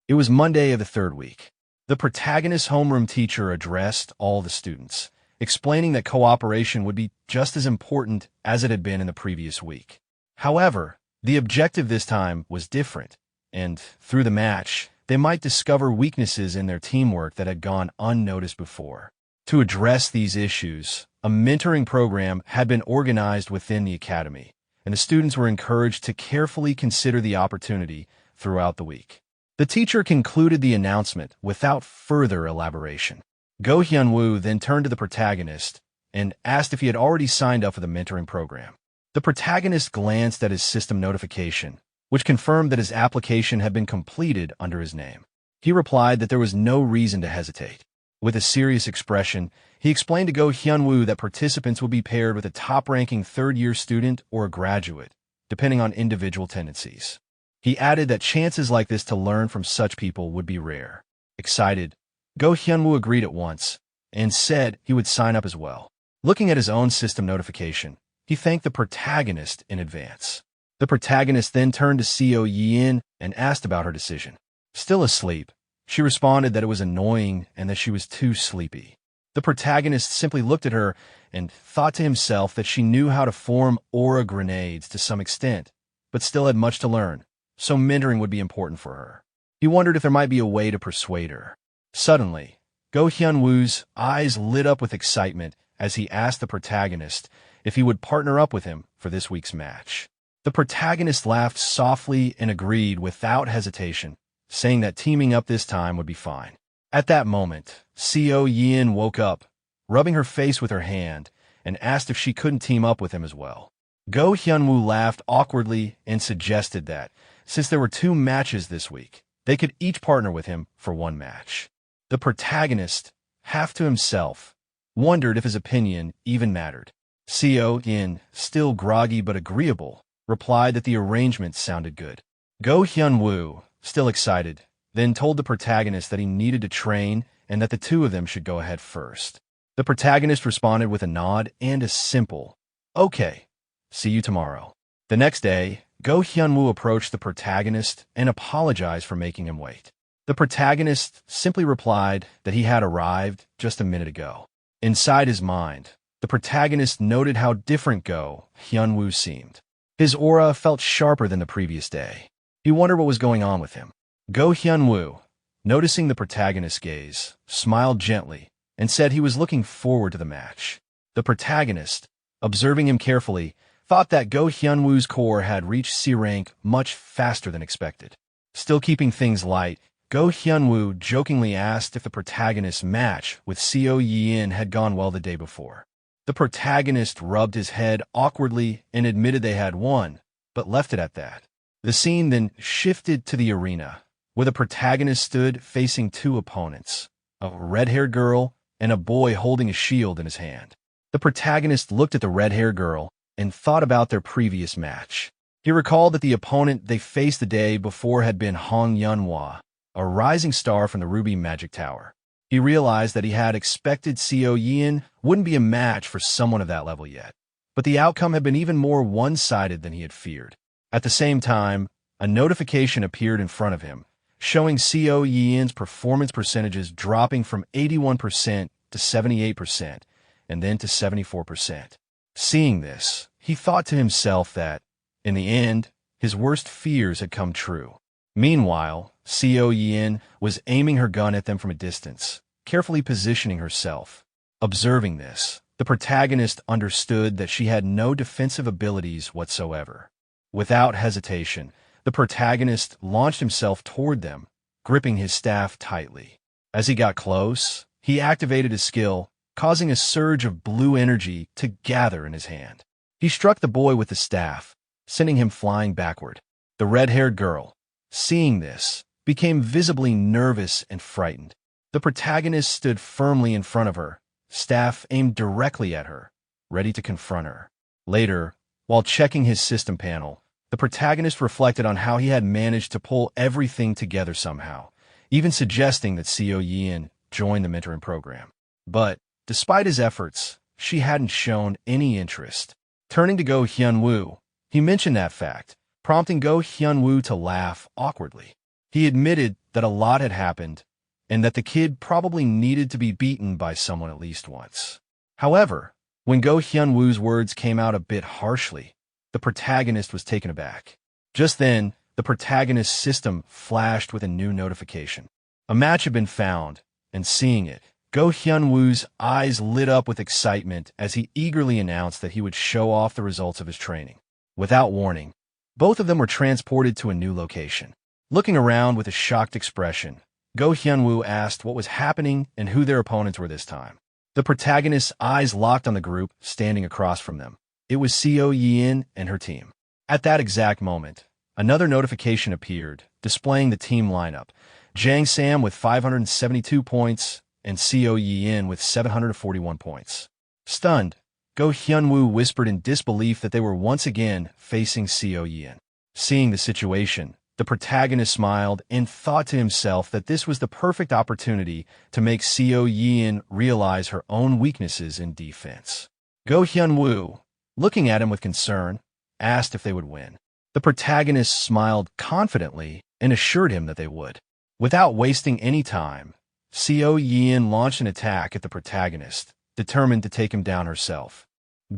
It was Monday of the 3rd week. The protagonist's homeroom teacher addressed all the students, explaining that cooperation would be just as important as it had been in the previous week. However, the objective this time was different, and through the match, they might discover weaknesses in their teamwork that had gone unnoticed before. To address these issues, a mentoring program had been organized within the academy, and the students were encouraged to carefully consider the opportunity throughout the week. The teacher concluded the announcement without further elaboration. Go Hyun-woo then turned to the protagonist and asked if he had already signed up for the mentoring program. The protagonist glanced at his system notification, which confirmed that his application had been completed under his name. He replied that there was no reason to hesitate. With a serious expression, he explained to Go Hyun-woo that participants would be paired with a top-ranking 3rd-year student or a graduate, depending on individual tendencies. He added that chances like this to learn from such people would be rare. Excited, Go Hyun-woo agreed at once and said he would sign up as well. Looking at his own system notification, he thanked the protagonist in advance. The protagonist then turned to Seo Yin and asked about her decision. Still asleep, she responded that it was annoying and that she was too sleepy. The protagonist simply looked at her and thought to himself that she knew how to form aura grenades to some extent, but still had much to learn, so mentoring would be important for her. He wondered if there might be a way to persuade her. Suddenly, Go Hyun-woo's eyes lit up with excitement as he asked the protagonist if he would partner up with him for this week's match. The protagonist laughed softly and agreed without hesitation, saying that teaming up this time would be fine. At that moment, Seo Yin woke up, rubbing her face with her hand, and asked if she couldn't team up with him as well. Go Hyun-woo laughed awkwardly and suggested that, since there were 2 matches this week, they could each partner with him for 1 match. The protagonist, half to himself, wondered if his opinion even mattered. Seo Yin, still groggy but agreeable, replied that the arrangement sounded good. Go Hyun-woo, still excited, then told the protagonist that he needed to train and that the 2 of them should go ahead first. The protagonist responded with a nod and a simple, "Okay, see you tomorrow." The next day, Go Hyun-woo approached the protagonist and apologized for making him wait. The protagonist simply replied that he had arrived just a minute ago. Inside his mind, the protagonist noted how different Go Hyun-woo seemed. His aura felt sharper than the previous day. He wondered what was going on with him. Go Hyun-woo, noticing the protagonist's gaze, smiled gently and said he was looking forward to the match. The protagonist, observing him carefully, thought that Go Hyunwoo's core had reached C rank much faster than expected. Still keeping things light, Go Hyunwoo jokingly asked if the protagonist's match with Seo Yin had gone well the day before. The protagonist rubbed his head awkwardly and admitted they had won, but left it at that. The scene then shifted to the arena, where the protagonist stood facing two opponents, a red-haired girl and a boy holding a shield in his hand. The protagonist looked at the red-haired girl and thought about their previous match. He recalled that the opponent they faced the day before had been Hong Yunhua, a rising star from the Ruby Magic Tower. He realized that he had expected Seo Yin wouldn't be a match for someone of that level yet, but the outcome had been even more one-sided than he had feared. At the same time, a notification appeared in front of him, showing Seo Yin's performance percentages dropping from 81% to 78%, and then to 74%. Seeing this, he thought to himself that, in the end, his worst fears had come true. Meanwhile, Seo Yin was aiming her gun at them from a distance, carefully positioning herself. Observing this, the protagonist understood that she had no defensive abilities whatsoever. Without hesitation, the protagonist launched himself toward them, gripping his staff tightly. As he got close, he activated his skill, causing a surge of blue energy to gather in his hand. He struck the boy with the staff, sending him flying backward. The red-haired girl, seeing this, became visibly nervous and frightened. The protagonist stood firmly in front of her, staff aimed directly at her, ready to confront her. Later, while checking his system panel, the protagonist reflected on how he had managed to pull everything together somehow, even suggesting that Seo Yin join the mentoring program. But, despite his efforts, she hadn't shown any interest. Turning to Go Hyunwoo, he mentioned that fact, prompting Go Hyunwoo to laugh awkwardly. He admitted that a lot had happened, and that the kid probably needed to be beaten by someone at least once. However, when Go Hyunwoo's words came out a bit harshly, the protagonist was taken aback. Just then, the protagonist's system flashed with a new notification. A match had been found, and seeing it, Go Hyunwoo's eyes lit up with excitement as he eagerly announced that he would show off the results of his training. Without warning, both of them were transported to a new location. Looking around with a shocked expression, Go Hyunwoo asked what was happening and who their opponents were this time. The protagonist's eyes locked on the group standing across from them. It was Seo Yin and her team. At that exact moment, another notification appeared, displaying the team lineup. Jang Sam with 572 points, and Seo Yin with 741 points. Stunned, Go Hyunwoo whispered in disbelief that they were once again facing Seo Yin. Seeing the situation, the protagonist smiled and thought to himself that this was the perfect opportunity to make Seo Yin realize her own weaknesses in defense. Go Hyunwoo, looking at him with concern, asked if they would win. The protagonist smiled confidently and assured him that they would. Without wasting any time, Seo Yin launched an attack at the protagonist, determined to take him down herself.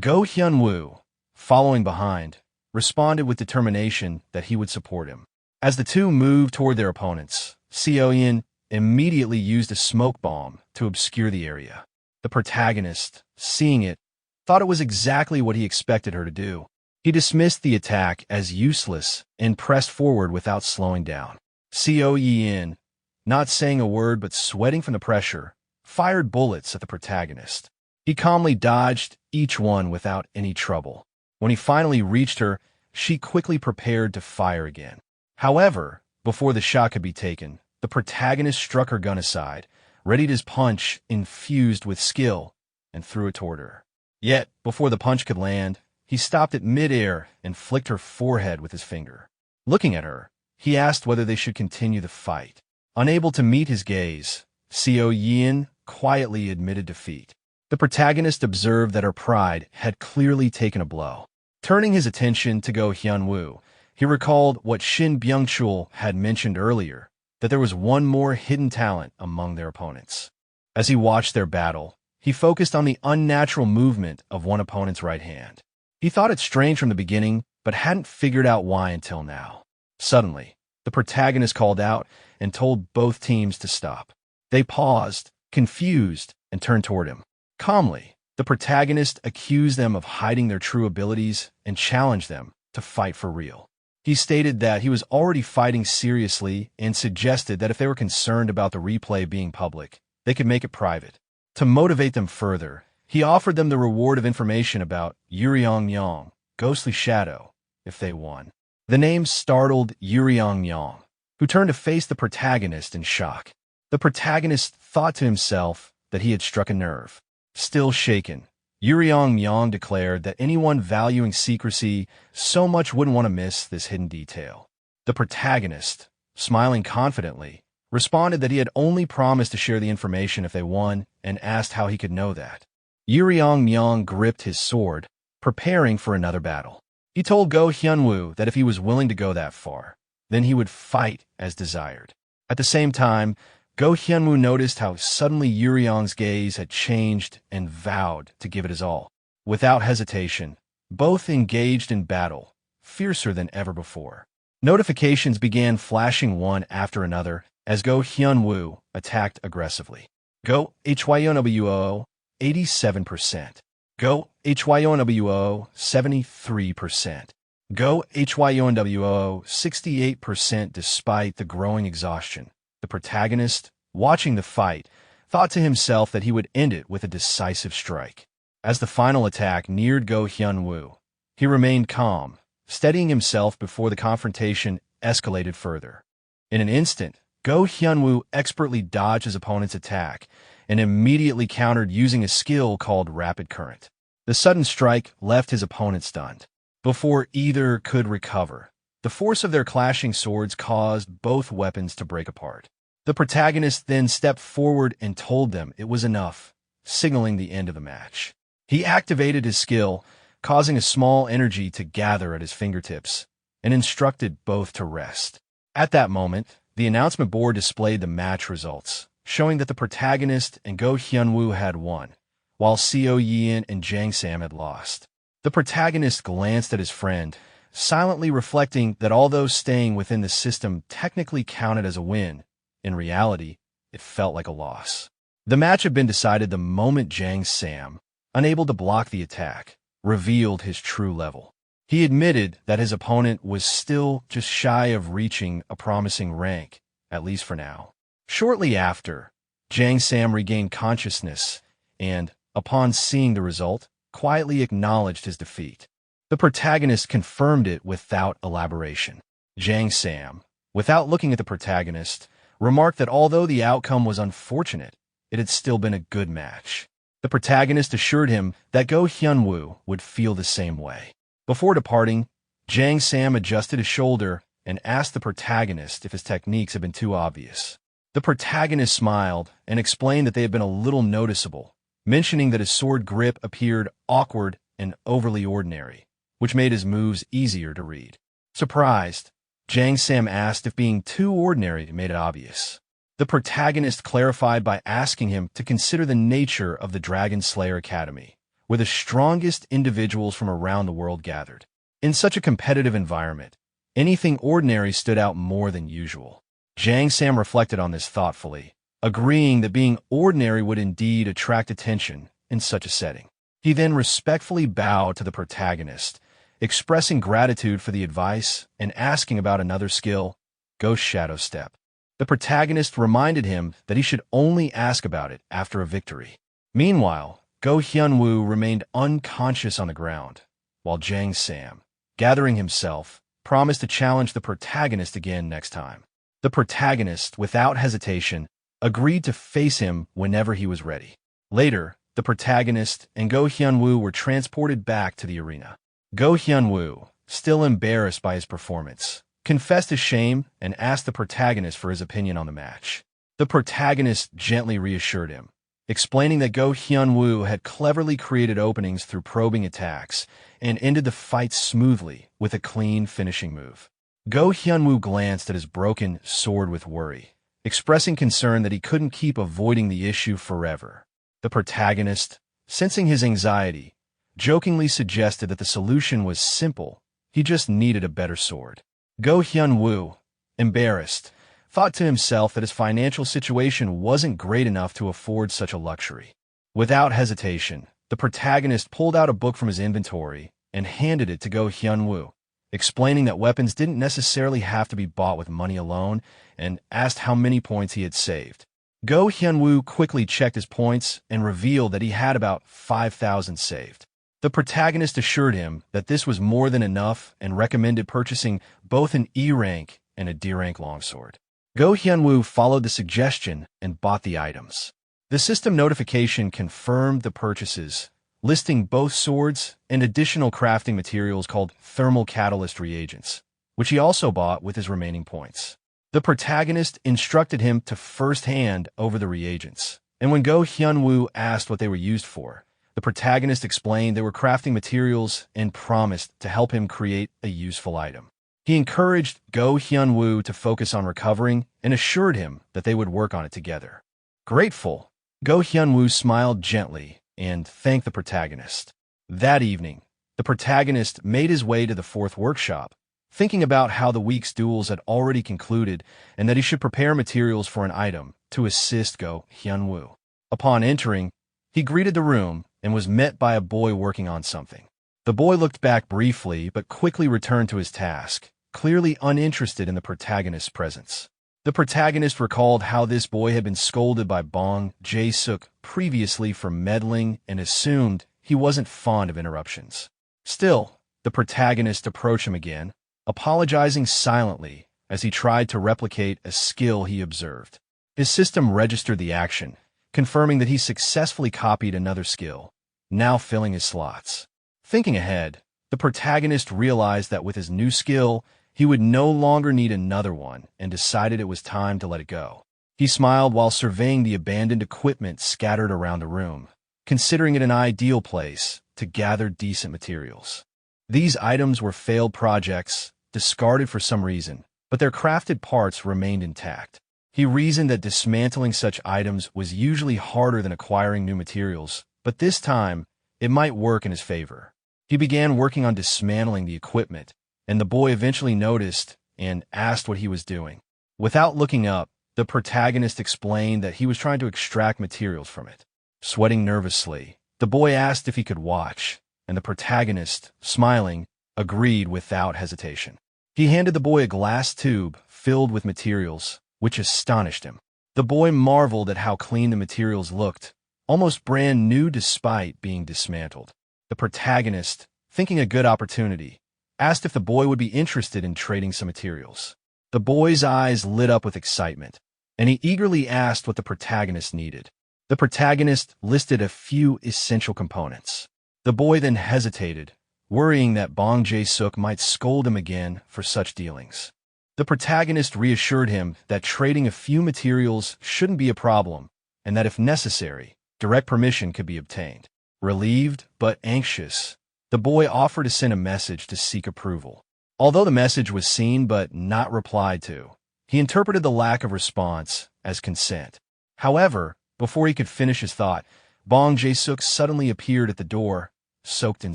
Go Hyunwoo, following behind, responded with determination that he would support him. As the two moved toward their opponents, Seo Yin immediately used a smoke bomb to obscure the area. The protagonist, seeing it, thought it was exactly what he expected her to do. He dismissed the attack as useless and pressed forward without slowing down. Seo Yin, not saying a word but sweating from the pressure, fired bullets at the protagonist. He calmly dodged each one without any trouble. When he finally reached her, she quickly prepared to fire again. However, before the shot could be taken, the protagonist struck her gun aside, readied his punch infused with skill, and threw it toward her. Yet, before the punch could land, he stopped it mid-air and flicked her forehead with his finger. Looking at her, he asked whether they should continue the fight. Unable to meet his gaze, Seo Yin quietly admitted defeat. The protagonist observed that her pride had clearly taken a blow. Turning his attention to Go Hyunwoo, he recalled what Shin Byung-chul had mentioned earlier, that there was one more hidden talent among their opponents. As he watched their battle, he focused on the unnatural movement of one opponent's right hand. He thought it strange from the beginning, but hadn't figured out why until now. Suddenly, the protagonist called out and told both teams to stop. They paused, confused, and turned toward him. Calmly, The protagonist accused them of hiding their true abilities and challenged them to fight for real. He stated that he was already fighting seriously and suggested that if they were concerned about the replay being public, they could make it private. To motivate them further, he offered them the reward of information about Yuryong-Yang, Ghostly Shadow, if they won. The name startled Yuryong-Yang, who turned to face the protagonist in shock. The protagonist thought to himself that he had struck a nerve. Still shaken, Yuryong-Yang declared that anyone valuing secrecy so much wouldn't want to miss this hidden detail. The protagonist, smiling confidently, responded that he had only promised to share the information if they won and asked how he could know that. Yuryong-Yang gripped his sword, preparing for another battle. He told Go Hyunwoo that if he was willing to go that far, then he would fight as desired. At the same time, Go Hyunwoo noticed how suddenly Yuryong's gaze had changed and vowed to give it his all. Without hesitation, both engaged in battle, fiercer than ever before. Notifications began flashing one after another as Go Hyunwoo attacked aggressively. Go HYONWO 87%. Go HYONWO 73%. Go HYONWO 68%. Despite the growing exhaustion, the protagonist, watching the fight, thought to himself that he would end it with a decisive strike. As the final attack neared Go Hyunwoo, he remained calm, steadying himself before the confrontation escalated further. In an instant, Go Hyunwoo expertly dodged his opponent's attack and immediately countered using a skill called Rapid Current. The sudden strike left his opponent stunned. Before either could recover, the force of their clashing swords caused both weapons to break apart. The protagonist then stepped forward and told them it was enough, signaling the end of the match. He activated his skill, causing a small energy to gather at his fingertips, and instructed both to rest. At that moment, the announcement board displayed the match results, showing that the protagonist and Go Hyunwoo had won, while Seo Yeon and Jang Sam had lost. The protagonist glanced at his friend, silently reflecting that although staying within the system technically counted as a win, in reality, it felt like a loss. The match had been decided the moment Jang Sam, unable to block the attack, revealed his true level. He admitted that his opponent was still just shy of reaching a promising rank, at least for now. Shortly after, Jang Sam regained consciousness and, upon seeing the result, quietly acknowledged his defeat. The protagonist confirmed it without elaboration. Jang Sam, without looking at the protagonist, remarked that although the outcome was unfortunate, it had still been a good match. The protagonist assured him that Go Hyunwoo would feel the same way. Before departing, Jang Sam adjusted his shoulder and asked the protagonist if his techniques had been too obvious. The protagonist smiled and explained that they had been a little noticeable, mentioning that his sword grip appeared awkward and overly ordinary, which made his moves easier to read. Surprised, Jang Sam asked if being too ordinary made it obvious. The protagonist clarified by asking him to consider the nature of the Dragon Slayer Academy, where the strongest individuals from around the world gathered. In such a competitive environment, anything ordinary stood out more than usual. Jang Sam reflected on this thoughtfully, agreeing that being ordinary would indeed attract attention in such a setting. He then respectfully bowed to the protagonist, expressing gratitude for the advice and asking about another skill, Ghost Shadow Step. The protagonist reminded him that he should only ask about it after a victory. Meanwhile, Go Hyunwoo remained unconscious on the ground, while Jang Sam, gathering himself, promised to challenge the protagonist again next time. The protagonist, without hesitation, agreed to face him whenever he was ready. Later, the protagonist and Go Hyunwoo were transported back to the arena. Go Hyunwoo, still embarrassed by his performance, confessed his shame and asked the protagonist for his opinion on the match. The protagonist gently reassured him, explaining that Go Hyunwoo had cleverly created openings through probing attacks and ended the fight smoothly with a clean finishing move. Go Hyunwoo glanced at his broken sword with worry, expressing concern that he couldn't keep avoiding the issue forever. The protagonist, sensing his anxiety, jokingly suggested that the solution was simple, he just needed a better sword. Go Hyunwoo, embarrassed, thought to himself that his financial situation wasn't great enough to afford such a luxury. Without hesitation, The protagonist pulled out a book from his inventory and handed it to Go Hyun-woo, explaining that weapons didn't necessarily have to be bought with money alone, and asked how many points he had saved. Go Hyun-woo quickly checked his points and revealed that he had about 5,000 saved. The protagonist assured him that this was more than enough and recommended purchasing both an E-rank and a D-rank longsword. Go Hyun-woo followed the suggestion and bought the items. The system notification confirmed the purchases, listing both swords and additional crafting materials called thermal catalyst reagents, which he also bought with his remaining points. The protagonist instructed him to first hand over the reagents, and when Go Hyun-woo asked what they were used for, the protagonist explained they were crafting materials and promised to help him create a useful item. He encouraged Go Hyun-woo to focus on recovering and assured him that they would work on it together. Grateful, Go Hyun-woo smiled gently and thanked the protagonist. That evening, the protagonist made his way to the fourth workshop, thinking about how the week's duels had already concluded and that he should prepare materials for an item to assist Go Hyun-woo. Upon entering, he greeted the room and was met by a boy working on something. The boy looked back briefly but quickly returned to his task, clearly uninterested in the protagonist's presence. The protagonist recalled how this boy had been scolded by Bong Jae-suk previously for meddling and assumed he wasn't fond of interruptions. Still, the protagonist approached him again, apologizing silently as he tried to replicate a skill he observed. His system registered the action, confirming that he successfully copied another skill, now filling his slots. Thinking ahead, the protagonist realized that with his new skill, he would no longer need another one and decided it was time to let it go. He smiled while surveying the abandoned equipment scattered around the room, considering it an ideal place to gather decent materials. These items were failed projects, discarded for some reason, but their crafted parts remained intact. He reasoned that dismantling such items was usually harder than acquiring new materials, but this time, it might work in his favor. He began working on dismantling the equipment, and the boy eventually noticed and asked what he was doing. Without looking up, the protagonist explained that he was trying to extract materials from it. Sweating nervously, the boy asked if he could watch, and the protagonist, smiling, agreed without hesitation. He handed the boy a glass tube filled with materials, which astonished him. The boy marveled at how clean the materials looked, almost brand new despite being dismantled. The protagonist, thinking a good opportunity, asked if the boy would be interested in trading some materials. The boy's eyes lit up with excitement, and he eagerly asked what the protagonist needed. The protagonist listed a few essential components. The boy then hesitated, worrying that Bong Jae-suk might scold him again for such dealings. The protagonist reassured him that trading a few materials shouldn't be a problem, and that if necessary, direct permission could be obtained. Relieved but anxious, the boy offered to send a message to seek approval. Although the message was seen but not replied to, he interpreted the lack of response as consent. However, before he could finish his thought, Bong Jae-suk suddenly appeared at the door, soaked in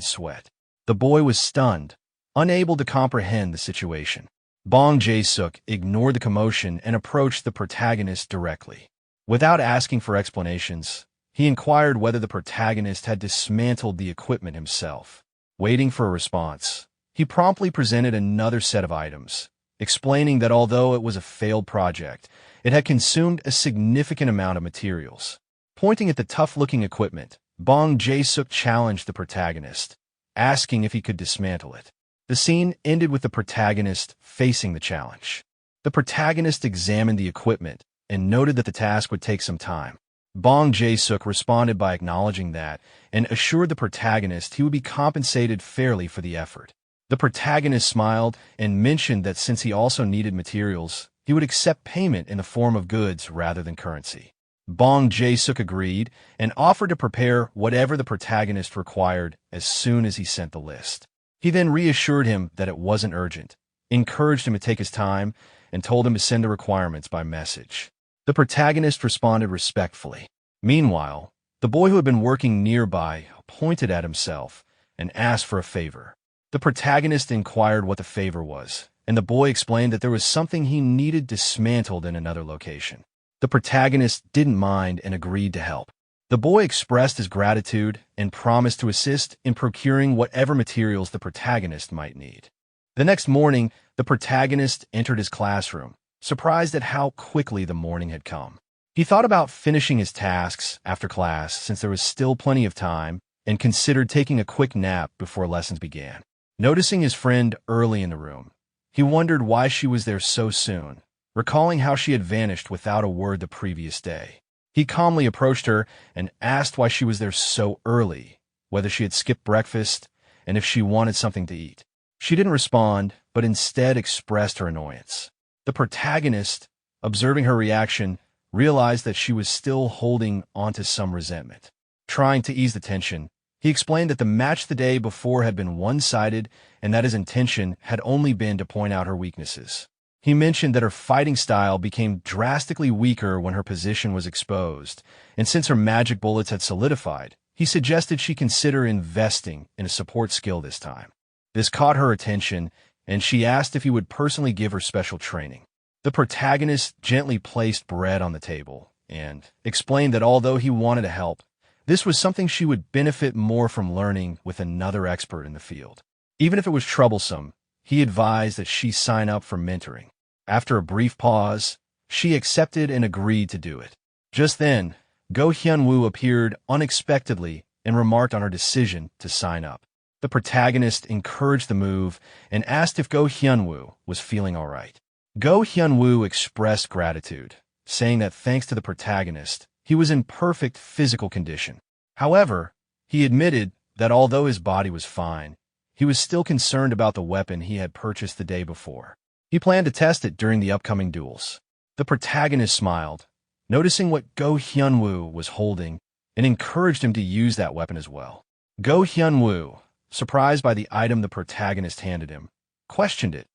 sweat. The boy was stunned, unable to comprehend the situation. Bong Jae-suk ignored the commotion and approached the protagonist directly. Without asking for explanations, he inquired whether the protagonist had dismantled the equipment himself. Waiting for a response, he promptly presented another set of items, explaining that although it was a failed project, it had consumed a significant amount of materials. Pointing at the tough-looking equipment, Bong Jae-suk challenged the protagonist, asking if he could dismantle it. The scene ended with the protagonist facing the challenge. The protagonist examined the equipment and noted that the task would take some time. Bong Jae-suk responded by acknowledging that and assured the protagonist he would be compensated fairly for the effort. The protagonist smiled and mentioned that since he also needed materials, he would accept payment in the form of goods rather than currency. Bong Jae-suk agreed and offered to prepare whatever the protagonist required as soon as he sent the list. He then reassured him that it wasn't urgent, encouraged him to take his time, and told him to send the requirements by message. The protagonist responded respectfully. Meanwhile, the boy who had been working nearby pointed at himself and asked for a favor. The protagonist inquired what the favor was, and the boy explained that there was something he needed dismantled in another location. The protagonist didn't mind and agreed to help. The boy expressed his gratitude and promised to assist in procuring whatever materials the protagonist might need. The next morning, the protagonist entered his classroom, surprised at how quickly the morning had come. He thought about finishing his tasks after class since there was still plenty of time, and considered taking a quick nap before lessons began. Noticing his friend early in the room, he wondered why she was there so soon, recalling how she had vanished without a word the previous day. He calmly approached her and asked why she was there so early, whether she had skipped breakfast, and if she wanted something to eat. She didn't respond, but instead expressed her annoyance. The protagonist, observing her reaction, realized that she was still holding onto some resentment. Trying to ease the tension, he explained that the match the day before had been one-sided and that his intention had only been to point out her weaknesses. He mentioned that her fighting style became drastically weaker when her position was exposed, and since her magic bullets had solidified, he suggested she consider investing in a support skill this time. This caught her attention, and she asked if he would personally give her special training. The protagonist gently placed bread on the table and explained that although he wanted to help, this was something she would benefit more from learning with another expert in the field. Even if it was troublesome, he advised that she sign up for mentoring. After a brief pause, she accepted and agreed to do it. Just then, Go Hyun-woo appeared unexpectedly and remarked on her decision to sign up. The protagonist encouraged the move and asked if Go Hyun-woo was feeling all right. Go Hyun-woo expressed gratitude, saying that thanks to the protagonist, he was in perfect physical condition. However, he admitted that although his body was fine, he was still concerned about the weapon he had purchased the day before. He planned to test it during the upcoming duels. The protagonist smiled, noticing what Go Hyun-woo was holding, and encouraged him to use that weapon as well. Go Hyun-woo, surprised by the item the protagonist handed him, questioned it,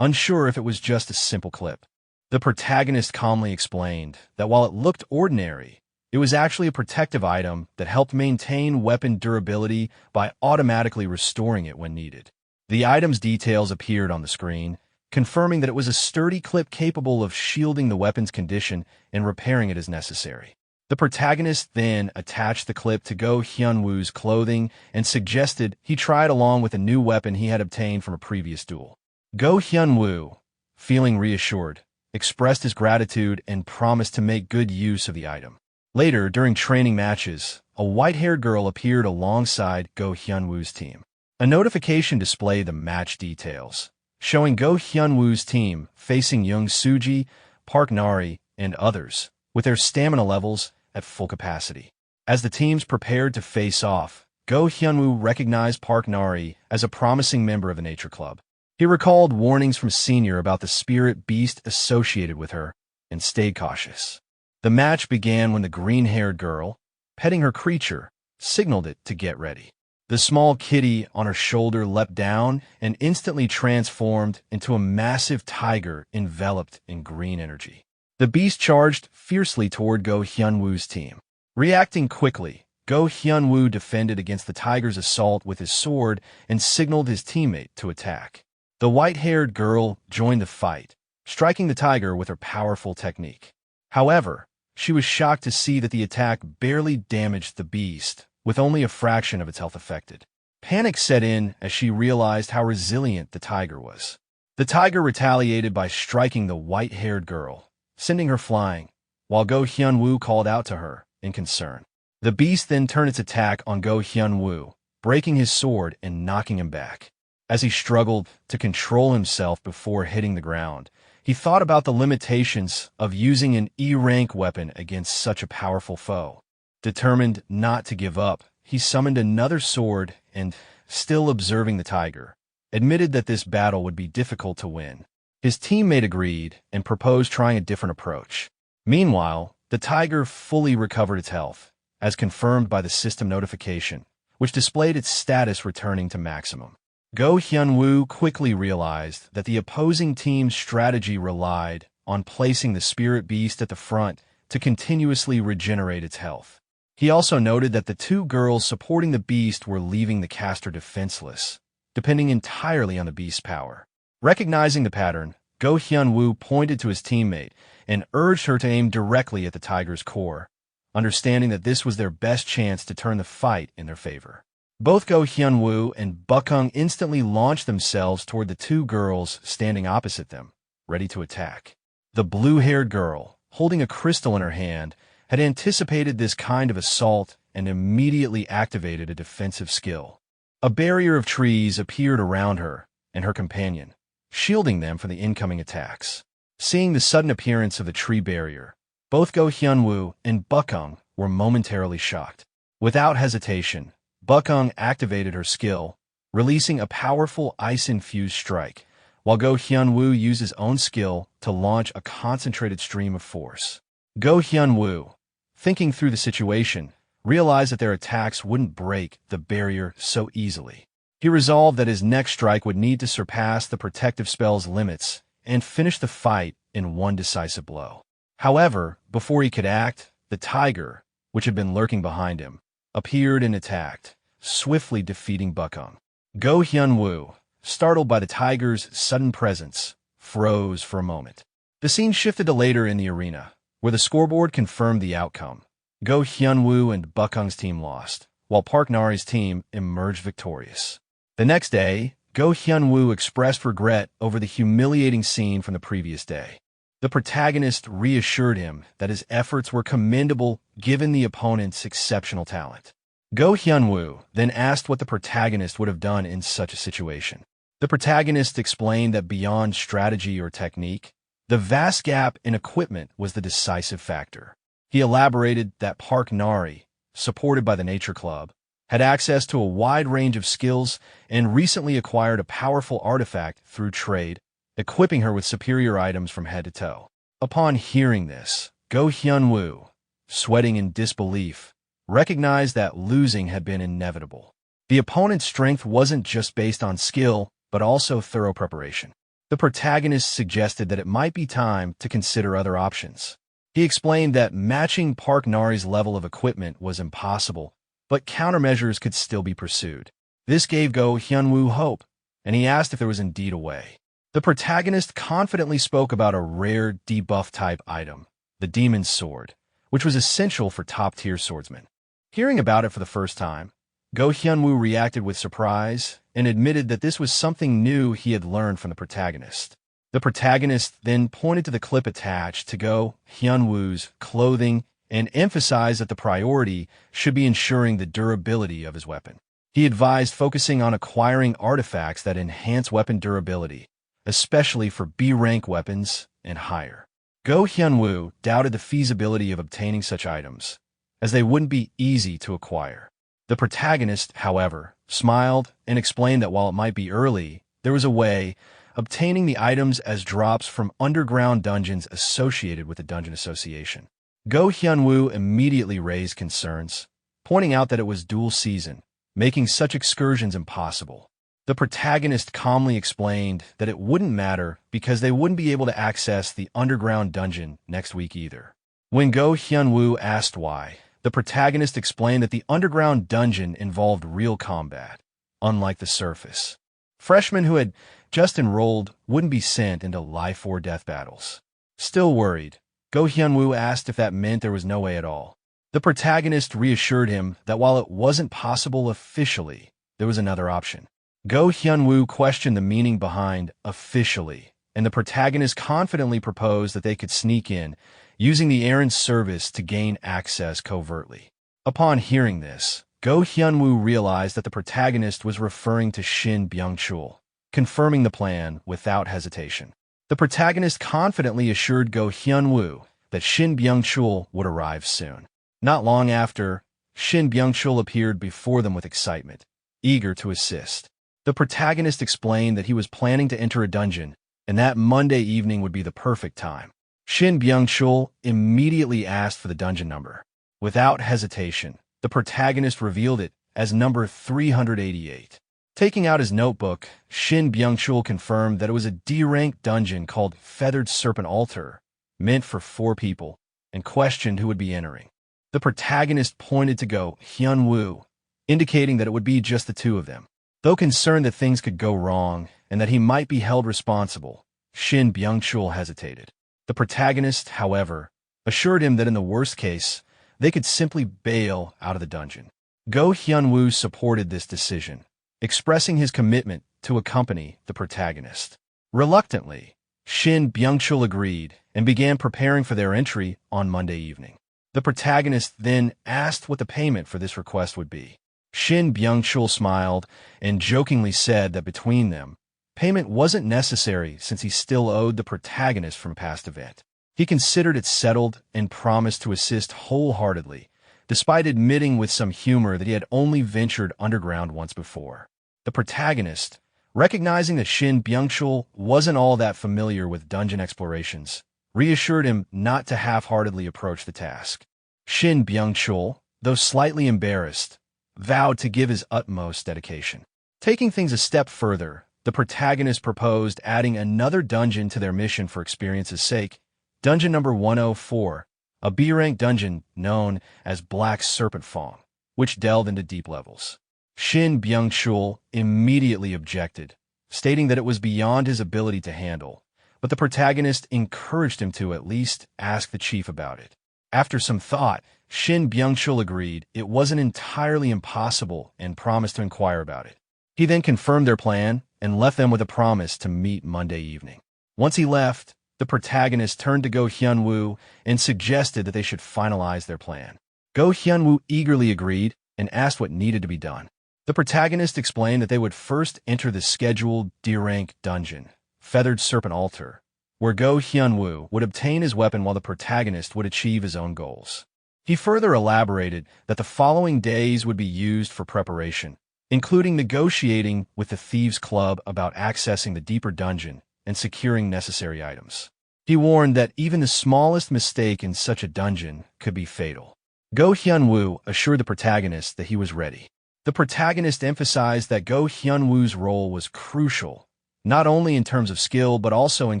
unsure if it was just a simple clip. The protagonist calmly explained that while it looked ordinary, it was actually a protective item that helped maintain weapon durability by automatically restoring it when needed. The item's details appeared on the screen, confirming that it was a sturdy clip capable of shielding the weapon's condition and repairing it as necessary. The protagonist then attached the clip to Go Hyun-woo's clothing and suggested he try it along with a new weapon he had obtained from a previous duel. Go Hyun-woo, feeling reassured, expressed his gratitude and promised to make good use of the item. Later, during training matches, a white-haired girl appeared alongside Go Hyun-woo's team. A notification displayed the match details, showing Go Hyun-woo's team facing Young Suji, Park Nari, and others, with their stamina levels at full capacity. As the teams prepared to face off, Go Hyun-woo recognized Park Nari as a promising member of the Nature Club. He recalled warnings from Senior about the spirit beast associated with her and stayed cautious. The match began when the green-haired girl, petting her creature, signaled it to get ready. The small kitty on her shoulder leapt down and instantly transformed into a massive tiger enveloped in green energy. The beast charged fiercely toward Go Hyun-woo's team. Reacting quickly, Go Hyun-woo defended against the tiger's assault with his sword and signaled his teammate to attack. The white-haired girl joined the fight, striking the tiger with her powerful technique. However, she was shocked to see that the attack barely damaged the beast, with only a fraction of its health affected. Panic set in as she realized how resilient the tiger was. The tiger retaliated by striking the white-haired girl, sending her flying, while Go Hyun-woo called out to her in concern. The beast then turned its attack on Go Hyun-woo, breaking his sword and knocking him back. As he struggled to control himself before hitting the ground, he thought about the limitations of using an E-rank weapon against such a powerful foe. Determined not to give up, he summoned another sword and, still observing the tiger, admitted that this battle would be difficult to win. His teammate agreed and proposed trying a different approach. Meanwhile, the tiger fully recovered its health, as confirmed by the system notification, which displayed its status returning to maximum. Go Hyun-woo quickly realized that the opposing team's strategy relied on placing the spirit beast at the front to continuously regenerate its health. He also noted that the two girls supporting the beast were leaving the caster defenseless, depending entirely on the beast's power. Recognizing the pattern, Go Hyun-woo pointed to his teammate and urged her to aim directly at the tiger's core, understanding that this was their best chance to turn the fight in their favor. Both Go Hyun-woo and Bukung instantly launched themselves toward the two girls standing opposite them, ready to attack. The blue-haired girl, holding a crystal in her hand, had anticipated this kind of assault and immediately activated a defensive skill. A barrier of trees appeared around her and her companion, shielding them from the incoming attacks. Seeing the sudden appearance of the tree barrier, both Go Hyun-woo and Bukung were momentarily shocked. Without hesitation, Bukung activated her skill, releasing a powerful ice-infused strike, while Go Hyun-woo used his own skill to launch a concentrated stream of force. Go Hyun-woo, thinking through the situation, realized that their attacks wouldn't break the barrier so easily. He resolved that his next strike would need to surpass the protective spell's limits and finish the fight in one decisive blow. However, before he could act, the tiger, which had been lurking behind him, appeared and attacked, swiftly defeating Bukung. Go Hyun-woo, startled by the tiger's sudden presence, froze for a moment. The scene shifted to later in the arena, where the scoreboard confirmed the outcome. Go Hyun-woo and Bukung's team lost, while Park Nari's team emerged victorious. The next day, Go Hyun-woo expressed regret over the humiliating scene from the previous day. The protagonist reassured him that his efforts were commendable given the opponent's exceptional talent. Go Hyun-woo then asked what the protagonist would have done in such a situation. The protagonist explained that beyond strategy or technique, the vast gap in equipment was the decisive factor. He elaborated that Park Nari, supported by the Nature Club, had access to a wide range of skills and recently acquired a powerful artifact through trade, equipping her with superior items from head to toe. Upon hearing this, Go Hyun-woo, sweating in disbelief, recognized that losing had been inevitable. The opponent's strength wasn't just based on skill, but also thorough preparation. The protagonist suggested that it might be time to consider other options. He explained that matching Park Nari's level of equipment was impossible, but countermeasures could still be pursued. This gave Go Hyun-woo hope, and he asked if there was indeed a way. The protagonist confidently spoke about a rare debuff-type item, the Demon's Sword, which was essential for top-tier swordsmen. Hearing about it for the first time, Go Hyun-woo reacted with surprise and admitted that this was something new he had learned from the protagonist. The protagonist then pointed to the clip attached to Go Hyun-woo's clothing and emphasized that the priority should be ensuring the durability of his weapon. He advised focusing on acquiring artifacts that enhance weapon durability, especially for B-rank weapons and higher. Go Hyun-woo doubted the feasibility of obtaining such items, as they wouldn't be easy to acquire. The protagonist, however, smiled and explained that while it might be early, there was a way, obtaining the items as drops from underground dungeons associated with the Dungeon Association. Go Hyun-woo immediately raised concerns, pointing out that it was dual season, making such excursions impossible. The protagonist calmly explained that it wouldn't matter because they wouldn't be able to access the underground dungeon next week either. When Go Hyun-woo asked why, the protagonist explained that the underground dungeon involved real combat, unlike the surface. Freshmen who had just enrolled wouldn't be sent into life or death battles. Still worried, Go Hyun-woo asked if that meant there was no way at all. The protagonist reassured him that while it wasn't possible officially, there was another option. Go Hyun-woo questioned the meaning behind officially, and the protagonist confidently proposed that they could sneak in, using the errand service to gain access covertly. Upon hearing this, Go Hyun-woo realized that the protagonist was referring to Shin Byung-chul, confirming the plan without hesitation. The protagonist confidently assured Go Hyun-woo that Shin Byung-chul would arrive soon. Not long after, Shin Byung-chul appeared before them with excitement, eager to assist. The protagonist explained that he was planning to enter a dungeon, and that Monday evening would be the perfect time. Shin Byung-chul immediately asked for the dungeon number. Without hesitation, the protagonist revealed it as number 388. Taking out his notebook, Shin Byung-chul confirmed that it was a D-rank dungeon called Feathered Serpent Altar, meant for 4 people, and questioned who would be entering. The protagonist pointed to Go Hyun-woo, indicating that it would be just the two of them. Though concerned that things could go wrong and that he might be held responsible, Shin Byung-chul hesitated. The protagonist, however, assured him that in the worst case, they could simply bail out of the dungeon. Go Hyun-woo supported this decision, expressing his commitment to accompany the protagonist. Reluctantly, Shin Byung-chul agreed and began preparing for their entry on Monday evening. The protagonist then asked what the payment for this request would be. Shin Byung-chul smiled and jokingly said that between them, payment wasn't necessary since he still owed the protagonist from past event. He considered it settled and promised to assist wholeheartedly, despite admitting with some humor that he had only ventured underground once before. The protagonist, recognizing that Shin Byung-chul wasn't all that familiar with dungeon explorations, reassured him not to half-heartedly approach the task. Shin Byung-chul, though slightly embarrassed, vowed to give his utmost dedication. Taking things a step further, the protagonist proposed adding another dungeon to their mission for experience's sake, Dungeon number 104, a B-rank dungeon known as Black Serpent Fong, which delved into deep levels. Shin Byung-chul immediately objected, stating that it was beyond his ability to handle, but the protagonist encouraged him to at least ask the chief about it. After some thought, Shin Byung-chul agreed it wasn't entirely impossible and promised to inquire about it. He then confirmed their plan and left them with a promise to meet Monday evening. Once he left, the protagonist turned to Go Hyun-woo and suggested that they should finalize their plan. Go Hyun-woo eagerly agreed and asked what needed to be done. The protagonist explained that they would first enter the scheduled D-rank dungeon, Feathered Serpent Altar, where Go Hyun-woo would obtain his weapon while the protagonist would achieve his own goals. He further elaborated that the following days would be used for preparation, including negotiating with the Thieves' Club about accessing the deeper dungeon and securing necessary items. He warned that even the smallest mistake in such a dungeon could be fatal. Go Hyun-woo assured the protagonist that he was ready. The protagonist emphasized that Go Hyun-woo's role was crucial, not only in terms of skill but also in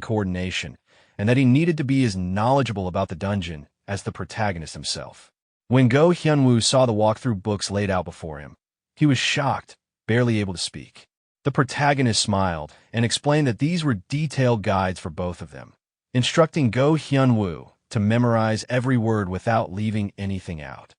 coordination, and that he needed to be as knowledgeable about the dungeon as the protagonist himself. When Go Hyun-woo saw the walkthrough books laid out before him, he was shocked, barely able to speak. The protagonist smiled and explained that these were detailed guides for both of them, instructing Go Hyun-woo to memorize every word without leaving anything out.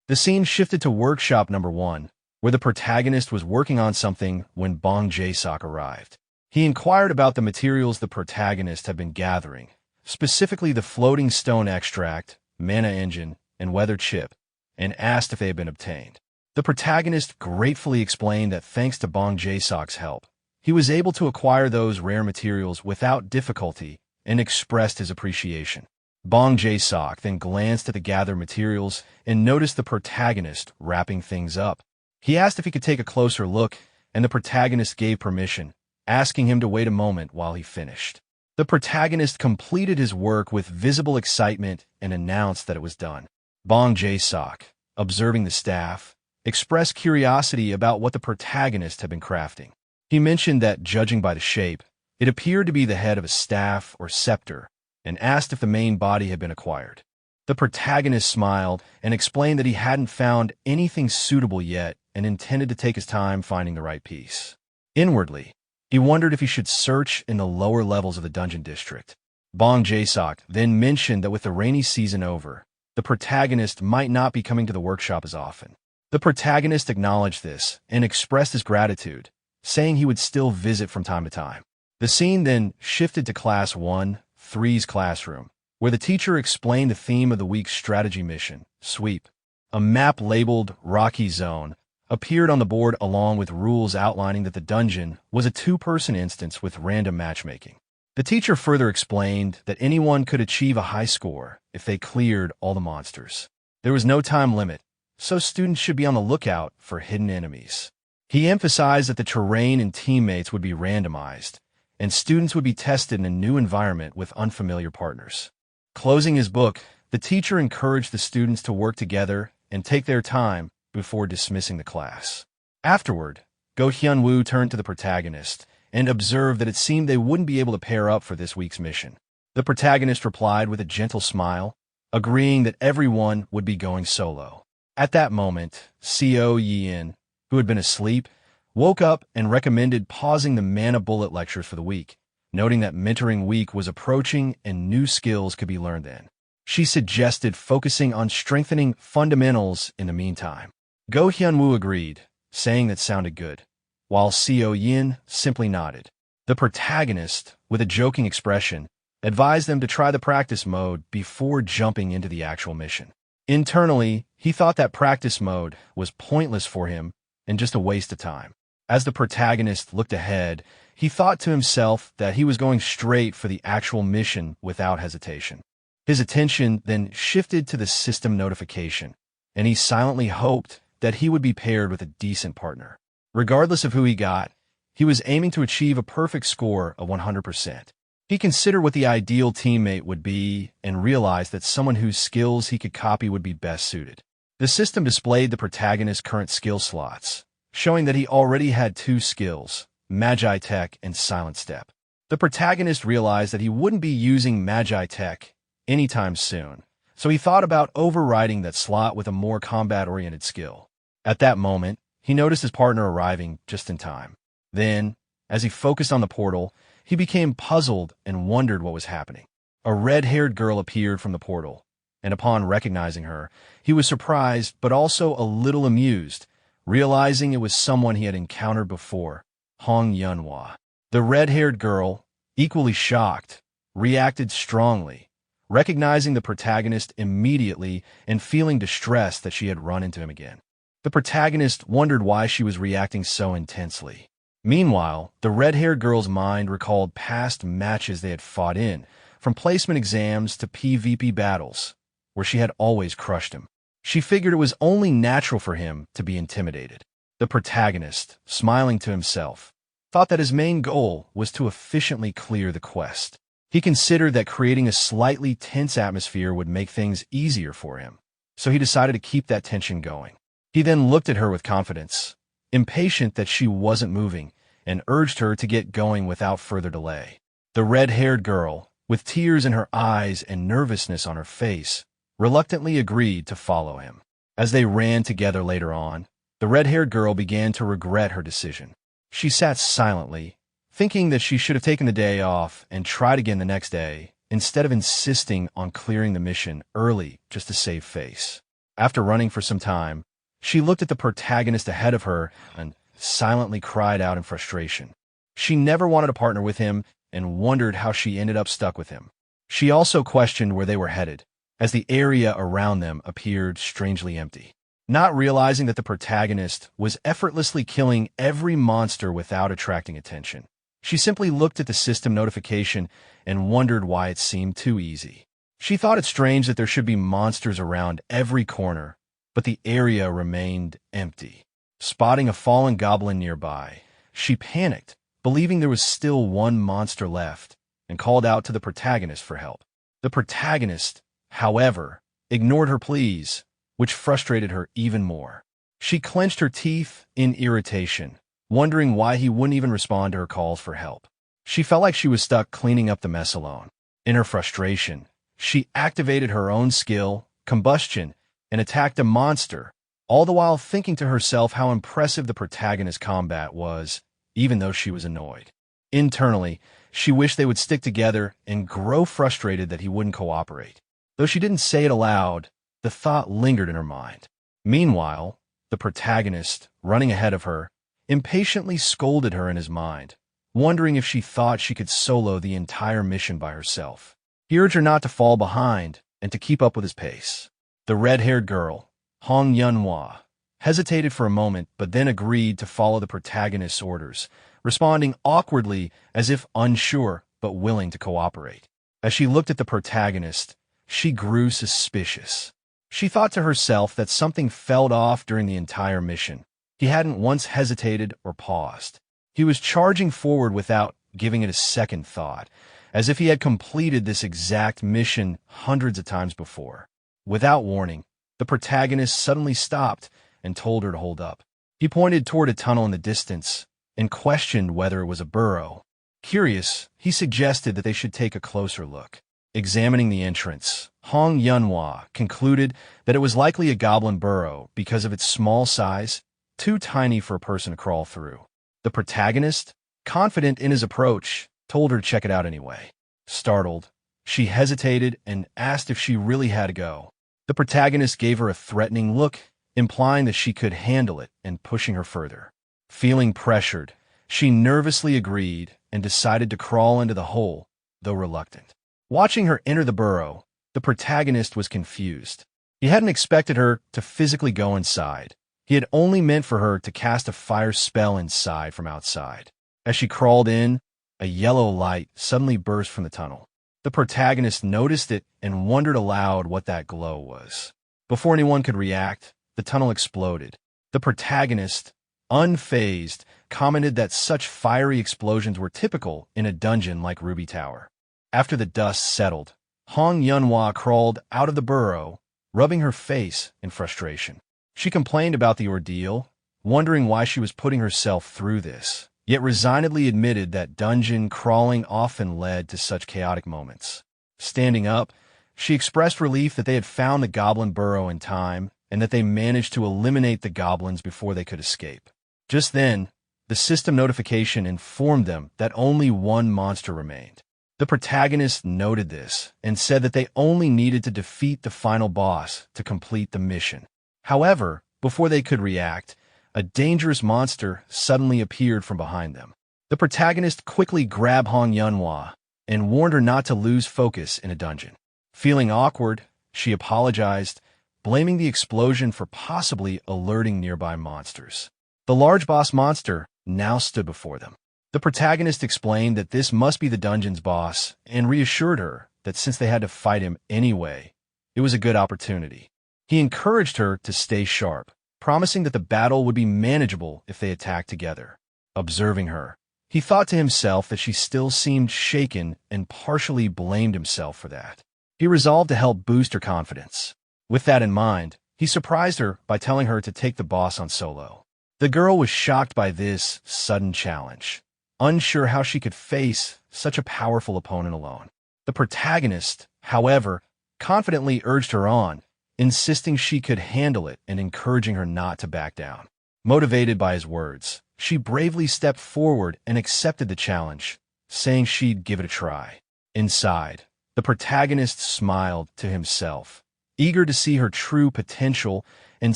The scene shifted to workshop number 1, where the protagonist was working on something when Bong Jae-sok arrived. He inquired about the materials the protagonist had been gathering, specifically the floating stone extract, mana engine, and weather chip, and asked if they had been obtained. The protagonist gratefully explained that thanks to Bong Jae-sok's help, he was able to acquire those rare materials without difficulty and expressed his appreciation. Bong Jae-sok then glanced at the gathered materials and noticed the protagonist wrapping things up. He asked if he could take a closer look, and the protagonist gave permission, asking him to wait a moment while he finished. The protagonist completed his work with visible excitement and announced that it was done. Bong Jae-sok, observing the staff, expressed curiosity about what the protagonist had been crafting. He mentioned that, judging by the shape, it appeared to be the head of a staff or scepter, and asked if the main body had been acquired. The protagonist smiled and explained that he hadn't found anything suitable yet and intended to take his time finding the right piece. Inwardly, he wondered if he should search in the lower levels of the dungeon district. Bong Jae-sok then mentioned that with the rainy season over, the protagonist might not be coming to the workshop as often. The protagonist acknowledged this and expressed his gratitude, saying he would still visit from time to time. The scene then shifted to Class 1-3's classroom, where the teacher explained the theme of the week's strategy mission, Sweep. A map labeled Rocky Zone appeared on the board along with rules outlining that the dungeon was a two-person instance with random matchmaking. The teacher further explained that anyone could achieve a high score if they cleared all the monsters. There was no time limit, so students should be on the lookout for hidden enemies. He emphasized that the terrain and teammates would be randomized, and students would be tested in a new environment with unfamiliar partners. Closing his book, the teacher encouraged the students to work together and take their time before dismissing the class. Afterward, Go Hyun-woo turned to the protagonist and observed that it seemed they wouldn't be able to pair up for this week's mission. The protagonist replied with a gentle smile, agreeing that everyone would be going solo. At that moment, Co Yin, who had been asleep, woke up and recommended pausing the Mana Bullet lectures for the week, noting that mentoring week was approaching and new skills could be learned then. She suggested focusing on strengthening fundamentals in the meantime. Go Hyunwoo agreed, saying that sounded good, while Seo Yin simply nodded. The protagonist, with a joking expression, advised them to try the practice mode before jumping into the actual mission. Internally, he thought that practice mode was pointless for him and just a waste of time. As the protagonist looked ahead, he thought to himself that he was going straight for the actual mission without hesitation. His attention then shifted to the system notification, and he silently hoped that he would be paired with a decent partner. Regardless of who he got, he was aiming to achieve a perfect score of 100%. He considered what the ideal teammate would be and realized that someone whose skills he could copy would be best suited. The system displayed the protagonist's current skill slots, showing that he already had 2 skills, Magi Tech and Silent Step. The protagonist realized that he wouldn't be using Magi Tech anytime soon, so he thought about overriding that slot with a more combat-oriented skill. At that moment, he noticed his partner arriving just in time. Then, as he focused on the portal, he became puzzled and wondered what was happening. A red-haired girl appeared from the portal, and upon recognizing her, he was surprised but also a little amused, realizing it was someone he had encountered before, Hong Yunhwa. The red-haired girl, equally shocked, reacted strongly, recognizing the protagonist immediately and feeling distressed that she had run into him again. The protagonist wondered why she was reacting so intensely. Meanwhile, the red-haired girl's mind recalled past matches they had fought in, from placement exams to PvP battles, where she had always crushed him. She figured it was only natural for him to be intimidated. The protagonist, smiling to himself, thought that his main goal was to efficiently clear the quest. He considered that creating a slightly tense atmosphere would make things easier for him, so he decided to keep that tension going. He then looked at her with confidence, impatient that she wasn't moving, and urged her to get going without further delay. The red-haired girl, with tears in her eyes and nervousness on her face, reluctantly agreed to follow him. As they ran together later on, the red-haired girl began to regret her decision. She sat silently, thinking that she should have taken the day off and tried again the next day, instead of insisting on clearing the mission early just to save face. After running for some time, she looked at the protagonist ahead of her and silently cried out in frustration. She never wanted to partner with him and wondered how she ended up stuck with him. She also questioned where they were headed, as the area around them appeared strangely empty. Not realizing that the protagonist was effortlessly killing every monster without attracting attention, she simply looked at the system notification and wondered why it seemed too easy. She thought it strange that there should be monsters around every corner, but the area remained empty. Spotting a fallen goblin nearby, she panicked, believing there was still one monster left, and called out to the protagonist for help. The protagonist, however, ignored her pleas, which frustrated her even more. She clenched her teeth in irritation, wondering why he wouldn't even respond to her calls for help. She felt like she was stuck cleaning up the mess alone. In her frustration, she activated her own skill, Combustion, and attacked a monster, all the while thinking to herself how impressive the protagonist's combat was, even though she was annoyed. Internally, she wished they would stick together and grow frustrated that he wouldn't cooperate. Though she didn't say it aloud, the thought lingered in her mind. Meanwhile, the protagonist, running ahead of her, impatiently scolded her in his mind, wondering if she thought she could solo the entire mission by herself. He urged her not to fall behind and to keep up with his pace. The red-haired girl, Hong Yunhwa, hesitated for a moment but then agreed to follow the protagonist's orders, responding awkwardly as if unsure but willing to cooperate. As she looked at the protagonist, she grew suspicious. She thought to herself that something felt off during the entire mission. He hadn't once hesitated or paused. He was charging forward without giving it a second thought, as if he had completed this exact mission hundreds of times before. Without warning, the protagonist suddenly stopped and told her to hold up. He pointed toward a tunnel in the distance and questioned whether it was a burrow. Curious, he suggested that they should take a closer look. Examining the entrance, Hong Yunhwa concluded that it was likely a goblin burrow because of its small size, too tiny for a person to crawl through. The protagonist, confident in his approach, told her to check it out anyway. Startled, She hesitated and asked if she really had to go. The protagonist gave her a threatening look, implying that she could handle it and pushing her further. Feeling pressured, she nervously agreed and decided to crawl into the hole, though reluctant. Watching her enter the burrow, the protagonist was confused. He hadn't expected her to physically go inside. He had only meant for her to cast a fire spell inside from outside. As she crawled in, a yellow light suddenly burst from the tunnel. The protagonist noticed it and wondered aloud what that glow was. Before anyone could react, the tunnel exploded. The protagonist, unfazed, commented that such fiery explosions were typical in a dungeon like Ruby Tower. After the dust settled, Hong Yunhua crawled out of the burrow, rubbing her face in frustration. She complained about the ordeal, wondering why she was putting herself through this, yet resignedly admitted that dungeon crawling often led to such chaotic moments. Standing up, she expressed relief that they had found the goblin burrow in time and that they managed to eliminate the goblins before they could escape. Just then, the system notification informed them that only one monster remained. The protagonist noted this and said that they only needed to defeat the final boss to complete the mission. However, before they could react, a dangerous monster suddenly appeared from behind them. The protagonist quickly grabbed Hong Yunhua and warned her not to lose focus in a dungeon. Feeling awkward, she apologized, blaming the explosion for possibly alerting nearby monsters. The large boss monster now stood before them. The protagonist explained that this must be the dungeon's boss and reassured her that since they had to fight him anyway, it was a good opportunity. He encouraged her to stay sharp, promising that the battle would be manageable if they attacked together. Observing her, he thought to himself that she still seemed shaken and partially blamed himself for that. He resolved to help boost her confidence. With that in mind, he surprised her by telling her to take the boss on solo. The girl was shocked by this sudden challenge, unsure how she could face such a powerful opponent alone. The protagonist, however, confidently urged her on, insisting she could handle it and encouraging her not to back down. Motivated by his words, she bravely stepped forward and accepted the challenge, saying she'd give it a try. Inside, the protagonist smiled to himself, eager to see her true potential and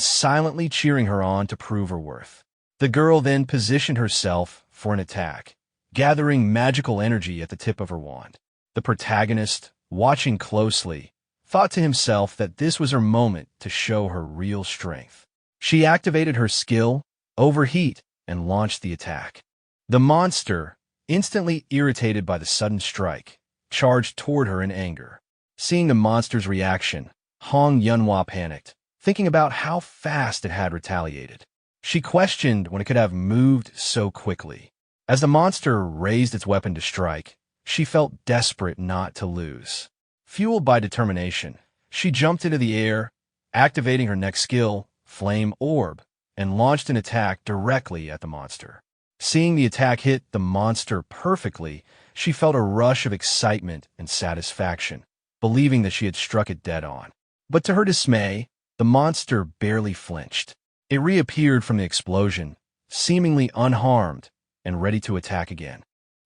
silently cheering her on to prove her worth. The girl then positioned herself for an attack, gathering magical energy at the tip of her wand. The protagonist, watching closely, thought to himself that this was her moment to show her real strength. She activated her skill, Overheat, and launched the attack. The monster, instantly irritated by the sudden strike, charged toward her in anger. Seeing the monster's reaction, Hong Yunhua panicked, thinking about how fast it had retaliated. She questioned when it could have moved so quickly. As the monster raised its weapon to strike, she felt desperate not to lose. Fueled by determination, she jumped into the air, activating her next skill, Flame Orb, and launched an attack directly at the monster. Seeing the attack hit the monster perfectly, she felt a rush of excitement and satisfaction, believing that she had struck it dead on. But to her dismay, the monster barely flinched. It reappeared from the explosion, seemingly unharmed and ready to attack again.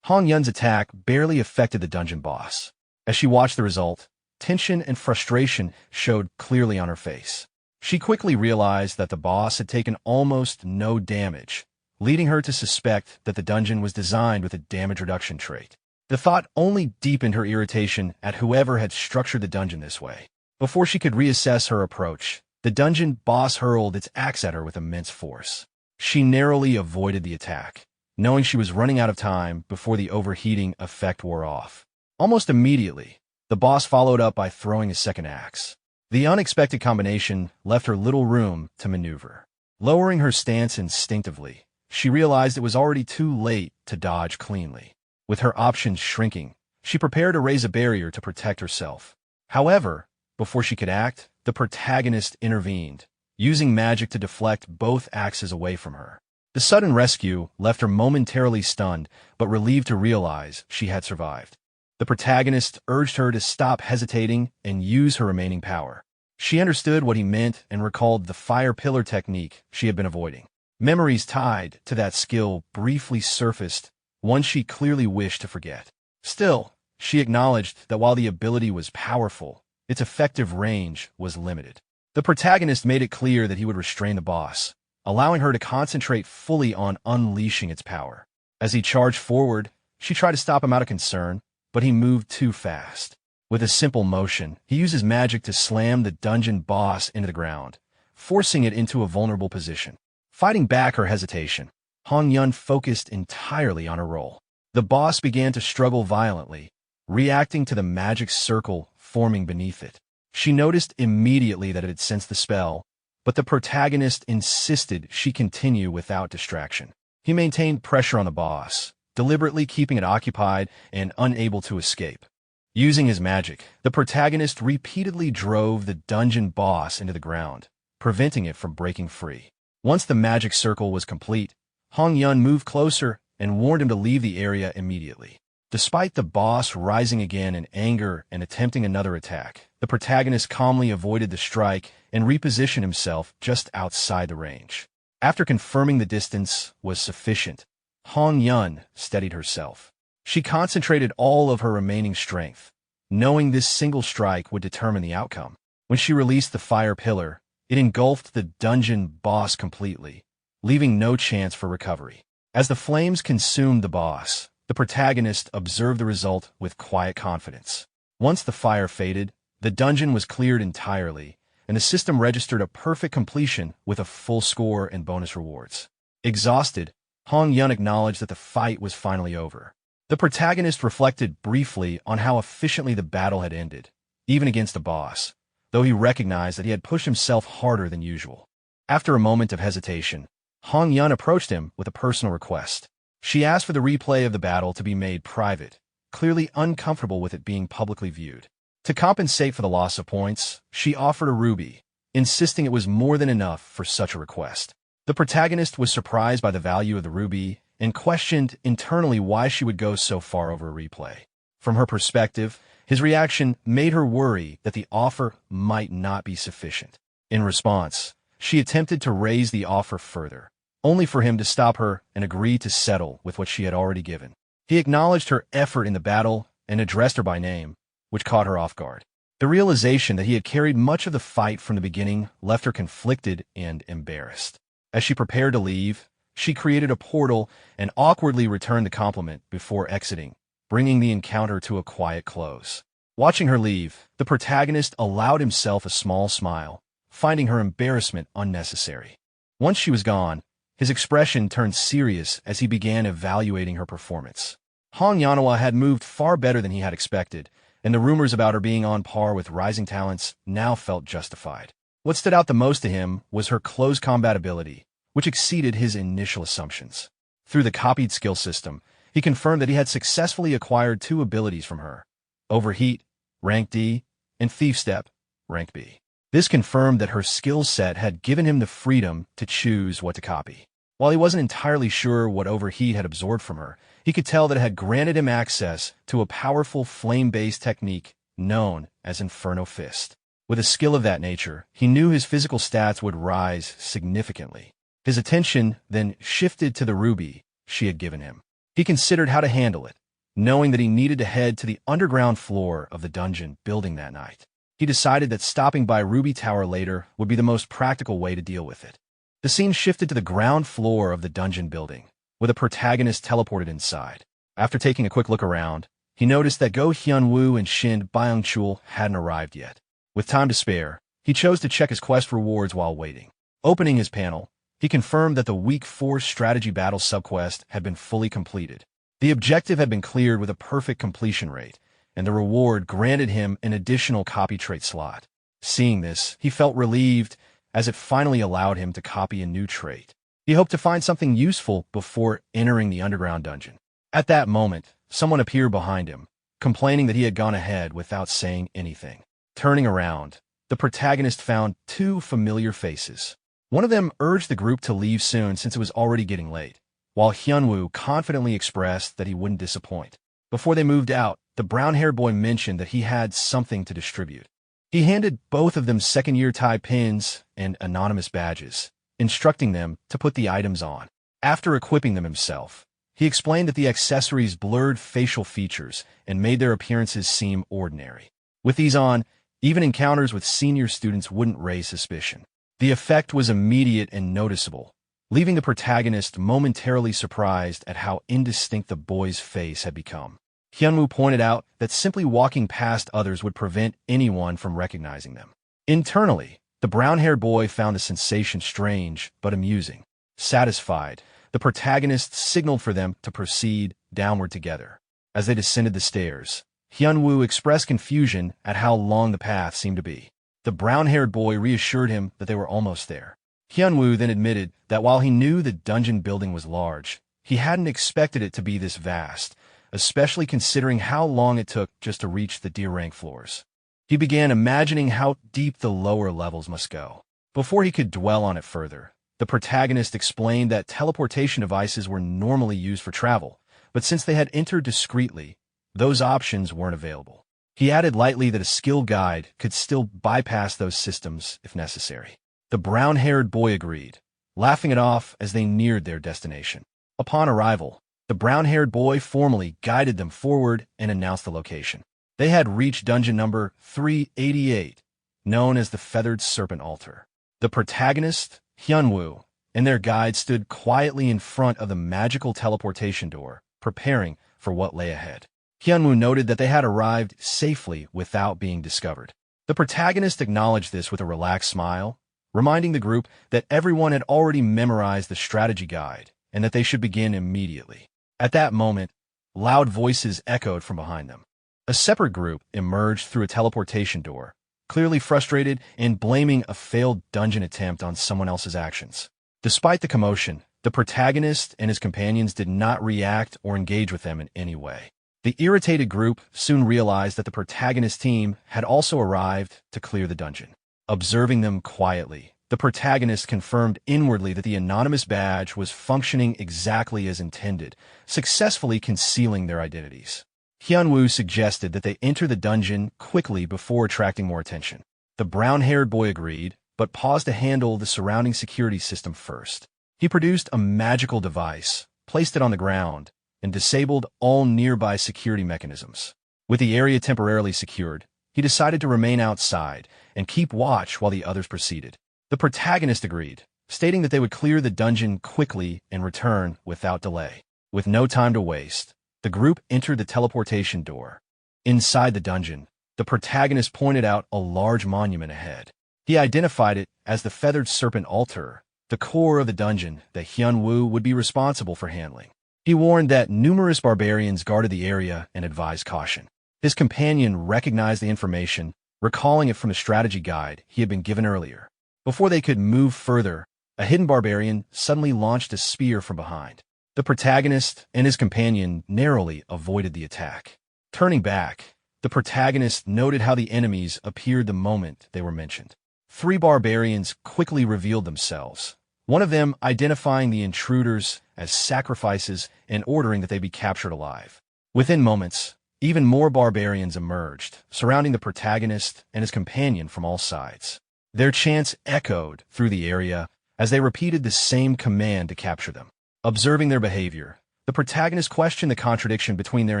Hong Yun's attack barely affected the dungeon boss. As she watched the result, tension and frustration showed clearly on her face. She quickly realized that the boss had taken almost no damage, leading her to suspect that the dungeon was designed with a damage reduction trait. The thought only deepened her irritation at whoever had structured the dungeon this way. Before she could reassess her approach, the dungeon boss hurled its axe at her with immense force. She narrowly avoided the attack, knowing she was running out of time before the overheating effect wore off. Almost immediately, the boss followed up by throwing a second axe. The unexpected combination left her little room to maneuver. Lowering her stance instinctively, she realized it was already too late to dodge cleanly. With her options shrinking, she prepared to raise a barrier to protect herself. However, before she could act, the protagonist intervened, using magic to deflect both axes away from her. The sudden rescue left her momentarily stunned, but relieved to realize she had survived. The protagonist urged her to stop hesitating and use her remaining power. She understood what he meant and recalled the fire pillar technique she had been avoiding. Memories tied to that skill briefly surfaced, one she clearly wished to forget. Still, she acknowledged that while the ability was powerful, its effective range was limited. The protagonist made it clear that he would restrain the boss, allowing her to concentrate fully on unleashing its power. As he charged forward, she tried to stop him out of concern, but he moved too fast. With a simple motion, he uses magic to slam the dungeon boss into the ground, forcing it into a vulnerable position. Fighting back her hesitation, Hong Yun focused entirely on her role. The boss began to struggle violently, reacting to the magic circle forming beneath it. She noticed immediately that it had sensed the spell, but the protagonist insisted she continue without distraction. He maintained pressure on the boss, deliberately keeping it occupied and unable to escape. Using his magic, the protagonist repeatedly drove the dungeon boss into the ground, preventing it from breaking free. Once the magic circle was complete, Hong Yun moved closer and warned him to leave the area immediately. Despite the boss rising again in anger and attempting another attack, the protagonist calmly avoided the strike and repositioned himself just outside the range. After confirming the distance was sufficient, Hong Yun steadied herself. She concentrated all of her remaining strength, knowing this single strike would determine the outcome. When she released the fire pillar, it engulfed the dungeon boss completely, leaving no chance for recovery. As the flames consumed the boss, the protagonist observed the result with quiet confidence. Once the fire faded, the dungeon was cleared entirely, and the system registered a perfect completion with a full score and bonus rewards. Exhausted, Hong Yun acknowledged that the fight was finally over. The protagonist reflected briefly on how efficiently the battle had ended, even against the boss, though he recognized that he had pushed himself harder than usual. After a moment of hesitation, Hong Yun approached him with a personal request. She asked for the replay of the battle to be made private, clearly uncomfortable with it being publicly viewed. To compensate for the loss of points, she offered a ruby, insisting it was more than enough for such a request. The protagonist was surprised by the value of the ruby and questioned internally why she would go so far over a replay. From her perspective, his reaction made her worry that the offer might not be sufficient. In response, she attempted to raise the offer further, only for him to stop her and agree to settle with what she had already given. He acknowledged her effort in the battle and addressed her by name, which caught her off guard. The realization that he had carried much of the fight from the beginning left her conflicted and embarrassed. As she prepared to leave, she created a portal and awkwardly returned the compliment before exiting, bringing the encounter to a quiet close. Watching her leave, the protagonist allowed himself a small smile, finding her embarrassment unnecessary. Once she was gone, his expression turned serious as he began evaluating her performance. Hong Yanhua had moved far better than he had expected, and the rumors about her being on par with rising talents now felt justified. What stood out the most to him was her close combat ability, which exceeded his initial assumptions. Through the copied skill system, he confirmed that he had successfully acquired 2 abilities from her: Overheat, rank D, and Thief Step, rank B. This confirmed that her skill set had given him the freedom to choose what to copy. While he wasn't entirely sure what Overheat had absorbed from her, he could tell that it had granted him access to a powerful flame-based technique known as Inferno Fist. With a skill of that nature, he knew his physical stats would rise significantly. His attention then shifted to the ruby she had given him. He considered how to handle it, knowing that he needed to head to the underground floor of the dungeon building that night. He decided that stopping by Ruby Tower later would be the most practical way to deal with it. The scene shifted to the ground floor of the dungeon building, with a protagonist teleported inside. After taking a quick look around, he noticed that Go Hyun-woo and Shin Byung-chul hadn't arrived yet. With time to spare, he chose to check his quest rewards while waiting. Opening his panel, he confirmed that the Week 4 Strategy Battle subquest had been fully completed. The objective had been cleared with a perfect completion rate, and the reward granted him an additional copy trait slot. Seeing this, he felt relieved, as it finally allowed him to copy a new trait. He hoped to find something useful before entering the underground dungeon. At that moment, someone appeared behind him, complaining that he had gone ahead without saying anything. Turning around, the protagonist found 2 familiar faces. One of them urged the group to leave soon since it was already getting late, while Hyunwoo confidently expressed that he wouldn't disappoint. Before they moved out, the brown-haired boy mentioned that he had something to distribute. He handed both of them second-year tie pins and anonymous badges, instructing them to put the items on. After equipping them himself, He explained that the accessories blurred facial features and made their appearances seem ordinary. With these on, even encounters with senior students wouldn't raise suspicion. The effect was immediate and noticeable, leaving the protagonist momentarily surprised at how indistinct the boy's face had become. Hyunwoo pointed out that simply walking past others would prevent anyone from recognizing them. Internally, the brown-haired boy found the sensation strange but amusing. Satisfied, the protagonist signaled for them to proceed downward together. As they descended the stairs, Hyunwoo expressed confusion at how long the path seemed to be. The brown-haired boy reassured him that they were almost there. Hyunwoo then admitted that while he knew the dungeon building was large, he hadn't expected it to be this vast, especially considering how long it took just to reach the D-rank floors. He began imagining how deep the lower levels must go. Before he could dwell on it further, the protagonist explained that teleportation devices were normally used for travel, but since they had entered discreetly, those options weren't available. He added lightly that a skilled guide could still bypass those systems if necessary. The brown-haired boy agreed, laughing it off as they neared their destination. Upon arrival, the brown-haired boy formally guided them forward and announced the location. They had reached dungeon number 388, known as the Feathered Serpent Altar. The protagonist, Hyunwoo, and their guide stood quietly in front of the magical teleportation door, preparing for what lay ahead. Hyunwoo noted that they had arrived safely without being discovered. The protagonist acknowledged this with a relaxed smile, reminding the group that everyone had already memorized the strategy guide and that they should begin immediately. At that moment, loud voices echoed from behind them. A separate group emerged through a teleportation door, clearly frustrated and blaming a failed dungeon attempt on someone else's actions. Despite the commotion, the protagonist and his companions did not react or engage with them in any way. The irritated group soon realized that the protagonist team had also arrived to clear the dungeon. Observing them quietly, the protagonist confirmed inwardly that the anonymous badge was functioning exactly as intended, successfully concealing their identities. Hyunwoo suggested that they enter the dungeon quickly before attracting more attention. The brown-haired boy agreed, but paused to handle the surrounding security system first. He produced a magical device, placed it on the ground, and disabled all nearby security mechanisms. With the area temporarily secured, he decided to remain outside and keep watch while the others proceeded. The protagonist agreed, stating that they would clear the dungeon quickly and return without delay. With no time to waste, the group entered the teleportation door. Inside the dungeon, the protagonist pointed out a large monument ahead. He identified it as the Feathered Serpent Altar, the core of the dungeon that Hyunwoo would be responsible for handling. He warned that numerous barbarians guarded the area and advised caution. His companion recognized the information, recalling it from the strategy guide he had been given earlier. Before they could move further, a hidden barbarian suddenly launched a spear from behind. The protagonist and his companion narrowly avoided the attack. Turning back, the protagonist noted how the enemies appeared the moment they were mentioned. 3 barbarians quickly revealed themselves, one of them identifying the intruders as sacrifices and ordering that they be captured alive. Within moments, even more barbarians emerged, surrounding the protagonist and his companion from all sides. Their chants echoed through the area as they repeated the same command to capture them. Observing their behavior, the protagonist questioned the contradiction between their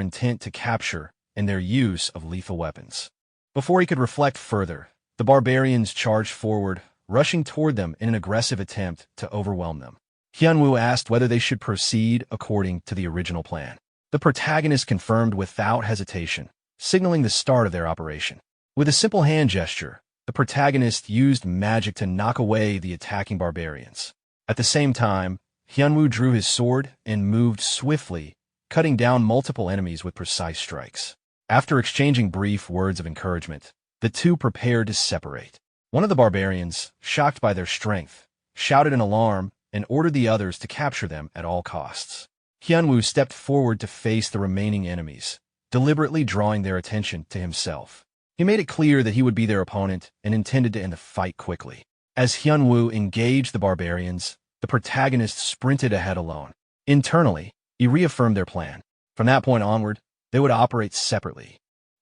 intent to capture and their use of lethal weapons. Before he could reflect further, the barbarians charged forward, rushing toward them in an aggressive attempt to overwhelm them. Hyunwoo asked whether they should proceed according to the original plan. The protagonist confirmed without hesitation, signaling the start of their operation. With a simple hand gesture, the protagonist used magic to knock away the attacking barbarians. At the same time, Hyunwoo drew his sword and moved swiftly, cutting down multiple enemies with precise strikes. After exchanging brief words of encouragement, the two prepared to separate. One of the barbarians, shocked by their strength, shouted in alarm and ordered the others to capture them at all costs. Hyunwoo stepped forward to face the remaining enemies, deliberately drawing their attention to himself. He made it clear that he would be their opponent and intended to end the fight quickly. As Hyunwoo engaged the barbarians, the protagonist sprinted ahead alone. Internally, he reaffirmed their plan. From that point onward, they would operate separately.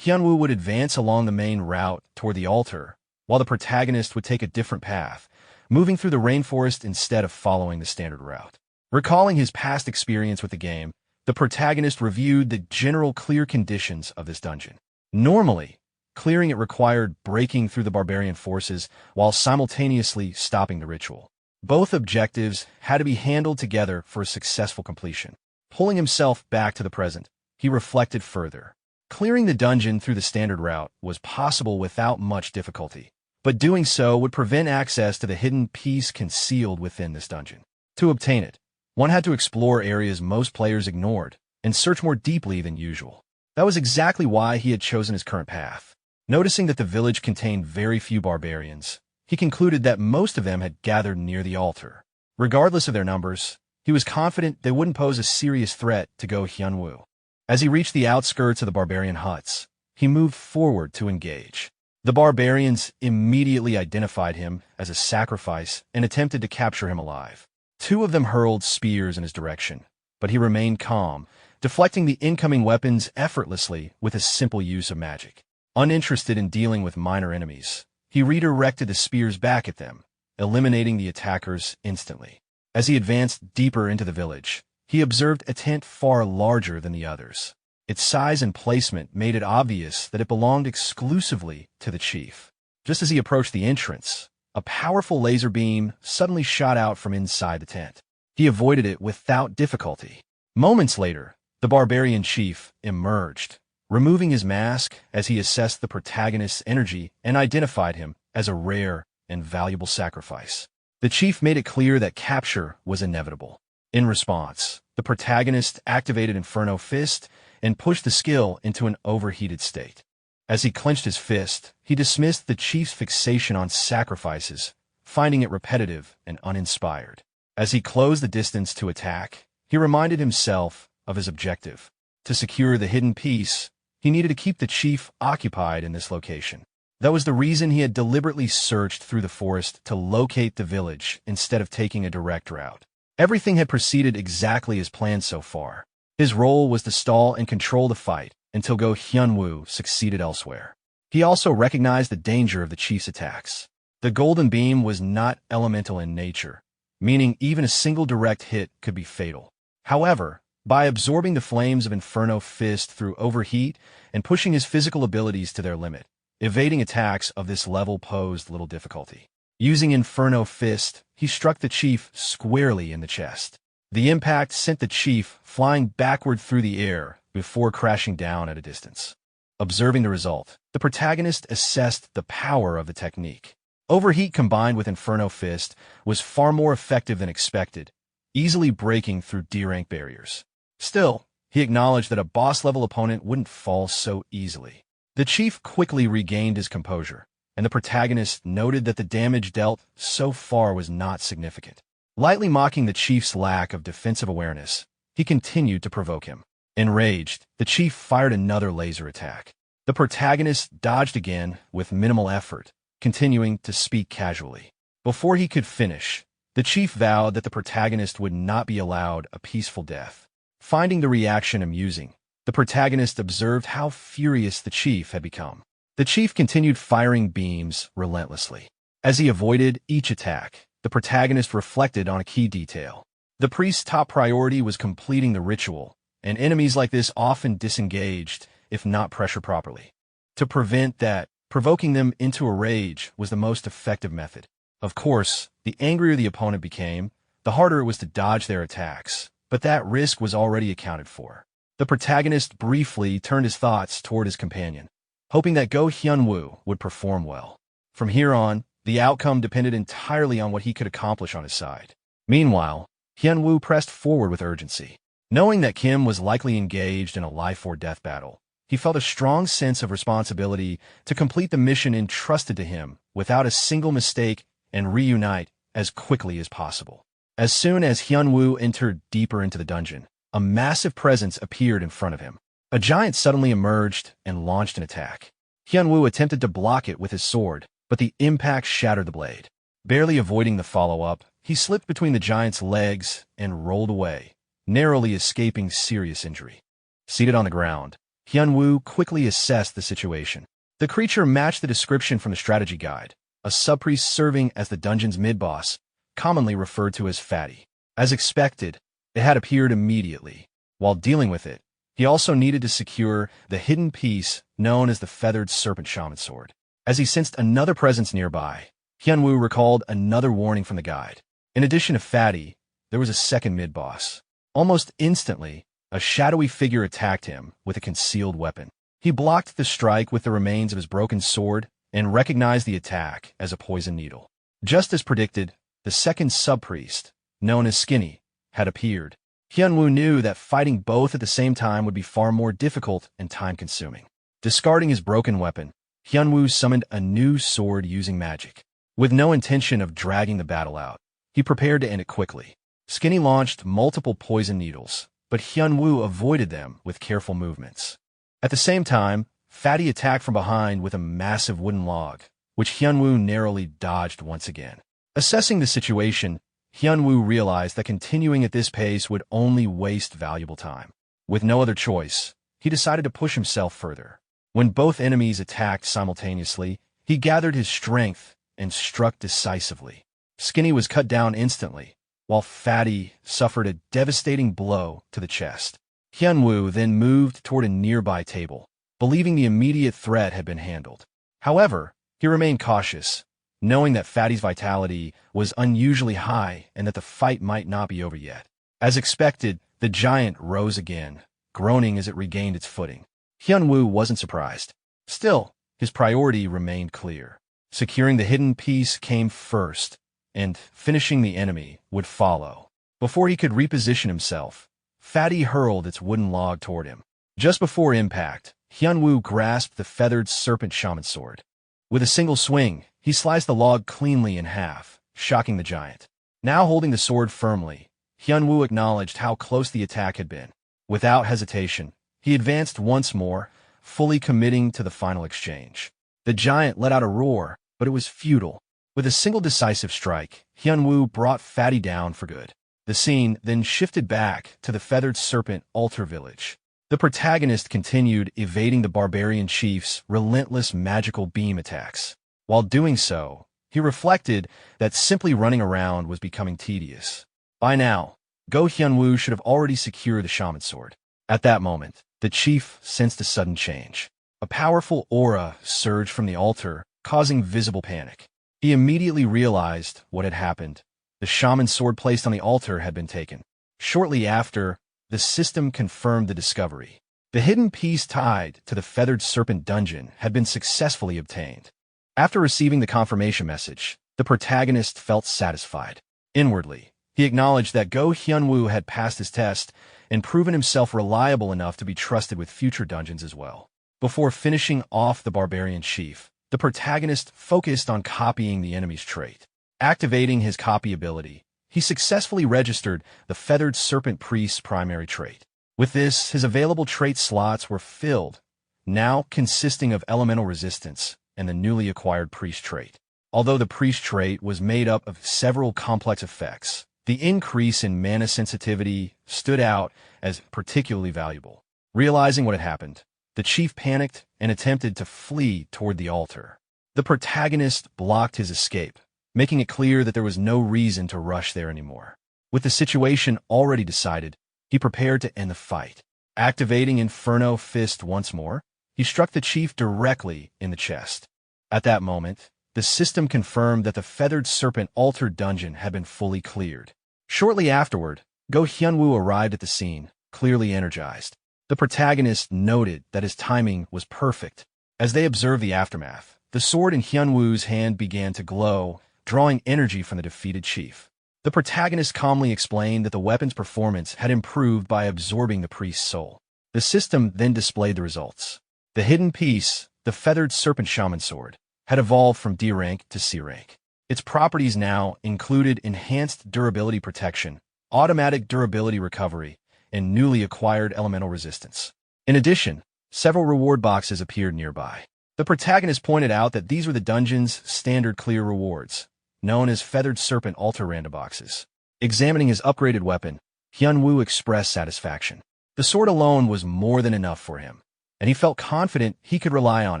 Hyunwoo would advance along the main route toward the altar, while the protagonist would take a different path, moving through the rainforest instead of following the standard route. Recalling his past experience with the game, The protagonist reviewed the general clear conditions of this dungeon. Normally, clearing it required breaking through the barbarian forces while simultaneously stopping the ritual. Both objectives had to be handled together for a successful completion. Pulling himself back to the present, he reflected further. Clearing the dungeon through the standard route was possible without much difficulty, but doing so would prevent access to the hidden piece concealed within this dungeon. To obtain it, one had to explore areas most players ignored and search more deeply than usual. That was exactly why he had chosen his current path. Noticing that the village contained very few barbarians, he concluded that most of them had gathered near the altar. Regardless of their numbers, he was confident they wouldn't pose a serious threat to Go Hyunwoo. As he reached the outskirts of the barbarian huts, he moved forward to engage. The barbarians immediately identified him as a sacrifice and attempted to capture him alive. Two of them hurled spears in his direction, but he remained calm, deflecting the incoming weapons effortlessly with a simple use of magic. Uninterested in dealing with minor enemies, he redirected the spears back at them, eliminating the attackers instantly. As he advanced deeper into the village, he observed a tent far larger than the others. Its size and placement made it obvious that it belonged exclusively to the chief. Just as he approached the entrance, a powerful laser beam suddenly shot out from inside the tent. He avoided it without difficulty. Moments later, the barbarian chief emerged, removing his mask as he assessed the protagonist's energy and identified him as a rare and valuable sacrifice. The chief made it clear that capture was inevitable. In response, the protagonist activated Inferno Fist and pushed the skill into an overheated state. As he clenched his fist, he dismissed the chief's fixation on sacrifices, finding it repetitive and uninspired. As he closed the distance to attack, he reminded himself of his objective. To secure the hidden piece, he needed to keep the chief occupied in this location. That was the reason he had deliberately searched through the forest to locate the village instead of taking a direct route. Everything had proceeded exactly as planned so far. His role was to stall and control the fight until Go Hyunwoo succeeded elsewhere. He also recognized the danger of the chief's attacks. The golden beam was not elemental in nature, meaning even a single direct hit could be fatal. However, by absorbing the flames of Inferno Fist through overheat and pushing his physical abilities to their limit, evading attacks of this level posed little difficulty. Using Inferno Fist, he struck the chief squarely in the chest. The impact sent the chief flying backward through the air before crashing down at a distance. Observing the result, the protagonist assessed the power of the technique. Overheat combined with Inferno Fist was far more effective than expected, easily breaking through D-rank barriers. Still, he acknowledged that a boss-level opponent wouldn't fall so easily. The chief quickly regained his composure, and the protagonist noted that the damage dealt so far was not significant. Lightly mocking the chief's lack of defensive awareness, he continued to provoke him. Enraged, the chief fired another laser attack. The protagonist dodged again with minimal effort, continuing to speak casually. Before he could finish, the chief vowed that the protagonist would not be allowed a peaceful death. Finding the reaction amusing, the protagonist observed how furious the chief had become. The chief continued firing beams relentlessly. As he avoided each attack, the protagonist reflected on a key detail. The priest's top priority was completing the ritual, and enemies like this often disengaged if not pressured properly. To prevent that, provoking them into a rage was the most effective method. Of course, the angrier the opponent became, the harder it was to dodge their attacks, but that risk was already accounted for. The protagonist briefly turned his thoughts toward his companion, hoping that Go Hyunwoo would perform well. From here on, the outcome depended entirely on what he could accomplish on his side. Meanwhile, Hyunwoo pressed forward with urgency. Knowing that Kim was likely engaged in a life-or-death battle, he felt a strong sense of responsibility to complete the mission entrusted to him without a single mistake and reunite as quickly as possible. As soon as Hyunwoo entered deeper into the dungeon, a massive presence appeared in front of him. A giant suddenly emerged and launched an attack. Hyunwoo attempted to block it with his sword, but the impact shattered the blade. Barely avoiding the follow-up, he slipped between the giant's legs and rolled away, narrowly escaping serious injury. Seated on the ground, Hyunwoo quickly assessed the situation. The creature matched the description from the strategy guide, a sub-priest serving as the dungeon's mid-boss, commonly referred to as Fatty. As expected, it had appeared immediately. While dealing with it, he also needed to secure the hidden piece known as the Feathered Serpent Shaman Sword. As he sensed another presence nearby, Hyunwoo recalled another warning from the guide. In addition to Fatty, there was a second mid-boss. Almost instantly, a shadowy figure attacked him with a concealed weapon. He blocked the strike with the remains of his broken sword and recognized the attack as a poison needle. Just as predicted, the second sub-priest, known as Skinny, had appeared. Hyunwoo knew that fighting both at the same time would be far more difficult and time-consuming. Discarding his broken weapon, Hyunwoo summoned a new sword using magic. With no intention of dragging the battle out, he prepared to end it quickly. Skinny launched multiple poison needles, but Hyunwoo avoided them with careful movements. At the same time, Fatty attacked from behind with a massive wooden log, which Hyunwoo narrowly dodged once again. Assessing the situation, Hyunwoo realized that continuing at this pace would only waste valuable time. With no other choice, he decided to push himself further. When both enemies attacked simultaneously, he gathered his strength and struck decisively. Skinny was cut down instantly, while Fatty suffered a devastating blow to the chest. Hyunwoo then moved toward a nearby table, believing the immediate threat had been handled. However, he remained cautious, knowing that Fatty's vitality was unusually high and that the fight might not be over yet. As expected, the giant rose again, groaning as it regained its footing. Hyunwoo wasn't surprised. Still, his priority remained clear. Securing the hidden piece came first, and finishing the enemy would follow. Before he could reposition himself, Fatty hurled its wooden log toward him. Just before impact, Hyunwoo grasped the Feathered Serpent Shaman Sword. With a single swing, he sliced the log cleanly in half, shocking the giant. Now holding the sword firmly, Hyunwoo acknowledged how close the attack had been. Without hesitation, he advanced once more, fully committing to the final exchange. The giant let out a roar, but it was futile. With a single decisive strike, Hyunwoo brought Fatty down for good. The scene then shifted back to the Feathered Serpent Altar Village. The protagonist continued evading the barbarian chief's relentless magical beam attacks. While doing so, he reflected that simply running around was becoming tedious. By now, Go Hyunwoo should have already secured the shaman sword. At that moment, the chief sensed a sudden change. A powerful aura surged from the altar, causing visible panic. He immediately realized what had happened. The shaman sword placed on the altar had been taken. Shortly after, the system confirmed the discovery. The hidden piece tied to the Feathered Serpent dungeon had been successfully obtained. After receiving the confirmation message, the protagonist felt satisfied. Inwardly, he acknowledged that Go Hyunwoo had passed his test and proven himself reliable enough to be trusted with future dungeons as well. Before finishing off the barbarian chief, the protagonist focused on copying the enemy's trait. Activating his copy ability, he successfully registered the Feathered Serpent Priest's primary trait. With this, his available trait slots were filled, now consisting of elemental resistance and the newly acquired priest trait. Although the priest trait was made up of several complex effects, the increase in mana sensitivity stood out as particularly valuable. Realizing what had happened, the chief panicked and attempted to flee toward the altar. The protagonist blocked his escape, making it clear that there was no reason to rush there anymore. With the situation already decided, he prepared to end the fight. Activating Inferno Fist once more, he struck the chief directly in the chest. At that moment, the system confirmed that the Feathered Serpent Altar dungeon had been fully cleared. Shortly afterward, Go Hyunwoo arrived at the scene, clearly energized. The protagonist noted that his timing was perfect. As they observed the aftermath, the sword in Hyunwoo's hand began to glow, drawing energy from the defeated chief. The protagonist calmly explained that the weapon's performance had improved by absorbing the priest's soul. The system then displayed the results. The hidden piece, the Feathered Serpent Shaman Sword, had evolved from D rank to C rank. Its properties now included enhanced durability protection, automatic durability recovery, and newly acquired elemental resistance. In addition, several reward boxes appeared nearby. The protagonist pointed out that these were the dungeon's standard clear rewards, known as Feathered Serpent Altar Random Boxes. Examining his upgraded weapon, Hyunwoo expressed satisfaction. The sword alone was more than enough for him, and he felt confident he could rely on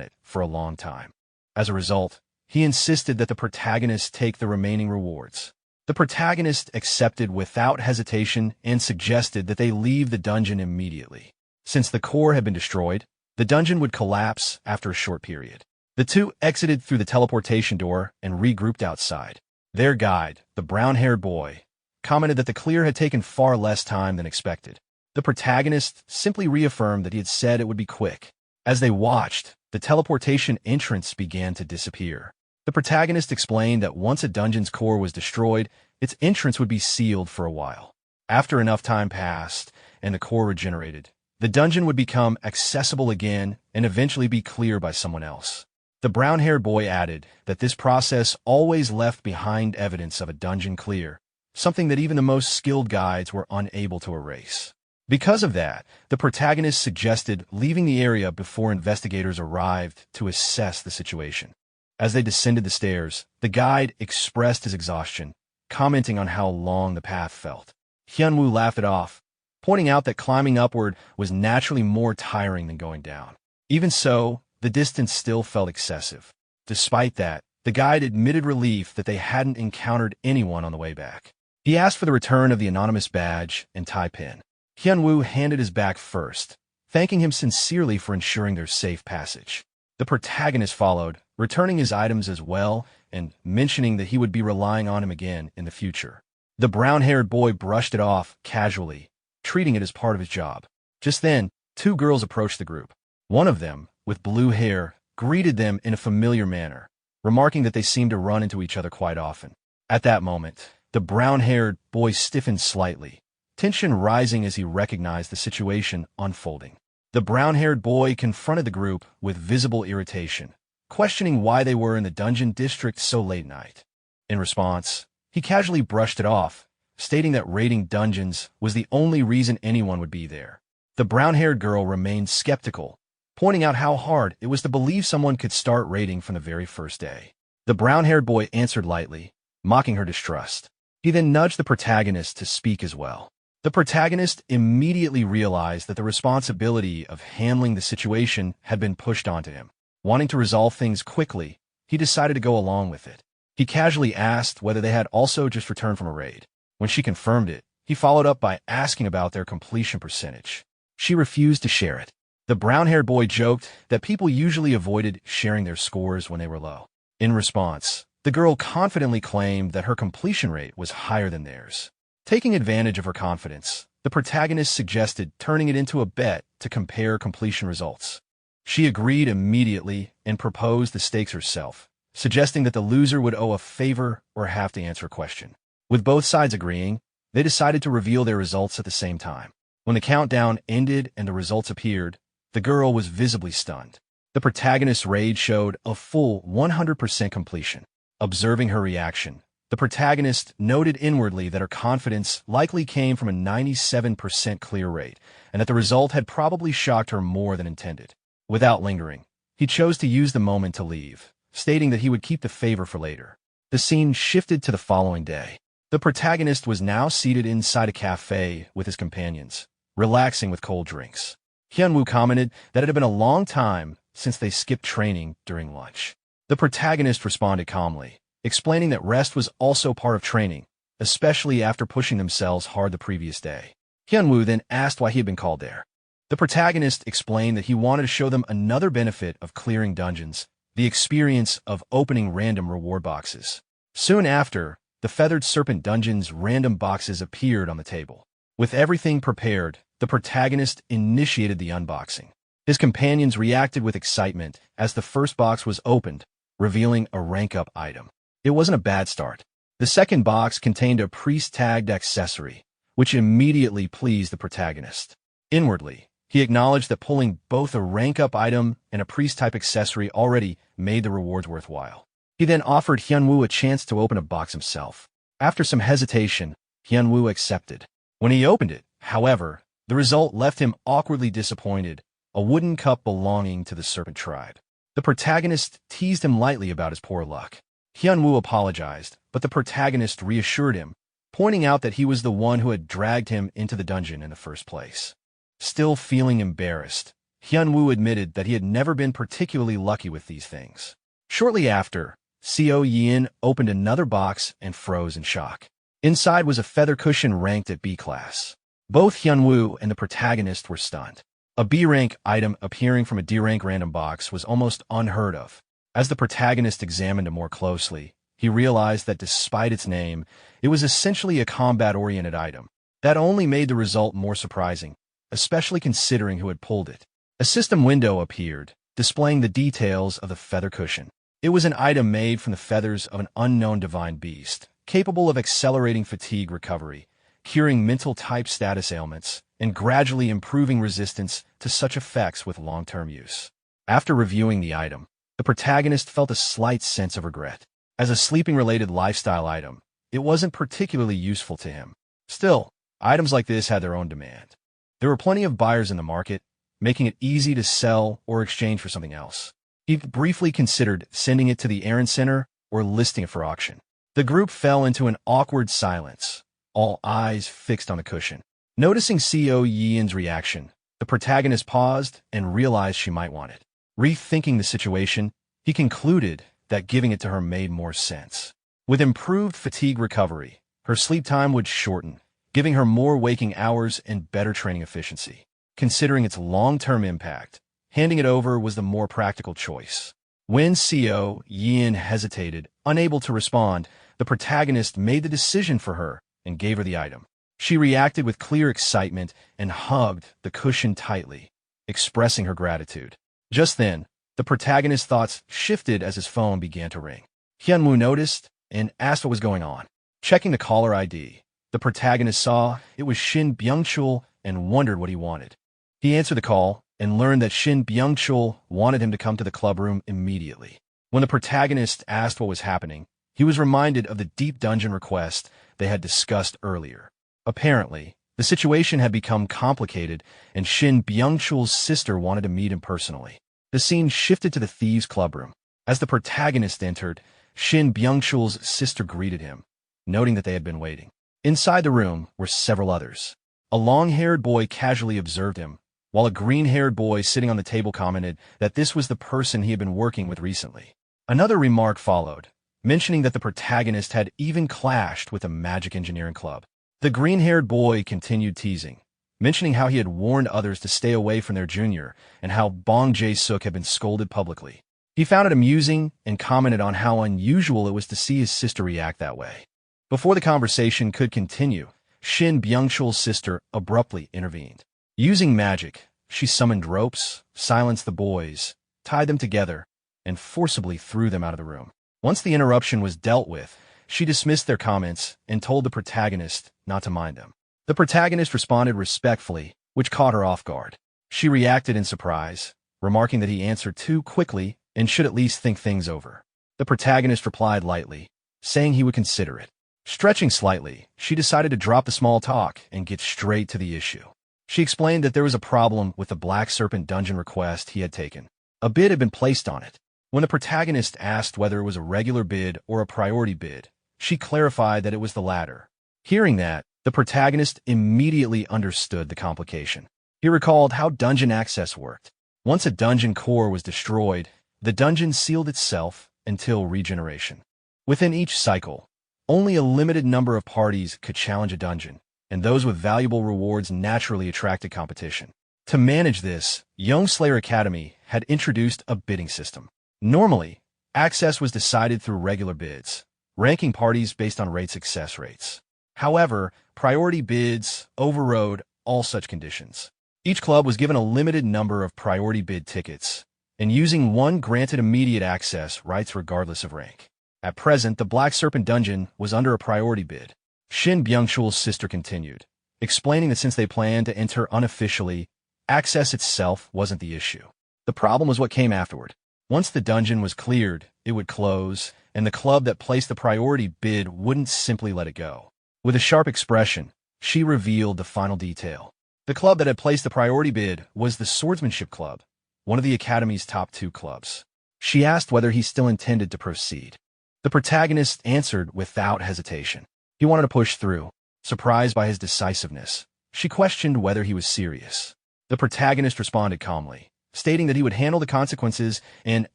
it for a long time. As a result, he insisted that the protagonist take the remaining rewards. The protagonist accepted without hesitation and suggested that they leave the dungeon immediately. Since the core had been destroyed, the dungeon would collapse after a short period. The two exited through the teleportation door and regrouped outside. Their guide, the brown-haired boy, commented that the clear had taken far less time than expected. The protagonist simply reaffirmed that he had said it would be quick. As they watched, the teleportation entrance began to disappear. The protagonist explained that once a dungeon's core was destroyed, its entrance would be sealed for a while. After enough time passed and the core regenerated, the dungeon would become accessible again and eventually be cleared by someone else. The brown-haired boy added that this process always left behind evidence of a dungeon clear, something that even the most skilled guides were unable to erase. Because of that, the protagonist suggested leaving the area before investigators arrived to assess the situation. As they descended the stairs, the guide expressed his exhaustion, commenting on how long the path felt. Hyunwoo laughed it off, pointing out that climbing upward was naturally more tiring than going down. Even so, the distance still felt excessive. Despite that, the guide admitted relief that they hadn't encountered anyone on the way back. He asked for the return of the anonymous badge and tie pin. Hyunwoo handed his back first, thanking him sincerely for ensuring their safe passage. The protagonist followed, returning his items as well and mentioning that he would be relying on him again in the future. The brown-haired boy brushed it off casually, treating it as part of his job. Just then, two girls approached the group. One of them, with blue hair, greeted them in a familiar manner, remarking that they seemed to run into each other quite often. At that moment, the brown-haired boy stiffened slightly, tension rising as he recognized the situation unfolding. The brown-haired boy confronted the group with visible irritation, questioning why they were in the dungeon district so late at night. In response, he casually brushed it off, stating that raiding dungeons was the only reason anyone would be there. The brown-haired girl remained skeptical, pointing out how hard it was to believe someone could start raiding from the very first day. The brown-haired boy answered lightly, mocking her distrust. He then nudged the protagonist to speak as well. The protagonist immediately realized that the responsibility of handling the situation had been pushed onto him. Wanting to resolve things quickly, he decided to go along with it. He casually asked whether they had also just returned from a raid. When she confirmed it, he followed up by asking about their completion percentage. She refused to share it. The brown-haired boy joked that people usually avoided sharing their scores when they were low. In response, the girl confidently claimed that her completion rate was higher than theirs. Taking advantage of her confidence, the protagonist suggested turning it into a bet to compare completion results. She agreed immediately and proposed the stakes herself, suggesting that the loser would owe a favor or have to answer a question. With both sides agreeing, they decided to reveal their results at the same time. When the countdown ended and the results appeared, the girl was visibly stunned. The protagonist's rage showed a full 100% completion. Observing her reaction, the protagonist noted inwardly that her confidence likely came from a 97% clear rate, and that the result had probably shocked her more than intended. Without lingering, he chose to use the moment to leave, stating that he would keep the favor for later. The scene shifted to the following day. The protagonist was now seated inside a cafe with his companions, relaxing with cold drinks. Hyunwoo commented that it had been a long time since they skipped training during lunch. The protagonist responded calmly, explaining that rest was also part of training, especially after pushing themselves hard the previous day. Hyunwoo then asked why he had been called there. The protagonist explained that he wanted to show them another benefit of clearing dungeons, the experience of opening random reward boxes. Soon after, the Feathered Serpent Dungeon's random boxes appeared on the table. With everything prepared, the protagonist initiated the unboxing. His companions reacted with excitement as the first box was opened, revealing a rank-up item. It wasn't a bad start. The second box contained a priest-tagged accessory, which immediately pleased the protagonist. Inwardly, he acknowledged that pulling both a rank-up item and a priest-type accessory already made the rewards worthwhile. He then offered Hyunwoo a chance to open a box himself. After some hesitation, Hyunwoo accepted. When he opened it, however, the result left him awkwardly disappointed, a wooden cup belonging to the serpent tribe. The protagonist teased him lightly about his poor luck. Hyunwoo apologized, but the protagonist reassured him, pointing out that he was the one who had dragged him into the dungeon in the first place. Still feeling embarrassed, Hyunwoo admitted that he had never been particularly lucky with these things. Shortly after, Seo Yin opened another box and froze in shock. Inside was a feather cushion ranked at B class. Both Hyunwoo and the protagonist were stunned. A B-rank item appearing from a D-rank random box was almost unheard of. As the protagonist examined it more closely, he realized that despite its name, it was essentially a combat-oriented item. That only made the result more surprising, especially considering who had pulled it. A system window appeared, displaying the details of the feather cushion. It was an item made from the feathers of an unknown divine beast, capable of accelerating fatigue recovery, curing mental-type status ailments, and gradually improving resistance to such effects with long-term use. After reviewing the item, the protagonist felt a slight sense of regret. As a sleeping-related lifestyle item, it wasn't particularly useful to him. Still, items like this had their own demand. There were plenty of buyers in the market, making it easy to sell or exchange for something else. He briefly considered sending it to the errand center or listing it for auction. The group fell into an awkward silence, all eyes fixed on the cushion. Noticing Seo Yin's reaction, the protagonist paused and realized she might want it. Rethinking the situation, he concluded that giving it to her made more sense. With improved fatigue recovery, her sleep time would shorten, giving her more waking hours and better training efficiency. Considering its long-term impact, handing it over was the more practical choice. When Seo Yin hesitated, unable to respond, the protagonist made the decision for her and gave her the item. She reacted with clear excitement and hugged the cushion tightly, expressing her gratitude. Just then, the protagonist's thoughts shifted as his phone began to ring. Hyunwoo noticed and asked what was going on. Checking the caller ID, the protagonist saw it was Shin Byung-chul and wondered what he wanted. He answered the call and learned that Shin Byung-chul wanted him to come to the club room immediately. When the protagonist asked what was happening, he was reminded of the deep dungeon request they had discussed earlier. Apparently, the situation had become complicated, and Shin Byung-chul's sister wanted to meet him personally. The scene shifted to the thieves' clubroom. As the protagonist entered, Shin Byung-chul's sister greeted him, noting that they had been waiting. Inside the room were several others. A long-haired boy casually observed him, while a green-haired boy sitting on the table commented that this was the person he had been working with recently. Another remark followed, mentioning that the protagonist had even clashed with a magic engineering club. The green-haired boy continued teasing, mentioning how he had warned others to stay away from their junior and how Bong Jae-suk had been scolded publicly. He found it amusing and commented on how unusual it was to see his sister react that way. Before the conversation could continue, Shin Byung-chul's sister abruptly intervened. Using magic, she summoned ropes, silenced the boys, tied them together, and forcibly threw them out of the room. Once the interruption was dealt with, she dismissed their comments and told the protagonist not to mind them. The protagonist responded respectfully, which caught her off guard. She reacted in surprise, remarking that he answered too quickly and should at least think things over. The protagonist replied lightly, saying he would consider it. Stretching slightly, she decided to drop the small talk and get straight to the issue. She explained that there was a problem with the Black Serpent dungeon request he had taken. A bid had been placed on it. When the protagonist asked whether it was a regular bid or a priority bid, she clarified that it was the latter. Hearing that, the protagonist immediately understood the complication. He recalled how dungeon access worked. Once a dungeon core was destroyed, the dungeon sealed itself until regeneration. Within each cycle, only a limited number of parties could challenge a dungeon, and those with valuable rewards naturally attracted competition. To manage this, Young Slayer Academy had introduced a bidding system. Normally, access was decided through regular bids, ranking parties based on raid success rates. However, priority bids overrode all such conditions. Each club was given a limited number of priority bid tickets, and using one granted immediate access rights regardless of rank. At present, the Black Serpent dungeon was under a priority bid. Shin Byung-chul's sister continued, explaining that since they planned to enter unofficially, access itself wasn't the issue. The problem was what came afterward. Once the dungeon was cleared, it would close, and the club that placed the priority bid wouldn't simply let it go. With a sharp expression, she revealed the final detail. The club that had placed the priority bid was the Swordsmanship Club, one of the Academy's top 2 clubs. She asked whether he still intended to proceed. The protagonist answered without hesitation. He wanted to push through. Surprised by his decisiveness, she questioned whether he was serious. The protagonist responded calmly, stating that he would handle the consequences and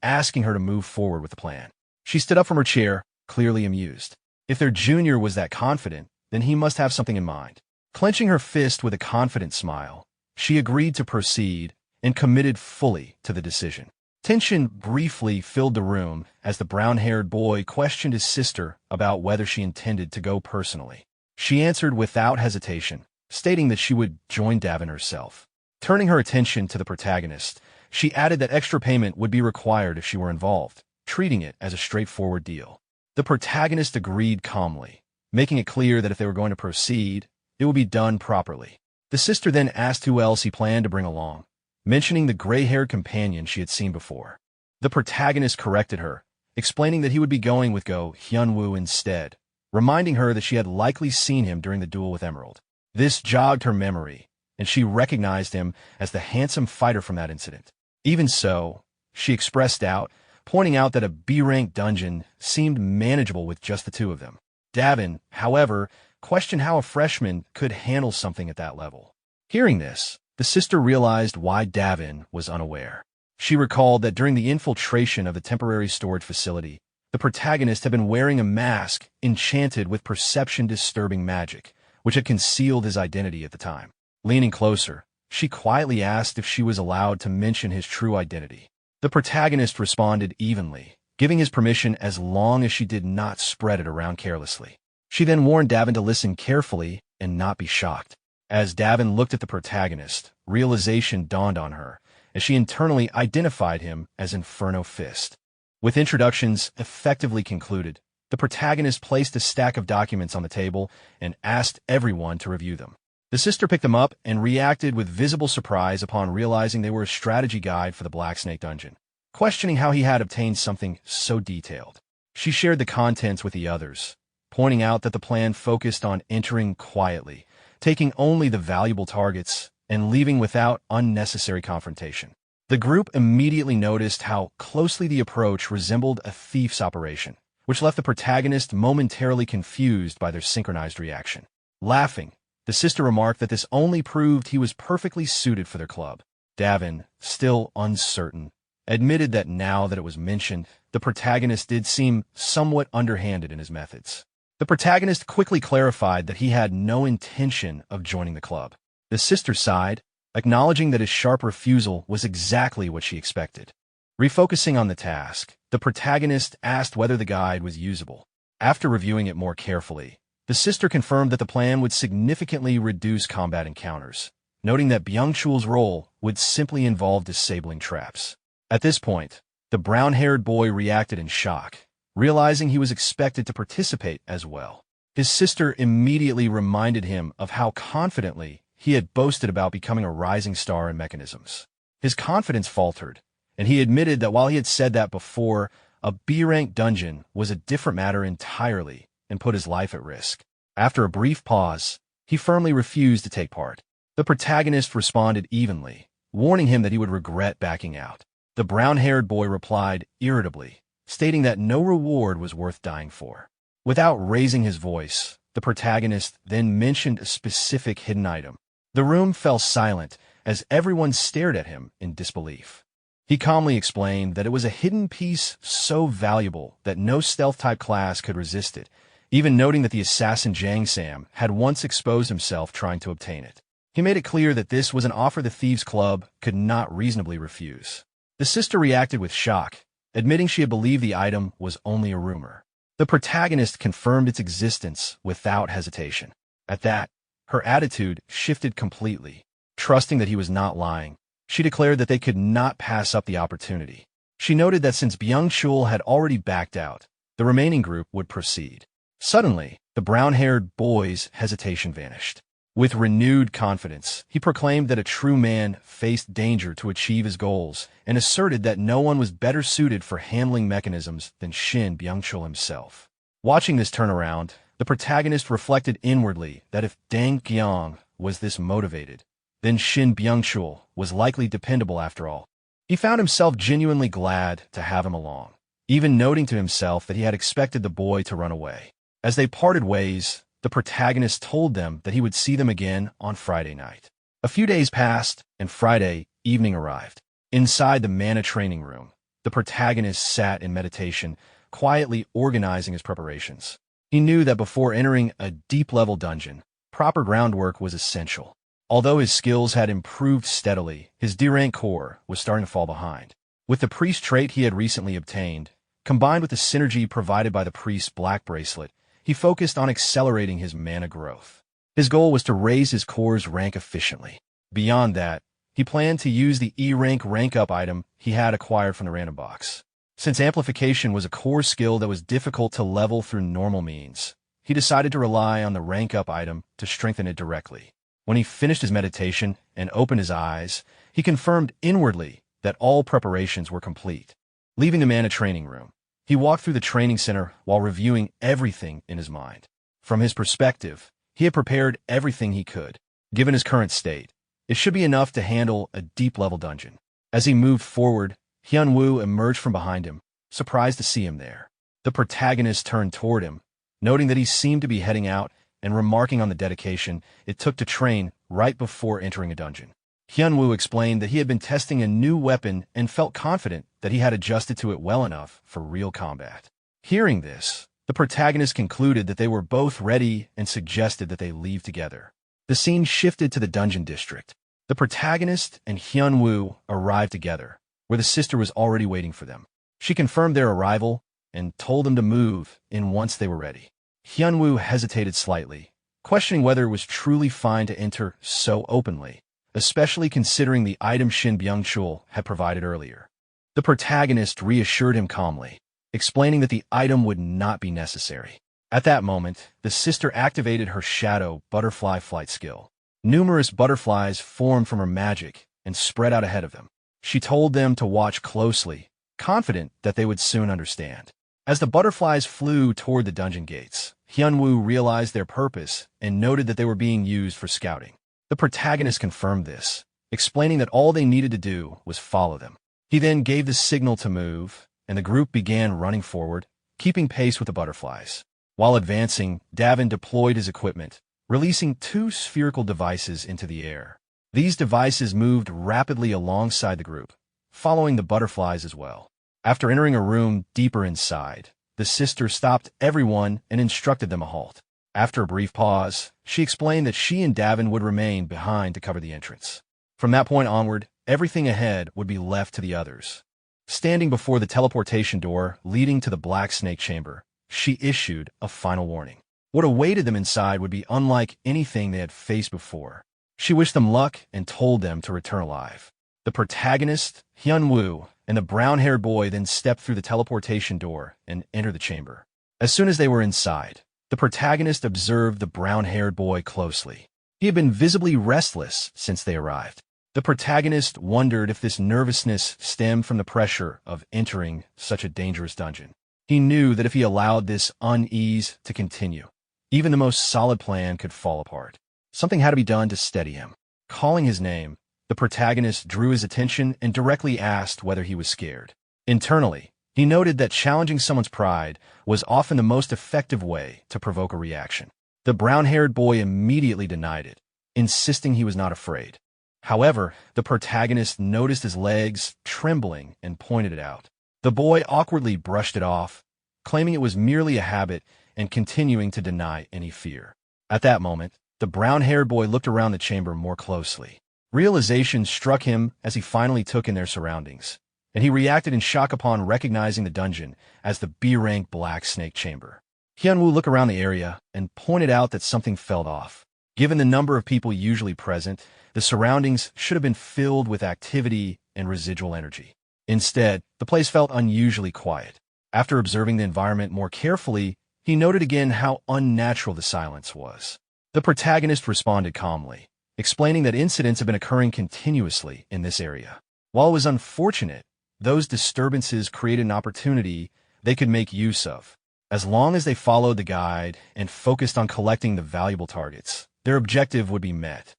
asking her to move forward with the plan. She stood up from her chair, clearly amused. If their junior was that confident, then he must have something in mind. Clenching her fist with a confident smile, she agreed to proceed and committed fully to the decision. Tension briefly filled the room as the brown-haired boy questioned his sister about whether she intended to go personally. She answered without hesitation, stating that she would join Davin herself. Turning her attention to the protagonist, she added that extra payment would be required if she were involved, treating it as a straightforward deal. The protagonist agreed calmly, making it clear that if they were going to proceed, it would be done properly. The sister then asked who else he planned to bring along, mentioning the gray-haired companion she had seen before. The protagonist corrected her, explaining that he would be going with Go Hyunwoo instead, reminding her that she had likely seen him during the duel with Emerald. This jogged her memory, and she recognized him as the handsome fighter from that incident. Even so, she expressed doubt, pointing out that a B-rank dungeon seemed manageable with just the two of them. Davin, however, questioned how a freshman could handle something at that level. Hearing this, the sister realized why Davin was unaware. She recalled that during the infiltration of the temporary storage facility, the protagonist had been wearing a mask enchanted with perception-disturbing magic, which had concealed his identity at the time. Leaning closer, she quietly asked if she was allowed to mention his true identity. The protagonist responded evenly, giving his permission as long as she did not spread it around carelessly. She then warned Davin to listen carefully and not be shocked. As Davin looked at the protagonist, realization dawned on her, as she internally identified him as Inferno Fist. With introductions effectively concluded, the protagonist placed a stack of documents on the table and asked everyone to review them. The sister picked them up and reacted with visible surprise upon realizing they were a strategy guide for the Black Snake Dungeon. Questioning how he had obtained something so detailed, she shared the contents with the others, pointing out that the plan focused on entering quietly, taking only the valuable targets, and leaving without unnecessary confrontation. The group immediately noticed how closely the approach resembled a thief's operation, which left the protagonist momentarily confused by their synchronized reaction. Laughing, the sister remarked that this only proved he was perfectly suited for their club. Davin, still uncertain, admitted that now that it was mentioned, the protagonist did seem somewhat underhanded in his methods. The protagonist quickly clarified that he had no intention of joining the club. The sister sighed, acknowledging that his sharp refusal was exactly what she expected. Refocusing on the task, the protagonist asked whether the guide was usable. After reviewing it more carefully, the sister confirmed that the plan would significantly reduce combat encounters, noting that Byung-chul's role would simply involve disabling traps. At this point, the brown-haired boy reacted in shock, realizing he was expected to participate as well. His sister immediately reminded him of how confidently he had boasted about becoming a rising star in mechanisms. His confidence faltered, and he admitted that while he had said that before, a B-rank dungeon was a different matter entirely and put his life at risk. After a brief pause, he firmly refused to take part. The protagonist responded evenly, warning him that he would regret backing out. The brown-haired boy replied irritably, stating that no reward was worth dying for. Without raising his voice, the protagonist then mentioned a specific hidden item. The room fell silent as everyone stared at him in disbelief. He calmly explained that it was a hidden piece so valuable that no stealth-type class could resist it, even noting that the assassin Jang Sam had once exposed himself trying to obtain it. He made it clear that this was an offer the Thieves' Club could not reasonably refuse. The sister reacted with shock, admitting she had believed the item was only a rumor. The protagonist confirmed its existence without hesitation. At that, her attitude shifted completely. Trusting that he was not lying, she declared that they could not pass up the opportunity. She noted that since Byung-chul had already backed out, the remaining group would proceed. Suddenly, the brown-haired boy's hesitation vanished. With renewed confidence, he proclaimed that a true man faced danger to achieve his goals and asserted that no one was better suited for handling mechanisms than Shin Byung-chul himself. Watching this turnaround, the protagonist reflected inwardly that if Dang Gyang was this motivated, then Shin Byung-chul was likely dependable after all. He found himself genuinely glad to have him along, even noting to himself that he had expected the boy to run away. As they parted ways, the protagonist told them that he would see them again on Friday night. A few days passed, and Friday evening arrived. Inside the mana training room, the protagonist sat in meditation, quietly organizing his preparations. He knew that before entering a deep-level dungeon, proper groundwork was essential. Although his skills had improved steadily, his D-rank core was starting to fall behind. With the priest trait he had recently obtained, combined with the synergy provided by the priest's black bracelet, he focused on accelerating his mana growth. His goal was to raise his core's rank efficiently. Beyond that, he planned to use the E-rank rank-up item he had acquired from the random box. Since amplification was a core skill that was difficult to level through normal means, he decided to rely on the rank-up item to strengthen it directly. When he finished his meditation and opened his eyes, he confirmed inwardly that all preparations were complete. Leaving the mana training room, he walked through the training center while reviewing everything in his mind. From his perspective, he had prepared everything he could. Given his current state, it should be enough to handle a deep-level dungeon. As he moved forward, Hyunwoo emerged from behind him, surprised to see him there. The protagonist turned toward him, noting that he seemed to be heading out and remarking on the dedication it took to train right before entering a dungeon. Hyunwoo explained that he had been testing a new weapon and felt confident that he had adjusted to it well enough for real combat. Hearing this, the protagonist concluded that they were both ready and suggested that they leave together. The scene shifted to the dungeon district. The protagonist and Hyunwoo arrived together, where the sister was already waiting for them. She confirmed their arrival and told them to move in once they were ready. Hyunwoo hesitated slightly, questioning whether it was truly fine to enter so openly, especially considering the item Shin Byung-chul had provided earlier. The protagonist reassured him calmly, explaining that the item would not be necessary. At that moment, the sister activated her shadow butterfly flight skill. Numerous butterflies formed from her magic and spread out ahead of them. She told them to watch closely, confident that they would soon understand. As the butterflies flew toward the dungeon gates, Hyunwoo realized their purpose and noted that they were being used for scouting. The protagonist confirmed this, explaining that all they needed to do was follow them. He then gave the signal to move, and the group began running forward, keeping pace with the butterflies. While advancing, Davin deployed his equipment, releasing 2 spherical devices into the air. These devices moved rapidly alongside the group, following the butterflies as well. After entering a room deeper inside, the sister stopped everyone and instructed them a halt. After a brief pause, she explained that she and Davin would remain behind to cover the entrance. From that point onward, everything ahead would be left to the others. Standing before the teleportation door leading to the Black Snake Chamber, she issued a final warning. What awaited them inside would be unlike anything they had faced before. She wished them luck and told them to return alive. The protagonist, Hyunwoo, and the brown-haired boy then stepped through the teleportation door and entered the chamber. As soon as they were inside, the protagonist observed the brown-haired boy closely. He had been visibly restless since they arrived. The protagonist wondered if this nervousness stemmed from the pressure of entering such a dangerous dungeon. He knew that if he allowed this unease to continue, even the most solid plan could fall apart. Something had to be done to steady him. Calling his name, the protagonist drew his attention and directly asked whether he was scared. Internally, he noted that challenging someone's pride was often the most effective way to provoke a reaction. The brown-haired boy immediately denied it, insisting he was not afraid. However, the protagonist noticed his legs trembling and pointed it out. The boy awkwardly brushed it off, claiming it was merely a habit and continuing to deny any fear. At that moment, the brown-haired boy looked around the chamber more closely. Realization struck him as he finally took in their surroundings, and he reacted in shock upon recognizing the dungeon as the B-rank Black Snake Chamber. Hyunwoo looked around the area and pointed out that something felt off. Given the number of people usually present, the surroundings should have been filled with activity and residual energy. Instead, the place felt unusually quiet. After observing the environment more carefully, he noted again how unnatural the silence was. The protagonist responded calmly, explaining that incidents have been occurring continuously in this area. While it was unfortunate, those disturbances created an opportunity they could make use of. As long as they followed the guide and focused on collecting the valuable targets, their objective would be met.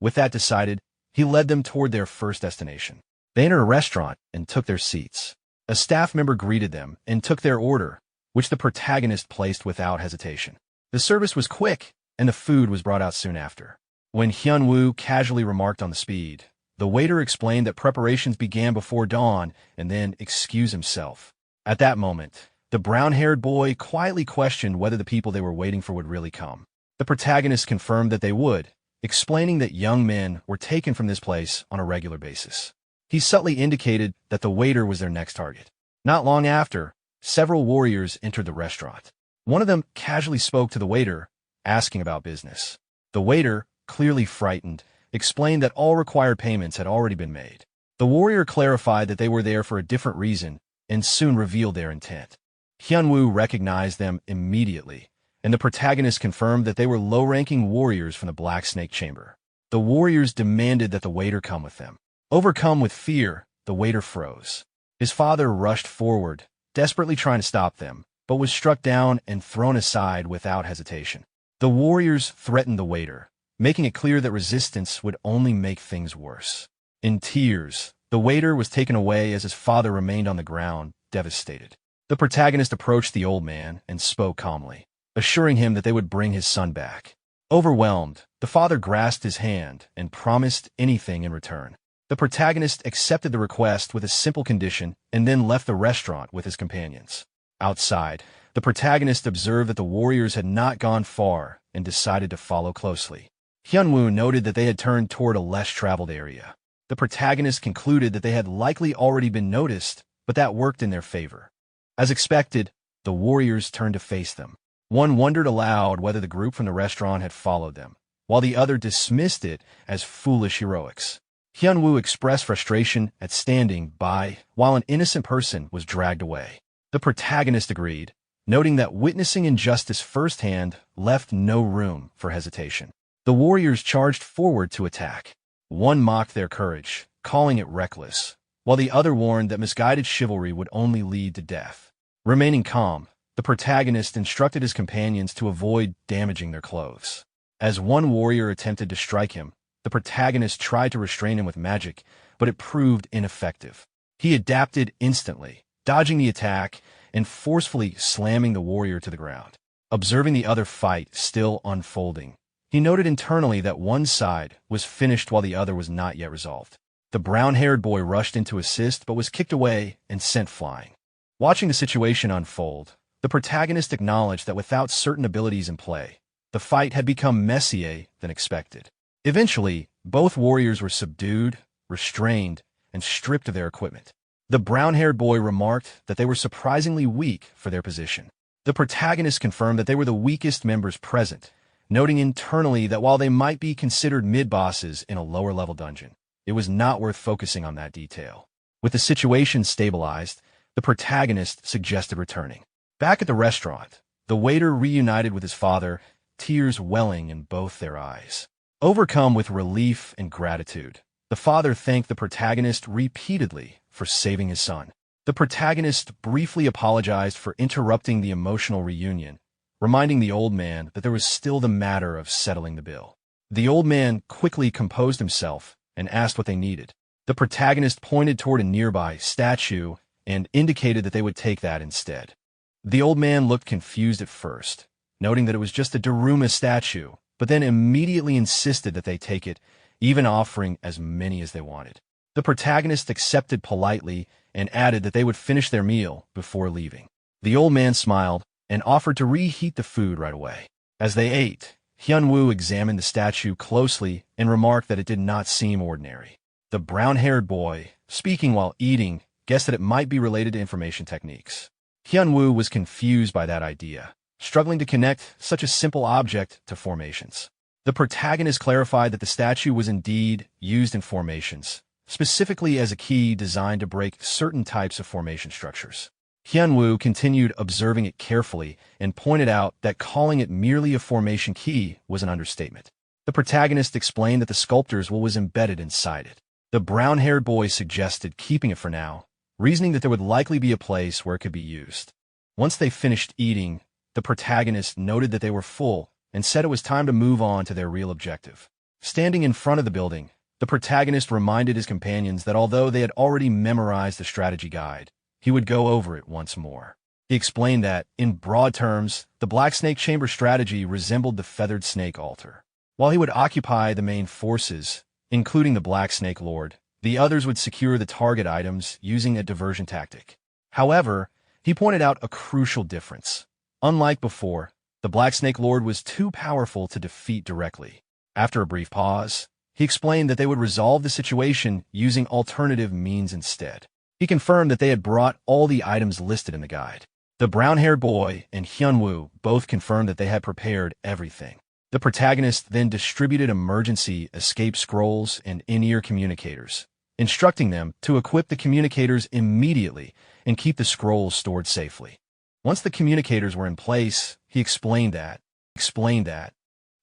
With that decided, he led them toward their first destination. They entered a restaurant and took their seats. A staff member greeted them and took their order, which the protagonist placed without hesitation. The service was quick, and the food was brought out soon after. When Hyunwoo casually remarked on the speed, the waiter explained that preparations began before dawn and then excused himself. At that moment, the The brown-haired boy quietly questioned whether the people they were waiting for would really come. The protagonist confirmed that they would, explaining that young men were taken from this place on a regular basis. He subtly indicated that the waiter was their next target. Not long after, several warriors entered the restaurant. One of them casually spoke to the waiter, asking about business. The waiter, clearly frightened, explained that all required payments had already been made. The warrior clarified that they were there for a different reason and soon revealed their intent. Hyunwoo recognized them immediately, and the protagonist confirmed that they were low-ranking warriors from the Black Snake Chamber. The warriors demanded that the waiter come with them. Overcome with fear, the waiter froze. His father rushed forward, desperately trying to stop them, but was struck down and thrown aside without hesitation. The warriors threatened the waiter, making it clear that resistance would only make things worse. In tears, the waiter was taken away as his father remained on the ground, devastated. The protagonist approached the old man and spoke calmly, assuring him that they would bring his son back. Overwhelmed, the father grasped his hand and promised anything in return. The protagonist accepted the request with a simple condition and then left the restaurant with his companions. Outside, the protagonist observed that the warriors had not gone far and decided to follow closely. Hyunwoo noted that they had turned toward a less traveled area. The protagonist concluded that they had likely already been noticed, but that worked in their favor. As expected, the warriors turned to face them. One wondered aloud whether the group from the restaurant had followed them, while the other dismissed it as foolish heroics. Hyunwoo expressed frustration at standing by while an innocent person was dragged away. The protagonist agreed, noting that witnessing injustice firsthand left no room for hesitation. The warriors charged forward to attack. One mocked their courage, calling it reckless, while the other warned that misguided chivalry would only lead to death. Remaining calm, the protagonist instructed his companions to avoid damaging their clothes. As one warrior attempted to strike him, the protagonist tried to restrain him with magic, but it proved ineffective. He adapted instantly, dodging the attack and forcefully slamming the warrior to the ground. Observing the other fight still unfolding, he noted internally that one side was finished while the other was not yet resolved. The brown-haired boy rushed in to assist but was kicked away and sent flying. Watching the situation unfold, the protagonist acknowledged that without certain abilities in play, the fight had become messier than expected. Eventually, both warriors were subdued, restrained, and stripped of their equipment. The brown-haired boy remarked that they were surprisingly weak for their position. The protagonist confirmed that they were the weakest members present, noting internally that while they might be considered mid-bosses in a lower-level dungeon, it was not worth focusing on that detail. With the situation stabilized, the protagonist suggested returning. Back at the restaurant, the waiter reunited with his father, tears welling in both their eyes. Overcome with relief and gratitude, the father thanked the protagonist repeatedly for saving his son. The protagonist briefly apologized for interrupting the emotional reunion, reminding the old man that there was still the matter of settling the bill. The old man quickly composed himself and asked what they needed. The protagonist pointed toward a nearby statue and indicated that they would take that instead. The old man looked confused at first, noting that it was just a Daruma statue, but then immediately insisted that they take it, even offering as many as they wanted. The protagonist accepted politely and added that they would finish their meal before leaving. The old man smiled and offered to reheat the food right away. As they ate, Hyunwoo examined the statue closely and remarked that it did not seem ordinary. The brown-haired boy, speaking while eating, guessed that it might be related to information techniques. Hyunwoo was confused by that idea, struggling to connect such a simple object to formations. The protagonist clarified that the statue was indeed used in formations, specifically as a key designed to break certain types of formation structures. Hyunwoo continued observing it carefully and pointed out that calling it merely a formation key was an understatement. The protagonist explained that the sculptor's will was embedded inside it. The brown-haired boy suggested keeping it for now, reasoning that there would likely be a place where it could be used. Once they finished eating, the protagonist noted that they were full and said it was time to move on to their real objective. Standing in front of the building, the protagonist reminded his companions that although they had already memorized the strategy guide, he would go over it once more. He explained that, in broad terms, the Black Snake Chamber strategy resembled the Feathered Snake Altar. While he would occupy the main forces, including the Black Snake Lord, the others would secure the target items using a diversion tactic. However, He pointed out a crucial difference. Unlike before, the Black Snake Lord was too powerful to defeat directly. After a brief pause, he explained that they would resolve the situation using alternative means instead. He confirmed that they had brought all the items listed in the guide. The brown-haired boy and Hyunwoo both confirmed that they had prepared everything. The protagonist then distributed emergency escape scrolls and in-ear communicators, instructing them to equip the communicators immediately and keep the scrolls stored safely. Once the communicators were in place, he explained that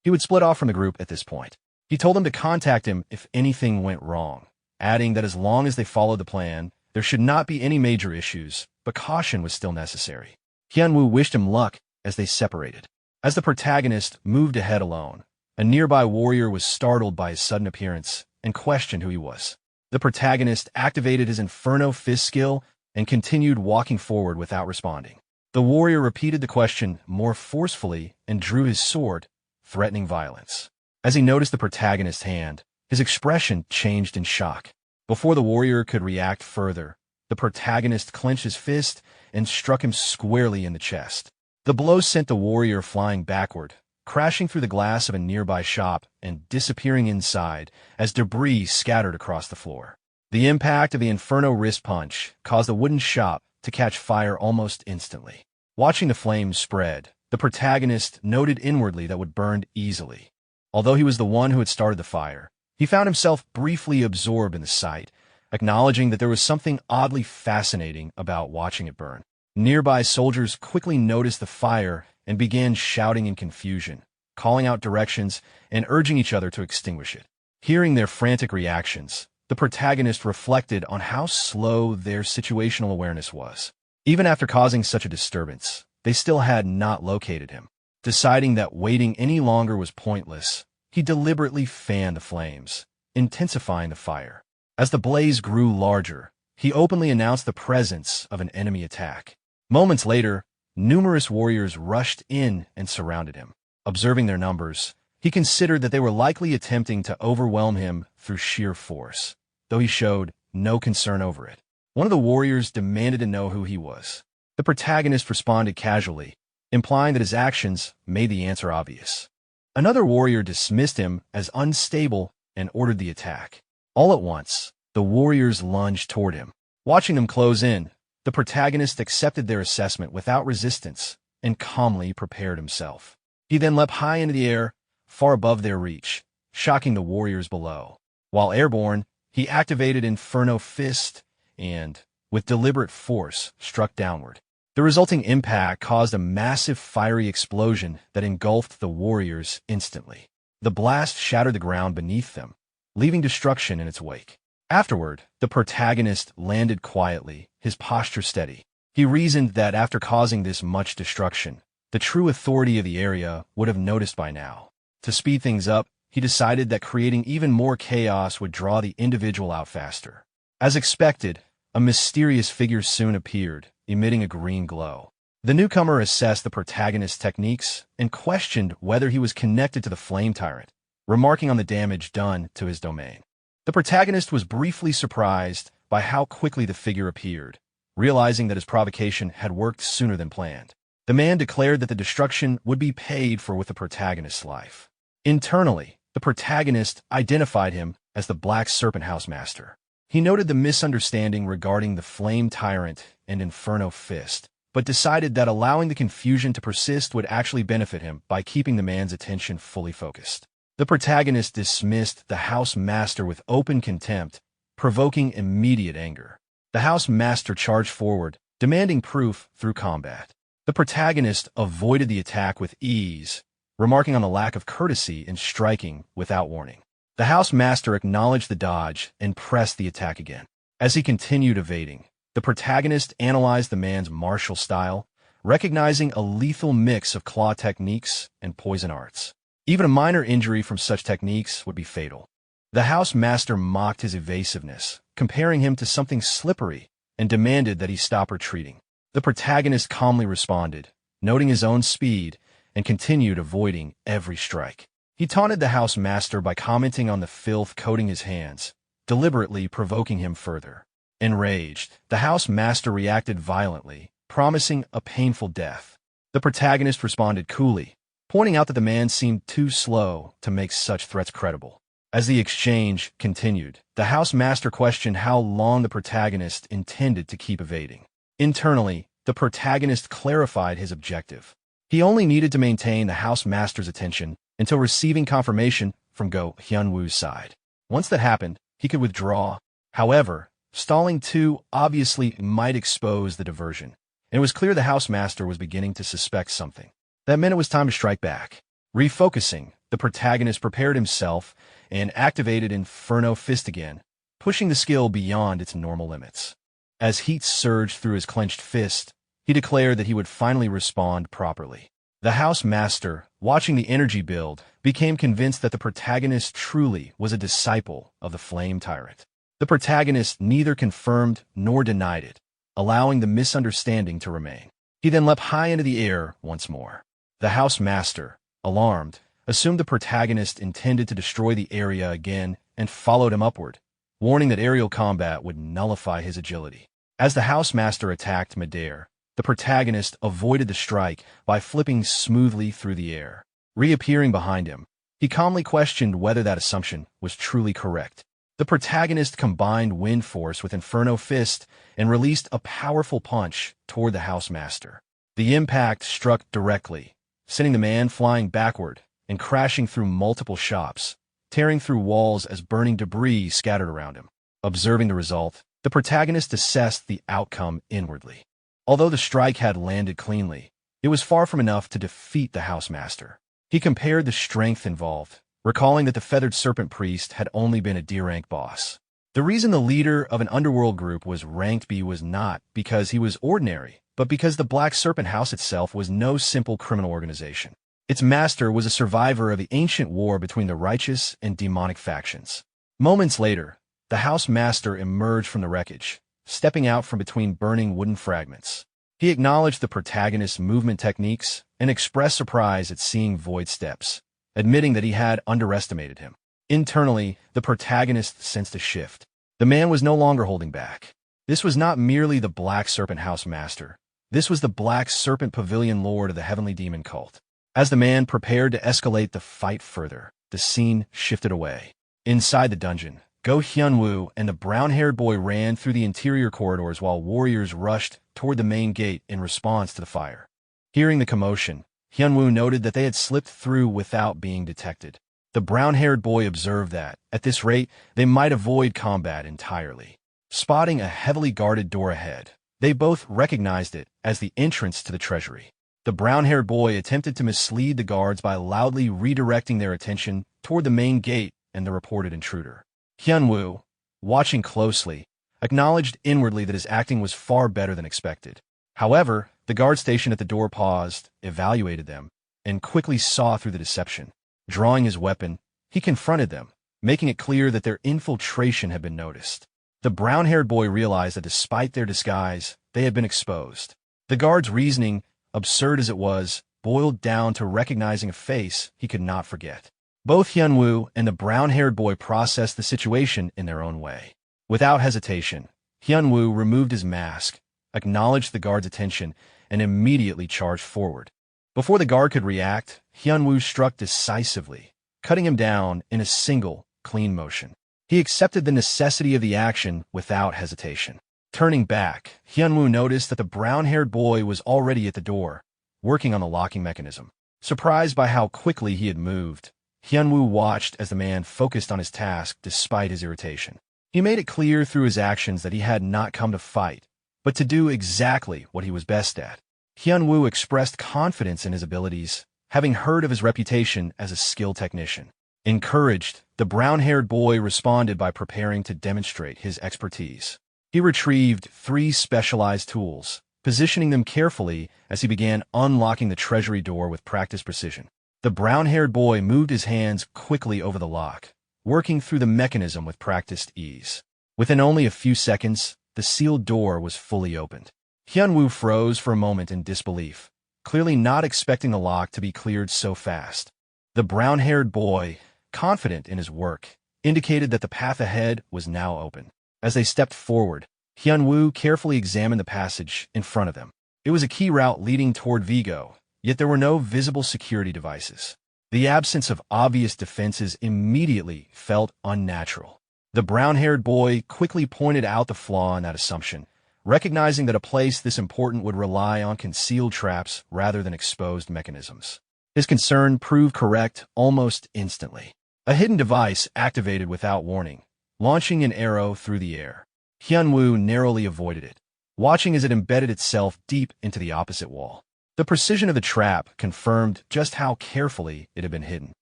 he would split off from the group at this point. He told them to contact him if anything went wrong, adding that as long as they followed the plan, there should not be any major issues, but caution was still necessary. Hyunwoo wished him luck as they separated. As the protagonist moved ahead alone, a nearby warrior was startled by his sudden appearance and questioned who he was. The protagonist activated his Inferno Fist skill and continued walking forward without responding. The warrior repeated the question more forcefully and drew his sword, threatening violence. As he noticed the protagonist's hand, his expression changed in shock. Before the warrior could react further, the protagonist clenched his fist and struck him squarely in the chest. The blow sent the warrior flying backward, crashing through the glass of a nearby shop and disappearing inside as debris scattered across the floor. The impact of the Inferno wrist punch caused the wooden shop to catch fire almost instantly. Watching the flames spread, the protagonist noted inwardly that would burn easily. Although he was the one who had started the fire, he found himself briefly absorbed in the sight, acknowledging that there was something oddly fascinating about watching it burn. Nearby soldiers quickly noticed the fire and began shouting in confusion, calling out directions and urging each other to extinguish it. Hearing their frantic reactions, the protagonist reflected on how slow their situational awareness was. Even after causing such a disturbance, they still had not located him. Deciding that waiting any longer was pointless, he deliberately fanned the flames, intensifying the fire. As the blaze grew larger, he openly announced the presence of an enemy attack. Moments later, numerous warriors rushed in and surrounded him. Observing their numbers, he considered that they were likely attempting to overwhelm him through sheer force, though he showed no concern over it. One of the warriors demanded to know who he was. The protagonist responded casually, implying that his actions made the answer obvious. Another warrior dismissed him as unstable and ordered the attack. All at once, the warriors lunged toward him. Watching them close in, the protagonist accepted their assessment without resistance and calmly prepared himself. He then leapt high into the air, far above their reach, shocking the warriors below. While airborne, he activated Inferno Fist and, with deliberate force, struck downward. The resulting impact caused a massive fiery explosion that engulfed the warriors instantly. The blast shattered the ground beneath them, leaving destruction in its wake. Afterward, the protagonist landed quietly, his posture steady. He reasoned that after causing this much destruction, the true authority of the area would have noticed by now. To speed things up, he decided that creating even more chaos would draw the individual out faster. As expected, a mysterious figure soon appeared, emitting a green glow. The newcomer assessed the protagonist's techniques and questioned whether he was connected to the flame tyrant, remarking on the damage done to his domain. The protagonist was briefly surprised by how quickly the figure appeared, realizing that his provocation had worked sooner than planned. The man declared that the destruction would be paid for with the protagonist's life. Internally, the protagonist identified him as the Black Serpent House Master. He noted the misunderstanding regarding the Flame Tyrant and Inferno Fist, but decided that allowing the confusion to persist would actually benefit him by keeping the man's attention fully focused. The protagonist dismissed the House Master with open contempt, provoking immediate anger. The House Master charged forward, demanding proof through combat. The protagonist avoided the attack with ease, remarking on the lack of courtesy in striking without warning. The House Master acknowledged the dodge and pressed the attack again. As he continued evading, the protagonist analyzed the man's martial style, recognizing a lethal mix of claw techniques and poison arts. Even a minor injury from such techniques would be fatal. The House Master mocked his evasiveness, comparing him to something slippery, and demanded that he stop retreating. The protagonist calmly responded, noting his own speed, and continued avoiding every strike. He taunted the House Master by commenting on the filth coating his hands, deliberately provoking him further. Enraged, the House Master reacted violently, promising a painful death. The protagonist responded coolly, pointing out that the man seemed too slow to make such threats credible. As the exchange continued, the house master questioned how long the protagonist intended to keep evading. Internally, the protagonist clarified his objective. He only needed to maintain the house master's attention until receiving confirmation from Go Hyunwoo's side. Once that happened, he could withdraw. However, stalling too obviously might expose the diversion, and it was clear the house master was beginning to suspect something. That meant it was time to strike back. Refocusing, the protagonist prepared himself and activated Inferno Fist again, pushing the skill beyond its normal limits. As heat surged through his clenched fist, he declared that he would finally respond properly. The house master, watching the energy build, became convinced that the protagonist truly was a disciple of the flame tyrant. The protagonist neither confirmed nor denied it, allowing the misunderstanding to remain. He then leapt high into the air once more. The house master, alarmed, assumed the protagonist intended to destroy the area again and followed him upward, warning that aerial combat would nullify his agility. As the house master attacked midair, the protagonist avoided the strike by flipping smoothly through the air. Reappearing behind him, he calmly questioned whether that assumption was truly correct. The protagonist combined wind force with Inferno Fist and released a powerful punch toward the house master. The impact struck directly, sending the man flying backward and crashing through multiple shops, tearing through walls as burning debris scattered around him. Observing the result, the protagonist assessed the outcome inwardly. Although the strike had landed cleanly, it was far from enough to defeat the house master. He compared the strength involved, recalling that the Feathered Serpent Priest had only been a D-rank boss. The reason the leader of an underworld group was ranked B was not because he was ordinary, but because the Black Serpent House itself was no simple criminal organization. Its master was a survivor of the ancient war between the righteous and demonic factions. Moments later, the house master emerged from the wreckage, stepping out from between burning wooden fragments. He acknowledged the protagonist's movement techniques and expressed surprise at seeing void steps, admitting that he had underestimated him. Internally, the protagonist sensed a shift. The man was no longer holding back. This was not merely the Black Serpent House Master. This was the Black Serpent Pavilion Lord of the Heavenly Demon Cult. As the man prepared to escalate the fight further, the scene shifted away. Inside the dungeon, Go Hyunwoo and the brown-haired boy ran through the interior corridors while warriors rushed toward the main gate in response to the fire. Hearing the commotion, Hyunwoo noted that they had slipped through without being detected. The brown-haired boy observed that, at this rate, they might avoid combat entirely. Spotting a heavily guarded door ahead, they both recognized it as the entrance to the treasury. The brown-haired boy attempted to mislead the guards by loudly redirecting their attention toward the main gate and the reported intruder. Hyunwoo, watching closely, acknowledged inwardly that his acting was far better than expected. However, the guard stationed at the door paused, evaluated them, and quickly saw through the deception. Drawing his weapon, he confronted them, making it clear that their infiltration had been noticed. The brown-haired boy realized that despite their disguise, they had been exposed. The guard's reasoning, absurd as it was, boiled down to recognizing a face he could not forget. Both Hyunwoo and the brown-haired boy processed the situation in their own way. Without hesitation, Hyunwoo removed his mask, acknowledged the guard's attention, and immediately charged forward. Before the guard could react, Hyunwoo struck decisively, cutting him down in a single, clean motion. He accepted the necessity of the action without hesitation. Turning back, Hyunwoo noticed that the brown-haired boy was already at the door, working on the locking mechanism. Surprised by how quickly he had moved, Hyunwoo watched as the man focused on his task despite his irritation. He made it clear through his actions that he had not come to fight, but to do exactly what he was best at. Hyunwoo expressed confidence in his abilities, having heard of his reputation as a skilled technician. Encouraged, the brown-haired boy responded by preparing to demonstrate his expertise. He retrieved 3 specialized tools, positioning them carefully as he began unlocking the treasury door with practiced precision. The brown-haired boy moved his hands quickly over the lock, working through the mechanism with practiced ease. Within only a few seconds, the sealed door was fully opened. Hyunwoo froze for a moment in disbelief, clearly not expecting the lock to be cleared so fast. The brown-haired boy, confident in his work, indicated that the path ahead was now open. As they stepped forward, Hyunwoo carefully examined the passage in front of them. It was a key route leading toward Vigo, yet there were no visible security devices. The absence of obvious defenses immediately felt unnatural. The brown-haired boy quickly pointed out the flaw in that assumption, recognizing that a place this important would rely on concealed traps rather than exposed mechanisms. His concern proved correct almost instantly. A hidden device activated without warning, launching an arrow through the air. Hyunwoo narrowly avoided it, watching as it embedded itself deep into the opposite wall. The precision of the trap confirmed just how carefully it had been hidden.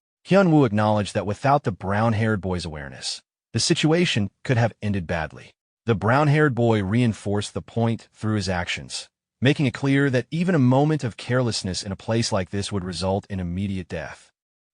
Hyunwoo acknowledged that without the brown-haired boy's awareness, the situation could have ended badly. The brown-haired boy reinforced the point through his actions, making it clear that even a moment of carelessness in a place like this would result in immediate death.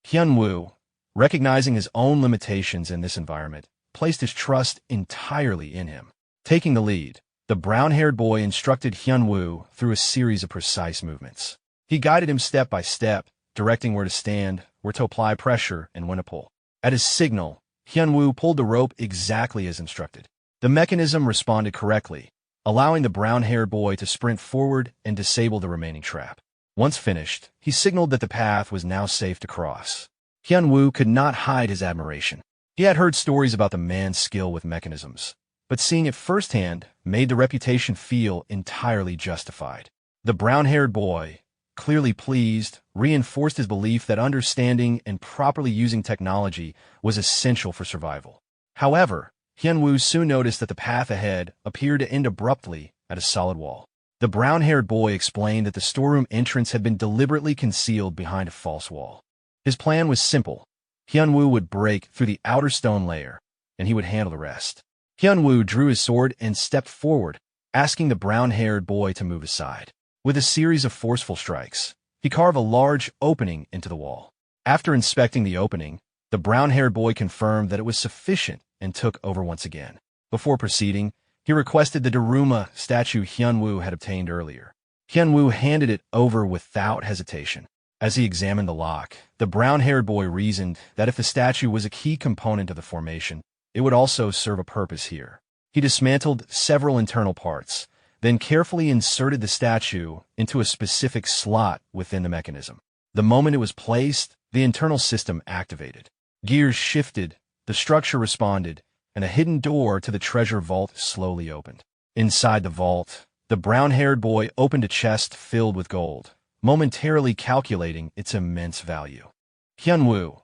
Hyunwoo, recognizing his own limitations in this environment, placed his trust entirely in him. Taking the lead, the brown-haired boy instructed Hyunwoo through a series of precise movements. He guided him step by step, directing where to stand, where to apply pressure, and when to pull. At his signal, Hyunwoo pulled the rope exactly as instructed. The mechanism responded correctly, allowing the brown-haired boy to sprint forward and disable the remaining trap. Once finished, he signaled that the path was now safe to cross. Hyunwoo could not hide his admiration. He had heard stories about the man's skill with mechanisms, but seeing it firsthand made the reputation feel entirely justified. The brown-haired boy, clearly pleased, reinforced his belief that understanding and properly using technology was essential for survival. However, Hyunwoo soon noticed that the path ahead appeared to end abruptly at a solid wall. The brown-haired boy explained that the storeroom entrance had been deliberately concealed behind a false wall. His plan was simple. Hyunwoo would break through the outer stone layer, and he would handle the rest. Hyunwoo drew his sword and stepped forward, asking the brown-haired boy to move aside. With a series of forceful strikes, he carved a large opening into the wall. After inspecting the opening, the brown-haired boy confirmed that it was sufficient and took over once again. Before proceeding, he requested the Daruma statue Hyunwoo had obtained earlier. Hyunwoo handed it over without hesitation. As he examined the lock, the brown-haired boy reasoned that if the statue was a key component of the formation, it would also serve a purpose here. He dismantled several internal parts, then carefully inserted the statue into a specific slot within the mechanism. The moment it was placed, the internal system activated. Gears shifted, the structure responded, and a hidden door to the treasure vault slowly opened. Inside the vault, the brown-haired boy opened a chest filled with gold, momentarily calculating its immense value. Hyunwoo,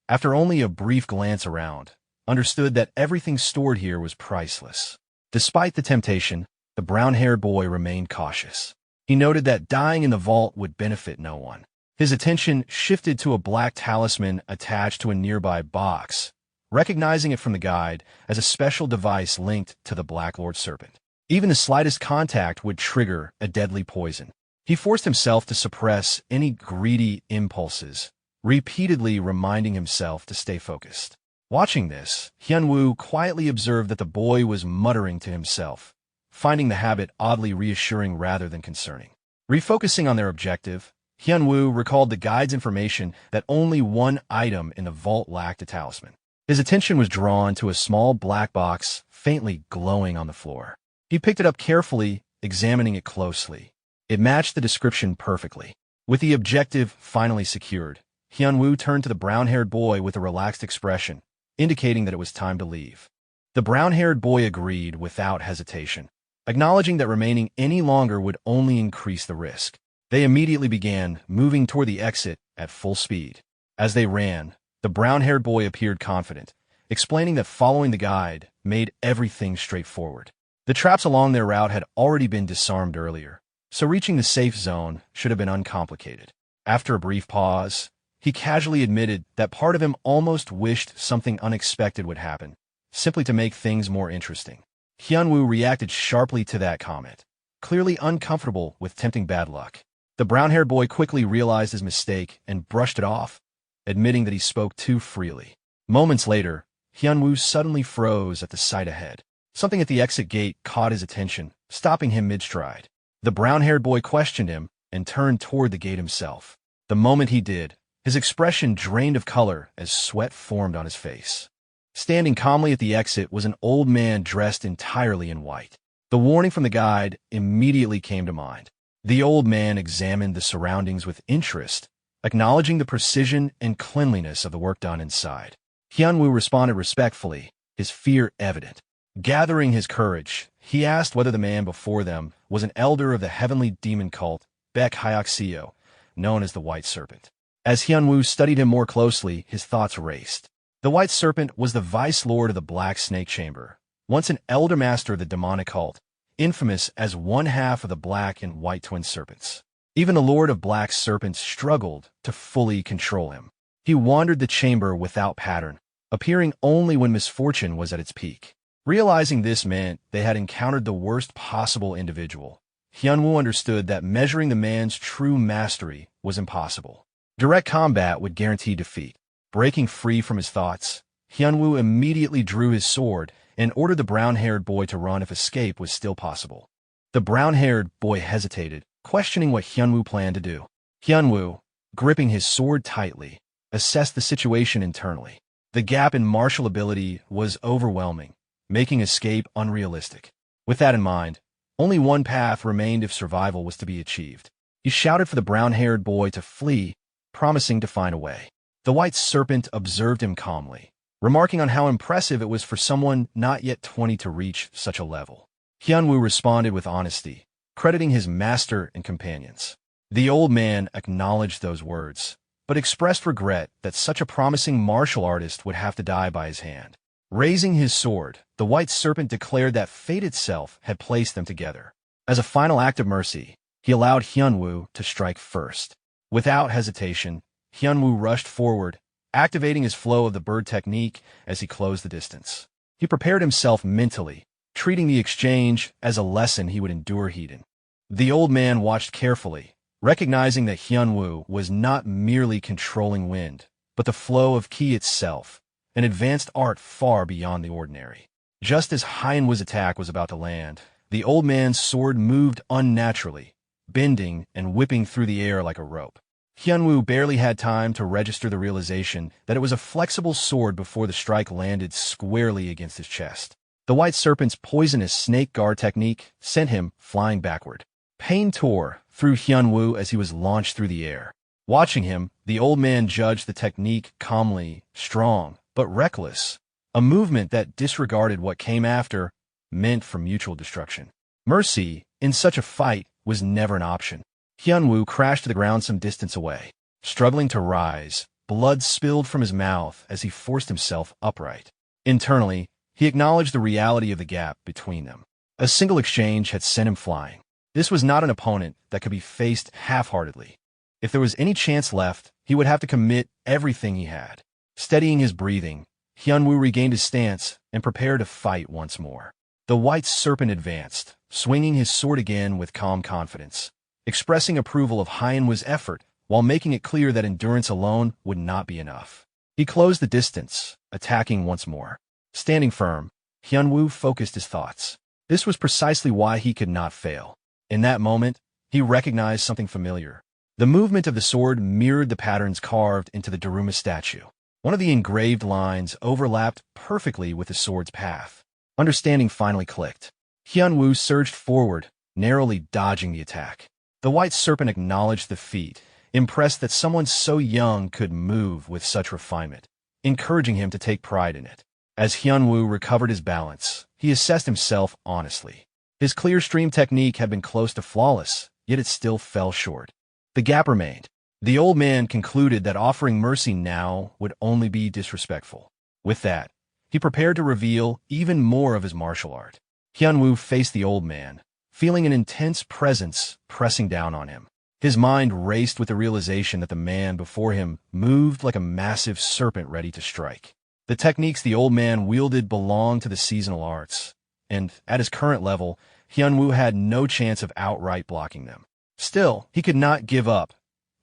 after only a brief glance around, understood that everything stored here was priceless. Despite the temptation, the brown-haired boy remained cautious. He noted that dying in the vault would benefit no one. His attention shifted to a black talisman attached to a nearby box, recognizing it from the guide as a special device linked to the Black Lord Serpent. Even the slightest contact would trigger a deadly poison. He forced himself to suppress any greedy impulses, repeatedly reminding himself to stay focused. Watching this, Hyunwoo quietly observed that the boy was muttering to himself, finding the habit oddly reassuring rather than concerning. Refocusing on their objective, Hyunwoo recalled the guide's information that only one item in the vault lacked a talisman. His attention was drawn to a small black box faintly glowing on the floor. He picked it up carefully, examining it closely. It matched the description perfectly. With the objective finally secured, Hyunwoo turned to the brown-haired boy with a relaxed expression, indicating that it was time to leave. The brown-haired boy agreed without hesitation, acknowledging that remaining any longer would only increase the risk. They immediately began moving toward the exit at full speed. As they ran, the brown-haired boy appeared confident, explaining that following the guide made everything straightforward. The traps along their route had already been disarmed earlier, so reaching the safe zone should have been uncomplicated. After a brief pause, he casually admitted that part of him almost wished something unexpected would happen, simply to make things more interesting. Hyunwoo reacted sharply to that comment, clearly uncomfortable with tempting bad luck. The brown-haired boy quickly realized his mistake and brushed it off, admitting that he spoke too freely. Moments later, Hyunwoo suddenly froze at the sight ahead. Something at the exit gate caught his attention, stopping him mid-stride. The brown-haired boy questioned him and turned toward the gate himself. The moment he did, his expression drained of color as sweat formed on his face. Standing calmly at the exit was an old man dressed entirely in white. The warning from the guide immediately came to mind. The old man examined the surroundings with interest, acknowledging the precision and cleanliness of the work done inside. Hyunwoo responded respectfully, his fear evident. Gathering his courage, he asked whether the man before them was an elder of the heavenly demon cult, Baek Hyakuseo, known as the White Serpent. As Hyunwoo studied him more closely, his thoughts raced. The White Serpent was the vice lord of the Black Snake Chamber, once an elder master of the demonic cult, infamous as one half of the Black and White Twin Serpents. Even the Lord of Black Serpents struggled to fully control him. He wandered the chamber without pattern, appearing only when misfortune was at its peak. Realizing this meant they had encountered the worst possible individual, Hyunwoo understood that measuring the man's true mastery was impossible. Direct combat would guarantee defeat. Breaking free from his thoughts, Hyunwoo immediately drew his sword and ordered the brown-haired boy to run if escape was still possible. The brown-haired boy hesitated, questioning what Hyunwoo planned to do. Hyunwoo, gripping his sword tightly, assessed the situation internally. The gap in martial ability was overwhelming, making escape unrealistic. With that in mind, only one path remained if survival was to be achieved. He shouted for the brown-haired boy to flee, promising to find a way. The White Serpent observed him calmly, remarking on how impressive it was for someone not yet 20 to reach such a level. Hyunwoo responded with honesty, crediting his master and companions. The old man acknowledged those words, but expressed regret that such a promising martial artist would have to die by his hand. Raising his sword, the White Serpent declared that fate itself had placed them together. As a final act of mercy, he allowed Hyunwoo to strike first. Without hesitation, Hyunwoo rushed forward, activating his flow of the bird technique as he closed the distance. He prepared himself mentally, treating the exchange as a lesson he would endure heeding. The old man watched carefully, recognizing that Hyunwoo was not merely controlling wind, but the flow of ki itself, an advanced art far beyond the ordinary. Just as Hyunwoo's attack was about to land, the old man's sword moved unnaturally, bending and whipping through the air like a rope. Hyunwoo barely had time to register the realization that it was a flexible sword before the strike landed squarely against his chest. The White Serpent's poisonous snake guard technique sent him flying backward. Pain tore through Hyunwoo as he was launched through the air. Watching him, the old man judged the technique calmly, strong, but reckless, a movement that disregarded what came after, meant for mutual destruction. Mercy, in such a fight, was never an option. Hyunwoo crashed to the ground some distance away. Struggling to rise, blood spilled from his mouth as he forced himself upright. Internally, he acknowledged the reality of the gap between them. A single exchange had sent him flying. This was not an opponent that could be faced half-heartedly. If there was any chance left, he would have to commit everything he had. Steadying his breathing, Hyunwoo regained his stance and prepared to fight once more. The White Serpent advanced, swinging his sword again with calm confidence, expressing approval of Hyunwoo's effort while making it clear that endurance alone would not be enough. He closed the distance, attacking once more. Standing firm, Hyunwoo focused his thoughts. This was precisely why he could not fail. In that moment, he recognized something familiar. The movement of the sword mirrored the patterns carved into the Daruma statue. One of the engraved lines overlapped perfectly with the sword's path. Understanding finally clicked. Hyunwoo surged forward, narrowly dodging the attack. The White Serpent acknowledged the feat, impressed that someone so young could move with such refinement, encouraging him to take pride in it. As Hyunwoo recovered his balance, he assessed himself honestly. His clear stream technique had been close to flawless, yet it still fell short. The gap remained. The old man concluded that offering mercy now would only be disrespectful. With that, he prepared to reveal even more of his martial art. Hyunwoo faced the old man, feeling an intense presence pressing down on him. His mind raced with the realization that the man before him moved like a massive serpent ready to strike. The techniques the old man wielded belonged to the seasonal arts, and at his current level, Hyunwoo had no chance of outright blocking them. Still, he could not give up,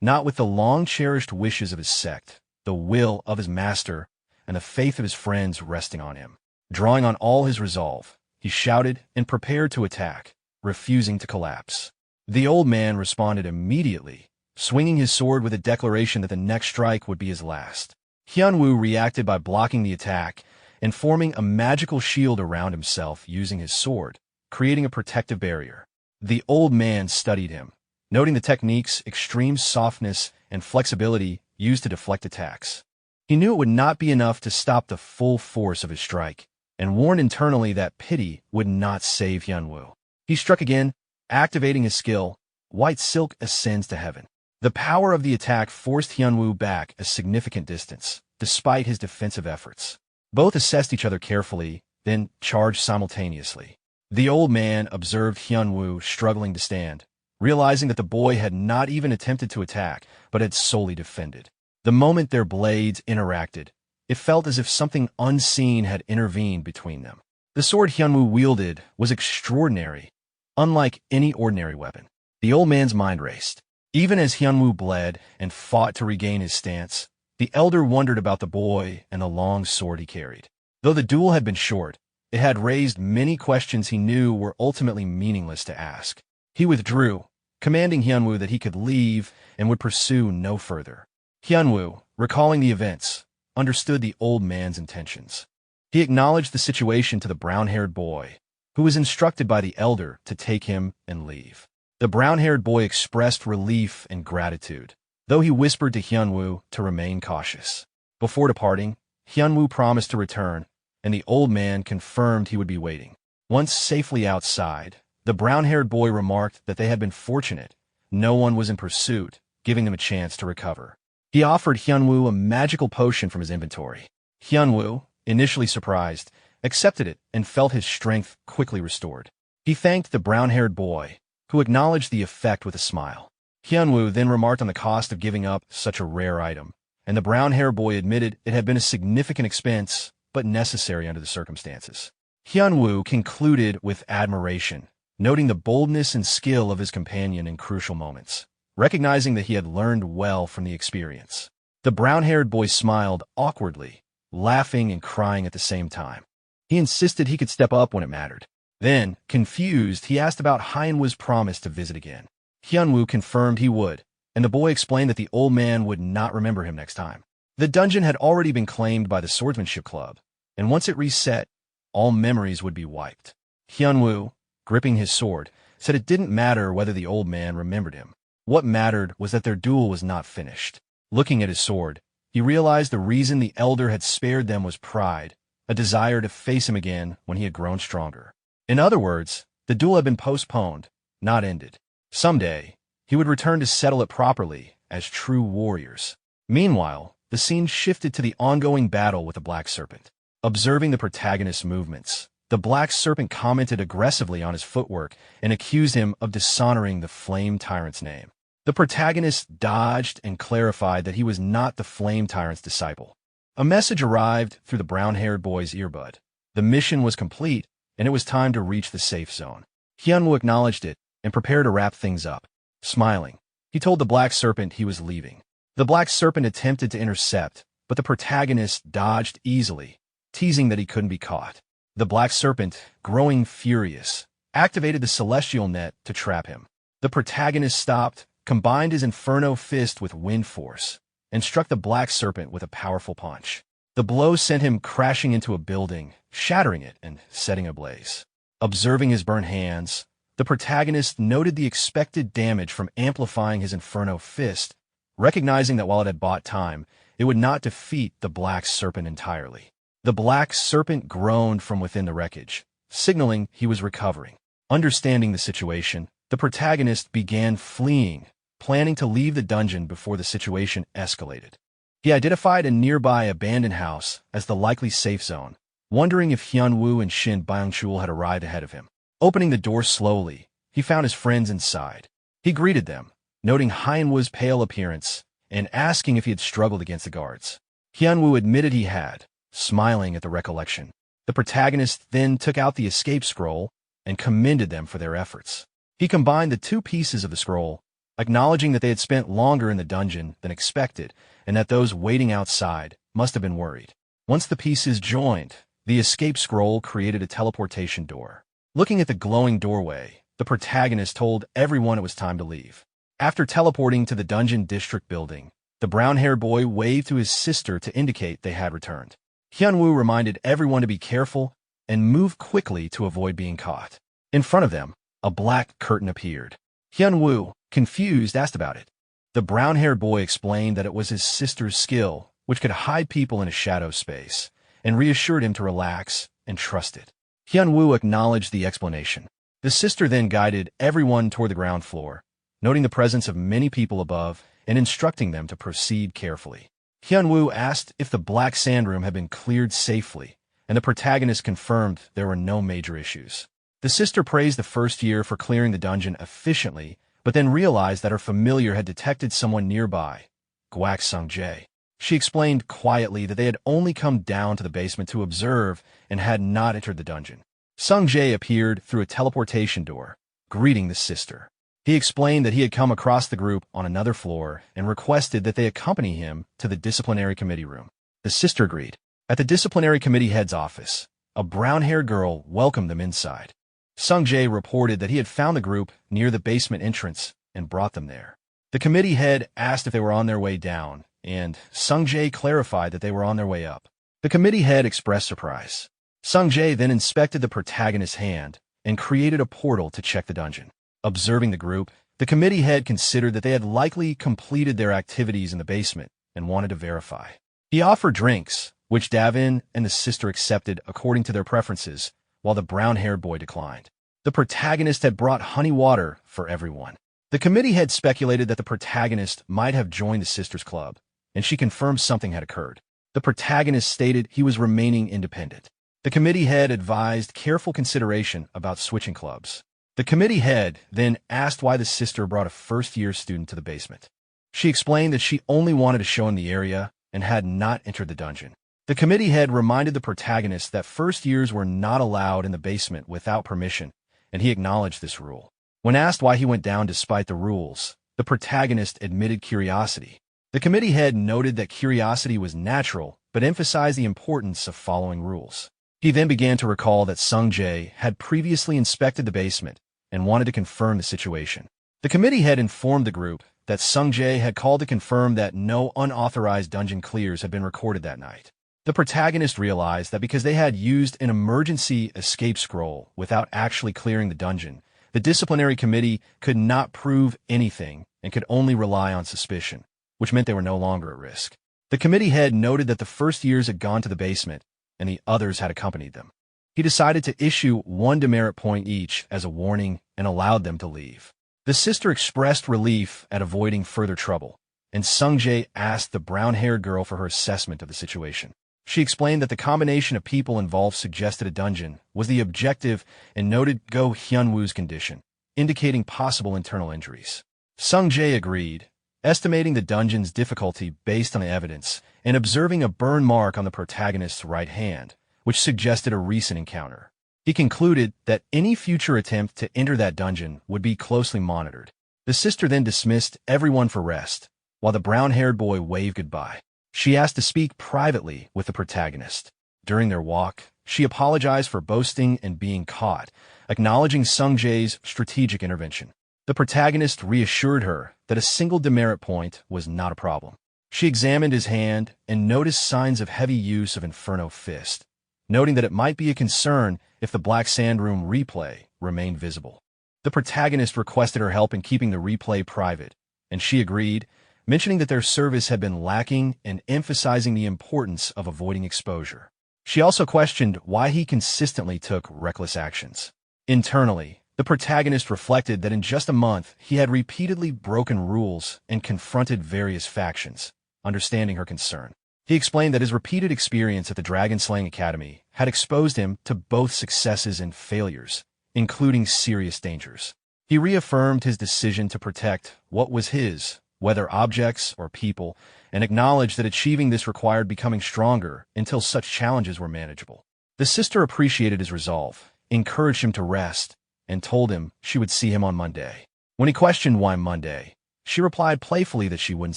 not with the long-cherished wishes of his sect, the will of his master, and the faith of his friends resting on him. Drawing on all his resolve, he shouted and prepared to attack, refusing to collapse. The old man responded immediately, swinging his sword with a declaration that the next strike would be his last. Hyunwoo reacted by blocking the attack and forming a magical shield around himself using his sword, creating a protective barrier. The old man studied him, noting the technique's extreme softness and flexibility used to deflect attacks. He knew it would not be enough to stop the full force of his strike, and warned internally that pity would not save Hyunwoo. He struck again, activating his skill. White silk ascends to heaven. The power of the attack forced Hyunwoo back a significant distance, despite his defensive efforts. Both assessed each other carefully, then charged simultaneously. The old man observed Hyunwoo struggling to stand, realizing that the boy had not even attempted to attack, but had solely defended. The moment their blades interacted, it felt as if something unseen had intervened between them. The sword Hyunwoo wielded was extraordinary, unlike any ordinary weapon. The old man's mind raced. Even as Hyunwoo bled and fought to regain his stance, the elder wondered about the boy and the long sword he carried. Though the duel had been short, it had raised many questions he knew were ultimately meaningless to ask. He withdrew, commanding Hyunwoo that he could leave and would pursue no further. Hyunwoo, recalling the events, understood the old man's intentions. He acknowledged the situation to the brown-haired boy, who was instructed by the elder to take him and leave. The brown-haired boy expressed relief and gratitude, though he whispered to Hyunwoo to remain cautious. Before departing, Hyunwoo promised to return, and the old man confirmed he would be waiting. Once safely outside, the brown-haired boy remarked that they had been fortunate. No one was in pursuit, giving them a chance to recover. He offered Hyunwoo a magical potion from his inventory. Hyunwoo, initially surprised, accepted it and felt his strength quickly restored. He thanked the brown-haired boy, who acknowledged the effect with a smile. Hyunwoo then remarked on the cost of giving up such a rare item, and the brown-haired boy admitted it had been a significant expense, but necessary under the circumstances. Hyunwoo concluded with admiration, noting the boldness and skill of his companion in crucial moments, recognizing that he had learned well from the experience. The brown-haired boy smiled awkwardly, laughing and crying at the same time. He insisted he could step up when it mattered. Then, confused, he asked about Hyunwoo's promise to visit again. Hyunwoo confirmed he would, and the boy explained that the old man would not remember him next time. The dungeon had already been claimed by the Swordsmanship Club, and once it reset, all memories would be wiped. Hyunwoo, gripping his sword, said it didn't matter whether the old man remembered him. What mattered was that their duel was not finished. Looking at his sword, he realized the reason the elder had spared them was pride, a desire to face him again when he had grown stronger. In other words, the duel had been postponed, not ended. Someday, he would return to settle it properly as true warriors. Meanwhile, the scene shifted to the ongoing battle with the Black Serpent. Observing the protagonist's movements, the Black Serpent commented aggressively on his footwork and accused him of dishonoring the Flame Tyrant's name. The protagonist dodged and clarified that he was not the Flame Tyrant's disciple. A message arrived through the brown-haired boy's earbud. The mission was complete, and it was time to reach the safe zone. Hyunwoo acknowledged it and prepared to wrap things up. Smiling, he told the Black Serpent he was leaving. The Black Serpent attempted to intercept, but the protagonist dodged easily, teasing that he couldn't be caught. The Black Serpent, growing furious, activated the Celestial Net to trap him. The protagonist stopped, combined his Inferno Fist with Wind Force, and struck the Black Serpent with a powerful punch. The blow sent him crashing into a building, shattering it and setting ablaze. Observing his burnt hands, the protagonist noted the expected damage from amplifying his Inferno Fist, recognizing that while it had bought time, it would not defeat the Black Serpent entirely. The Black Serpent groaned from within the wreckage, signaling he was recovering. Understanding the situation, the protagonist began fleeing, planning to leave the dungeon before the situation escalated. He identified a nearby abandoned house as the likely safe zone, wondering if Hyunwoo and Shin Byung-chul had arrived ahead of him. Opening the door slowly, he found his friends inside. He greeted them, noting Hyunwoo's pale appearance and asking if he had struggled against the guards. Hyunwoo admitted he had, smiling at the recollection. The protagonist then took out the escape scroll and commended them for their efforts. He combined the two pieces of the scroll, acknowledging that they had spent longer in the dungeon than expected and that those waiting outside must have been worried. Once the pieces joined, the escape scroll created a teleportation door. Looking at the glowing doorway, the protagonist told everyone it was time to leave. After teleporting to the dungeon district building, the brown-haired boy waved to his sister to indicate they had returned. Hyunwoo reminded everyone to be careful and move quickly to avoid being caught. In front of them, a black curtain appeared. Hyunwoo, confused, asked about it. The brown-haired boy explained that it was his sister's skill, which could hide people in a shadow space, and reassured him to relax and trust it. Hyun-woo acknowledged the explanation. The sister then guided everyone toward the ground floor, noting the presence of many people above and instructing them to proceed carefully. Hyun-woo asked if the black sand room had been cleared safely, and the protagonist confirmed there were no major issues. The sister praised the first year for clearing the dungeon efficiently, but then realized that her familiar had detected someone nearby, Gwaak Sung-jae. She explained quietly that they had only come down to the basement to observe and had not entered the dungeon. Sung-jae appeared through a teleportation door, greeting the sister. He explained that he had come across the group on another floor and requested that they accompany him to the disciplinary committee room. The sister agreed. At the disciplinary committee head's office, a brown-haired girl welcomed them inside. Sung-jae reported that he had found the group near the basement entrance and brought them there. The committee head asked if they were on their way down, and Sung-jae clarified that they were on their way up. The committee head expressed surprise. Sung-jae then inspected the protagonist's hand and created a portal to check the dungeon. Observing the group, the committee head considered that they had likely completed their activities in the basement and wanted to verify. He offered drinks, which Davin and the sister accepted according to their preferences, while the brown-haired boy declined. The protagonist had brought honey water for everyone. The committee head speculated that the protagonist might have joined the sisters' club, and she confirmed something had occurred. The protagonist stated he was remaining independent. The committee head advised careful consideration about switching clubs. The committee head then asked why the sister brought a first-year student to the basement. She explained that she only wanted to show him the area and had not entered the dungeon. The committee head reminded the protagonist that first years were not allowed in the basement without permission, and he acknowledged this rule. When asked why he went down despite the rules, the protagonist admitted curiosity. The committee head noted that curiosity was natural, but emphasized the importance of following rules. He then began to recall that Sung-jae had previously inspected the basement and wanted to confirm the situation. The committee head informed the group that Sung-jae had called to confirm that no unauthorized dungeon clears had been recorded that night. The protagonist realized that because they had used an emergency escape scroll without actually clearing the dungeon, the disciplinary committee could not prove anything and could only rely on suspicion, which meant they were no longer at risk. The committee head noted that the first years had gone to the basement and the others had accompanied them. He decided to issue 1 demerit point each as a warning and allowed them to leave. The sister expressed relief at avoiding further trouble, and Sung-jae asked the brown-haired girl for her assessment of the situation. She explained that the combination of people involved suggested a dungeon was the objective and noted Go Hyun-woo's condition, indicating possible internal injuries. Sung-jae agreed, estimating the dungeon's difficulty based on the evidence and observing a burn mark on the protagonist's right hand, which suggested a recent encounter. He concluded that any future attempt to enter that dungeon would be closely monitored. The sister then dismissed everyone for rest, while the brown-haired boy waved goodbye. She asked to speak privately with the protagonist. During their walk, she apologized for boasting and being caught, acknowledging Sung-jae's strategic intervention. The protagonist reassured her that a single demerit point was not a problem. She examined his hand and noticed signs of heavy use of Inferno Fist, noting that it might be a concern if the Black Sand Room replay remained visible. The protagonist requested her help in keeping the replay private, and she agreed, mentioning that their service had been lacking and emphasizing the importance of avoiding exposure. She also questioned why he consistently took reckless actions. Internally, the protagonist reflected that in just a month he had repeatedly broken rules and confronted various factions, understanding her concern. He explained that his repeated experience at the Dragon-Slaying Academy had exposed him to both successes and failures, including serious dangers. He reaffirmed his decision to protect what was his, whether objects or people, and acknowledged that achieving this required becoming stronger until such challenges were manageable. The sister appreciated his resolve, encouraged him to rest, and told him she would see him on Monday. When he questioned why Monday, she replied playfully that she wouldn't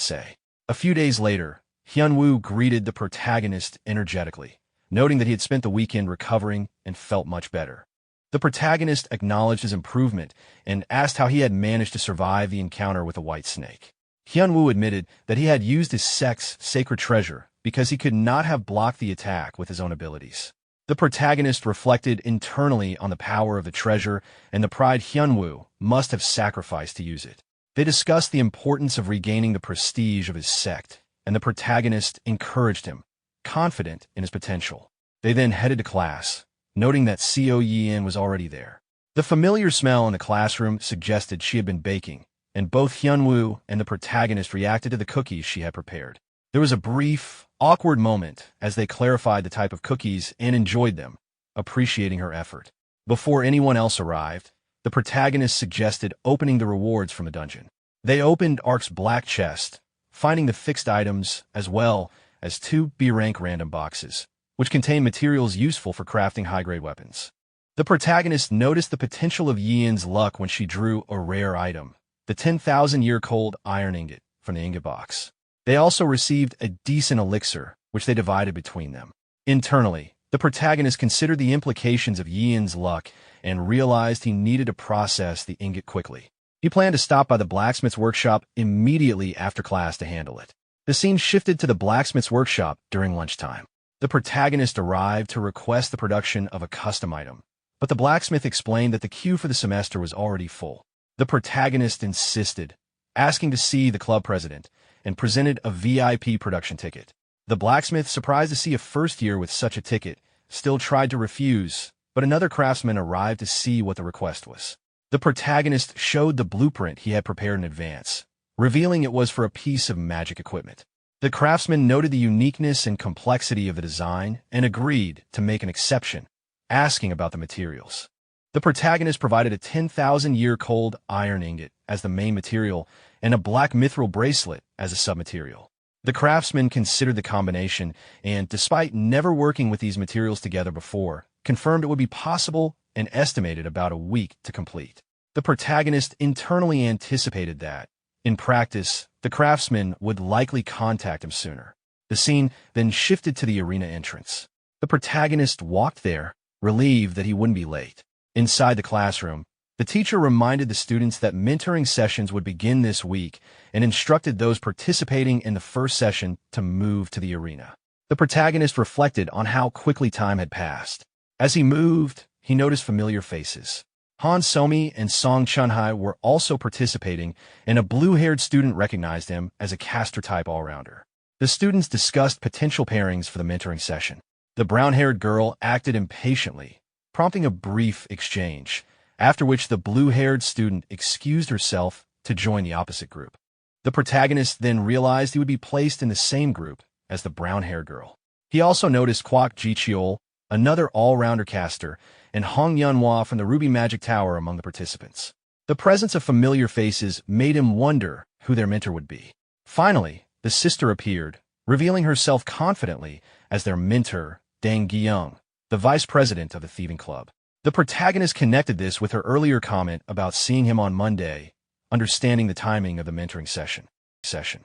say. A few days later, Hyun-woo greeted the protagonist energetically, noting that he had spent the weekend recovering and felt much better. The protagonist acknowledged his improvement and asked how he had managed to survive the encounter with a white snake. Hyun-woo admitted that he had used his sex sacred treasure because he could not have blocked the attack with his own abilities. The protagonist reflected internally on the power of the treasure and the pride Hyun-woo must have sacrificed to use it. They discussed the importance of regaining the prestige of his sect, and the protagonist encouraged him, confident in his potential. They then headed to class, noting that Co Yin was already there. The familiar smell in the classroom suggested she had been baking, and both Hyunwoo and the protagonist reacted to the cookies she had prepared. There was a brief, awkward moment as they clarified the type of cookies and enjoyed them, appreciating her effort. Before anyone else arrived, the protagonist suggested opening the rewards from a dungeon. They opened Ark's black chest, finding the fixed items as well as 2 B-rank random boxes, which contained materials useful for crafting high-grade weapons. The protagonist noticed the potential of Yin's luck when she drew a rare item, the 10,000-year-cold iron ingot, from the ingot box. They also received a decent elixir, which they divided between them. Internally, the protagonist considered the implications of Yin's luck and realized he needed to process the ingot quickly. He planned to stop by the blacksmith's workshop immediately after class to handle it. The scene shifted to the blacksmith's workshop during lunchtime. The protagonist arrived to request the production of a custom item, but the blacksmith explained that the queue for the semester was already full. The protagonist insisted, asking to see the club president, and presented a VIP production ticket. The blacksmith, surprised to see a first year with such a ticket, still tried to refuse, but another craftsman arrived to see what the request was. The protagonist showed the blueprint he had prepared in advance, revealing it was for a piece of magic equipment. The craftsman noted the uniqueness and complexity of the design and agreed to make an exception, asking about the materials. The protagonist provided a 10,000-year-cold iron ingot as the main material and a black mithril bracelet as a submaterial. The craftsman considered the combination and, despite never working with these materials together before, confirmed it would be possible and estimated about a week to complete. The protagonist internally anticipated that, in practice, the craftsman would likely contact him sooner. The scene then shifted to the arena entrance. The protagonist walked there, relieved that he wouldn't be late. Inside the classroom, the teacher reminded the students that mentoring sessions would begin this week and instructed those participating in the first session to move to the arena. The protagonist reflected on how quickly time had passed. As he moved, he noticed familiar faces. Han Somi and Song Chunhai were also participating, and a blue-haired student recognized him as a caster-type all-rounder. The students discussed potential pairings for the mentoring session. The brown-haired girl acted impatiently, prompting a brief exchange, after which the blue-haired student excused herself to join the opposite group. The protagonist then realized he would be placed in the same group as the brown-haired girl. He also noticed Kwok Ji-cheol, another all-rounder caster, and Hong Yunhua from the Ruby Magic Tower among the participants. The presence of familiar faces made him wonder who their mentor would be. Finally, the sister appeared, revealing herself confidently as their mentor, Dang Gyung, the vice president of the thieving club. The protagonist connected this with her earlier comment about seeing him on Monday, understanding the timing of the mentoring session.